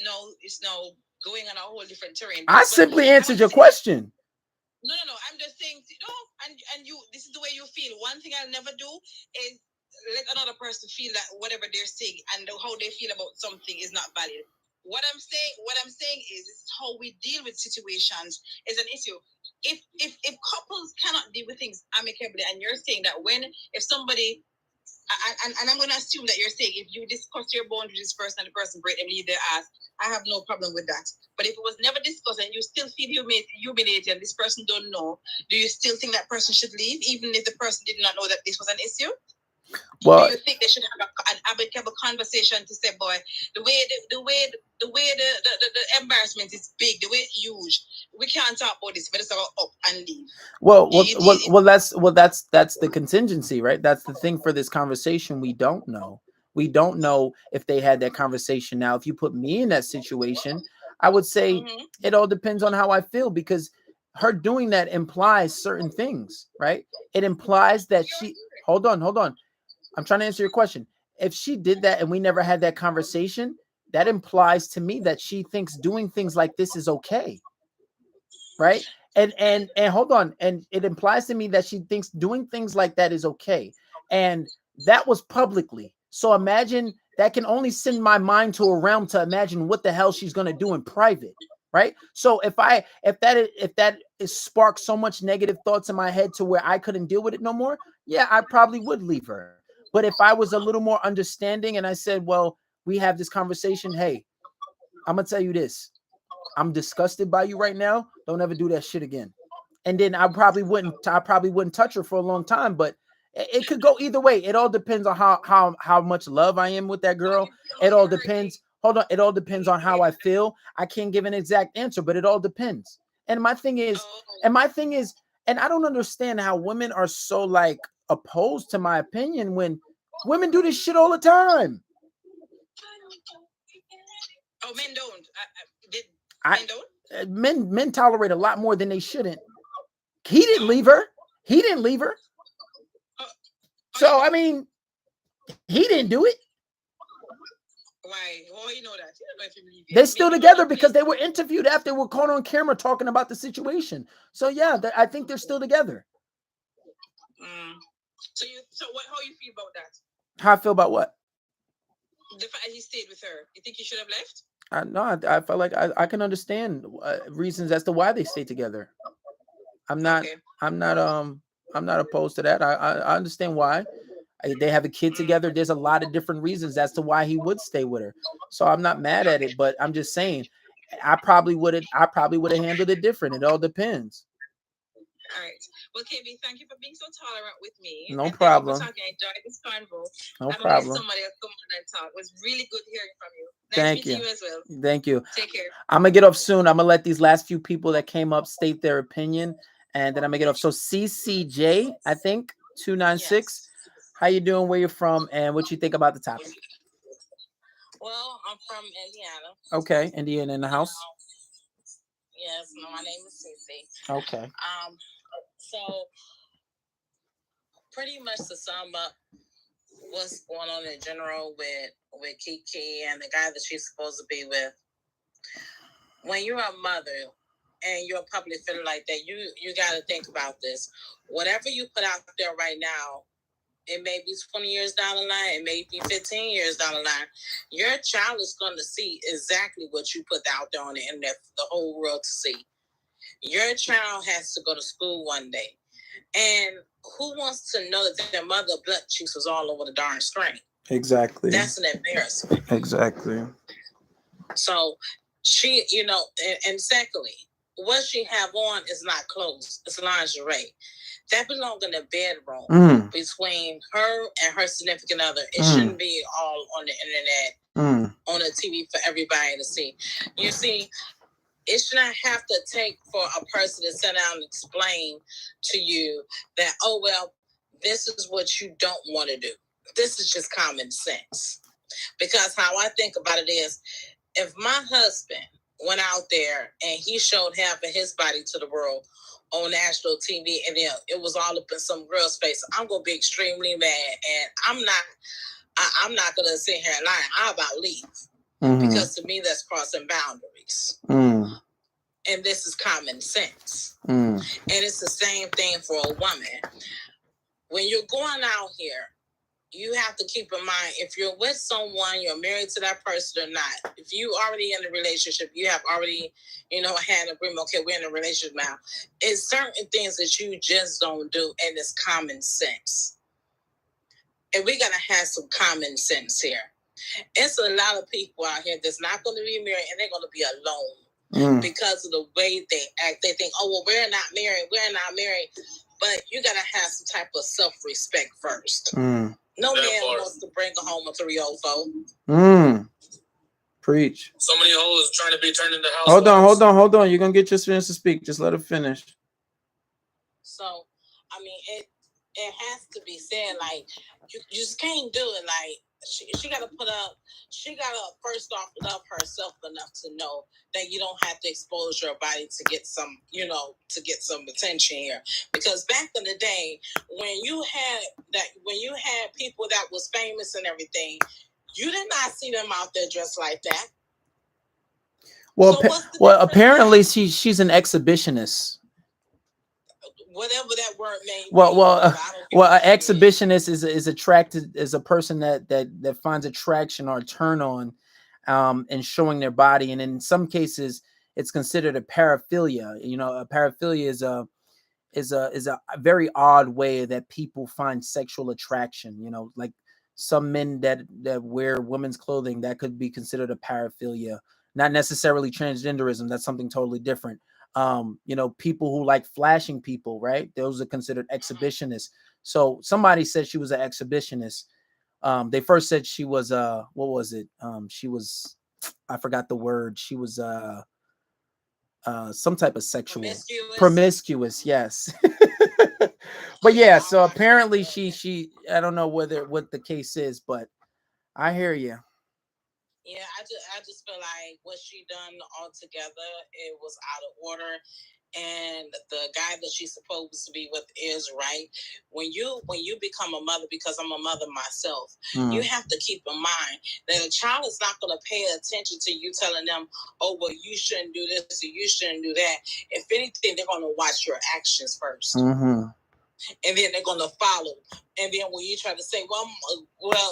S10: now going on a whole different terrain.
S1: I simply answered your question.
S10: No. I'm just saying, and you. This is the way you feel. One thing I'll never do is let another person feel that whatever they're saying and how they feel about something is not valid. What I'm saying is this is how we deal with situations is an issue. If couples cannot deal with things amicably, and you're saying that if somebody and I'm going to assume that you're saying if you discuss your boundaries with this person and the person break them, leave their ass, I have no problem with that. But if it was never discussed and you still feel humiliated and this person don't know, do you still think that person should leave, even if the person did not know that this was an issue? Well, do you think they should have an amicable conversation to say, boy, the way the embarrassment is big, the way it's huge, we can't talk about this, but it's about up and leave. Well,
S1: that's the contingency, right? That's the thing for this conversation. We don't know. We don't know if they had that conversation. Now, if you put me in that situation, I would say it all depends on how I feel, because her doing that implies certain things, right? It implies that hold on. I'm trying to answer your question. if she did that and we never had that conversation, that implies to me that she thinks doing things like this is okay. Right? And hold on, and it implies to me that she thinks doing things like that is okay. And that was publicly. So imagine that can only send my mind to a realm to imagine what the hell she's going to do in private. Right? So if that is sparked so much negative thoughts in my head to where I couldn't deal with it no more, yeah, I probably would leave her. But if I was a little more understanding and I said, well, we have this conversation, hey, I'm gonna tell you this. I'm disgusted by you right now. Don't ever do that shit again. And then I probably wouldn't touch her for a long time, but it could go either way. It all depends on how much love I am with that girl. It all depends. Hold on. It all depends on how I feel. I can't give an exact answer, but it all depends. And my thing is, and I don't understand how women are so like opposed to my opinion when women do this shit all the time.
S10: Oh, men don't.
S1: Men tolerate a lot more than they shouldn't. He didn't leave her. So I mean, he didn't do it.
S10: Why? Oh, you know that. You don't know if you believe it.
S1: They're still together because they were interviewed after they were caught on camera talking about the situation. So yeah, I think they're still together.
S10: So how you feel about that?
S1: How I feel about what?
S10: The fact he stayed with her. You think he should have left?
S1: I felt like I can understand reasons as to why they stay together. I'm not opposed to that. I understand why. They have a kid together. There's a lot of different reasons as to why he would stay with her. So I'm not mad at it, but I'm just saying I probably would have handled it different. It all depends.
S10: All right. Well, KB, thank you for being so tolerant with me.
S1: No problem.
S10: I enjoyed this convo.
S1: No
S10: I'm
S1: problem.
S10: Somebody else come on and talk. It was really good hearing from you.
S1: Thank you.
S10: You as well.
S1: Thank you.
S10: Take care.
S1: I'm gonna get off soon. I'm gonna let these last few people that came up state their opinion, and then I'm gonna get off. So CCJ, I think 296. Yes. How you doing? Where you're from, and what you think about the topic?
S11: Well, I'm from Indiana.
S1: Okay, Indiana in the house.
S11: Yes, no, my name is Cece.
S1: Okay.
S11: So pretty much to sum up what's going on in general with Kiki and the guy that she's supposed to be with. When you're a mother and you're publicly feeling like that, you got to think about this. Whatever you put out there right now, it may be 20 years down the line, it may be 15 years down the line. Your child is going to see exactly what you put out there on the internet for the whole world to see. Your child has to go to school one day. And who wants to know that their mother blood cheeks was all over the darn screen?
S1: Exactly.
S11: That's an embarrassment.
S1: Exactly.
S11: So she, and secondly, what she have on is not clothes. It's lingerie. That belongs in the bedroom between her and her significant other. It shouldn't be all on the internet, on the TV for everybody to see. You see, it should not have to take for a person to sit down and explain to you that, oh, well, this is what you don't want to do. This is just common sense. Because how I think about it is, if my husband went out there and he showed half of his body to the world on national TV and then it was all up in some girl's face, I'm going to be extremely mad. And I'm not going to sit here and lie. I'll about leave. Because to me, that's crossing boundaries. And this is common sense. And it's the same thing for a woman. When you're going out here, you have to keep in mind, if you're with someone, you're married to that person or not. If you already in a relationship, you have already, had an agreement, okay, we're in a relationship now. It's certain things that you just don't do, and it's common sense. And we got to have some common sense here. It's a lot of people out here that's not going to be married, and they're going to be alone because of the way they act. They think, oh, well, we're not married. But you got to have some type of self-respect first. No man wants to bring home a 304.
S1: Preach.
S2: So many hoes trying to be turned into housewives.
S1: Hold on. You're going to get your chance to speak. Just let her finish.
S11: So, I mean, it has to be said, like, you just can't do it. Like, she got to first off love herself enough to know that you don't have to expose your body to get some, attention here. Because back in the day, when you had people that was famous and everything, you did not see them out there dressed like that.
S1: Well, apparently she's an exhibitionist.
S11: Whatever that word means.
S1: Well, an exhibitionist is attracted is a person that finds attraction or turn on, in showing their body, and in some cases it's considered a paraphilia. A paraphilia is a very odd way that people find sexual attraction. Like some men that wear women's clothing, that could be considered a paraphilia. Not necessarily transgenderism. That's something totally different. People who like flashing people, right? Those are considered exhibitionists. So somebody said she was an exhibitionist. They first said she was what was it? She was, I forgot the word. She was some type of sexual promiscuous, yes. But yeah, so apparently she I don't know what the case is, but I hear you.
S11: Yeah, I just feel like what she done altogether, it was out of order. And the guy that she's supposed to be with is right. When you become a mother, because I'm a mother myself, you have to keep in mind that a child is not going to pay attention to you telling them, oh, well, you shouldn't do this or you shouldn't do that. If anything, they're going to watch your actions first. And then they're going to follow. And then when you try to say, well,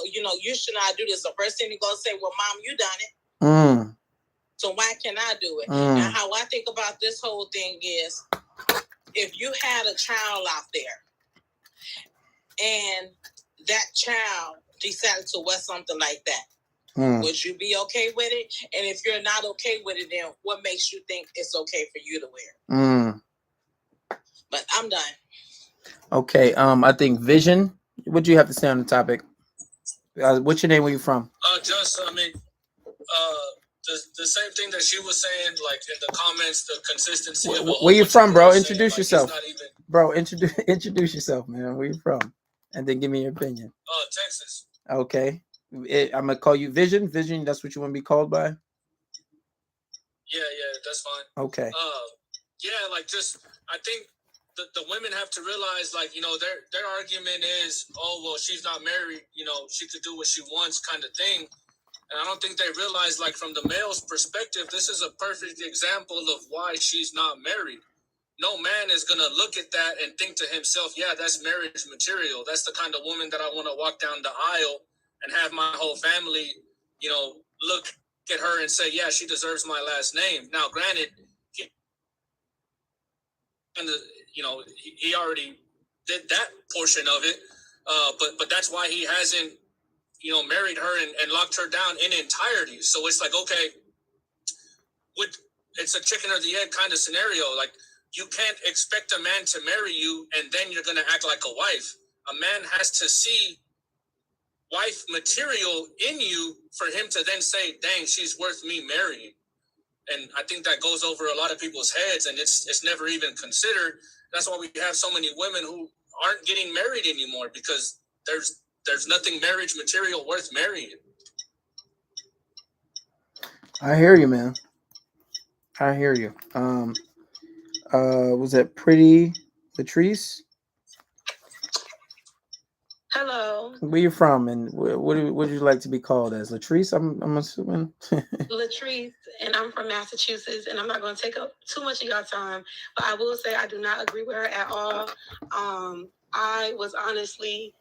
S11: you should not do this, the first thing they're going to say, well, Mom, you done it. So why can't I do it? And how I think about this whole thing is, if you had a child out there and that child decided to wear something like that, would you be okay with it? And if you're not okay with it, then what makes you think it's okay for you to wear? But I'm done.
S1: Okay, I think Vision. What do you have to say on the topic? What's your name? Where you from?
S2: The same thing that she was saying, like in the comments, the consistency.
S1: Where you from, bro? Introduce yourself, bro. Introduce yourself, man. Where you from? And then give me your opinion.
S2: Texas.
S1: Okay, I'm gonna call you Vision. Vision. That's what you want to be called by.
S2: Yeah, that's fine.
S1: Okay.
S2: I think the women have to realize, their argument is, oh, well, she's not married, she could do what she wants, kind of thing. And I don't think they realize, from the male's perspective, this is a perfect example of why she's not married. No man is going to look at that and think to himself, yeah, that's marriage material. That's the kind of woman that I want to walk down the aisle and have my whole family, look at her and say, yeah, she deserves my last name. Now, granted, he already did that portion of it, but that's why he hasn't, married her and locked her down in entirety. So it's like, okay, it's a chicken or the egg kind of scenario. Like, you can't expect a man to marry you and then you're going to act like a wife. A man has to see wife material in you for him to then say, dang, she's worth me marrying. And I think that goes over a lot of people's heads, and it's never even considered. That's why we have so many women who aren't getting married anymore, because there's nothing marriage material worth marrying.
S1: I hear you, man. I hear you. Was that Pretty Latrice?
S12: Hello.
S1: Where you from, and what would you like to be called as? Latrice, I'm assuming.
S12: Latrice, and I'm from Massachusetts, and I'm not going to take up too much of your time, but I will say I do not agree with her at all. I was honestly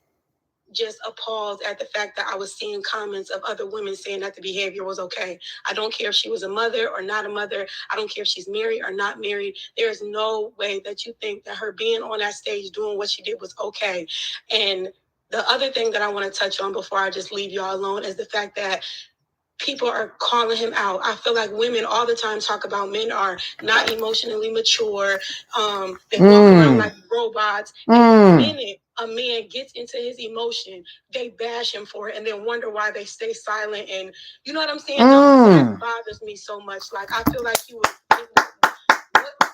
S12: just appalled at the fact that I was seeing comments of other women saying that the behavior was okay. I don't care if she was a mother or not a mother. I don't care if she's married or not married. There is no way that you think that her being on that stage doing what she did was okay. And the other thing that I want to touch on before I just leave y'all alone is the fact that people are calling him out. I feel like women all the time talk about men are not emotionally mature. They walk around like robots. And the minute a man gets into his emotion, they bash him for it and then wonder why they stay silent. And you know what I'm saying? That bothers me so much. Like, I feel like he was...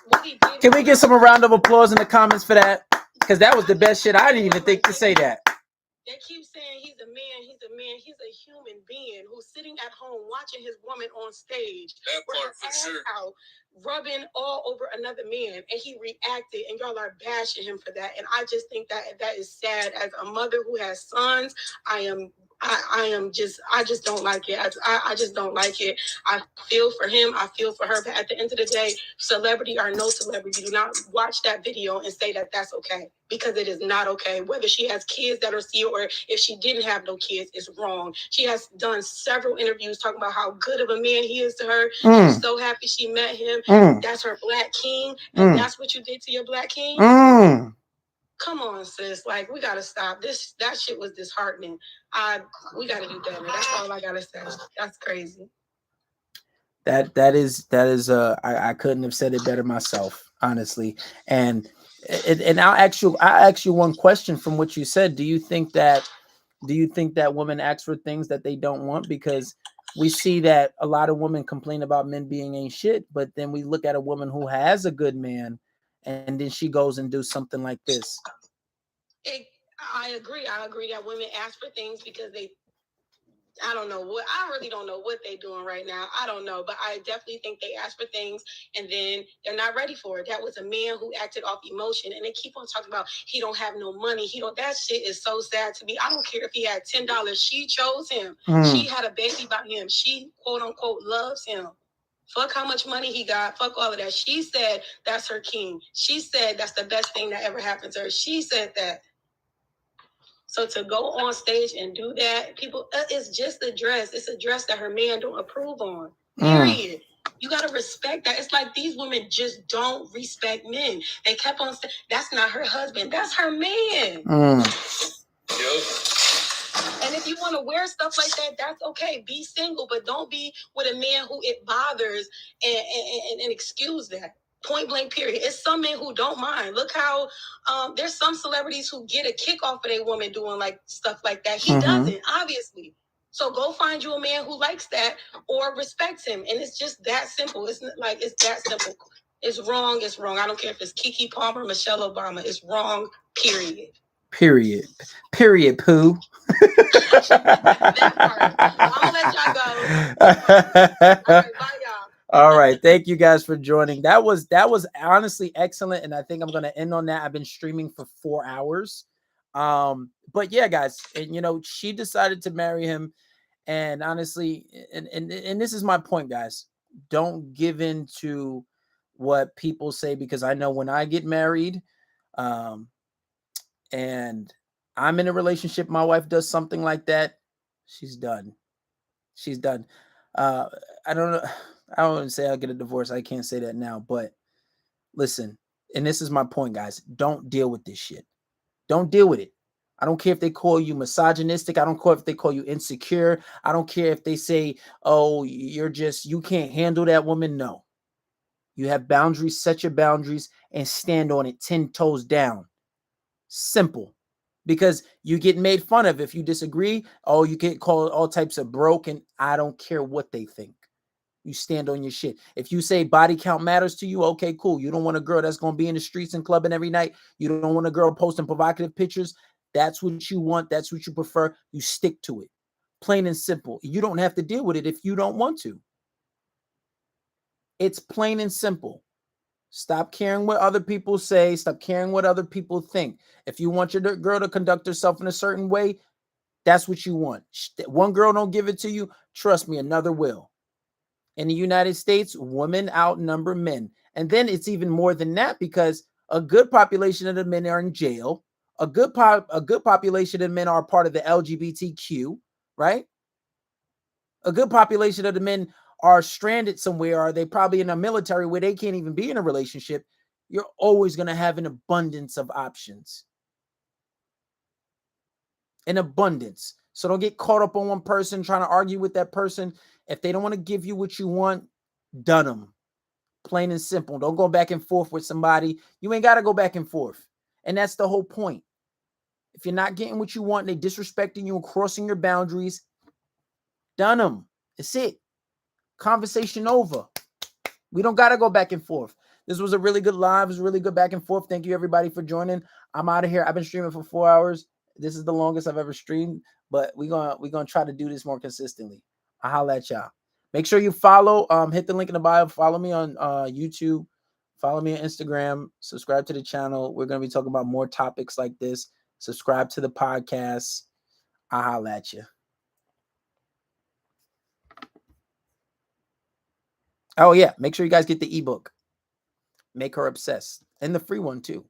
S12: What he did.
S1: Can we get some round of applause in the comments for that? Because that was the best shit. I didn't even think to say that.
S12: They keep saying he's a man. He's a human being who's sitting at home watching his woman on stage.
S2: That part for sure.
S12: Out, rubbing all over another man, and he reacted, and y'all are bashing him for that. And I just think that is sad. As a mother who has sons, I just don't like it. I just don't like it. I feel for him. I feel for her. But at the end of the day, celebrity or no celebrity, do not watch that video and say that that's okay, because it is not okay. Whether she has kids that are see or if she didn't have no kids, it's wrong. She has done several interviews talking about how good of a man he is to her. She's so happy she met him. That's her black king. And that's what you did to your black king. Come on, sis. Like, we gotta stop this. That shit was disheartening. We gotta do better. That's all I gotta say. That's crazy.
S1: That is I couldn't have said it better myself, honestly. And I'll ask you one question from what you said. Do you think that women ask for things that they don't want? Because we see that a lot of women complain about men being ain't shit, but then we look at a woman who has a good man, and then she goes and do something like this.
S12: I agree that women ask for things because I really don't know what they're doing right now. I don't know, but I definitely think they ask for things and then they're not ready for it. That was a man who acted off emotion, and they keep on talking about he don't have no money. That shit is so sad to me. I don't care if he had $10. She chose him. She had a baby by him. She quote unquote loves him. Fuck how much money he got. Fuck all of that. She said that's her king. She said that's the best thing that ever happened to her. She said that. So to go on stage and do that, people, it's just a dress. It's a dress that her man don't approve on. Period. You got to respect that. It's like these women just don't respect men. They kept on saying, that's not her husband. That's her man.
S2: Yep.
S12: And if you want to wear stuff like that, that's okay. Be single, but don't be with a man who it bothers and excuse that. Point blank, period. It's some men who don't mind. Look how there's some celebrities who get a kick off of a woman doing like stuff like that. He doesn't, obviously. So go find you a man who likes that or respects him. And it's just that simple. It's that simple. It's wrong. It's wrong. I don't care if it's Keke Palmer, Michelle Obama. It's wrong, period.
S1: Period, poo.
S12: That part. I'm gonna let y'all go. All right, bye, y'all.
S1: All right, thank you guys for joining. That was honestly excellent, and I think I'm going to end on that. I've been streaming for 4 hours, but yeah, guys, and she decided to marry him, and honestly, and this is my point, guys. Don't give in to what people say, because I know when I get married, and I'm in a relationship, my wife does something like that, she's done. She's done. I don't know. I don't want to say I'll get a divorce. I can't say that now, but listen, and this is my point, guys. Don't deal with this shit. Don't deal with it. I don't care if they call you misogynistic. I don't care if they call you insecure. I don't care if they say, oh, you can't handle that woman. No. You have boundaries, set your boundaries, and stand on it 10 toes down. Simple. Because you get made fun of if you disagree. Oh, you get called all types of broke, and I don't care what they think. You stand on your shit. If you say body count matters to you, okay, cool. You don't want a girl that's going to be in the streets and clubbing every night. You don't want a girl posting provocative pictures. That's what you want. That's what you prefer. You stick to it. Plain and simple. You don't have to deal with it if you don't want to. It's plain and simple. Stop caring what other people say. Stop caring what other people think. If you want your girl to conduct herself in a certain way, that's what you want. One girl don't give it to you. Trust me, another will. In the United States, women outnumber men. And then it's even more than that, because a good population of the men are in jail. A good population of men are part of the LGBTQ, right? A good population of the men are stranded somewhere, or they probably in a military where they can't even be in a relationship. You're always going to have an abundance of options. An abundance. So don't get caught up on one person trying to argue with that person. If they don't want to give you what you want, done them. Plain and simple. Don't go back and forth with somebody. You ain't got to go back and forth. And that's the whole point. If you're not getting what you want and they disrespecting you and crossing your boundaries, done them. That's it. Conversation over. We don't got to go back and forth. This was a really good live. It was a really good back and forth. Thank you, everybody, for joining. I'm out of here. I've been streaming for 4 hours. This is the longest I've ever streamed, but we're gonna try to do this more consistently. I'll holla at y'all. Make sure you follow. Hit the link in the bio. Follow me on YouTube. Follow me on Instagram. Subscribe to the channel. We're gonna be talking about more topics like this. Subscribe to the podcast. I'll holla at you. Oh yeah, make sure you guys get the ebook. Make Her Obsessed, and the free one too.